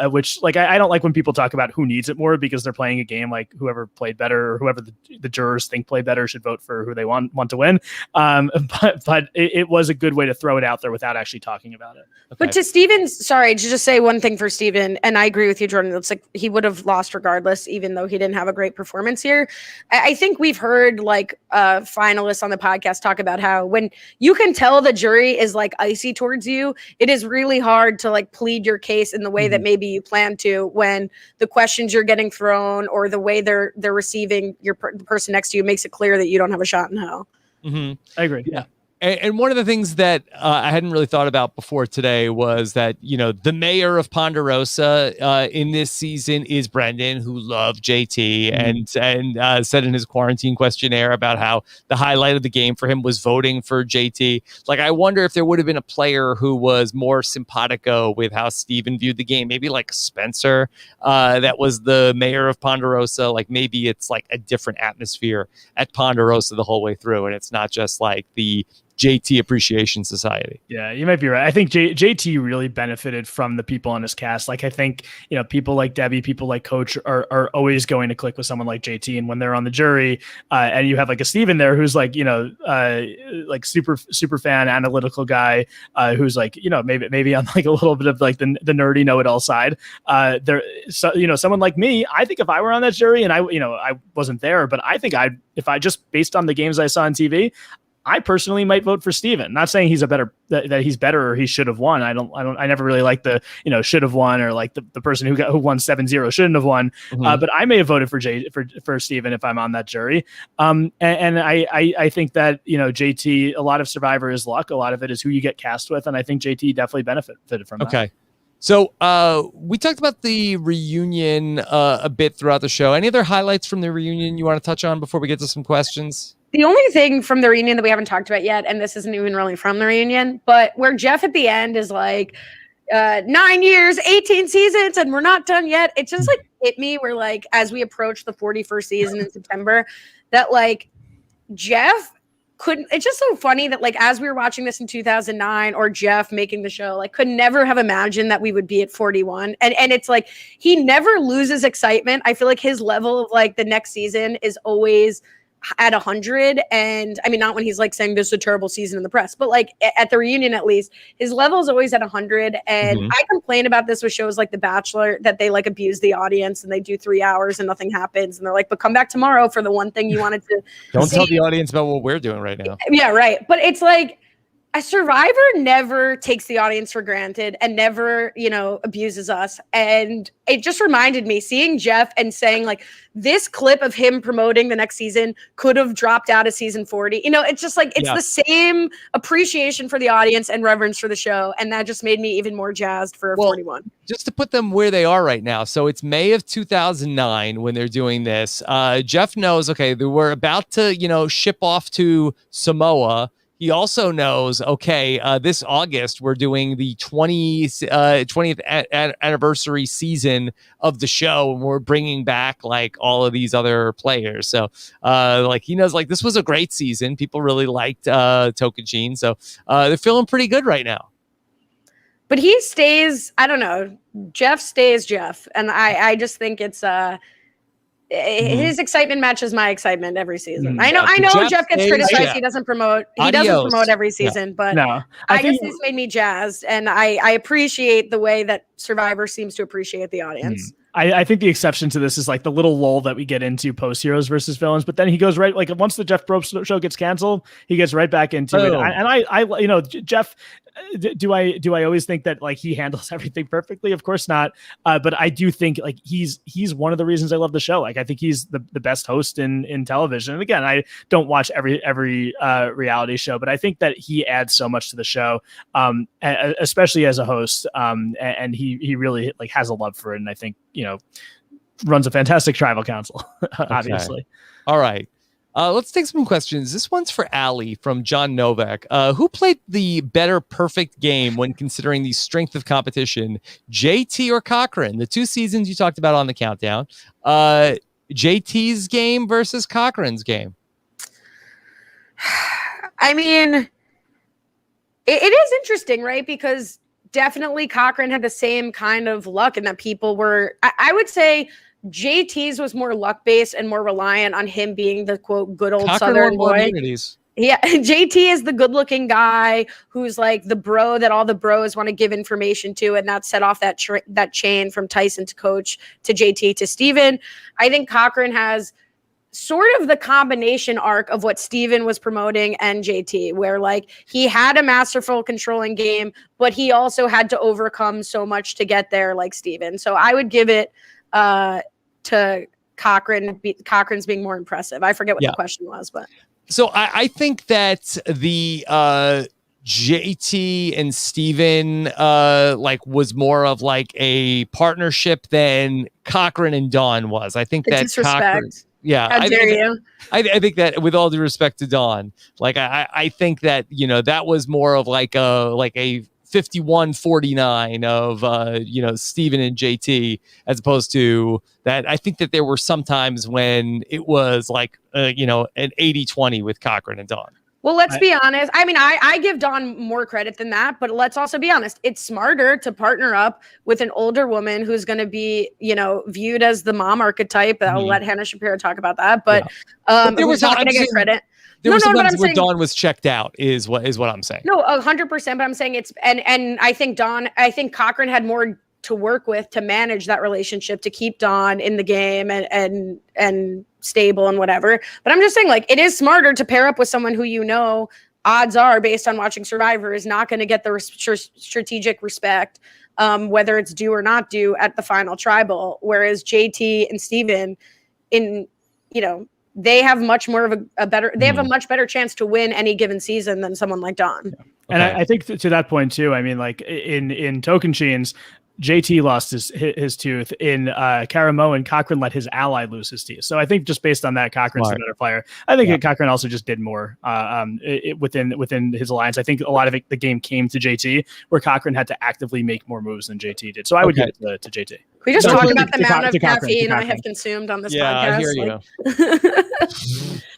which like, I don't like when people talk about who needs it more because they're playing a game like whoever played better or whoever the jurors think played better should vote for who they want to win. But it was a good way to throw it out there without actually talking about it. Okay. But to Steven's, sorry, to just say one thing for Steven, and I agree with you, Jordan. It's like he would have lost regardless, even though he didn't have a great performance here. I think we've heard like finalists on the podcast talk about how when you can tell the jury is like icy towards you, it is really hard to like plead your case in the way that maybe you plan to when the questions you're getting thrown or the way they're receiving the person next to you makes it clear that you don't have a shot in hell. I agree. Yeah. And one of the things that I hadn't really thought about before today was that, the mayor of Ponderosa in this season is Brendan, who loved JT and said in his quarantine questionnaire about how the highlight of the game for him was voting for JT. Like, I wonder if there would have been a player who was more simpatico with how Steven viewed the game, maybe like Spencer, that was the mayor of Ponderosa. Like maybe it's like a different atmosphere at Ponderosa the whole way through. And it's not just like the JT Appreciation Society. Yeah, you might be right. I think JT really benefited from the people on his cast. Like, I think, people like Debbie, people like Coach are always going to click with someone like JT. And when they're on the jury and you have like a Steven there who's like, like super fan, analytical guy who's like, maybe on like a little bit of like the nerdy know-it-all side. Someone like me, I think if I were on that jury and I wasn't there, but I think if I just based on the games I saw on TV, I personally might vote for Steven. Not saying he's that he's better or he should have won. I never really liked the, should have won or like the person who won 7-0 shouldn't have won. But I may have voted for Steven if I'm on that jury. And I think that, JT, a lot of Survivor is luck. A lot of it is who you get cast with. And I think JT definitely benefited from that. Okay. So we talked about the reunion a bit throughout the show. Any other highlights from the reunion you want to touch on before we get to some questions? The only thing from the reunion that we haven't talked about yet, and this isn't even really from the reunion, but where Jeff at the end is like, 9 years, 18 seasons, and we're not done yet. It just like hit me where like, as we approach the 41st season in September, that like Jeff couldn't, it's just so funny that like, as we were watching this in 2009 or Jeff making the show, like could never have imagined that we would be at 41. And it's like, he never loses excitement. I feel like his level of like the next season is always at 100. And I mean, not when he's like saying this is a terrible season in the press, but like at the reunion, at least his level is always at 100. And I complain about this with shows like The Bachelor, that they like abuse the audience and they do 3 hours and nothing happens. And they're like, but come back tomorrow for the one thing you wanted to Don't tell the audience about what we're doing right now. Yeah, right. But it's like, a Survivor never takes the audience for granted and never, abuses us. And it just reminded me seeing Jeff and saying like this clip of him promoting the next season could have dropped out of season 40. It's just like, it's the same appreciation for the audience and reverence for the show. And that just made me even more jazzed for 41. Just to put them where they are right now. So it's May of 2009 when they're doing this. Jeff knows, okay, we're about to, ship off to Samoa. He also knows, okay, this August, we're doing the 20th anniversary season of the show, and we're bringing back, like, all of these other players. So, he knows, like, this was a great season. People really liked Tocantins. So they're feeling pretty good right now. But he stays, I don't know, Jeff stays Jeff. And I just think it's... his excitement matches my excitement every season. I know Jeff gets criticized. Yeah. He doesn't promote every season, but no, I guess this made me jazzed, and I appreciate the way that Survivor seems to appreciate the audience. I think the exception to this is like the little lull that we get into post Heroes versus Villains, but then he goes right, like once the Jeff Probst show gets canceled, he gets right back into it. And I Jeff, do I always think that like he handles everything perfectly? Of course not. But I do think like he's one of the reasons I love the show. Like I think he's the best host in television. And again, I don't watch every reality show, but I think that he adds so much to the show, especially as a host. And he really like has a love for it. And I think, runs a fantastic tribal council, obviously. All right. Let's take some questions. This one's for Ali from John Novak. Who played the better perfect game when considering the strength of competition, JT or Cochran? The 2 seasons you talked about on the countdown. JT's game versus Cochran's game. I mean, it is interesting, right? Because definitely Cochran had the same kind of luck and that people were, I would say JT's was more luck based and more reliant on him being the quote good old Cochran Southern won boy. immunities. Yeah, JT is the good looking guy who's like the bro that all the bros want to give information to, and that set off that that chain from Tyson to Coach to JT to Steven. I think Cochran has sort of the combination arc of what Steven was promoting and JT, where like he had a masterful controlling game, but he also had to overcome so much to get there like Steven. So I would give it to Cochran. Cochran's being more impressive. I forget what the question was, but so I think that the JT and Steven like was more of like a partnership than Cochran and Dawn was. I think that Cochran. Yeah, how dare you? I think that with all due respect to Dawn, like I think that that was more of like a 51-49 of Steven and JT, as opposed to that. I think that there were some times when it was like an 80-20 with Cochran and Dawn. Well, let's be honest. I mean, I give Dawn more credit than that, but let's also be honest. It's smarter to partner up with an older woman who's going to be, viewed as the mom archetype. I'll let Hannah Shapiro talk about that, but there was not going to get credit. There were some times where Dawn was checked out, is what I'm saying. No, 100%. But I'm saying it's and I think Cochran had more to work with to manage that relationship, to keep Dawn in the game and stable and whatever. But I'm just saying, like, it is smarter to pair up with someone who odds are, based on watching Survivor, is not going to get the strategic respect, whether it's due or not due at the final tribal. Whereas JT and Steven, they have much more of they have a much better chance to win any given season than someone like Dawn. Okay. And I think to that point too, I mean, like in Tocantins, JT lost his tooth. In Karamo, and Cochran let his ally lose his teeth. So I think just based on that, Cochran's the better player. I think Cochran also just did more within his alliance. I think a lot of the game came to JT, where Cochran had to actively make more moves than JT did. So I would give it to JT. We just talk about the amount of caffeine I have consumed on this podcast. I hear you.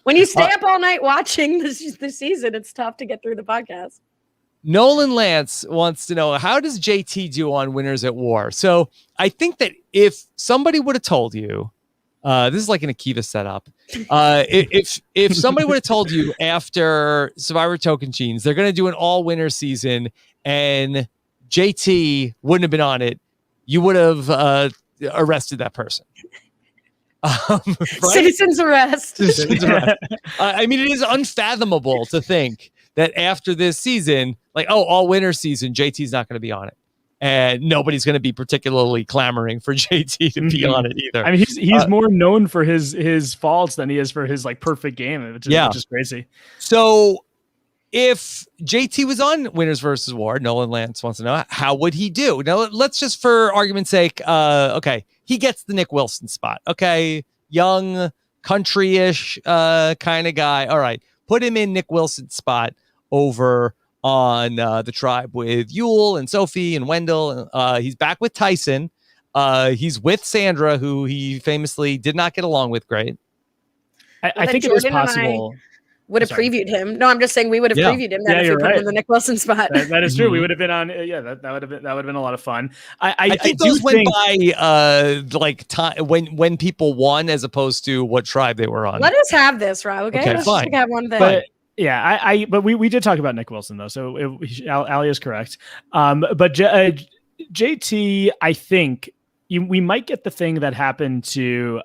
When you stay up all night watching this season, it's tough to get through the podcast. Nolan Lance wants to know, how does JT do on Winners at War? So I think that if somebody would have told you, this is like an Akiva setup. If somebody would have told you after Survivor Tocantins, they're going to do an all winner season and JT wouldn't have been on it, you would have arrested that person. Right? Citizen's arrest. I mean, it is unfathomable to think that after this season, like, all winner season, JT's not going to be on it. And nobody's going to be particularly clamoring for JT to be on it either. I mean, he's more known for his faults than he is for his like perfect game, which is crazy. So if JT was on Winners versus War, Nolan Lance wants to know, how would he do? Now, let's just, for argument's sake, okay, he gets the Nick Wilson spot. Okay, young, country-ish kind of guy. All right, put him in Nick Wilson's spot over on the tribe with Yul and Sophie and Wendell. He's back with Tyson. He's with Sandra, who he famously did not get along with great. I think it was possible. Would have previewed him. No, I'm just saying we would have previewed him if we put him in the Nick Wilson spot. That is true. We would have been on. That would have been a lot of fun. I think those went by like time when people won as opposed to what tribe they were on. Let us have this, Rob. Okay, let's fine. just have one thing. But yeah, but we did talk about Nick Wilson though, so Ali is correct. But JT, I think. We might get the thing that happened to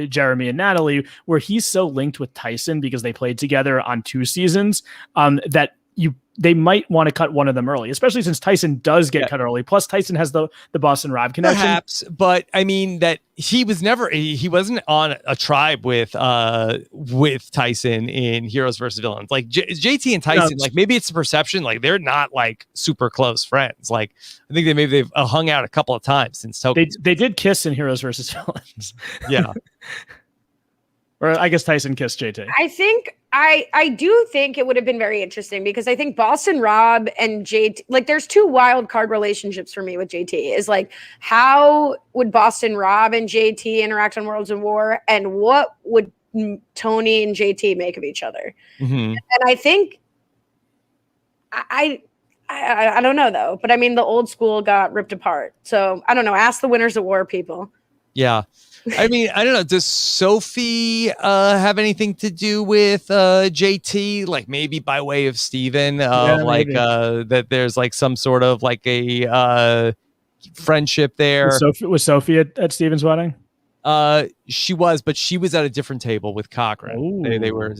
Jeremy and Natalie, where he's so linked with Tyson because they played together on 2 seasons that they might want to cut one of them early, especially since Tyson does get cut early. Plus, Tyson has the Boston Rob connection. Perhaps, but I mean that he wasn't on a tribe with Tyson in Heroes versus Villains. Like JT and Tyson, like maybe it's the perception, like they're not like super close friends. Like I think they've hung out a couple of times since Tokyo. They did kiss in Heroes versus Villains. Yeah. Or I guess Tyson kissed JT. I do think it would have been very interesting because I think Boston Rob and JT, like there's two wild card relationships for me with JT is like, how would Boston Rob and JT interact on Worlds of War, and what would Tony and JT make of each other? And I think I don't know though, but I mean the old school got ripped apart. So I don't know. Ask the winners of war people. Yeah. I mean, I don't know. Does Sophie have anything to do with JT? Like maybe by way of Steven, that there's like some sort of like a friendship there. Was Sophie at Steven's wedding? She was, but she was at a different table with Cochran. They were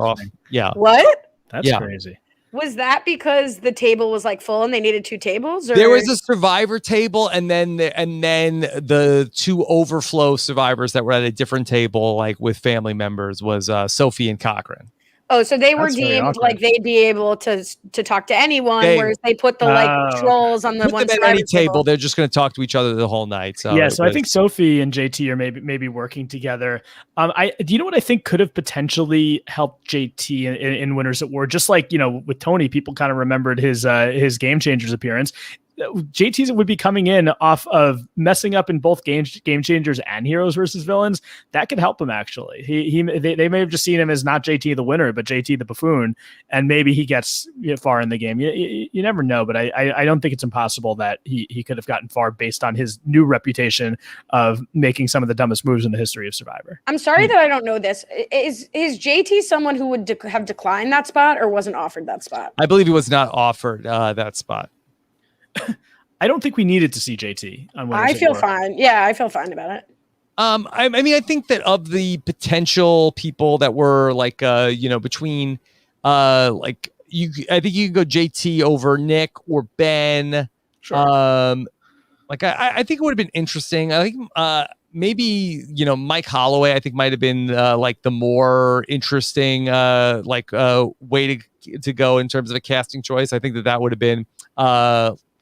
off. Yeah. What? That's crazy. Was that because the table was like full and they needed two tables? Or? There was a survivor table, and then the two overflow survivors that were at a different table, like with family members, was Sophie and Cochran. Oh, so they were deemed like they'd be able to talk to anyone, whereas they put the like trolls on the one side. At any table, they're just going to talk to each other the whole night. So I think Sophie and JT are maybe working together. Do you know what I think could have potentially helped JT in Winners at War? Just like with Tony, people kind of remembered his Game Changers appearance. JT would be coming in off of messing up in both game changers and heroes versus villains. That could help him actually. They may have just seen him as not JT the winner, but JT the buffoon, and maybe he gets far in the game. You never know, but I don't think it's impossible that he could have gotten far based on his new reputation of making some of the dumbest moves in the history of Survivor. I'm sorry that I don't know this. Is JT someone who would have declined that spot or wasn't offered that spot? I believe he was not offered that spot. I don't think we needed to see JT on Winners I feel fine. Yeah, I feel fine about it. I mean, I think that of the potential people that were like, between, I think you could go JT over Nick or Ben. Sure. I think it would have been interesting. I think maybe Mike Holloway. I think might have been like the more interesting way to go in terms of a casting choice. I think that would have been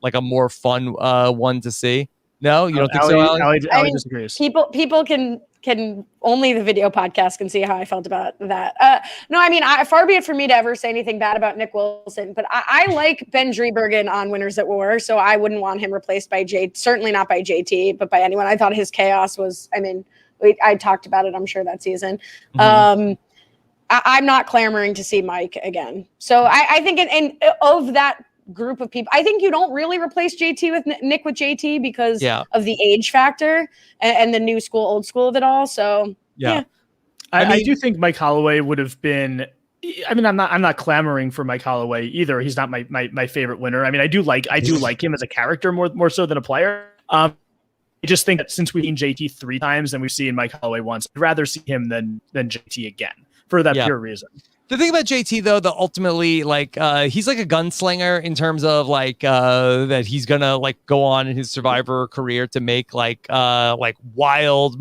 like a more fun one to see. No, you don't think so, Allie disagrees. People can only the video podcast can see how I felt about that. No, I mean, far be it for me to ever say anything bad about Nick Wilson, but I like Ben Driebergen on Winners at War, so I wouldn't want him replaced by certainly not by JT, but by anyone. I thought his chaos was, I mean, I talked about it, I'm sure, that season. I'm not clamoring to see Mike again. So I think of that group of people, I think you don't really replace JT with Nick with JT because of the age factor and the new school, old school of it all. So I do think Mike Holloway would have been. I mean, I'm not clamoring for Mike Holloway either. He's not my favorite winner. I mean, I do like him as a character more so than a player. I just think that since we've seen JT 3 times and we've seen Mike Holloway once, I'd rather see him than JT again for that pure reason. The thing about JT though, ultimately he's like a gunslinger in terms of that he's gonna go on in his Survivor career to make wild,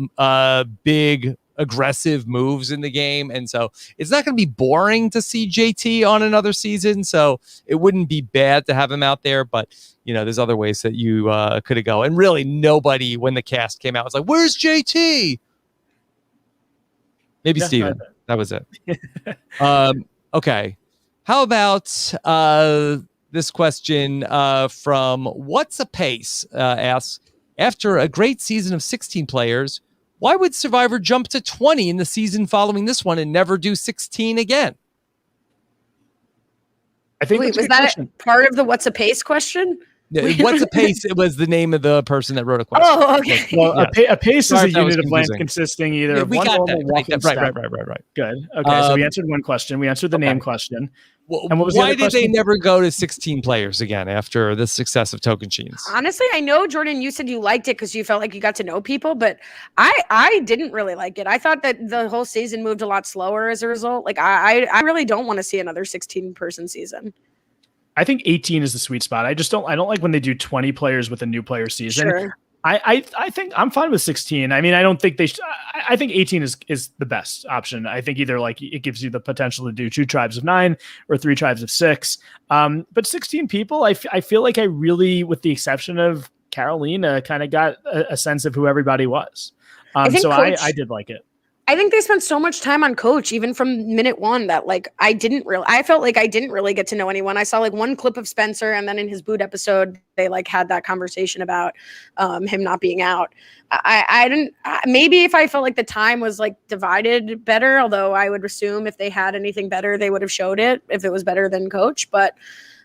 big, aggressive moves in the game, and so it's not going to be boring to see JT on another season. So it wouldn't be bad to have him out there, but there's other ways that you could have go. And really, nobody when the cast came out was like, "Where's JT?" Maybe Steven. That was it. Okay. How about this question from What's a Pace asks, after a great season of 16 players, why would Survivor jump to 20 in the season following this one and never do 16 again? I think was that part of the What's a Pace question? What's a pace? It was the name of the person that wrote a question. Oh, okay. Well, a pace is a unit of land consisting either of one normal walking step. Right. Good. Okay, so we answered one question. We answered the name question. Well, and what was why did they never go to 16 players again after the success of Tocantins? Honestly, I know, Jordan, you said you liked it because you felt like you got to know people, but I didn't really like it. I thought that the whole season moved a lot slower as a result. I really don't want to see another 16-person season. I think 18 is the sweet spot. I don't like when they do 20 players with a new player season. Sure. I think I'm fine with 16. I mean, I don't think I think 18 is the best option. I think either it gives you the potential to do 2 tribes of 9 or 3 tribes of 6. But 16 people, I feel like I really, with the exception of Karolina, kind of got a sense of who everybody was. I did like it. I think they spent so much time on coach, even from minute one, that like I felt like I didn't really get to know anyone. I saw like one clip of Spencer, and then in his boot episode, they like had that conversation about him not being out. I didn't, maybe if I felt like the time was like divided better, although I would assume if they had anything better, they would have showed it if it was better than coach. But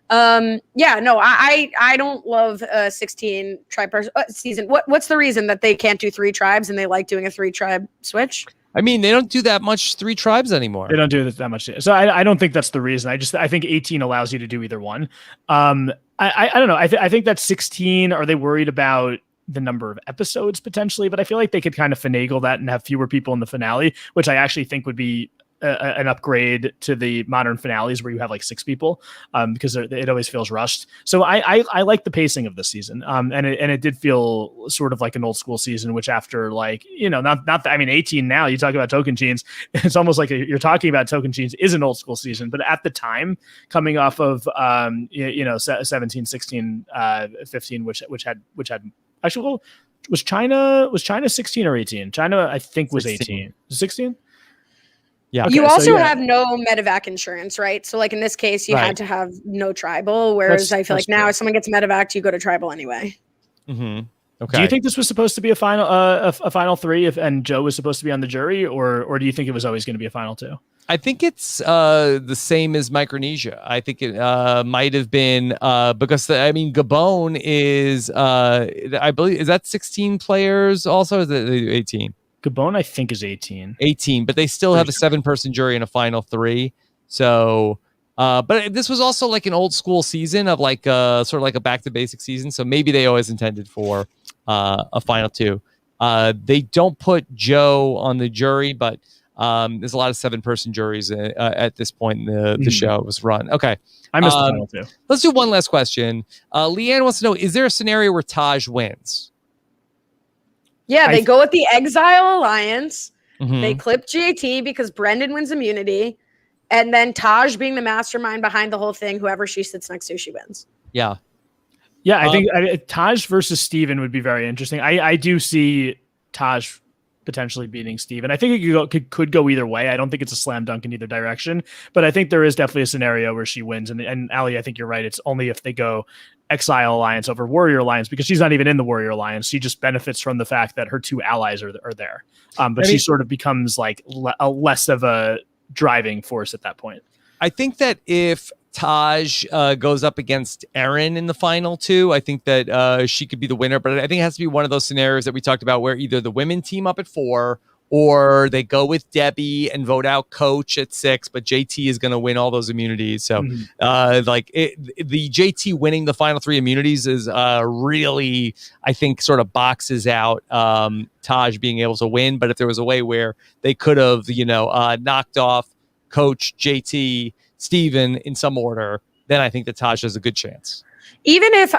yeah, no, I don't love 16 tribe season. What's the reason that they can't do 3 tribes and they like doing a 3 tribe switch? I mean, they don't do that much 3 tribes anymore. They don't do that much. So I don't think that's the reason. I think 18 allows you to do either one. I don't know. I think that's 16. Are they worried about the number of episodes potentially? But I feel like they could kind of finagle that and have fewer people in the finale, which I actually think would be an upgrade to the modern finales where you have like 6 people, because it always feels rushed. So I like the pacing of this season, and it did feel sort of like an old school season, which after like, I mean 18 now, you talk about Tocantins, it's almost like you're talking about Tocantins is an old school season, but at the time coming off of 17, 16, 15, which had actually, well, was China 16 or 18? China I think was 18. 16. Yeah. Okay, you also have no medevac insurance, right? So like in this case, you had to have no tribal, whereas I feel like now if someone gets medevac, you go to tribal anyway. Mm-hmm. Okay. Do you think this was supposed to be a final 3 and Joe was supposed to be on the jury, or do you think it was always going to be a final 2? I think it's the same as Micronesia. I think it might have been because Gabon is I believe, is that 16 players also? Is it 18? Gabon, I think, is 18, but they still have a 7-person jury in a final 3. So, but this was also like an old school season of like sort of like a back to basic season. So maybe they always intended for a final 2. They don't put Joe on the jury, but there's a lot of 7-person juries at this point in the show was run. Okay. I missed the final 2. Let's do one last question. Leanne wants to know, is there a scenario where Taj wins? Yeah, they go with the Exile Alliance. Mm-hmm. They clip JT because Brendan wins immunity. And then Taj being the mastermind behind the whole thing, whoever she sits next to, she wins. Yeah. Yeah, I think Taj versus Steven would be very interesting. I do see Taj potentially beating Steven. I think it could go either way. I don't think it's a slam dunk in either direction, but I think there is definitely a scenario where she wins. And Ali, I think you're right. It's only if they go Exile Alliance over Warrior Alliance, because she's not even in the Warrior Alliance. She just benefits from the fact that her 2 allies are there. But she sort of becomes like less of a driving force at that point. I think that if Taj goes up against Erin in the final 2, I think that she could be the winner. But I think it has to be one of those scenarios that we talked about where either the women team up at 4 or they go with Debbie and vote out Coach at 6, but JT is going to win all those immunities. So the JT winning the final 3 immunities is really, I think, sort of boxes out Taj being able to win. But if there was a way where they could have, knocked off Coach, JT, Steven in some order, then I think that Taj has a good chance. Even if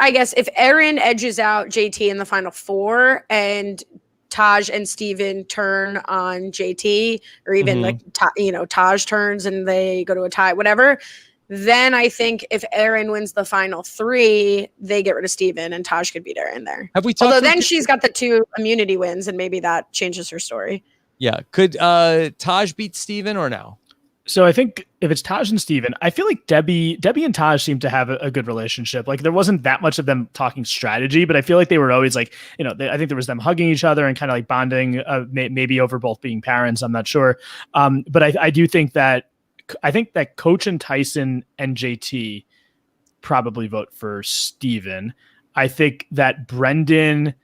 Erin edges out JT in the final 4 and Taj and Steven turn on JT, or even Taj turns and they go to a tie, whatever, then I think if Erin wins the final 3, they get rid of Steven and Taj could beat Erin there. Have we talked? Although then she's got the 2 immunity wins and maybe that changes her story. Yeah. Could Taj beat Steven or no? So I think if it's Taj and Steven, I feel like Debbie and Taj seem to have a good relationship. Like there wasn't that much of them talking strategy, but I feel like they were always like, I think there was them hugging each other and kind of like bonding, maybe over both being parents. I'm not sure. But I do think that Coach and Tyson and JT probably vote for Steven. I think that Brendan,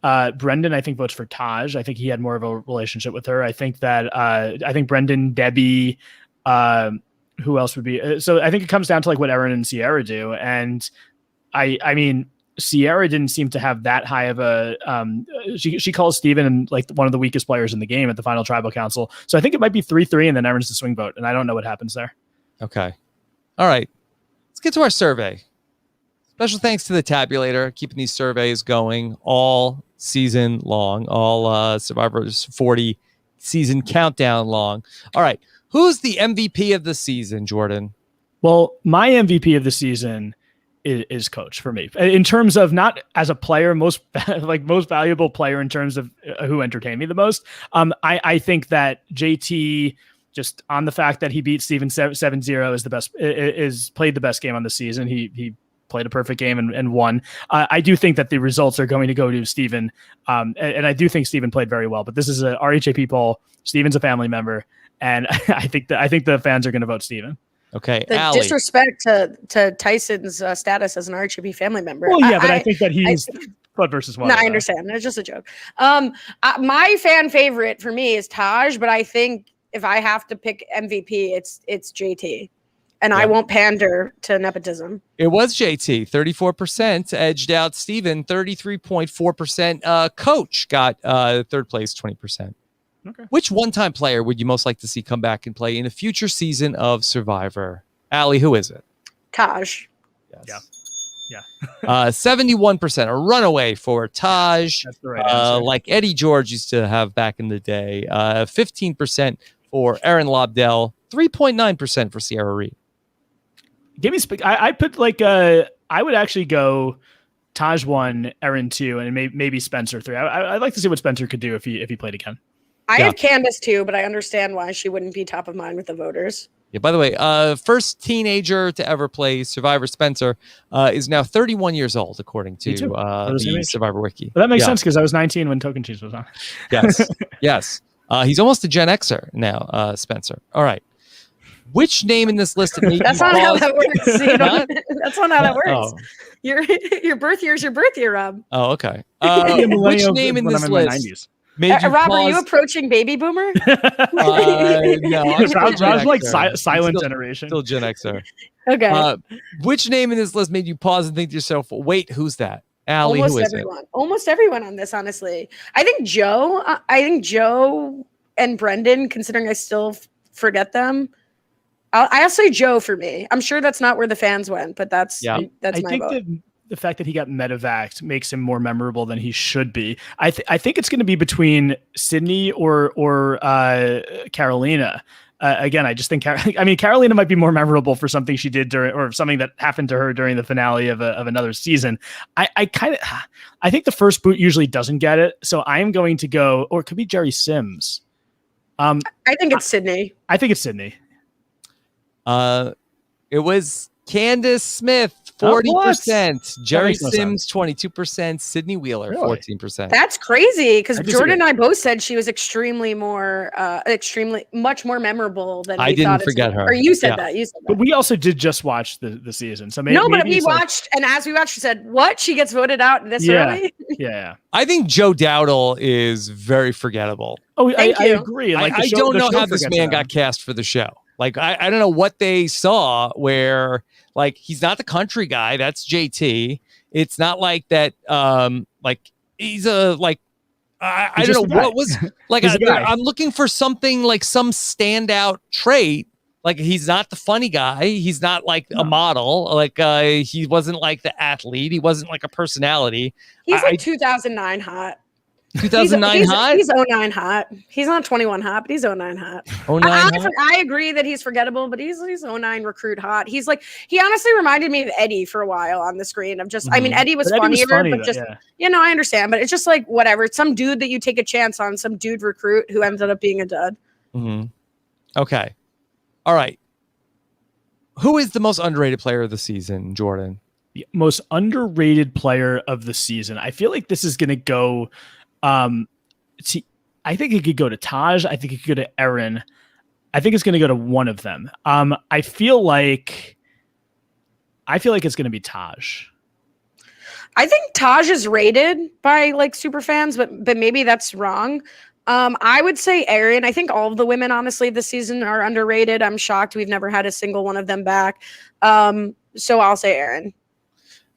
I think, votes for Taj. I think he had more of a relationship with her. I think that Brendan, Debbie, who else would be? So I think it comes down to like what Erin and Sierra do. And I mean, Sierra didn't seem to have that high of a, she calls Steven like one of the weakest players in the game at the final tribal council. So I think it might be 3-3 and then Erin's the swing vote. And I don't know what happens there. Okay. All right. Let's get to our survey. Special thanks to the Tabulator, keeping these surveys going all season long, all Survivor's 40 season countdown long. All right. Who's the MVP of the season, Jordan? Well, my MVP of the season is Coach for me in terms of not as a player, most valuable player in terms of who entertained me the most. I think that JT, just on the fact that he beat Steven 7-0 is the best, is played the best game on the season. He played a perfect game and won. I do think that the results are going to go to Steven. And I do think Steven played very well, but this is a RHAP poll. Steven's a family member. And I think the fans are going to vote Steven. Okay, the Allie. disrespect to Tyson's status as an RHAP family member. Well, yeah, but I think that he's blood versus water. No, I understand. It's just a joke. My fan favorite for me is Taj, but I think if I have to pick MVP, it's JT, and I won't pander to nepotism. It was JT, 34% edged out Steven, 33.4%. Coach got third place, 20%. Okay. Which one-time player would you most like to see come back and play in a future season of Survivor? Allie, who is it? Taj. Yes. Yeah. 71%, a runaway for Taj. That's the right answer. Like Eddie George used to have back in the day. 15% for Aaron Lobdell. 3.9% for Sierra Reed. Give me. I put I would actually go Taj 1, Aaron 2, and maybe Spencer 3. I'd like to see what Spencer could do if he played again. I have Candace too, but I understand why she wouldn't be top of mind with the voters. Yeah. By the way, first teenager to ever play Survivor, Spencer, is now 31 years old, according to the Survivor Wiki. Well, that makes sense because I was 19 when Tocantins was on. Yes. Yes. He's almost a Gen Xer now, Spencer. All right. Which name in this list? That's not how that works. That's not how that works. Oh. Your birth year is your birth year, Rob. Oh, okay. Which name in this list? Rob, are you approaching baby boomer? No, Rob's like silent generation. Still Gen Xer. Okay. Which name in this list made you pause and think to yourself, wait, who's that? Allie, who is it? Almost everyone on this, honestly. I think Joe and Brendan, considering I still forget them. I'll say Joe for me. I'm sure that's not where the fans went, but that's my vote. The fact that he got medevaced makes him more memorable than he should be. I think it's going to be between Sydney or Karolina. Again, I just think Karolina might be more memorable for something she did or something that happened to her during the finale of another season. I think the first boot usually doesn't get it, so I am going to go, or it could be Jerry Sims. I think it's Sydney. I think it's Sydney. It was Candace Smith, 40%. Jerry Sims, 22%. Sydney Wheeler, 14%. That's crazy because Jordan and I both said she was extremely much more memorable than I didn't forget her. Or you said that. You said that. But we also did just watch the season. So maybe we watched, and as we watched, she said, "What? She gets voted out this early?" Yeah. I think Joe Dowdle is very forgettable. Oh, I agree. Like I don't know how this man got cast for the show. Like, I don't know what they saw where, like, he's not the country guy. That's JT. It's not like that. Like, he's a, like, I don't know what was, like, I'm looking for something, like, some standout trait. Like, he's not the funny guy. He's not, like, a model. Like, he wasn't, like, the athlete. He wasn't, like, a personality. He's like 2009 hot. 2009 hot? He's 09 hot. He's not 21 hot, but he's 09 hot. 09 hot? I agree that he's forgettable, but he's 09 recruit hot. He's like, he honestly reminded me of Eddie for a while on the screen of just, I mean, Eddie was funnier, but just, I understand, but it's just like, whatever. It's some dude that you take a chance on, some dude recruit who ended up being a dud. Mm-hmm. Okay. All right. Who is the most underrated player of the season, Jordan? The most underrated player of the season. I feel like this is going to go... I think it could go to Taj. I think it could go to Erin. I think it's going to go to one of them. I feel like it's going to be Taj. I think Taj is rated by like super fans, but maybe that's wrong. I would say Erin. I think all of the women, honestly, this season are underrated. I'm shocked we've never had a single one of them back. So I'll say Erin.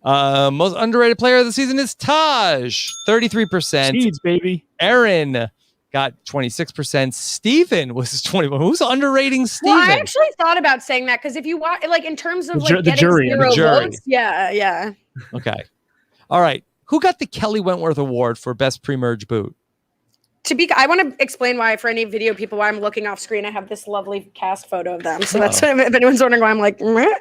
Most underrated player of the season is Taj, 33%. Seeds, baby. Erin got 26%. Steven was 21. Who's underrating Steven? Well, I actually thought about saying that because if you watch, like in terms of like the jury, votes, yeah. Okay. All right. Who got the Kelly Wentworth Award for best pre-merge boot? I want to explain why, for any video people, why I'm looking off screen. I have this lovely cast photo of them. So that's if anyone's wondering why I'm like, meh.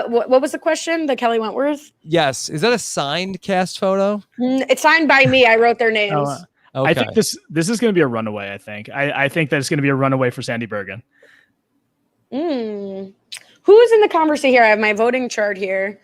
What was the question? The Kelly Wentworth? Yes. Is that a signed cast photo? It's signed by me. I wrote their names. Okay. I think this is going to be a runaway. I think that it's going to be a runaway for Sandy Bergen. Who's in the conversation here? I have my voting chart here.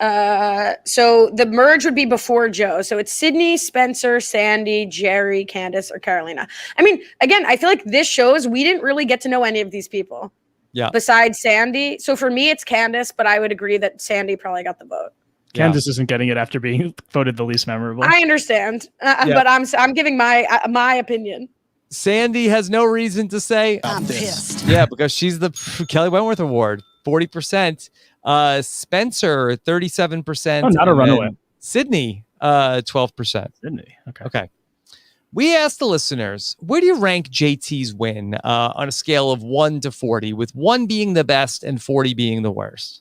So the merge would be before Joe. So it's Sydney, Spencer, Sandy, Jerry, Candace, or Karolina. I mean, again, I feel like this shows we didn't really get to know any of these people. Yeah. Besides Sandy. So for me, it's Candace, but I would agree that Sandy probably got the vote. Candace isn't getting it after being voted the least memorable. I understand, but I'm giving my opinion. Sandy has no reason to say I'm pissed. Yeah, because she's the Kelly Wentworth Award, 40%. Spencer, 37%. Oh, not a runaway. Sydney, 12%. Sydney. Okay. We asked the listeners, where do you rank JT's win on a scale of 1 to 40, with 1 being the best and 40 being the worst?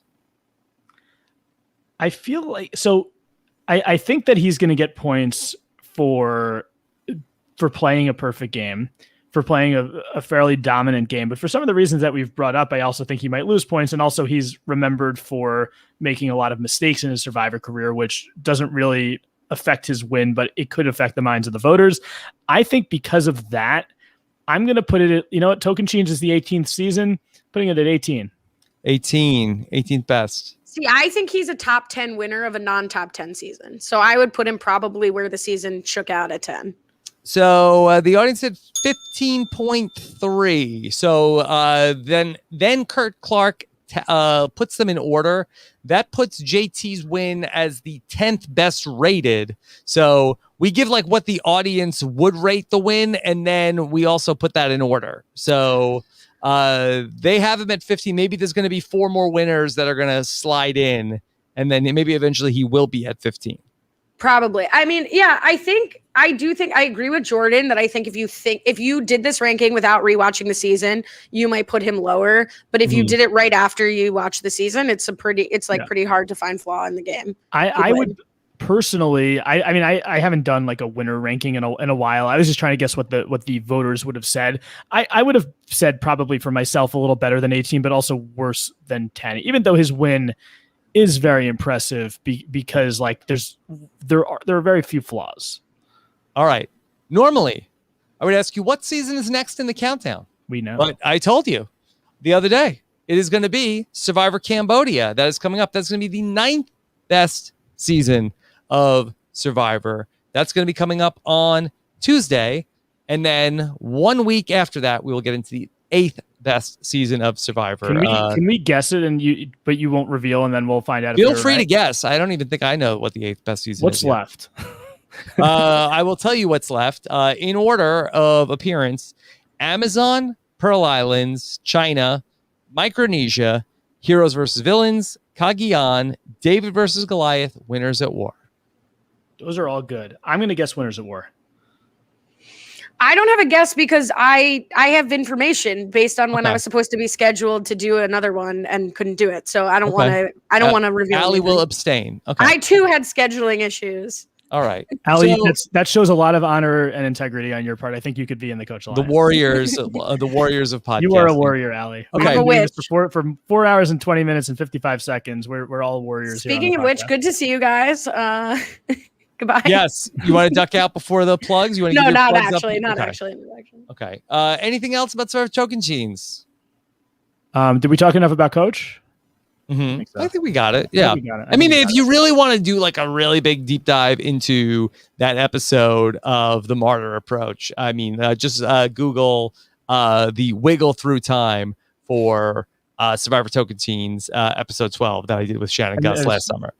I feel like I think that he's going to get points for playing a perfect game, for playing a fairly dominant game. But for some of the reasons that we've brought up, I also think he might lose points. And also he's remembered for making a lot of mistakes in his Survivor career, which doesn't really affect his win, but it could affect the minds of the voters. I think because of that, I'm going to put it at, Tocantins is the 18th season, putting it at 18. 18th best. See, I think he's a top 10 winner of a non-top 10 season. So I would put him probably where the season shook out at 10. So the audience said 15.3. So then Kurt Clark puts them in order. That puts JT's win as the 10th best rated. So we give like what the audience would rate the win, and then we also put that in order. So they have him at 15. Maybe there's going to be 4 more winners that are going to slide in, and then maybe eventually he will be at 15. Probably. I mean, yeah, I agree with Jordan that I think if you did this ranking without rewatching the season, you might put him lower. But if you did it right after you watch the season, it's pretty hard to find flaw in the game. I would personally, I haven't done like a winner ranking in a while. I was just trying to guess what the voters would have said. I would have said probably for myself a little better than 18, but also worse than 10, even though his win is very impressive because like there are very few flaws. All right. Normally, I would ask you what season is next in the countdown. We know. But I told you the other day, it is going to be Survivor Cambodia. That is coming up. That's going to be the 9th best season of Survivor. That's going to be coming up on Tuesday. And then 1 week after that, we will get into the 8th best season of Survivor. Can we guess it but you won't reveal, and then we'll find out. Feel free to guess. I don't even think I know what the 8th best season is. What's left? I will tell you what's left. In order of appearance: Amazon, Pearl Islands, China, Micronesia, Heroes versus Villains, Cagayan, David versus Goliath, Winners at War. Those are all good. I'm going to guess Winners at War. I don't have a guess because I have information based on when I was supposed to be scheduled to do another one and couldn't do it. So I don't want to reveal. Allie will abstain. Okay. I too had scheduling issues. All right. Allie, that shows a lot of honor and integrity on your part. I think you could be in the Coach Alliance. The warriors of podcasting. You are a warrior, Allie. Okay. For 4 hours and 20 minutes and 55 seconds. We're all warriors. Speaking of which, good to see you guys. Goodbye. Yes. You want to duck out before the plugs? You want to No, give your not plugs actually. up? Not Okay. actually. Okay. Anything else about Survivor Tocantins? Did we talk enough about Coach? Mm-hmm. So. I think we got it. Yeah. I mean, if you really want to do like a really big deep dive into that episode of the Martyr Approach, I mean, just Google the Wiggle Through Time for Survivor Tocantins episode 12 that I did with Shannon Gus last summer.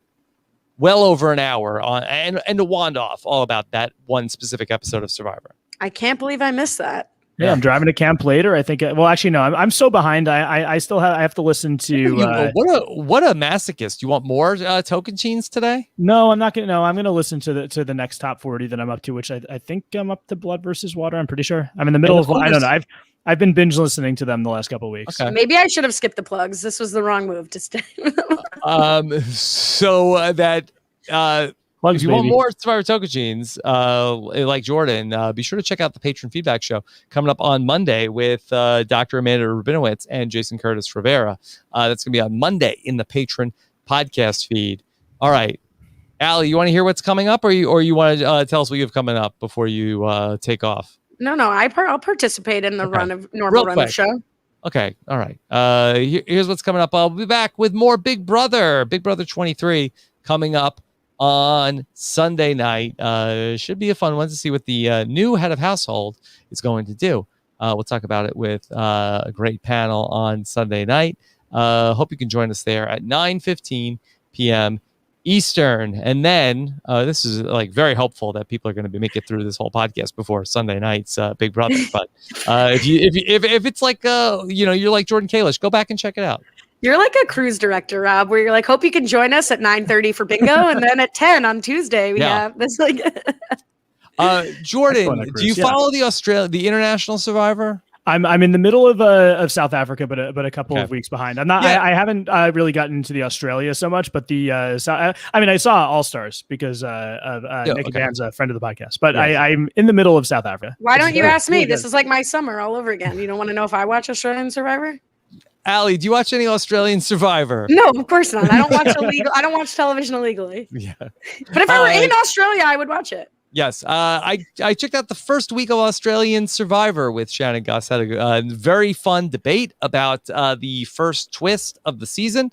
Well over an hour on and a wand off all about that one specific episode of Survivor. I can't believe I missed that. Yeah, I'm driving to camp later. I think. Well, actually, no. I'm so behind. I still have to listen to. What a masochist! You want more Tocantins today? No, I'm not gonna. No, I'm gonna listen to the next top 40 that I'm up to, which I think I'm up to Blood versus Water. I'm pretty sure. I'm in the middle of. I don't know. I've been binge listening to them the last couple of weeks. Okay. Maybe I should have skipped the plugs. This was the wrong move to stay. Plugs Plugs, if you baby. want more Survivor Tocantins, like Jordan, be sure to check out the Patron Feedback Show coming up on Monday with Dr. Amanda Rabinowitz and Jason Curtis Rivera. That's going to be on Monday in the Patron podcast feed. All right. Allie, you want to hear what's coming up, or you want to tell us what you have coming up before you take off? No, I'll participate in the run of the show. Okay, all right. Here's what's coming up. I'll be back with more Big Brother 23 coming up on Sunday night. Should be a fun one to see what the new head of household is going to do. We'll talk about it with a great panel on Sunday night. Hope you can join us there at 9:15 p.m. Eastern. And then this is like very hopeful that people are going to be making it through this whole podcast before Sunday night's Big Brother. But if it's like you're like Jordan Kalish, go back and check it out. You're like a cruise director, Rob, where you're like, hope you can join us at 9:30 for bingo, and then at 10 on Tuesday we have this like. Jordan, do you follow the International Survivor? I'm in the middle of South Africa, but a couple of weeks behind. I'm not. Yeah. I haven't really gotten into the Australia so much, but I saw All Stars because Nick Van's a friend of the podcast. But I'm in the middle of South Africa. Why don't you ask me? This is like my summer all over again. You don't want to know if I watch Australian Survivor? Allie, do you watch any Australian Survivor? No, of course not. I don't watch I don't watch television illegally. Yeah, but if I were in Australia, I would watch it. Yes, I checked out the first week of Australian Survivor with Shannon Gus. Had a very fun debate about the first twist of the season.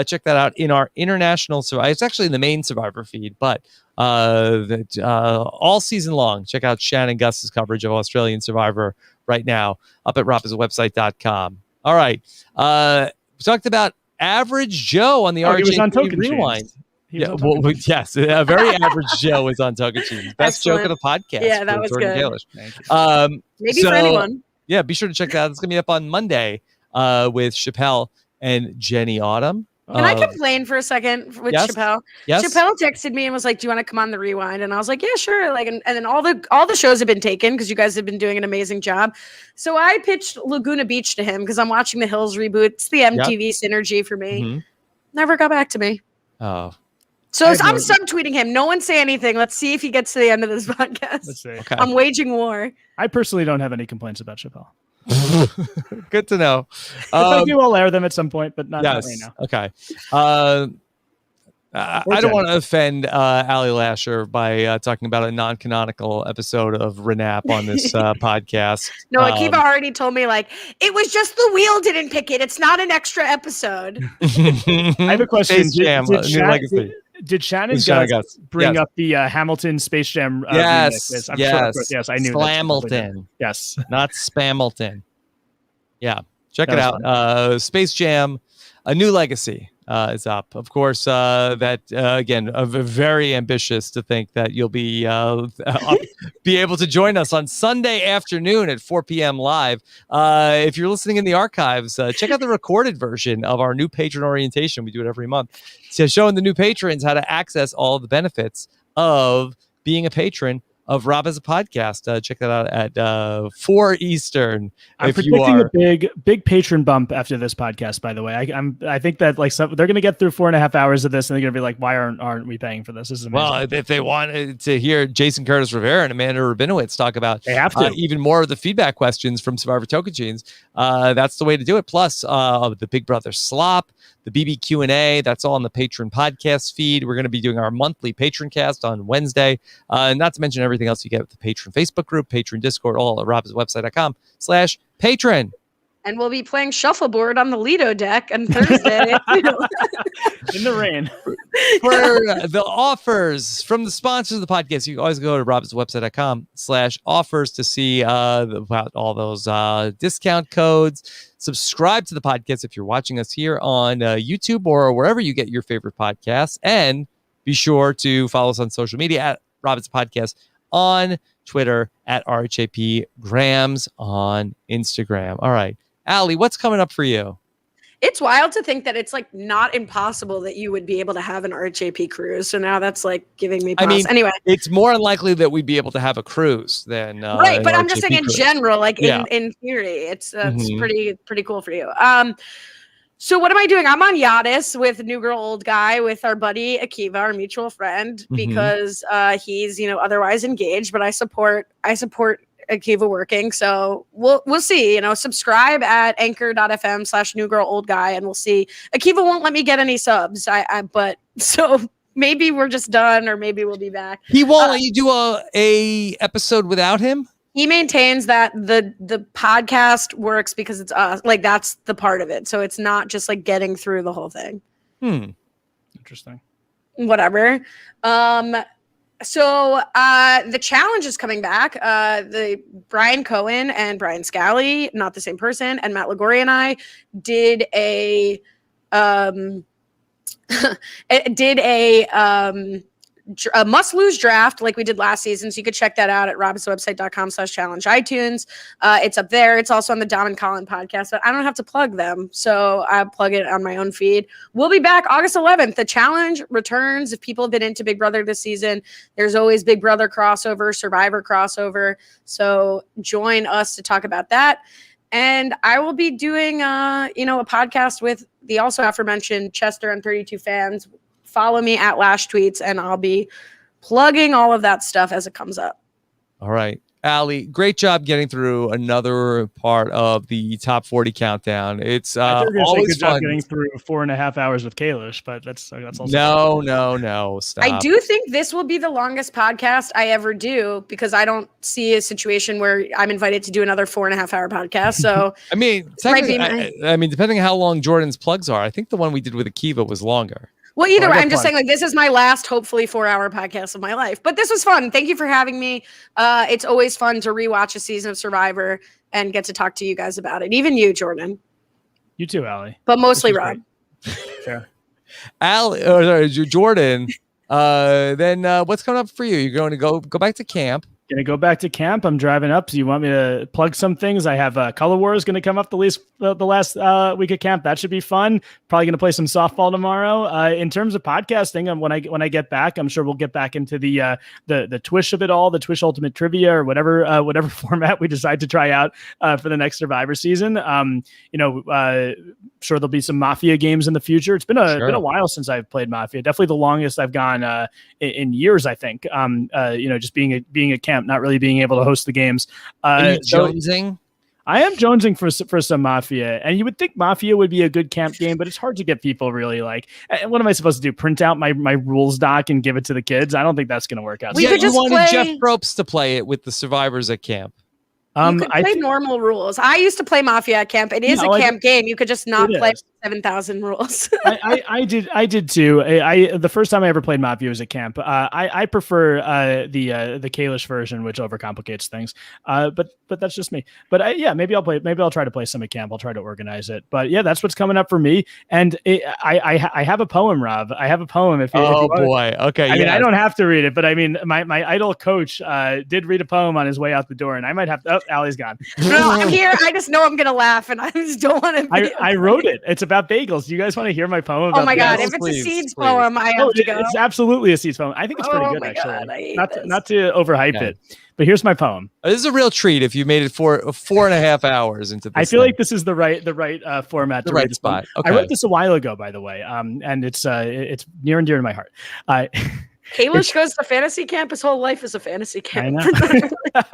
Check that out in our International Survivor. It's actually in the main Survivor feed, but all season long, check out Shannon Gus's coverage of Australian Survivor right now up at ropiswebsite.com. All right, we talked about Average Joe on the RJP Rewind. Yes, a very average Joe is on Tocantins. Best joke of the podcast. Yeah, that was Jordan good. Thank you. Maybe for anyone. Yeah, be sure to check that out. It's going to be up on Monday with Chappelle and Jenny Autumn. Can I complain for a second with Chappelle? Yes. Chappelle texted me and was like, "Do you want to come on the Rewind?" And I was like, "Yeah, sure." Like, and then all the shows have been taken because you guys have been doing an amazing job. So I pitched Laguna Beach to him because I'm watching the Hills reboot. It's the MTV synergy for me. Mm-hmm. Never got back to me. Oh. So I'm subtweeting him. No one say anything. Let's see if he gets to the end of this podcast. Let's see. Okay. I'm waging war. I personally don't have any complaints about Chappelle. Good to know. I do, I'll air them at some point, but not right now. Okay. I don't want to offend Ali Lasher by talking about a non-canonical episode of Renap on this podcast. No, Akiva already told me, like, it was just the wheel didn't pick it. It's not an extra episode. I have a question. Space Jam, New Legacy. Did Shannon Gus bring up the Hamilton Space Jam? Yes, yes, I knew Spamilton. Yes, not Spamilton. Yeah, check it out. Space Jam, A New Legacy is up. Of course, that again, very ambitious to think that you'll be able to join us on Sunday afternoon at 4 p.m. live. If you're listening in the archives, check out the recorded version of our new patron orientation. We do it every month. So showing the new patrons how to access all of the benefits of being a patron of Rob as a podcast. Check that out at 4 Eastern. I'm predicting a big patron bump after this podcast, by the way. I think that they're going to get through 4.5 hours of this and they're going to be like, why aren't we paying for this? This is amazing. Well, if they want to hear Jason Curtis Rivera and Amanda Rabinowitz talk about they have to. Even more of the feedback questions from Survivor Tocantins, that's the way to do it. Plus the Big Brother Slop, the BBQ&A, that's all on the Patron podcast feed. We're going to be doing our monthly Patron cast on Wednesday. Not to mention everything else you get with the Patron Facebook group, Patron Discord, all at robswebsite.com/patron. And we'll be playing shuffleboard on the Lido deck on Thursday. In the rain. For the offers from the sponsors of the podcast, you can always go to robswebsite.com/offers to see about all those discount codes. Subscribe to the podcast if you're watching us here on YouTube or wherever you get your favorite podcasts. And be sure to follow us on social media at Robbins Podcast on Twitter, at RHAP Grams on Instagram. All right. Allie, what's coming up for you? It's wild to think that it's like not impossible that you would be able to have an RHAP cruise. So now that's like giving me pause. Anyway, it's more unlikely that we'd be able to have a cruise than right. But I'm just saying in cruise. general, like in theory, it's pretty cool for you. So what am I doing? I'm on Yachtis with New Girl Old Guy with our buddy Akiva, our mutual friend, because he's otherwise engaged, but I support Akiva working. So we'll see. Subscribe at anchor.fm/New Girl Old Guy, and we'll see. Akiva won't let me get any subs. But so maybe we're just done, or maybe we'll be back. He won't let you do a episode without him? He maintains that the podcast works because it's us. Like, that's the part of it. So it's not just like getting through the whole thing. Interesting. Whatever. So the challenge is coming back. The Brian Cohen and Brian Scally, not the same person, and Matt Liguori and I did a must-lose draft like we did last season. So you could check that out at robinswebsite.com/challenge iTunes. It's up there. It's also on the Dom and Colin podcast, but I don't have to plug them. So I plug it on my own feed. We'll be back August 11th. The challenge returns. If people have been into Big Brother this season, there's always Big Brother crossover, Survivor crossover. So join us to talk about that. And I will be doing, a podcast with the also aforementioned Chester and 32 fans. Follow me at Lash Tweets, and I'll be plugging all of that stuff as it comes up. All right. Allie, great job getting through another part of the top 40 countdown. It's always good fun. job getting through 4.5 hours with Kalish, but that's also no. Stop. I do think this will be the longest podcast I ever do, because I don't see a situation where I'm invited to do another 4.5 hour podcast. So I mean, depending on how long Jordan's plugs are, I think the one we did with Akiva was longer. Well, either way, I'm just saying, like, this is my last, hopefully, 4-hour podcast of my life. But this was fun. Thank you for having me. It's always fun to rewatch a season of Survivor and get to talk to you guys about it. Even you, Jordan. You too, Allie. But mostly Rob. Fair. Jordan. Then what's coming up for you? You're going to go back to camp. Gonna go back to camp. I'm driving up. So you want me to plug some things? I have Color Wars going to come up the last week of camp. That should be fun. Probably going to play some softball tomorrow. In terms of podcasting, when I get back, I'm sure we'll get back into the Twish of it all, the Twish Ultimate Trivia, or whatever format we decide to try out for the next Survivor season. Sure there'll be some Mafia games in the future. It's been a while since I've played Mafia. Definitely the longest I've gone in years, I think. Just being at camp, not really being able to host the games. Jonesing? I am jonesing for some Mafia, and you would think Mafia would be a good camp game, but it's hard to get people really like. What am I supposed to do? Print out my rules doc and give it to the kids? I don't think that's going to work out. We could just wanted Jeff Probst to play it with the survivors at camp. You could play normal rules. I used to play Mafia at camp. It is a camp game. You could just not play 7,000 rules. I did too. The first time I ever played Mafia was at camp. I prefer the Kalish version, which overcomplicates things. But that's just me. But maybe I'll try to play some at camp. I'll try to organize it. But yeah, that's what's coming up for me. And I have a poem, Rob. I have a poem. If you boy. Okay. I mean, I don't have to read it, but I mean, my idol coach did read a poem on his way out the door, and I might have to. Oh, Allie's gone. No, I'm here. I just know I'm gonna laugh, and I just don't want to. I wrote it. It's about bagels. Do you guys want to hear my poem about Oh my god, bagels? if it's a seeds poem, I have to go. It's absolutely a seeds poem. I think it's pretty good, actually. God, not to overhype it, but here's my poem. This is a real treat if you made it 4.5 hours into this. I feel like this is the right format, the right spot. Okay. I wrote this a while ago, by the way, and it's near and dear to my heart. Kalish goes to fantasy camp. His whole life is a fantasy camp. I know.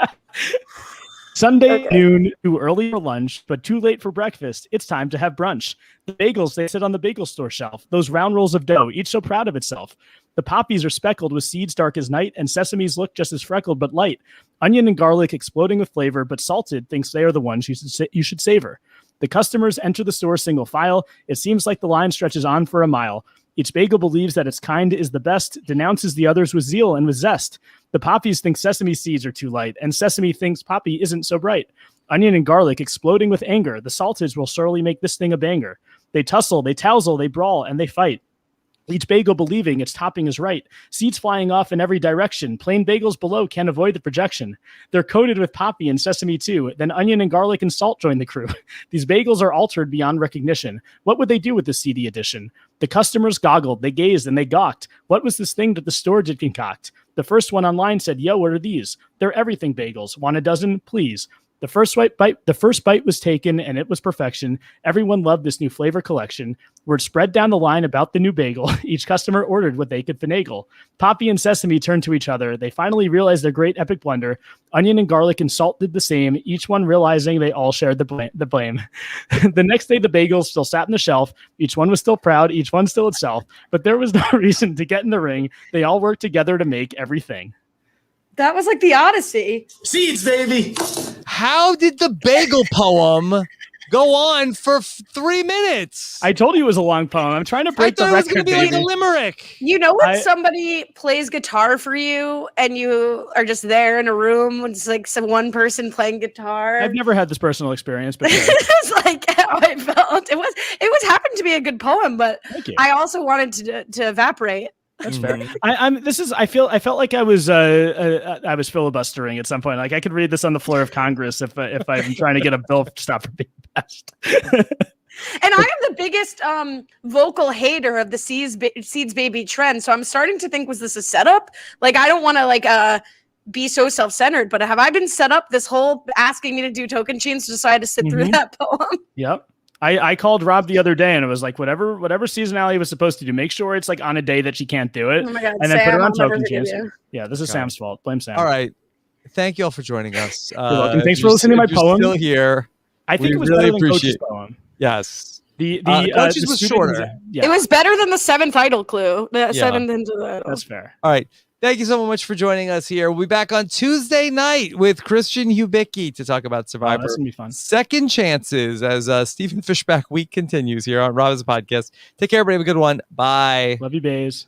Sunday noon, too early for lunch, but too late for breakfast. It's time to have brunch. The bagels, they sit on the bagel store shelf. Those round rolls of dough, each so proud of itself. The poppies are speckled with seeds dark as night, and sesames look just as freckled but light. Onion and garlic exploding with flavor, but salted thinks they are the ones you should savor. The customers enter the store single file. It seems like the line stretches on for a mile. Each bagel believes that its kind is the best, denounces the others with zeal and with zest. The poppies think sesame seeds are too light, and sesame thinks poppy isn't so bright. Onion and garlic exploding with anger. The saltage will surely make this thing a banger. They tussle, they tousle, they brawl, and they fight. Each bagel believing its topping is right. Seeds flying off in every direction. Plain bagels below can't avoid the projection. They're coated with poppy and sesame too. Then onion and garlic and salt join the crew. These bagels are altered beyond recognition. What would they do with this seedy addition? The customers goggled, they gazed, and they gawked. What was this thing that the store did concoct? The first one online said, yo, what are these? They're everything bagels. Want a dozen? Please. The first bite was taken, and it was perfection. Everyone loved this new flavor collection. Word spread down the line about the new bagel. Each customer ordered what they could finagle. Poppy and Sesame turned to each other. They finally realized their great epic blunder. Onion and garlic and salt did the same, each one realizing they all shared the blame. The next day, the bagels still sat on the shelf. Each one was still proud, each one still itself. But there was no reason to get in the ring. They all worked together to make everything. That was like the Odyssey. Seeds, baby. How did the bagel poem go on for 3 minutes? I told you it was a long poem. I'm trying to break the I thought it was record, going to be like baby. a limerick. You know when somebody plays guitar for you and you are just there in a room when it's like one person playing guitar? I've never had this personal experience, but It's like how I felt. It was happened to be a good poem, but I also wanted to evaporate. That's fair. I felt like I was filibustering at some point. Like I could read this on the floor of Congress if I'm trying to get a bill stopped from being passed. And I am the biggest vocal hater of the Seeds Baby trend. So I'm starting to think, was this a setup? Like, I don't want to be so self-centered, but have I been set up this whole asking me to do Tocantins to decide to sit through that poem? Yep. I called Rob the other day and it was like, whatever seasonality was supposed to do, make sure it's like on a day that she can't do it. Oh my God, and then Sam, put her on I'll never Tocantins. forgive you. Yeah, this is Sam's fault. Blame Sam. All right. Thank you all for joining us. You're welcome. Thanks for listening to my poem. Still here. I think We it was really better than Coach's appreciate- poem. Yes. The Coach's was shorter. Yeah, It was better than the 7th idol clue. The 7th into the idol. that's fair. All right. Thank you so much for joining us here. We'll be back on Tuesday night with Christian Hubicki to talk about Survivor that's gonna be fun. Second Chances as Stephen Fishback week continues here on Rob Has a Podcast. Take care, everybody. Have a good one. Bye. Love you, Bays.